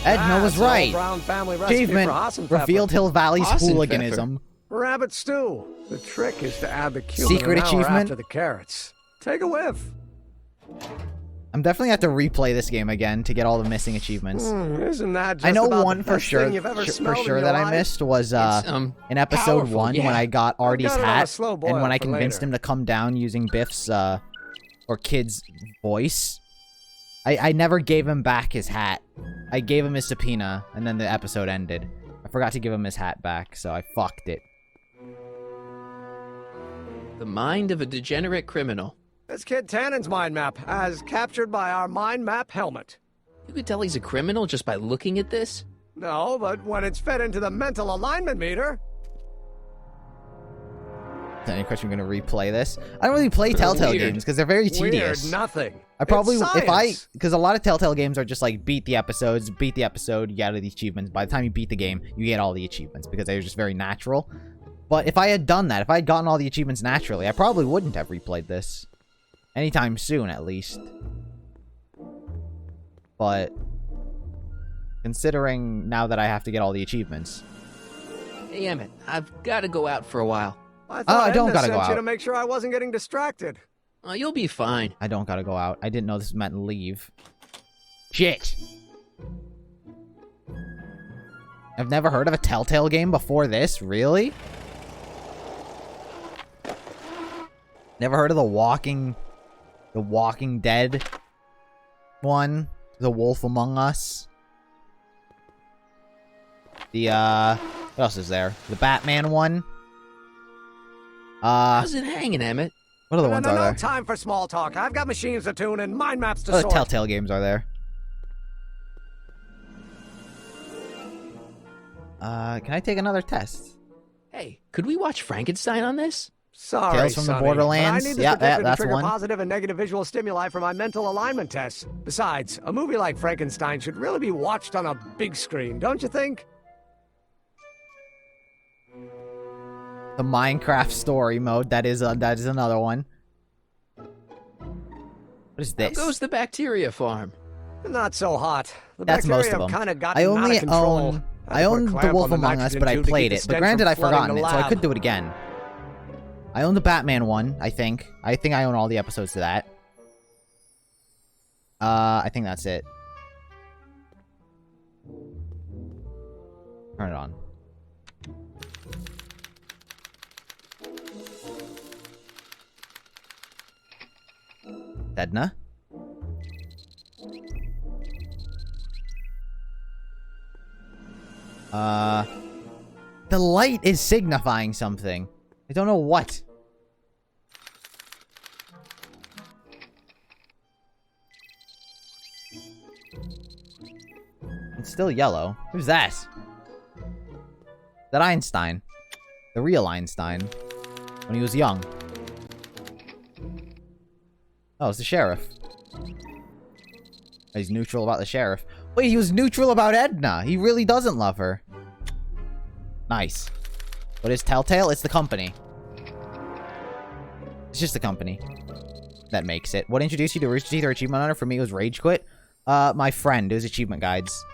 Edna was right. Brown family recipe Achievement. for Hassenpfeffer. Revealed Hill Valley's Hassenpfeffer. hooliganism. Rabbit stew. The trick is to add the cumin Secret an hour achievement? after the carrots. Take a whiff. I'm definitely have to replay this game again to get all the missing achievements. Isn't that just I know about one the for best sure, thing you've ever smelled in your that I life? missed was in episode powerful, 1 yeah. when I got Artie's got it on a hat slow and boil when I for convinced later. him to come down using Biff's or Kid's voice. I never gave him back his hat. I gave him his subpoena and then the episode ended. I forgot to give him his hat back, so I fucked it. The mind of a degenerate criminal. It's Kid Tannen's mind map, as captured by our mind map helmet. You could tell he's a criminal just by looking at this? No, but when it's fed into the mental alignment meter... Any question we're gonna replay this? I don't really play Telltale Weird. games because they're very tedious. Weird nothing. I probably, It's if I, science. because a lot of Telltale games are just like beat the episode, you get all the achievements. By the time you beat the game, you get all the achievements because they're just very natural. But if I had done that, if I had gotten all the achievements naturally, I probably wouldn't have replayed this. Anytime soon, at least. But, considering now that I have to get all the achievements. Hey, Emmett, I've got to go out for a while. I thought I don't Edna gotta sent go you out. to make sure I wasn't getting distracted. Oh, you'll be fine. I don't gotta go out. I didn't know this meant leave. Shit! I've never heard of a Telltale game before this? Really? Never heard of the Walking Dead one? The Wolf Among Us? The, what else is there? The Batman one? How's it hanging, Emmett? What other ones are No there? time for small talk. I've got machines to tune and mind maps to What other sort. Telltale games are there? Can I take another test? Hey, could we watch Frankenstein on this? Sorry, Tales from the Sonny, Borderlands? but I need this Yeah, detector to that's trigger one. positive and negative visual stimuli for my mental alignment tests. Besides, a movie like Frankenstein should really be watched on a big screen, don't you think? The Minecraft story mode. That is another one. What is How this? goes the bacteria farm? Not so hot. The That's most bacteria of them. have kind of gotten I out only of control. own. I I put a own The clamp Wolf on the Among Us, nitrogen but I tube to keep played the it. But stench granted, from I've flooding forgotten the it, so I lab. could do it again. I own the Batman one. I think I own all the episodes to that. I think that's it. Turn it on. Edna? The light is signifying something. I don't know what. It's still yellow. Who's that? That Einstein. The real Einstein. When he was young. Oh, it's the sheriff. He's neutral about the sheriff. Wait, he was neutral about Edna. He really doesn't love her. Nice. What is Telltale? It's the company. It's just the company that makes it. What introduced you to Rooster Teeth or Achievement Hunter? For me, it was Rage Quit. My friend. It was Achievement Guides.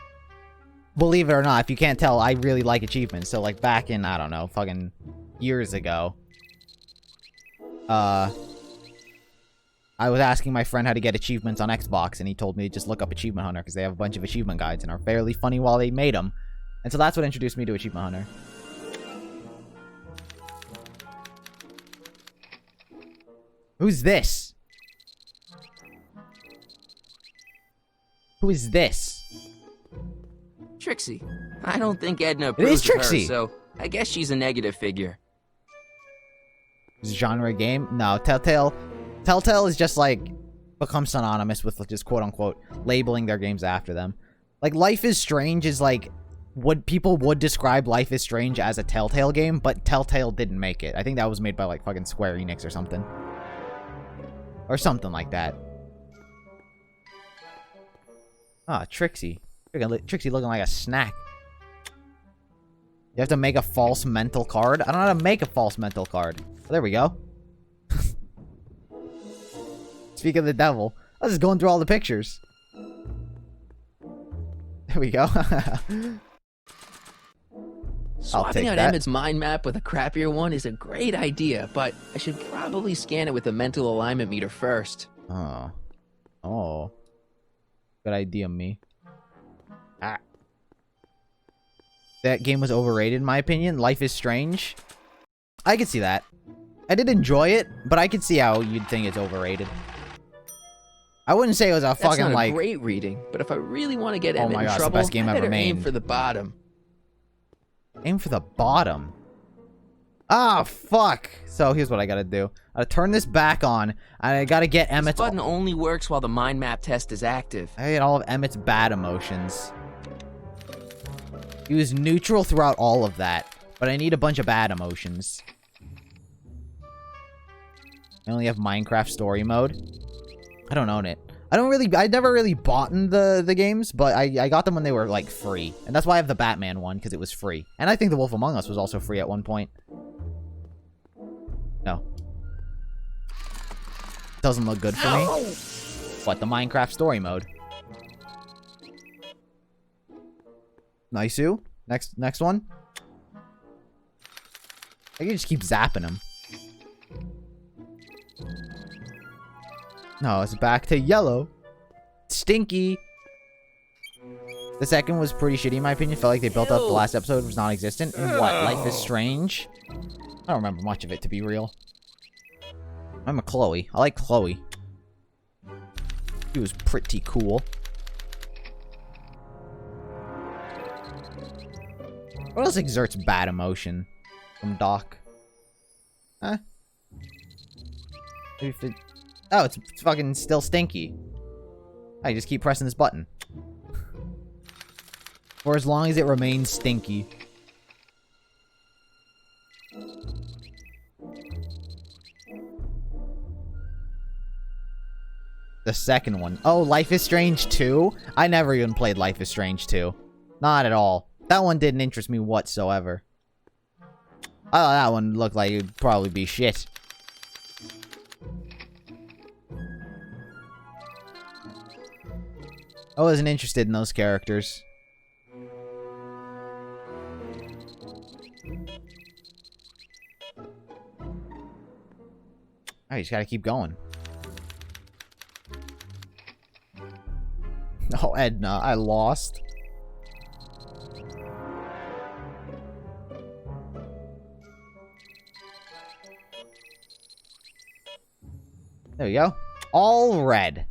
Believe it or not, if you can't tell, I really like achievements. So, like, back in, I don't know, fucking years ago, I was asking my friend how to get achievements on Xbox, and he told me to just look up Achievement Hunter, because they have a bunch of achievement guides, and are fairly funny while they made them. And so that's what introduced me to Achievement Hunter. Who's this? Who is this? Trixie. I don't think Edna approves of Trixie. her, so I guess she's a negative figure. Is it genre game? No, Telltale. Telltale is just like become synonymous with just quote unquote labeling their games after them. Like Life is Strange is like what people would describe Life is Strange as a Telltale game, but Telltale didn't make it. I think that was made by like fucking Square Enix or something. Or something like that. Ah, Trixie. Trixie looking like a snack. You have to make a false mental card? I don't know how to make a false mental card. Oh, there we go. Speak of the devil. I was just going through all the pictures. There we go. Swapping out Emmett's mind map with a crappier one is a great idea, but I should probably scan it with a mental alignment meter first. Oh. Oh. Good idea, me. Ah. That game was overrated, in my opinion. Life is Strange. I could see that. I did enjoy it, but I could see how you'd think it's overrated. I wouldn't say it was a fucking, That's not like... a great reading, but if I really want to get Oh Emmett my in gosh, trouble, the best game I ever better aim made. for the bottom. Aim for the bottom. Ah, fuck. So here's what I gotta do. I gotta turn this back on, and I gotta get This Emmett's... button only works while the mind map test is active. I get all of Emmett's bad emotions. He was neutral throughout all of that, but I need a bunch of bad emotions. I only have Minecraft story mode. I don't own it. I never really bought in the games, but I got them when they were, like, free. And that's why I have the Batman one, because it was free. And I think The Wolf Among Us was also free at one point. No. Doesn't look good for me. What, the Minecraft story mode? Nice-oo. Next one. I can just keep zapping him. No, it's back to yellow. Stinky. The second was pretty shitty in my opinion. Felt like they built up the last episode was non-existent. And what? Life is Strange? I don't remember much of it, to be real. I'm a Chloe. I like Chloe. She was pretty cool. What else exerts bad emotion from Doc? Huh? If it... Oh, it's fucking still stinky. I just keep pressing this button. For as long as it remains stinky. The second one. Oh, Life is Strange 2? I never even played Life is Strange 2. Not at all. That one didn't interest me whatsoever. I thought that one looked like it'd probably be shit. I wasn't interested in those characters. I just gotta keep going. Oh, Edna, I lost. There we go. All red.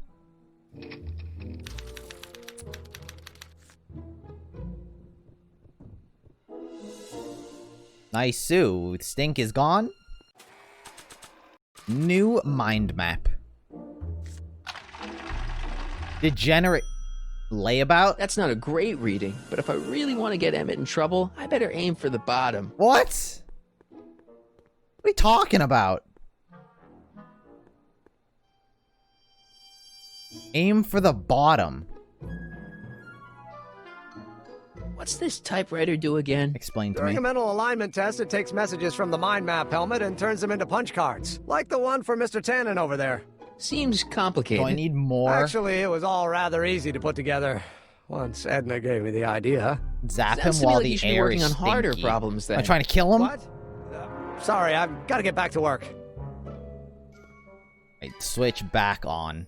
Nice-oo. Stink is gone. New mind map. Degenerate layabout? That's not a great reading, but if I really want to get Emmett in trouble, I better aim for the bottom. What? What are you talking about? Aim for the bottom. What's this typewriter do again? Explain to During me. a mental alignment test, it takes messages from the mind map helmet and turns them into punch cards. Like the one for Mr. Tannen over there. Seems complicated. Do I need more? Actually, it was all rather easy to put together. Once Edna gave me the idea. Zap him Sounds to me while like the you should be air working is on harder stinky. problems then. Am I trying to kill him? What? Sorry, I've got to get back to work. Wait, switch back on.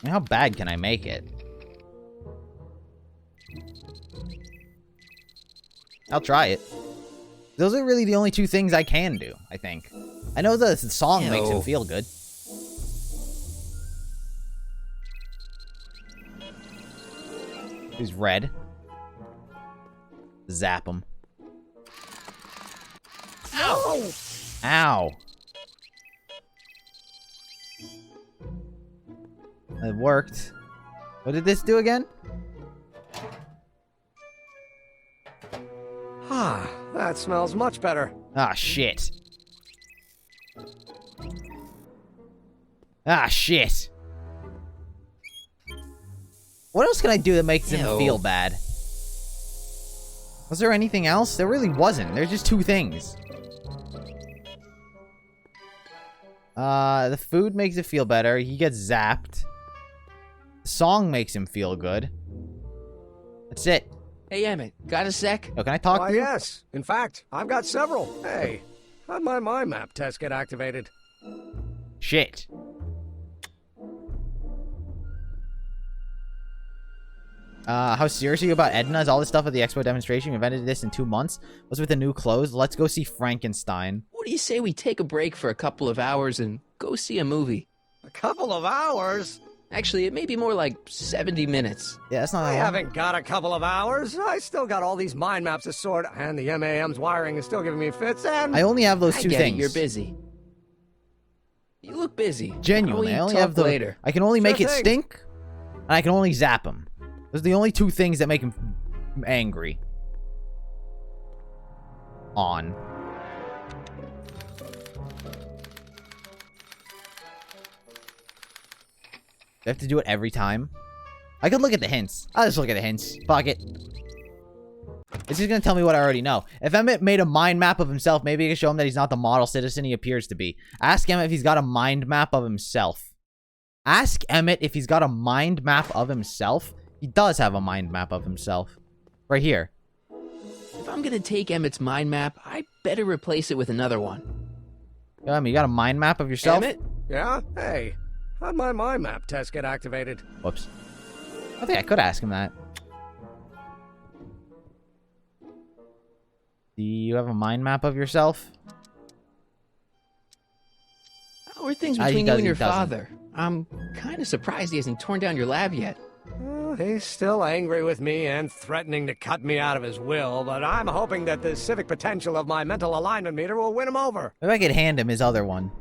How bad can I make it? I'll try it. Those are really the only two things I can do, I think. I know the song makes him feel good. He's red. Zap him. Ow! Ow. It worked. What did this do again? Ah, that smells much better. Ah, shit. Ah, shit. What else can I do that makes him feel bad? Was there anything else? There really wasn't. There's just two things. The food makes it feel better. He gets zapped. The song makes him feel good. That's it. Hey, Emmett, got a sec? Oh, can I talk Why, to you? yes. In fact, I've got several. Hey, how'd my mind map test get activated? Shit. How serious are you about Edna? Is all this stuff at the expo demonstration? We invented this in 2 months. What's with the new clothes? Let's go see Frankenstein. What do you say we take a break for a couple of hours and go see a movie? A couple of hours? Actually, it may be more like 70 minutes. Yeah, that's not I that long. haven't got a couple of hours. I still got all these mind maps to sort, and the MAM's wiring is still giving me fits, and... I only have those two I get things. it, you're busy. You look busy. Genuinely, I Why don't only we have talk the. later? I can only make it thing. stink, and I can only zap him. Those are the only two things that make him angry. On. Do I have to do it every time? I could look at the hints. I'll just look at the hints. Fuck it. It's just gonna tell me what I already know. If Emmett made a mind map of himself, maybe I can show him that he's not the model citizen he appears to be. Ask Emmett if he's got a mind map of himself. Ask Emmett if he's got a mind map of himself. He does have a mind map of himself. Right here. If I'm gonna take Emmett's mind map, I better replace it with another one. Yo, Emmett, you got a mind map of yourself? Emmett? Yeah? Hey, how'd my mind map test get activated? Whoops. I think I could ask him that. Do you have a mind map of yourself? How are things He between you does, and your he doesn't. father? I'm kind of surprised he hasn't torn down your lab yet. He's still angry with me and threatening to cut me out of his will, but I'm hoping that the civic potential of my mental alignment meter will win him over. Maybe I could hand him his other one.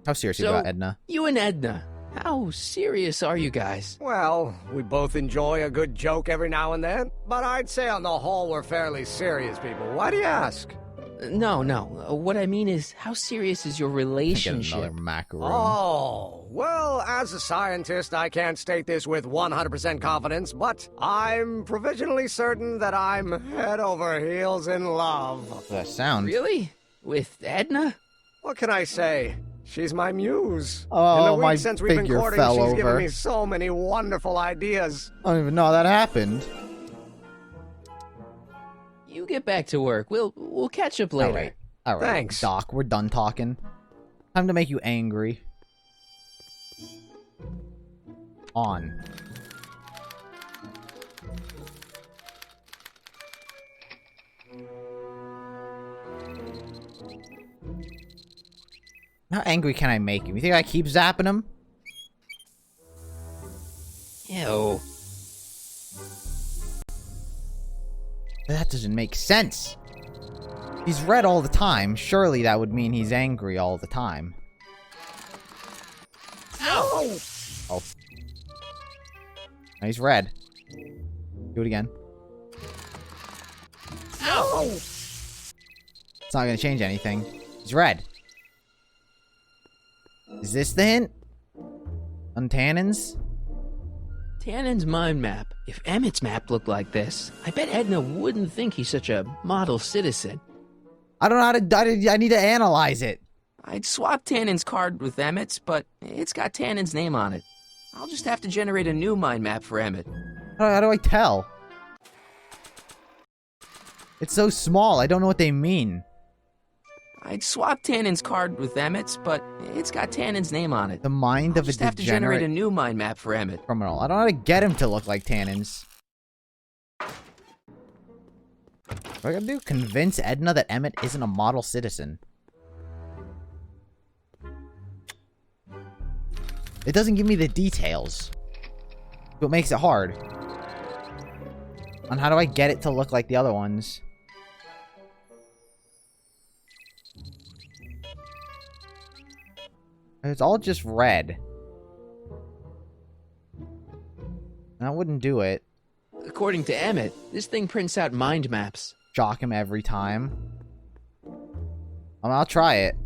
How serious are you So, about Edna? you and Edna, how serious are you guys? Well, we both enjoy a good joke every now and then, but I'd say on the whole we're fairly serious people. Why do you ask? No. What I mean is, how serious is your Get relationship? another macaroon. Oh, well, as a scientist, I can't state this with 100% confidence, but I'm provisionally certain that I'm head over heels in love. That sound. Really? With Edna? What can I say? She's my muse. Oh, In the week my since we've been figure courting, fell she's given over. me so many wonderful ideas. I don't even know how that happened. You get back to work. We'll catch up later. All right, Thanks. Doc. We're done talking. Time to make you angry. On. How angry can I make him? You think I keep zapping him? Ew. That doesn't make sense. He's red all the time. Surely that would mean he's angry all the time. Ow! Oh. Now he's red. Do it again. Ow! It's not gonna change anything. He's red. Is this the hint? On tannins? Tannen's mind map. If Emmett's map looked like this, I bet Edna wouldn't think he's such a model citizen. I don't know how to... I need to analyze it. I'd swap Tannen's card with Emmett's, but it's got Tannen's name on it. I'll just have to generate a new mind map for Emmett. How do I tell? It's so small, I don't know what they mean. I'd swap Tannen's card with Emmett's, but it's got Tannen's name on it. The mind of a just have to generate a new mind map for Emmett. Criminal. I don't know how to get him to look like Tannen's. What do I gotta do? Convince Edna that Emmett isn't a model citizen. It doesn't give me the details. What makes it hard. And how do I get it to look like the other ones? It's all just red. That wouldn't do it. According to Emmett, this thing prints out mind maps. Shock him every time. I'll try it.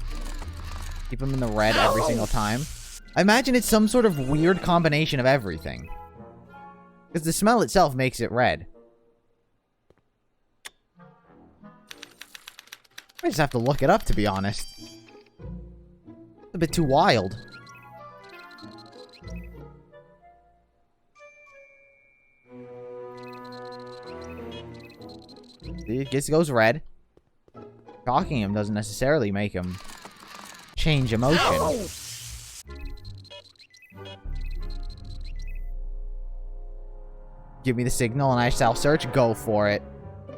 Keep him in the red every single time. I imagine it's some sort of weird combination of everything. Because the smell itself makes it red. I just have to look it up, to be honest. It's a bit too wild. See, it just goes red. Shocking him doesn't necessarily make him change emotion. Give me the signal and I shall search. Go for it.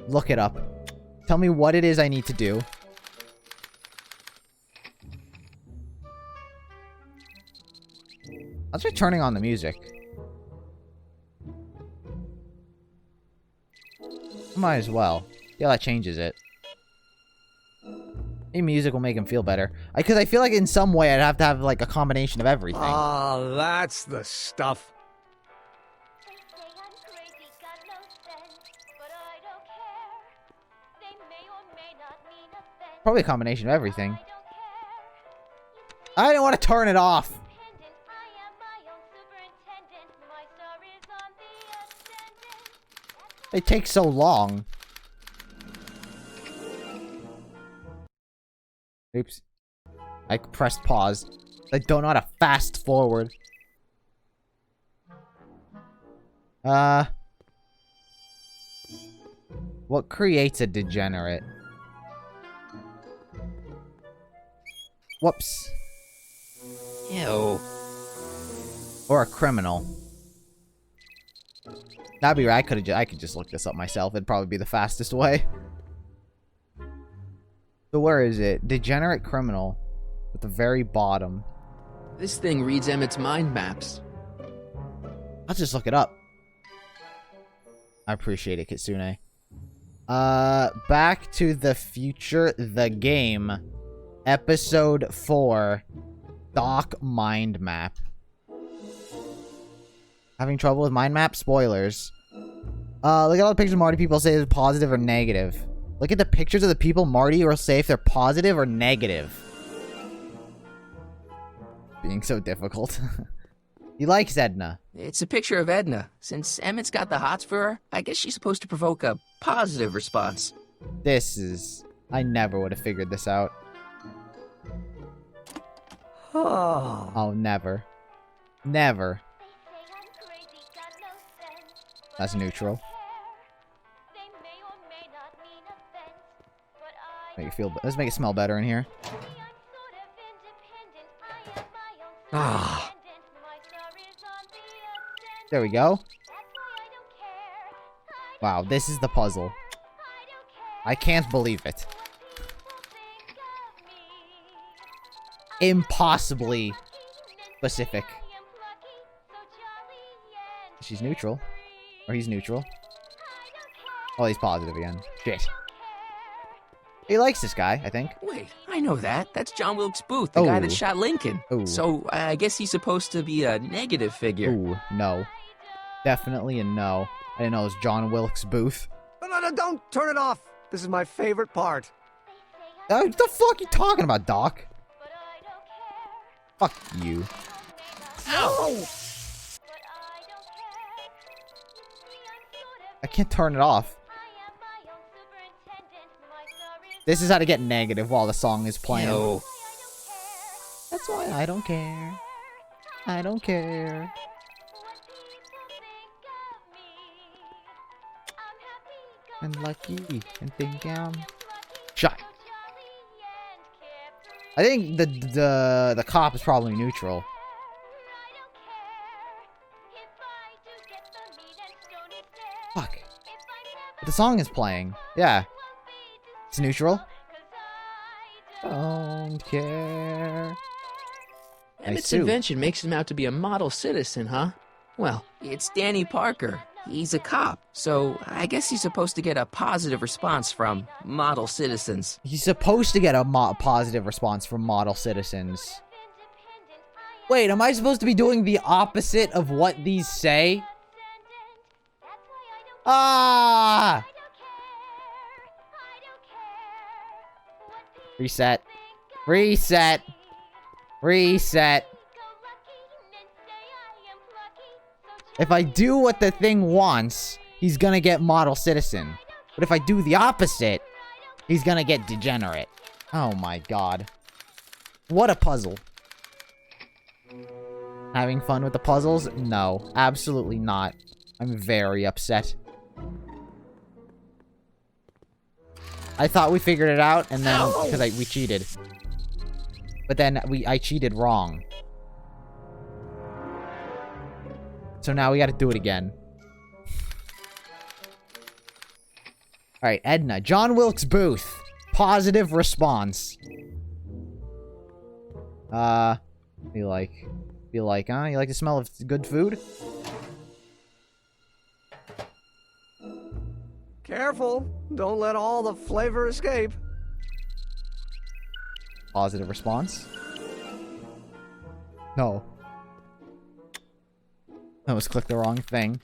Look it up. Tell me what it is I need to do. I'll try turning on the music. Might as well. Yeah, that changes it. Maybe music will make him feel better. Because I feel like in some way I'd have to have like a combination of everything. Oh, that's the stuff. Probably a combination of everything. I didn't want to turn it off. It takes so long. Oops. I pressed pause. I don't know how to fast forward. What creates a degenerate? Whoops. Ew. Or a criminal. That'd be right. I could just look this up myself. It'd probably be the fastest way. So where is it? Degenerate criminal. At the very bottom. This thing reads Emmett's mind maps. I'll just look it up. I appreciate it, Kitsune. Back to the Future, the game. Episode 4. Doc mind map. Having trouble with mind map? Spoilers. Look at all the pictures of Marty. People say it's positive or negative. Look at the pictures of the people Marty will say if they're positive or negative. Being so difficult. He likes Edna. It's a picture of Edna. Since Emmett's got the hots for her, I guess she's supposed to provoke a positive response. This is... I never would have figured this out. Oh, never. Never. That's neutral. Make it feel... Let's make it smell better in here. Ah. There we go. Wow, this is the puzzle. I can't believe it. Impossibly specific. She's neutral. Or he's neutral. Oh, he's positive again. Shit. He likes this guy, I think. Wait, I know that. That's John Wilkes Booth, the guy that shot Lincoln. Ooh. So I guess he's supposed to be a negative figure. Ooh, no. Definitely a no. I didn't know it was John Wilkes Booth. No, don't turn it off. This is my favorite part. What the fuck are you talking about, Doc? Fuck you. Ow! can't turn it off. This is how to get negative while the song is playing. Ew. That's why I don't care. I don't care. And lucky and think I'm shy. I think the cop is probably neutral. Fuck. But the song is playing. Yeah. It's neutral. Don't care. Emmett's invention makes him out to be a model citizen, huh? Well, it's Danny Parker. He's a cop, so I guess he's supposed to get a positive response from model citizens. He's supposed to get a positive response from model citizens. Wait, am I supposed to be doing the opposite of what these say? Ah! Reset. Reset. Reset. If I do what the thing wants, he's gonna get model citizen. But if I do the opposite, he's gonna get degenerate. Oh my god. What a puzzle. Having fun with the puzzles? No, absolutely not. I'm very upset. I thought we figured it out, and then, because we cheated. But then I cheated wrong. So now we gotta do it again. Alright, Edna. John Wilkes Booth. Positive response. You like, huh? You like the smell of good food? Careful. Don't let all the flavor escape. Positive response. No. I almost clicked the wrong thing.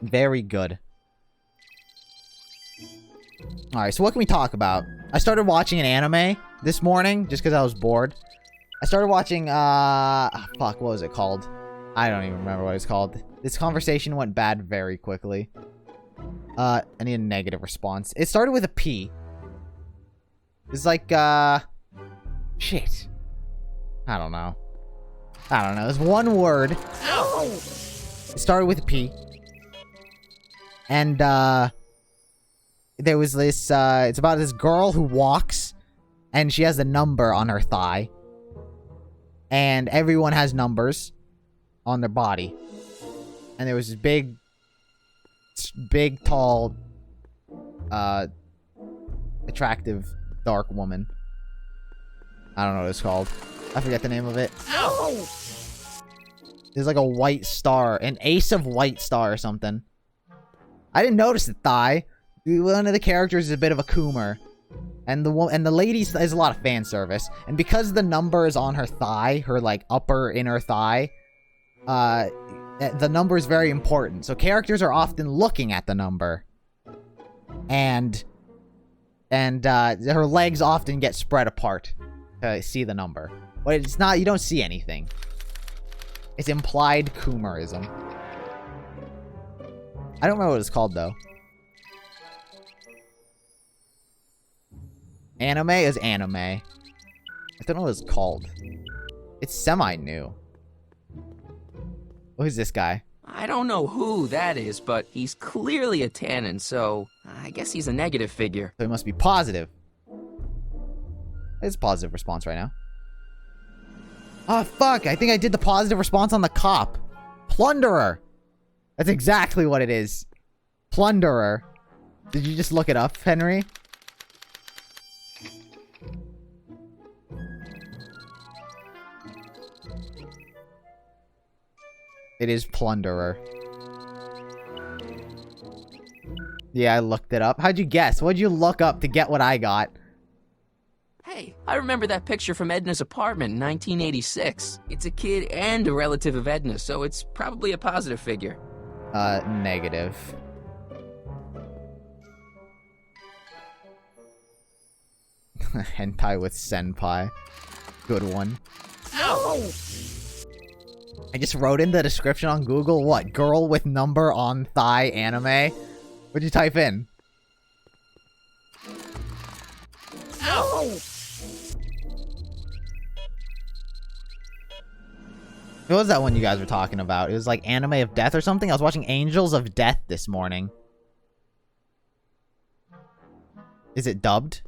Very good. Alright, so what can we talk about? I started watching an anime this morning, just because I was bored. I started watching, fuck, what was it called? I don't even remember what it's called. This conversation went bad very quickly. I need a negative response. It started with a P. It's like, shit. I don't know. It's one word. It started with a P. And, there was this, it's about this girl who walks, and she has a number on her thigh. And everyone has numbers on their body. And there was this big, tall, attractive, dark woman. I don't know what it's called. I forget the name of it. There's like a white star. An ace of white star or something. I didn't notice the thigh. One of the characters is a bit of a coomer. And the lady is a lot of fan service. And because the number is on her thigh, her like upper inner thigh, the number is very important. So characters are often looking at the number. And her legs often get spread apart to see the number. But it's not, you don't see anything. It's implied coomerism. I don't remember what it's called, though. Anime is anime. I don't know what it's called. It's semi-new. Who's this guy? I don't know who that is, but he's clearly a Tannen, so I guess he's a negative figure. So he must be positive. It's a positive response right now. Oh, fuck. I think I did the positive response on the cop. Plunderer. That's exactly what it is. Plunderer. Did you just look it up, Henry? It is plunderer. Yeah, I looked it up. How'd you guess? What'd you look up to get what I got? Hey, I remember that picture from Edna's apartment in 1986. It's a kid and a relative of Edna, so it's probably a positive figure. Negative. Hentai with senpai. Good one. I just wrote in the description on Google, what? Girl with number on thigh anime? What'd you type in? Ow! What was that one you guys were talking about? It was like Anime of Death or something? I was watching Angels of Death this morning. Is it dubbed?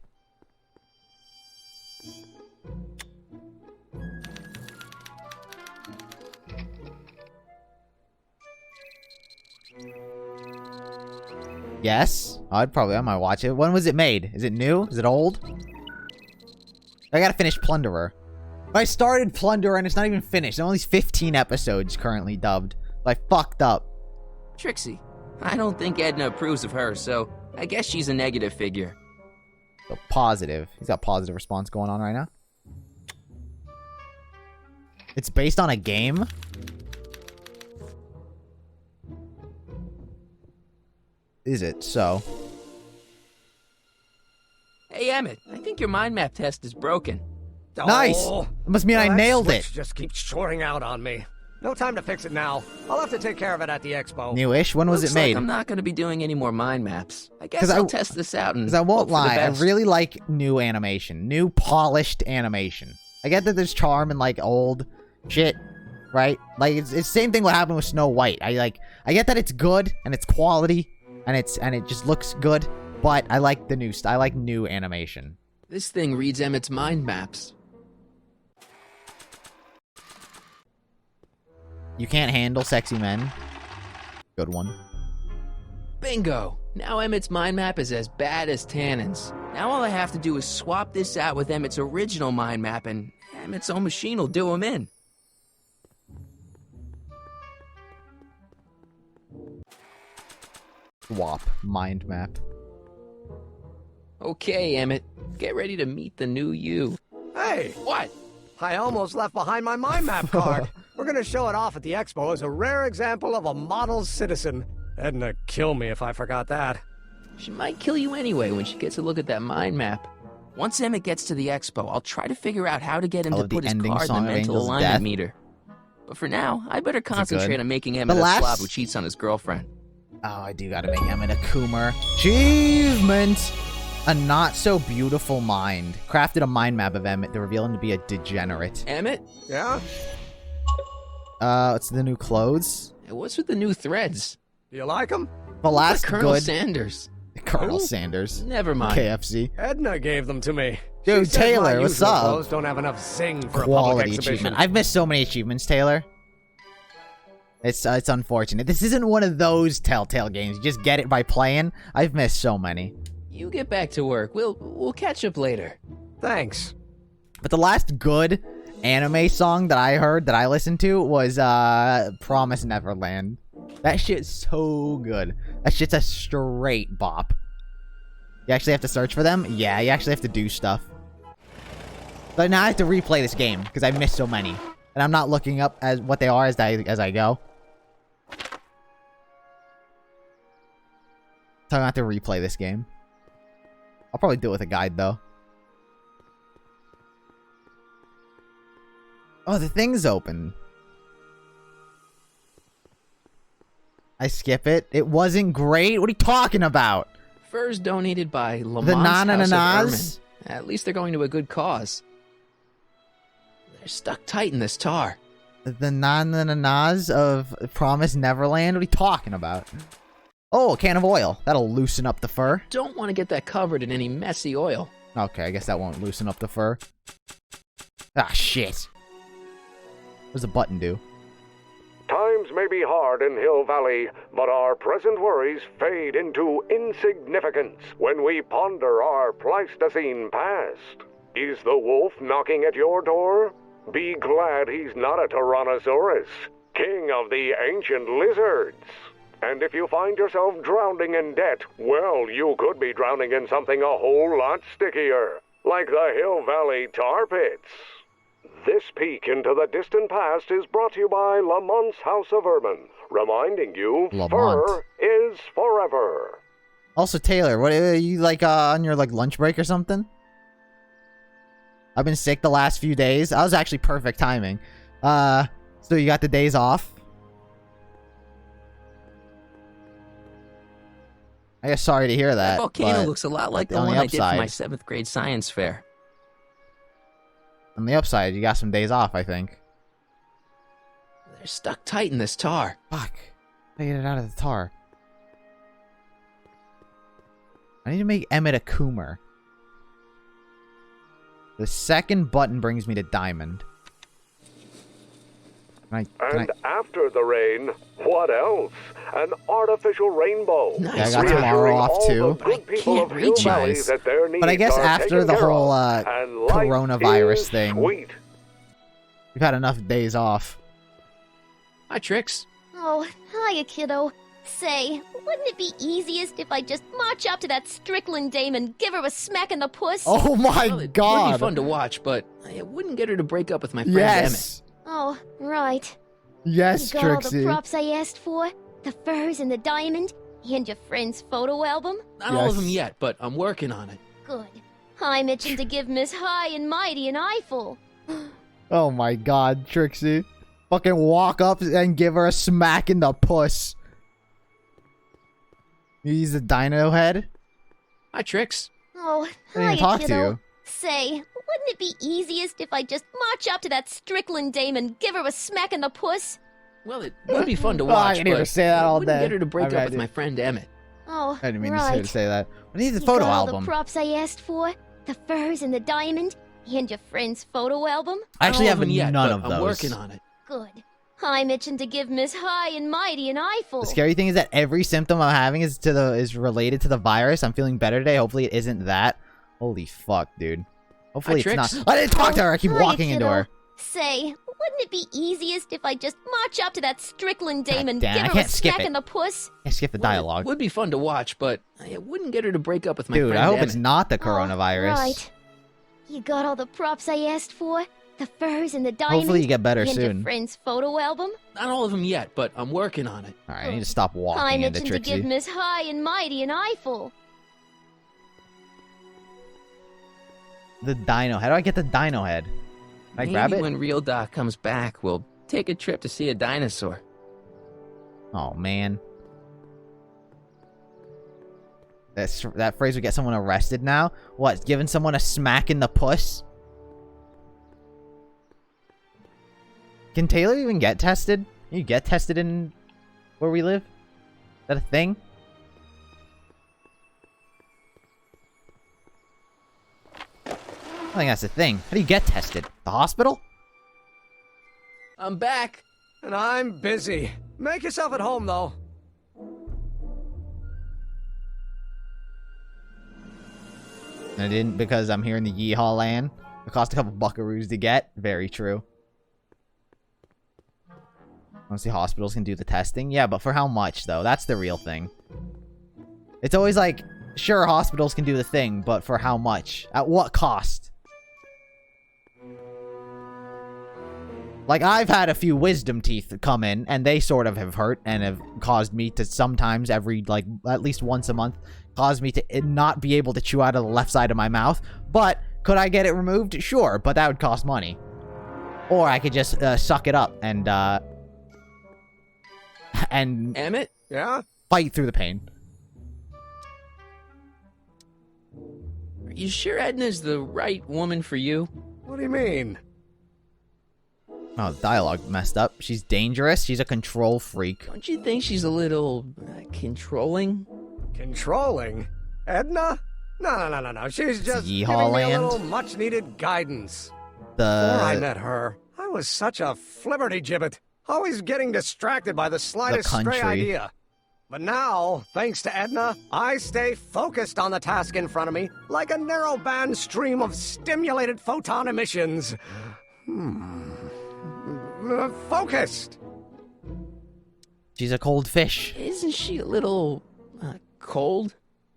Yes. I might watch it. When was it made? Is it new? Is it old? I gotta finish Plunderer. I started Plunderer and it's not even finished. There's only 15 episodes currently dubbed. I fucked up. Trixie, I don't think Edna approves of her, so I guess she's a negative figure. So positive. He's got positive response going on right now. It's based on a game? Is it so? Hey, Emmett, I think your mind map test is broken. Nice! Oh, It must mean I that nailed switch it. just keeps shoring out on me. No time to fix it now. I'll have to take care of it at the expo. Newish? When was Looks it made? Like I'm not going to be doing any more mind maps. I guess 'Cause I'll test this out and Because I won't hope for the lie, I best. really like new animation. New, polished animation. I get that there's charm in, like, old shit, right? Like, it's the same thing what happened with Snow White. I get that it's good, and it's quality, and it just looks good, but I like the new I like new animation. This thing reads Emmett's mind maps. You can't handle sexy men. Good one. Bingo! Now Emmett's mind map is as bad as Tannen's. Now all I have to do is swap this out with Emmett's original mind map, and Emmett's own machine will do him in. Swap mind map. Okay, Emmett, get ready to meet the new you. Hey! What? I almost left behind my mind map card. We're gonna show it off at the expo as a rare example of a model citizen. Edna kill me if I forgot that. She might kill you anyway when she gets a look at that mind map. Once Emmett gets to the expo, I'll try to figure out how to get him to put his card in the mental alignment meter. But for now, I better concentrate on making Emmett a slob who cheats on his girlfriend. Oh, I do gotta make Emmett a Coomer. Achievement! A not-so-beautiful mind. Crafted a mind map of Emmett to reveal him to be a degenerate. Emmett? Yeah? It's the new clothes. What's with the new threads? Do you like them? The last Colonel good... Sanders. Colonel Who? Sanders. Never mind. KFC. Edna gave them to me. Dude, She says Taylor, my what's usual up? clothes don't have enough zing for a public Quality exhibition. achievement. I've missed so many achievements, Taylor. It's unfortunate. This isn't one of those Telltale games. You just get it by playing. I've missed so many. You get back to work. We'll catch up later. Thanks. But the last good anime song that I heard, that I listened to, was Promise Neverland. That shit's so good. That shit's a straight bop. You actually have to search for them? Yeah, you actually have to do stuff. But now I have to replay this game, because I missed so many. And I'm not looking up as what they are as I go. So I have to replay this game. I'll probably do it with a guide, though. Oh, the thing's open. I skip it. It wasn't great. What are you talking about? Furs donated by Lamont's The House of Nanananas? Ermine. At least they're going to a good cause. They're stuck tight in this tar. The Nanananas of Promise Neverland? What are you talking about? Oh, a can of oil. That'll loosen up the fur. Don't want to get that covered in any messy oil. Okay, I guess that won't loosen up the fur. Ah, shit. What does the button do? Times may be hard in Hill Valley, but our present worries fade into insignificance when we ponder our Pleistocene past. Is the wolf knocking at your door? Be glad he's not a Tyrannosaurus, king of the ancient lizards. And if you find yourself drowning in debt, well, you could be drowning in something a whole lot stickier, like the Hill Valley tar pits. This peek into the distant past is brought to you by Lamont's House of Ermine, reminding you Lamont. fur is forever. Also, Taylor, what are you like on your lunch break or something? I've been sick the last few days. I was actually perfect timing. So So you got the days off? I guess sorry to hear that. That volcano but looks a lot like the on one I did for upside- my 7th grade science fair. On the upside, you got some days off, I think. They're stuck tight in this tar. Fuck. I get it out of the tar. I need to make Emmett a Coomer. The second button brings me to Diamond. Can And after the rain, what else? An artificial rainbow. Yeah, I got tomorrow off too. Nice. That their needs But I guess are after taken the care whole of, and life coronavirus is thing, sweet. we've had enough days off. Hi, Trix. Oh, hiya, kiddo. Say, wouldn't it be easiest if I just march up to that Strickland dame and give her a smack in the puss? Oh my Well, it god! would be fun to watch, but it wouldn't get her to break up with my friend Yes! Oh, right. Yes, You got all Trixie. the props I asked for? The furs and the diamond? And your friend's photo album? Emmett. Not all of them yet, but I'm working on it. Good. I'm itching to give Miss High and Mighty an eyeful. Oh my god, Trixie. Fucking walk up and give her a smack in the puss. You use the dino head? Hi, Trix. Oh, I didn't even hiya, talk to kiddo. you. Say, wouldn't it be easiest if I just march up to that Strickland dame and give her a smack in the puss? Well, it would be fun to Oh, I watch, can but never say that all it wouldn't day. get her to break I up with did. my friend Emmett. Oh, I didn't mean right. to say that. I need the You photo got all album. the props I asked for? The furs and the diamond? And your friend's photo album? I actually Not all have them yet, none but of I'm those. working on it. Good. I'm itching to give Miss High and Mighty an eyeful. The scary thing is that every symptom I'm having is related to the virus. I'm feeling better today. Hopefully it isn't that. Holy fuck, dude. Hopefully it's Trix. not. I didn't talk to her. I keep Hiya, walking into kiddo. her. Say, wouldn't it be easiest if I just march up to that Strickland dame and damn, give I her a can't skip smack it. in the puss? Can't skip the dialogue. It would be fun to watch, but it wouldn't get her to break up with my Dude, friend I hope Emmett. it's not the coronavirus. Right. You got all the props I asked for? The furs and the diamond? Hopefully you get better and soon. your friend's photo album? Not all of them yet, but I'm working on it. Alright, I need to stop walking I'm into itching to give Trixie. Miss High and Mighty an eyeful. The dino. How do I get the dino head? Can I Maybe grab it? when Real Doc comes back, we'll take a trip to see a dinosaur. Oh, man. That phrase would get someone arrested now? What, giving someone a smack in the puss? Can Taylor even get tested? Can you get tested in where we live? Is that a thing? I think that's a thing. How do you get tested? The hospital? I'm back. And I'm busy. Make yourself at home, though. And I didn't because I'm here in the Yeehaw land. It cost a couple buckaroos to get. Very true. Once the hospitals can do the testing. Yeah, but for how much, though? That's the real thing. It's always like, sure, hospitals can do the thing, but for how much? At what cost? Like, I've had a few wisdom teeth come in, and they sort of have hurt, and have caused me to sometimes every, like, at least once a month, cause me to not be able to chew out of the left side of my mouth. But, could I get it removed? Sure, but that would cost money. Or I could just suck it up and Emmett? Yeah? Fight through the pain. Are you sure Edna's the right woman for you? What do you mean? Oh, the dialogue messed up. She's dangerous. She's a control freak. Don't you think she's a little controlling? Controlling? Edna? No. She's just Yeehaw giving me a land. little much-needed guidance. The... Before I met her, I was such a flibberty-gibbet, always getting distracted by the slightest stray country. idea. But now, thanks to Edna, I stay focused on the task in front of me, like a narrow-band stream of stimulated photon emissions. Focused! She's a cold fish. Isn't she a little cold?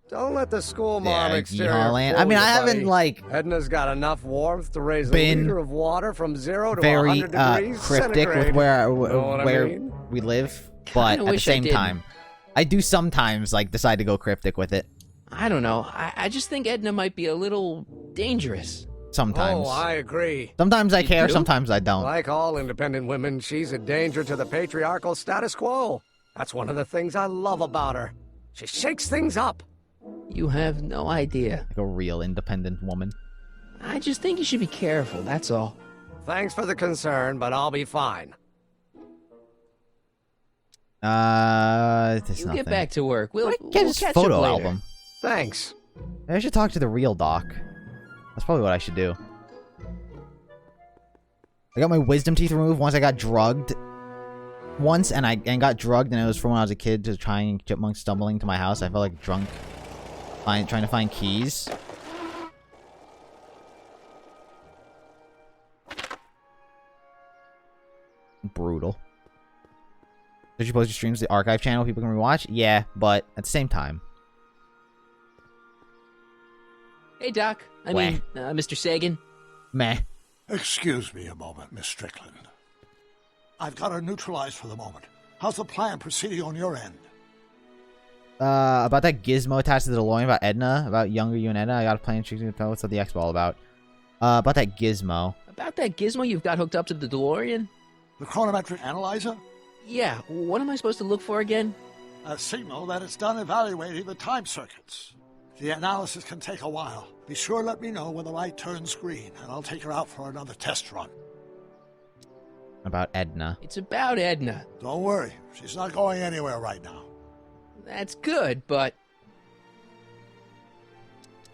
Don't let the school mom Yeah, exterior Yeehaw land. fool I mean, you, I haven't, buddy. like, Edna's got enough warmth to raise a been liter of water from 0 to very 100 degrees cryptic centigrade. with where Know what I where mean? we live, but Kinda at the wish I same didn't. time, I do sometimes like decide to go cryptic with it. I don't know. I just think Edna might be a little dangerous. Sometimes. Oh, I agree. Sometimes I care, do? sometimes I don't. Like all independent women, she's a danger to the patriarchal status quo. That's one of the things I love about her. She shakes things up. You have no idea. Like a real independent woman. I just think you should be careful, that's all. Thanks for the concern, but I'll be fine. There's You nothing. get back to work. We'll Get his catch photo up later. album. Thanks. Maybe I should talk to the real Doc. That's probably what I should do. I got my wisdom teeth removed once I got drugged. Once, and got drugged, and it was from when I was a kid to trying chipmunk stumbling to my house. I felt like drunk, trying to find keys. Brutal. Did you post your streams to the archive channel people can rewatch? Yeah, but at the same time. Hey, Doc. I mean, Mr. Sagan. Meh. Excuse me a moment, Miss Strickland. I've got her neutralized for the moment. How's the plan proceeding on your end? About that gizmo attached to the DeLorean, about Edna, about younger you and Edna. I got a plan. What's the X all about? About that gizmo. About that gizmo you've got hooked up to the DeLorean? The chronometric analyzer? Yeah. What am I supposed to look for again? A signal that it's done evaluating the time circuits. The analysis can take a while. Be sure to let me know when the light turns green, and I'll take her out for another test run. About Edna. It's about Edna. Don't worry. She's not going anywhere right now. That's good, but...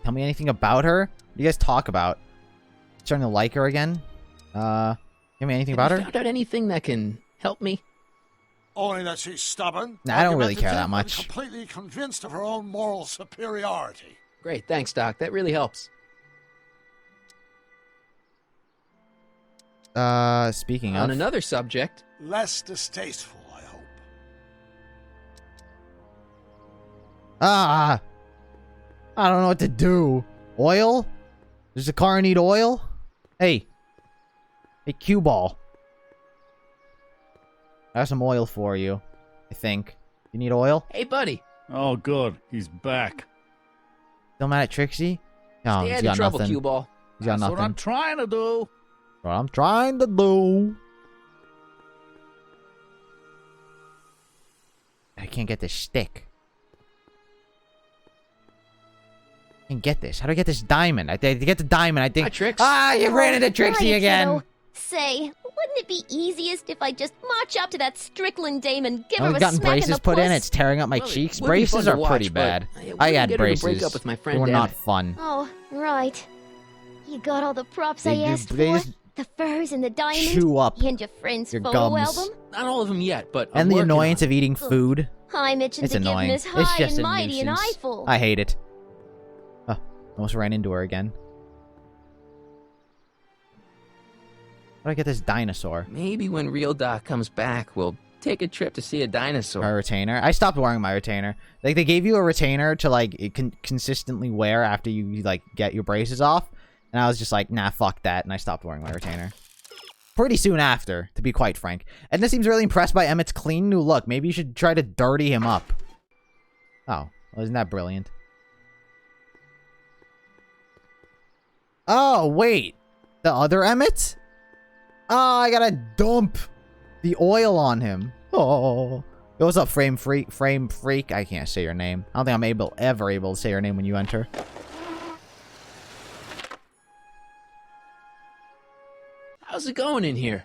Tell me anything about her? What do you guys talk about? Starting to like her again? Give me anything about her? Found out anything that can help me? Only that she's stubborn. Nah, I don't really care that argumentative, much. and completely convinced of her own moral superiority. Great, thanks, Doc. That really helps. Speaking of... On another subject... Less distasteful, I hope. I don't know what to do. Oil? Does the car need oil? Hey, cue ball. I have some oil for you, I think. You need oil? Hey, buddy. Oh, good. He's back. Still mad at Trixie? No, Stay he's out of got trouble, nothing. cue ball. He's got That's nothing. what I'm trying to do. What I'm trying to do. I can't get this stick. I can't get this. How do I get this diamond? I think to get the diamond, I think. Hi, Trix. You ran into Trixie Right, again. kiddo. Say, wouldn't it be easiest if I just march up to that Strickland dame and give her I've a gotten smack in braces the put in. puss? It's tearing up my Well, it cheeks. would be fun Braces to are watch, pretty but bad. it I wouldn't had get her to braces. break up with my friend, They were damn not it. fun. Oh, right. You got all the props They I do- asked they for? just The furs and the diamonds? chew up And your friend's your photo gums. album? Not all of them yet, but I'm And the working annoyance on of eating food. I'm itching It's to give annoying. Miss It's High just and a Mighty an nuisance. eyeful. I hate it. Almost ran into her again. How do I get this dinosaur? Maybe when real Doc comes back, we'll take a trip to see a dinosaur. My retainer. I stopped wearing my retainer. Like, they gave you a retainer to, like, consistently wear after you, like, get your braces off. And I was just like, nah, fuck that. And I stopped wearing my retainer. Pretty soon after, to be quite frank. Edna seems really impressed by Emmett's clean new look. Maybe you should try to dirty him up. Oh, well, isn't that brilliant? Oh, wait. The other Emmett? Oh, I gotta dump the oil on him. Oh. Yo, what's up, Frame Freak? I can't say your name. I don't think I'm ever able to say your name when you enter. How's it going in here?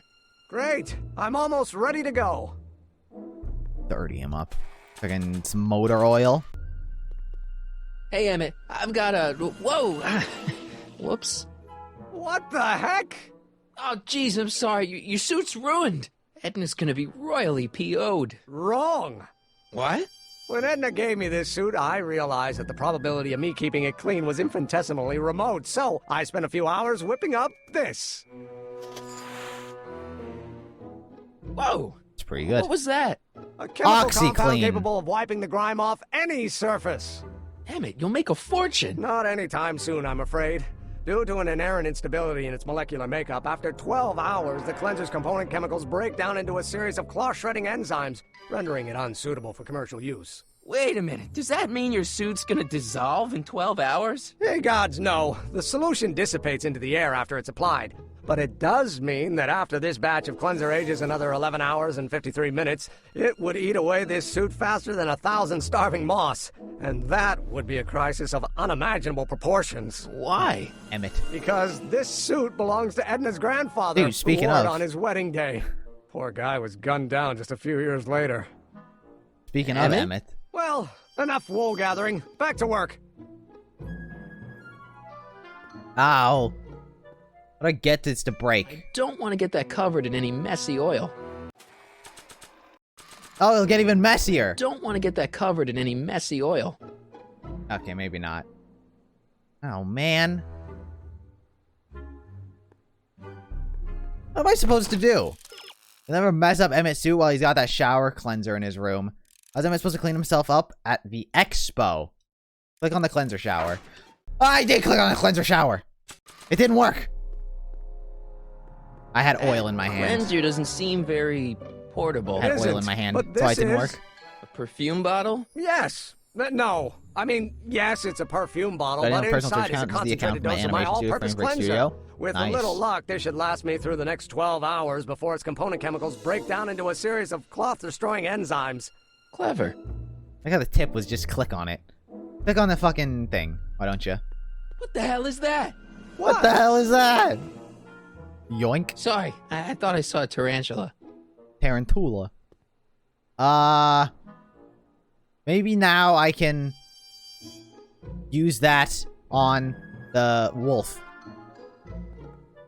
Great. I'm almost ready to go. Dirty him up. Fucking some motor oil. Hey, Emmett, I've got a... Whoa! Whoops. What the heck? Oh, jeez, I'm sorry. Your suit's ruined. Edna's gonna be royally PO'd. Wrong. What? When Edna gave me this suit, I realized that the probability of me keeping it clean was infinitesimally remote, so I spent a few hours whipping up this. Whoa! It's pretty good. What was that? A chemical compound OxyClean. capable of wiping the grime off any surface. Emmett, you'll make a fortune. Not anytime soon, I'm afraid. Due to an inherent instability in its molecular makeup, after 12 hours, the cleanser's component chemicals break down into a series of cloth-shredding enzymes, rendering it unsuitable for commercial use. Wait a minute, does that mean your suit's gonna dissolve in 12 hours? Hey gods, no. The solution dissipates into the air after it's applied. But it does mean that after this batch of cleanser ages another 11 hours and 53 minutes, it would eat away this suit faster than 1,000 starving moths. And that would be a crisis of unimaginable proportions. Why? Emmett. Because this suit belongs to Edna's grandfather, Dude, speaking who wore it of. on his wedding day. Poor guy was gunned down just a few years later. Speaking of Emmett. Well, enough wool gathering. Back to work. Ow. How do I get this to break? Don't want to get that covered in any messy oil. Oh, it'll get even messier. Don't want to get that covered in any messy oil. Okay, maybe not. Oh, man. What am I supposed to do? I'll never mess up Emmett's suit while he's got that shower cleanser in his room. How's Emmett supposed to clean himself up at the expo? Click on the cleanser shower. Oh, I did click on the cleanser shower. It didn't work. I had oil in my hand. Cleanser doesn't seem very portable. I had oil in my hand, so it didn't work. A perfume bottle? Yes. No. I mean, yes, it's a perfume bottle, But but in personal inside is a account, this is the concentrated account for my dose of my animation studio, all-purpose Frankfurt cleanser. Studio. With Nice. a little luck, this should last me through the next 12 hours before its component chemicals break down into a series of cloth-destroying enzymes. Clever. I got the tip was just click on it. Click on the fucking thing. Why don't you? What the hell is that? What the hell is that? Yoink. Sorry, I thought I saw a tarantula. Tarantula. Maybe now I can use that on the wolf.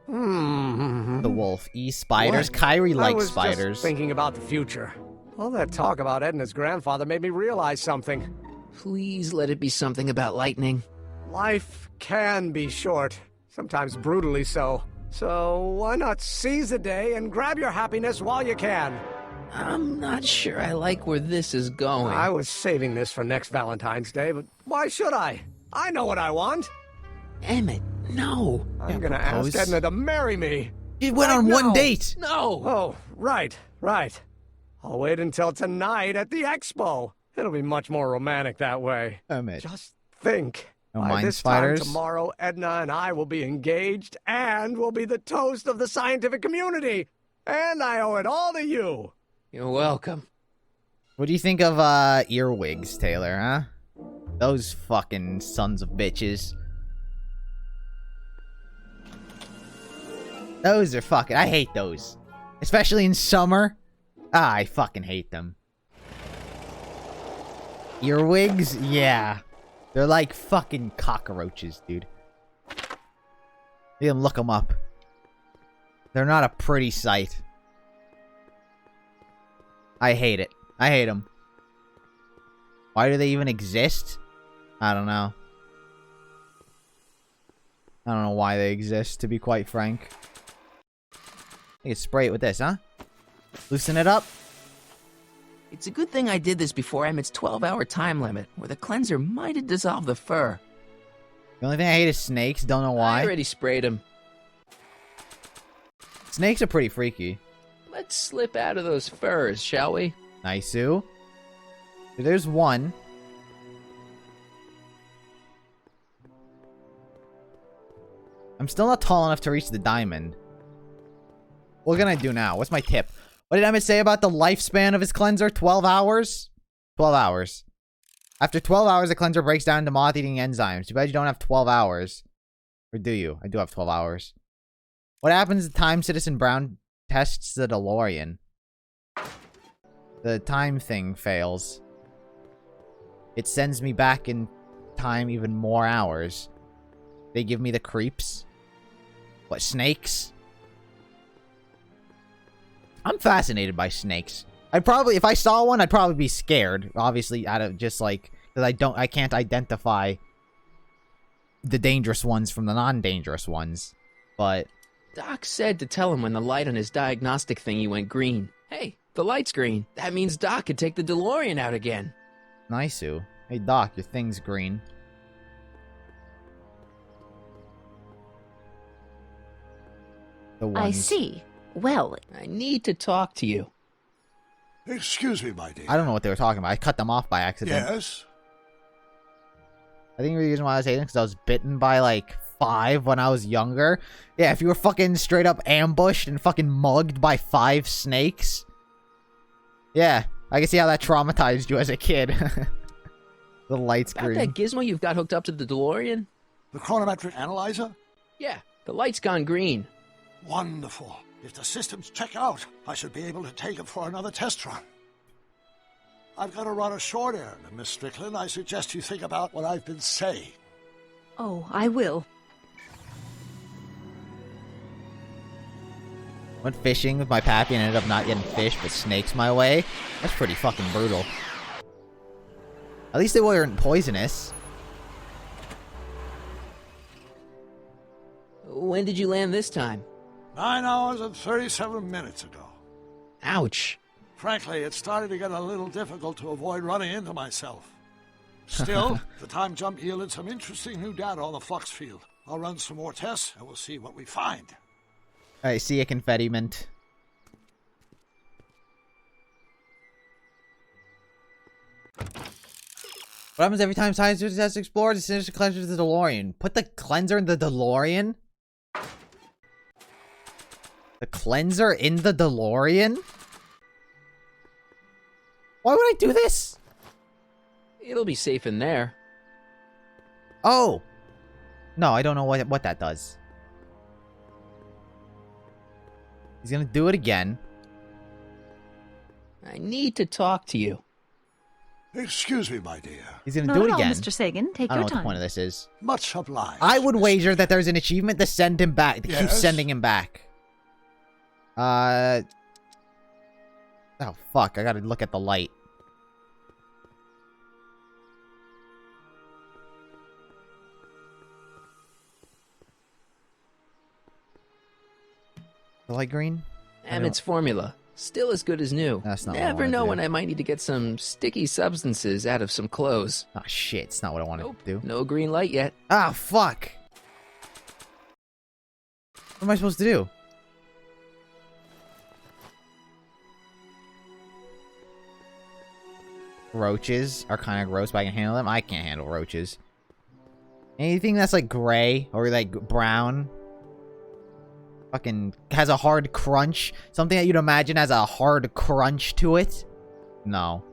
The wolf. Spiders. What? Kyrie I likes was spiders. Just thinking about the future. All that talk about Edna's grandfather made me realize something. Please let it be something about lightning. Life can be short, sometimes brutally so. So why not seize the day and grab your happiness while you can? I'm not sure I like where this is going. I was saving this for next Valentine's Day, but why should I? I know what I want. Emmett, no. I'm gonna ask Edna to marry me. It went on one now. date. No. Oh, right. I'll wait until tonight at the expo. It'll be much more romantic that way. Emmett. Just think. No By mind this spiders. time tomorrow, Edna and I will be engaged and will be the toast of the scientific community. And I owe it all to you. You're welcome. What do you think of earwigs, Taylor, huh? Those fucking sons of bitches. Those are fucking... I hate those. Especially in summer. I fucking hate them. Earwigs? Yeah. They're like fucking cockroaches, dude. You can look them up. They're not a pretty sight. I hate it. I hate them. Why do they even exist? I don't know. I don't know why they exist, to be quite frank. You can spray it with this, huh? Loosen it up. It's a good thing I did this before Emmett's 12-hour time limit, where the cleanser might have dissolved the fur. The only thing I hate is snakes. Don't know why. I already sprayed him. Snakes are pretty freaky. Let's slip out of those furs, shall we? Nice-oo. There's one. I'm still not tall enough to reach the diamond. What can I do now? What's my tip? What did Emmett say about the lifespan of his cleanser? 12 hours? 12 hours. After 12 hours, the cleanser breaks down into moth-eating enzymes. Too bad you don't have 12 hours. Or do you? I do have 12 hours. What happens the time Citizen Brown tests the DeLorean? The time thing fails. It sends me back in time even more hours. They give me the creeps. What, snakes? I'm fascinated by snakes. I'd probably, if I saw one, I'd probably be scared. Obviously, out of just like, because I can't identify the dangerous ones from the non-dangerous ones. But Doc said to tell him when the light on his diagnostic thingy went green. Hey, the light's green. That means Doc could take the DeLorean out again. Nice-oo. Hey, Doc, your thing's green. I see. Well, I need to talk to you. Excuse me, my dear. I don't know what they were talking about. I cut them off by accident. Yes? I think the reason why I was hating because I was bitten by like 5 when I was younger. Yeah, if you were fucking straight up ambushed and fucking mugged by 5 snakes. Yeah, I can see how that traumatized you as a kid. The light About screen. that gizmo you've got hooked up to the DeLorean? The chronometric analyzer? Yeah, the light's gone green. Wonderful. If the systems check out, I should be able to take it for another test run. I've got to run a short errand, Miss Strickland. I suggest you think about what I've been saying. Oh, I will. Went fishing with my pappy and ended up not getting fish, but snakes my way. That's pretty fucking brutal. At least they weren't poisonous. When did you land this time? 9 hours and 37 minutes ago. Ouch. Frankly, it started to get a little difficult to avoid running into myself. Still, the time jump yielded some interesting new data on the flux field. I'll run some more tests, and we'll see what we find. Alright, see ya, confetti mint. What happens every time science has explored? The sinister cleanser to the DeLorean. Put the cleanser in the DeLorean? The cleanser in the DeLorean? Why would I do this? It'll be safe in there. Oh! No, I don't know what that does. He's gonna do it again. I need to talk to you. Excuse me, my dear. He's gonna Not do it at all, again. Mr. Sagan. Take I don't your know what time. the point of this is. Much obliged. I would wager that there's an achievement to send him back. To keep Yes? sending him back. Oh, fuck. I gotta look at the light. The light green? Emmett's formula. Still as good as new. That's not what I Never wanted know to do. when I might need to get some sticky substances out of some clothes. Oh, shit. It's not what I wanted to do. No green light yet. Ah, fuck. What am I supposed to do? Roaches are kind of gross, but I can handle them. I can't handle roaches. Anything that's like gray or like brown. Fucking has a hard crunch. Something that you'd imagine has a hard crunch to it. No.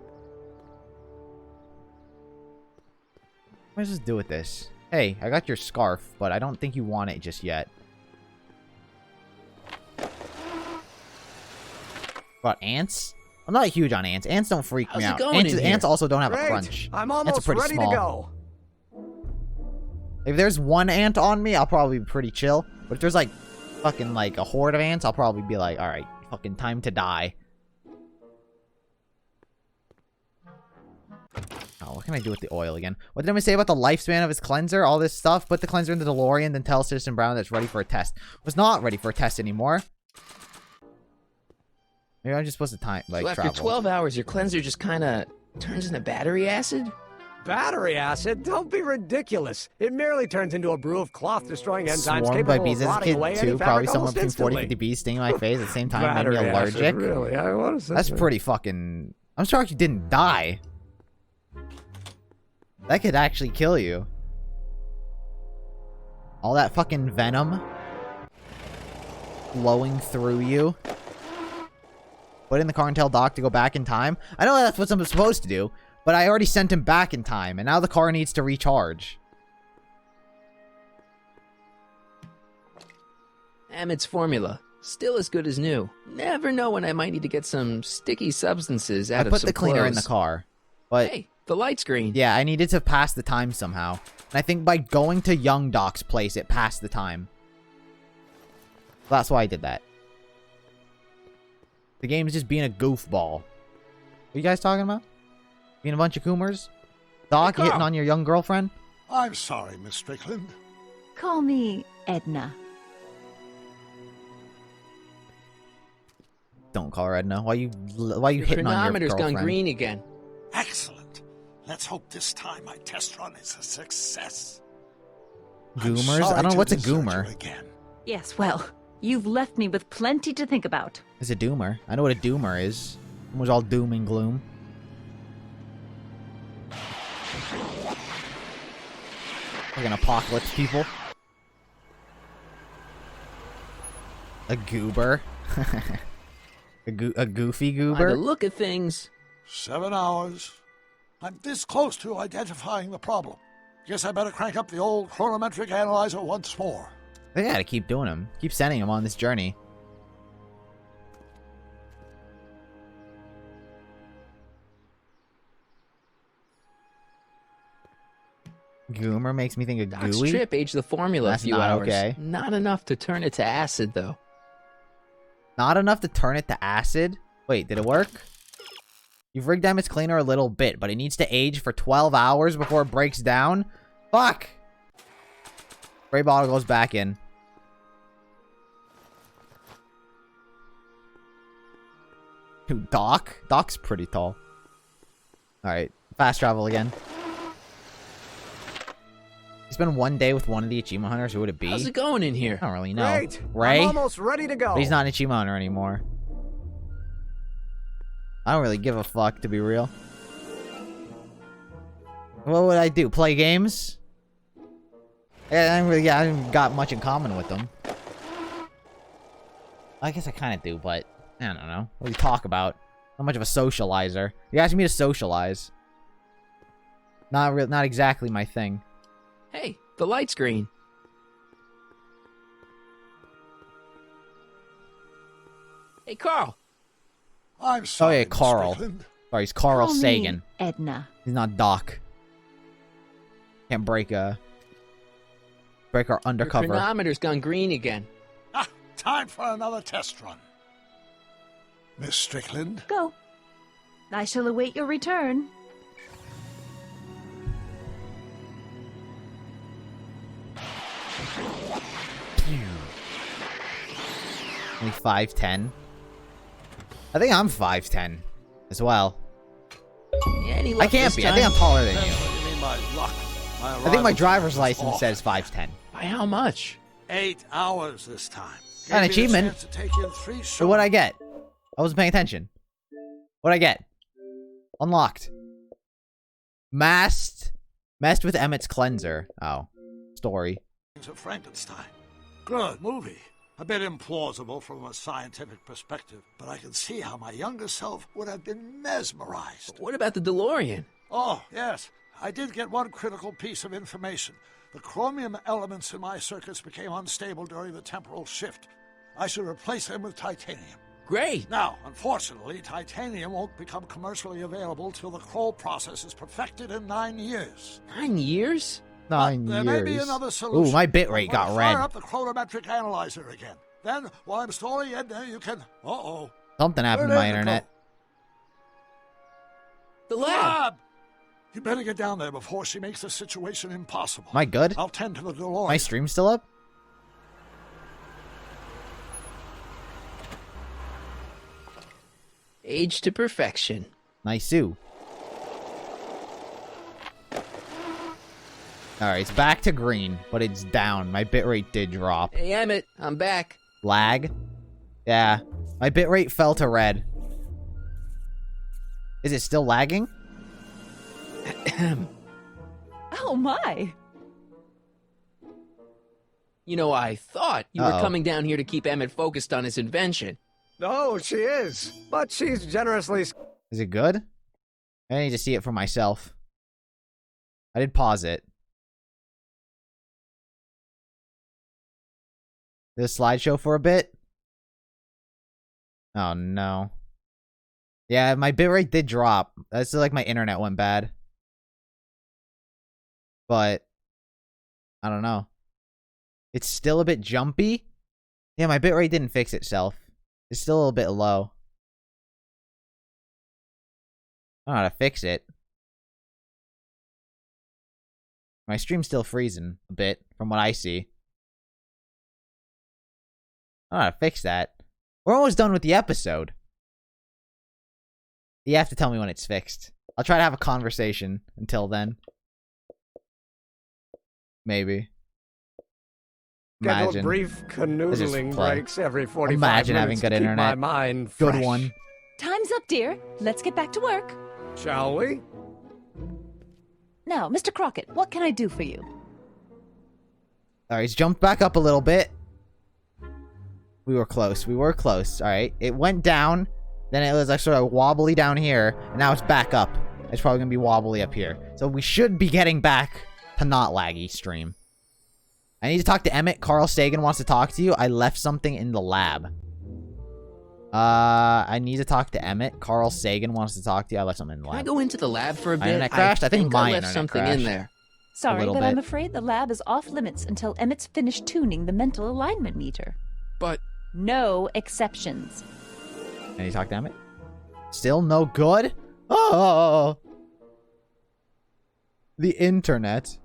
What does this do with this? Hey, I got your scarf, but I don't think you want it just yet. What, ants? I'm not huge on ants. Ants don't freak me How's it out. going in Ants here? also don't have a Great. crunch. I'm Ants are almost pretty ready small. to go. If there's one ant on me, I'll probably be pretty chill. But if there's like fucking like a horde of ants, I'll probably be like, alright, fucking time to die. Oh, what can I do with the oil again? What did I say about the lifespan of his cleanser? All this stuff? Put the cleanser in the DeLorean, then tell Citizen Brown that it's ready for a test. Was not ready for a test anymore. Maybe I'm just supposed to time, like, So after travel. 12 hours, your cleanser just kind of turns into battery acid? Battery acid? Don't be ridiculous. It merely turns into a brew of cloth-destroying enzymes Swarmed by capable bees of as a rotting kid, away any too. Probably fabric someone almost between 40 instantly. 50 bees stinging my face at the same time made me Battery acid, allergic. really? What is That's this? pretty fucking... I'm shocked you didn't die. That could actually kill you. All that fucking venom flowing through you. Put in the car and tell Doc to go back in time. I know that's what I'm supposed to do, but I already sent him back in time, and now the car needs to recharge. Emmett's formula. Still as good as new. Never know when I might need to get some sticky substances out I of put some the cleaner in the clothes. car, but... Hey, the light's green. Yeah, I needed to pass the time somehow. And I think by going to Young Doc's place, it passed the time. That's why I did that. The game is just being a goofball. What are you guys talking about? Being a bunch of coomers? Doc, Hey, hitting Carl. on your young girlfriend? I'm sorry, Miss Strickland. Call me Edna. Don't call her Edna. Why you Your hitting on your chronometer's girlfriend? gone green again. Excellent. Let's hope this time my test run is a success. Goomers? I sorry don't know to what's a desert goomer. you again. Yes, well, you've left me with plenty to think about. It's a doomer. I know what a doomer is. It was all doom and gloom. Like an apocalypse, people. A goober. a goofy By goober. the look of things. 7 hours. I'm this close to identifying the problem. Guess I better crank up the old chronometric analyzer once more. They gotta keep doing them. Keep sending them on this journey. Goomer makes me think of Doc's gooey. trip aged the formula That's a few not hours. okay. Not enough to turn it to acid, though. Not enough to turn it to acid? Wait, did it work? You've rigged Emmett's cleaner a little bit, but it needs to age for 12 hours before it breaks down? Fuck! Spray bottle goes back in. Who, Doc? Doc's pretty tall. Alright, fast travel again. Spend one day with one of the achievement hunters. Who would it be? How's it going in here? I don't really know. Great. Ray? I'm almost ready to go. But he's not an achievement hunter anymore. I don't really give a fuck, to be real. What would I do? Play games? Yeah, I haven't got much in common with them. I guess I kind of do, but I don't know. What do you talk about? Not much of a socializer. You asked me to socialize. Not exactly my thing. Hey, the light screen. Hey, Carl. I'm sorry, Oh yeah, Carl. Strickland. Sorry, he's Carl Call me Sagan. Edna. He's not Doc. Can't break our Your undercover. chronometer's gone green again. Ah, time for another test run. Miss Strickland? Go. I shall await your return. Only 5'10". I think I'm 5'10" as well. Any I luck can't this be. I think I'm taller than Depends you. what you mean by luck. I think my driver's license says 5'10". By how much? 8 hours this time. An Gave me the achievement. chance to take in 3 So what'd I get? I wasn't paying attention. What'd I get? Unlocked. Messed with Emmett's cleanser. Oh. Story. of Frankenstein. Good movie. A bit implausible from a scientific perspective, but I can see how my younger self would have been mesmerized. What about the DeLorean? Oh, yes. I did get one critical piece of information. The chromium elements in my circuits became unstable during the temporal shift. I should replace them with titanium. Great. Now, unfortunately, titanium won't become commercially available till the Kroll process is perfected in 9 years. 9 years? 9 There years. may be another solution. Ooh, my bitrate got Fire red. up the chronometric analyzer again. Then, while I'm stalling Edna, you can... Uh-oh. Something happened to Where'd my Edna internet. The go? lab. You better get down there before she makes the situation impossible. Am I good? I'll tend to the DeLorean. My stream's still up? Age to perfection. Nice-oo. Alright, it's back to green, but it's down. My bitrate did drop. Hey, Emmett, I'm back. Lag? Yeah. My bitrate fell to red. Is it still lagging? Oh my. You know, I thought you were Uh-oh. coming down here to keep Emmett focused on his invention. No, she is. But she's generously... Is it good? I need to see it for myself. I did pause it. This slideshow for a bit? Oh no. Yeah, my bitrate did drop. That's like my internet went bad. But I don't know. It's still a bit jumpy. Yeah, my bitrate didn't fix itself. It's still a little bit low. I don't know how to fix it. My stream's still freezing a bit from what I see. I don't know how to fix that. We're almost done with the episode. You have to tell me when it's fixed. I'll try to have a conversation until then. Maybe. Schedule Imagine. brief Let's just canoodling play. breaks every 45 Imagine having minutes good to keep internet. my mind Good fresh. one. Time Time's up, dear. Let's get back to work. Shall we? Now, Mr. Crockett, what can I do for you? Alright, he's jumped back up a little bit. We were close. We were close. Alright. It went down. Then it was like sort of wobbly down here. And now it's back up. It's probably going to be wobbly up here. So we should be getting back to not laggy stream. I need to talk to Emmett. Carl Sagan wants to talk to you. I left something in the lab. I need to talk to Emmett. Carl Sagan wants to talk to you. I left something in the lab. Can I go into the lab for a bit? Internet crashed? I think my I left internet something crashed. in there. Sorry, but I'm afraid the lab is off limits until Emmett's finished tuning the mental alignment meter. But... No exceptions. Can you talk to Emmett? Still no good? Oh! The internet.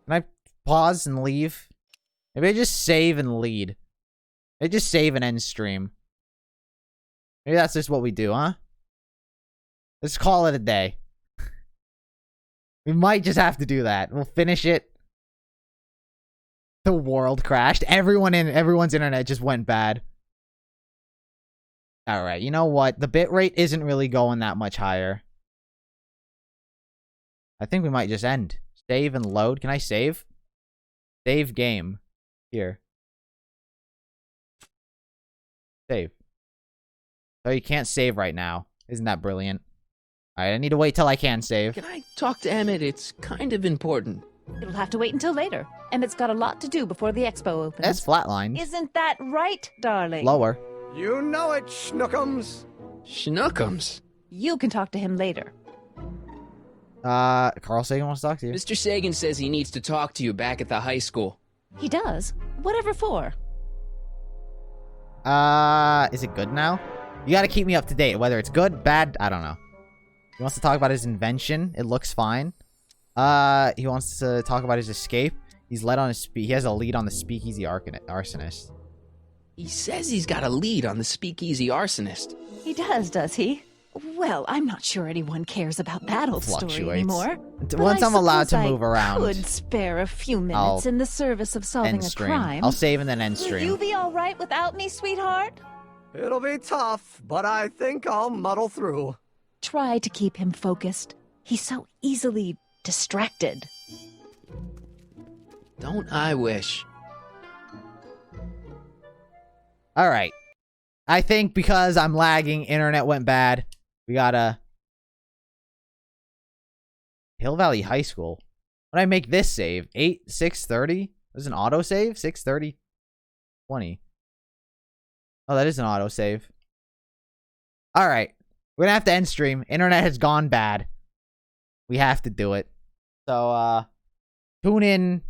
Can I pause and leave? Maybe I just save and lead. Maybe just save and end stream. Maybe that's just what we do, huh? Let's call it a day. We might just have to do that. We'll finish it. The world crashed. Everyone's internet just went bad. Alright, you know what? The bitrate isn't really going that much higher. I think we might just end. Save and load. Can I save? Save game. Here. Save. Oh, you can't save right now. Isn't that brilliant? Alright, I need to wait till I can save. Can I talk to Emmett? It's kind of important. It'll have to wait until later. Emmett's got a lot to do before the expo opens. That's flatlined. Isn't that right, darling? Lower. You know it, Schnookums. Schnookums? You can talk to him later. Carl Sagan wants to talk to you. Mr. Sagan says he needs to talk to you back at the high school. He does? Whatever for? Is it good now? You gotta keep me up to date. Whether it's good, bad, I don't know. He wants to talk about his invention. It looks fine. He wants to talk about his escape. He has a lead on the speakeasy arsonist. He says he's got a lead on the speakeasy arsonist. He does he? Well, I'm not sure anyone cares about that old story anymore. Once I'm allowed to move I around. Could spare a few minutes in the service of solving End a stream. crime. I'll save and then end Will stream. you be all right without me, sweetheart? It'll be tough, but I think I'll muddle through. Try to keep him focused. He's so easily distracted. Don't I wish? Alright. I think because I'm lagging, internet went bad. We gotta... Hill Valley High School. When I make this save, 6:30? There's an autosave? 6:30? 20. Oh, that is an autosave. Alright. We're gonna have to end stream. Internet has gone bad. We have to do it. So, tune in.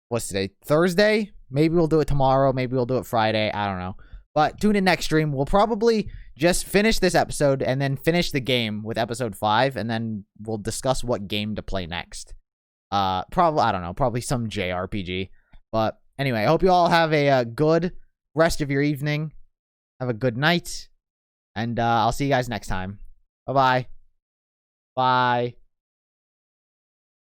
What's today? Thursday? Maybe we'll do it tomorrow. Maybe we'll do it Friday. I don't know. But tune in next stream. We'll probably just finish this episode and then finish the game with episode 5. And then we'll discuss what game to play next. Probably, I don't know. Probably some JRPG. But anyway, I hope you all have a good rest of your evening. Have a good night. And I'll see you guys next time. Bye-bye. Bye.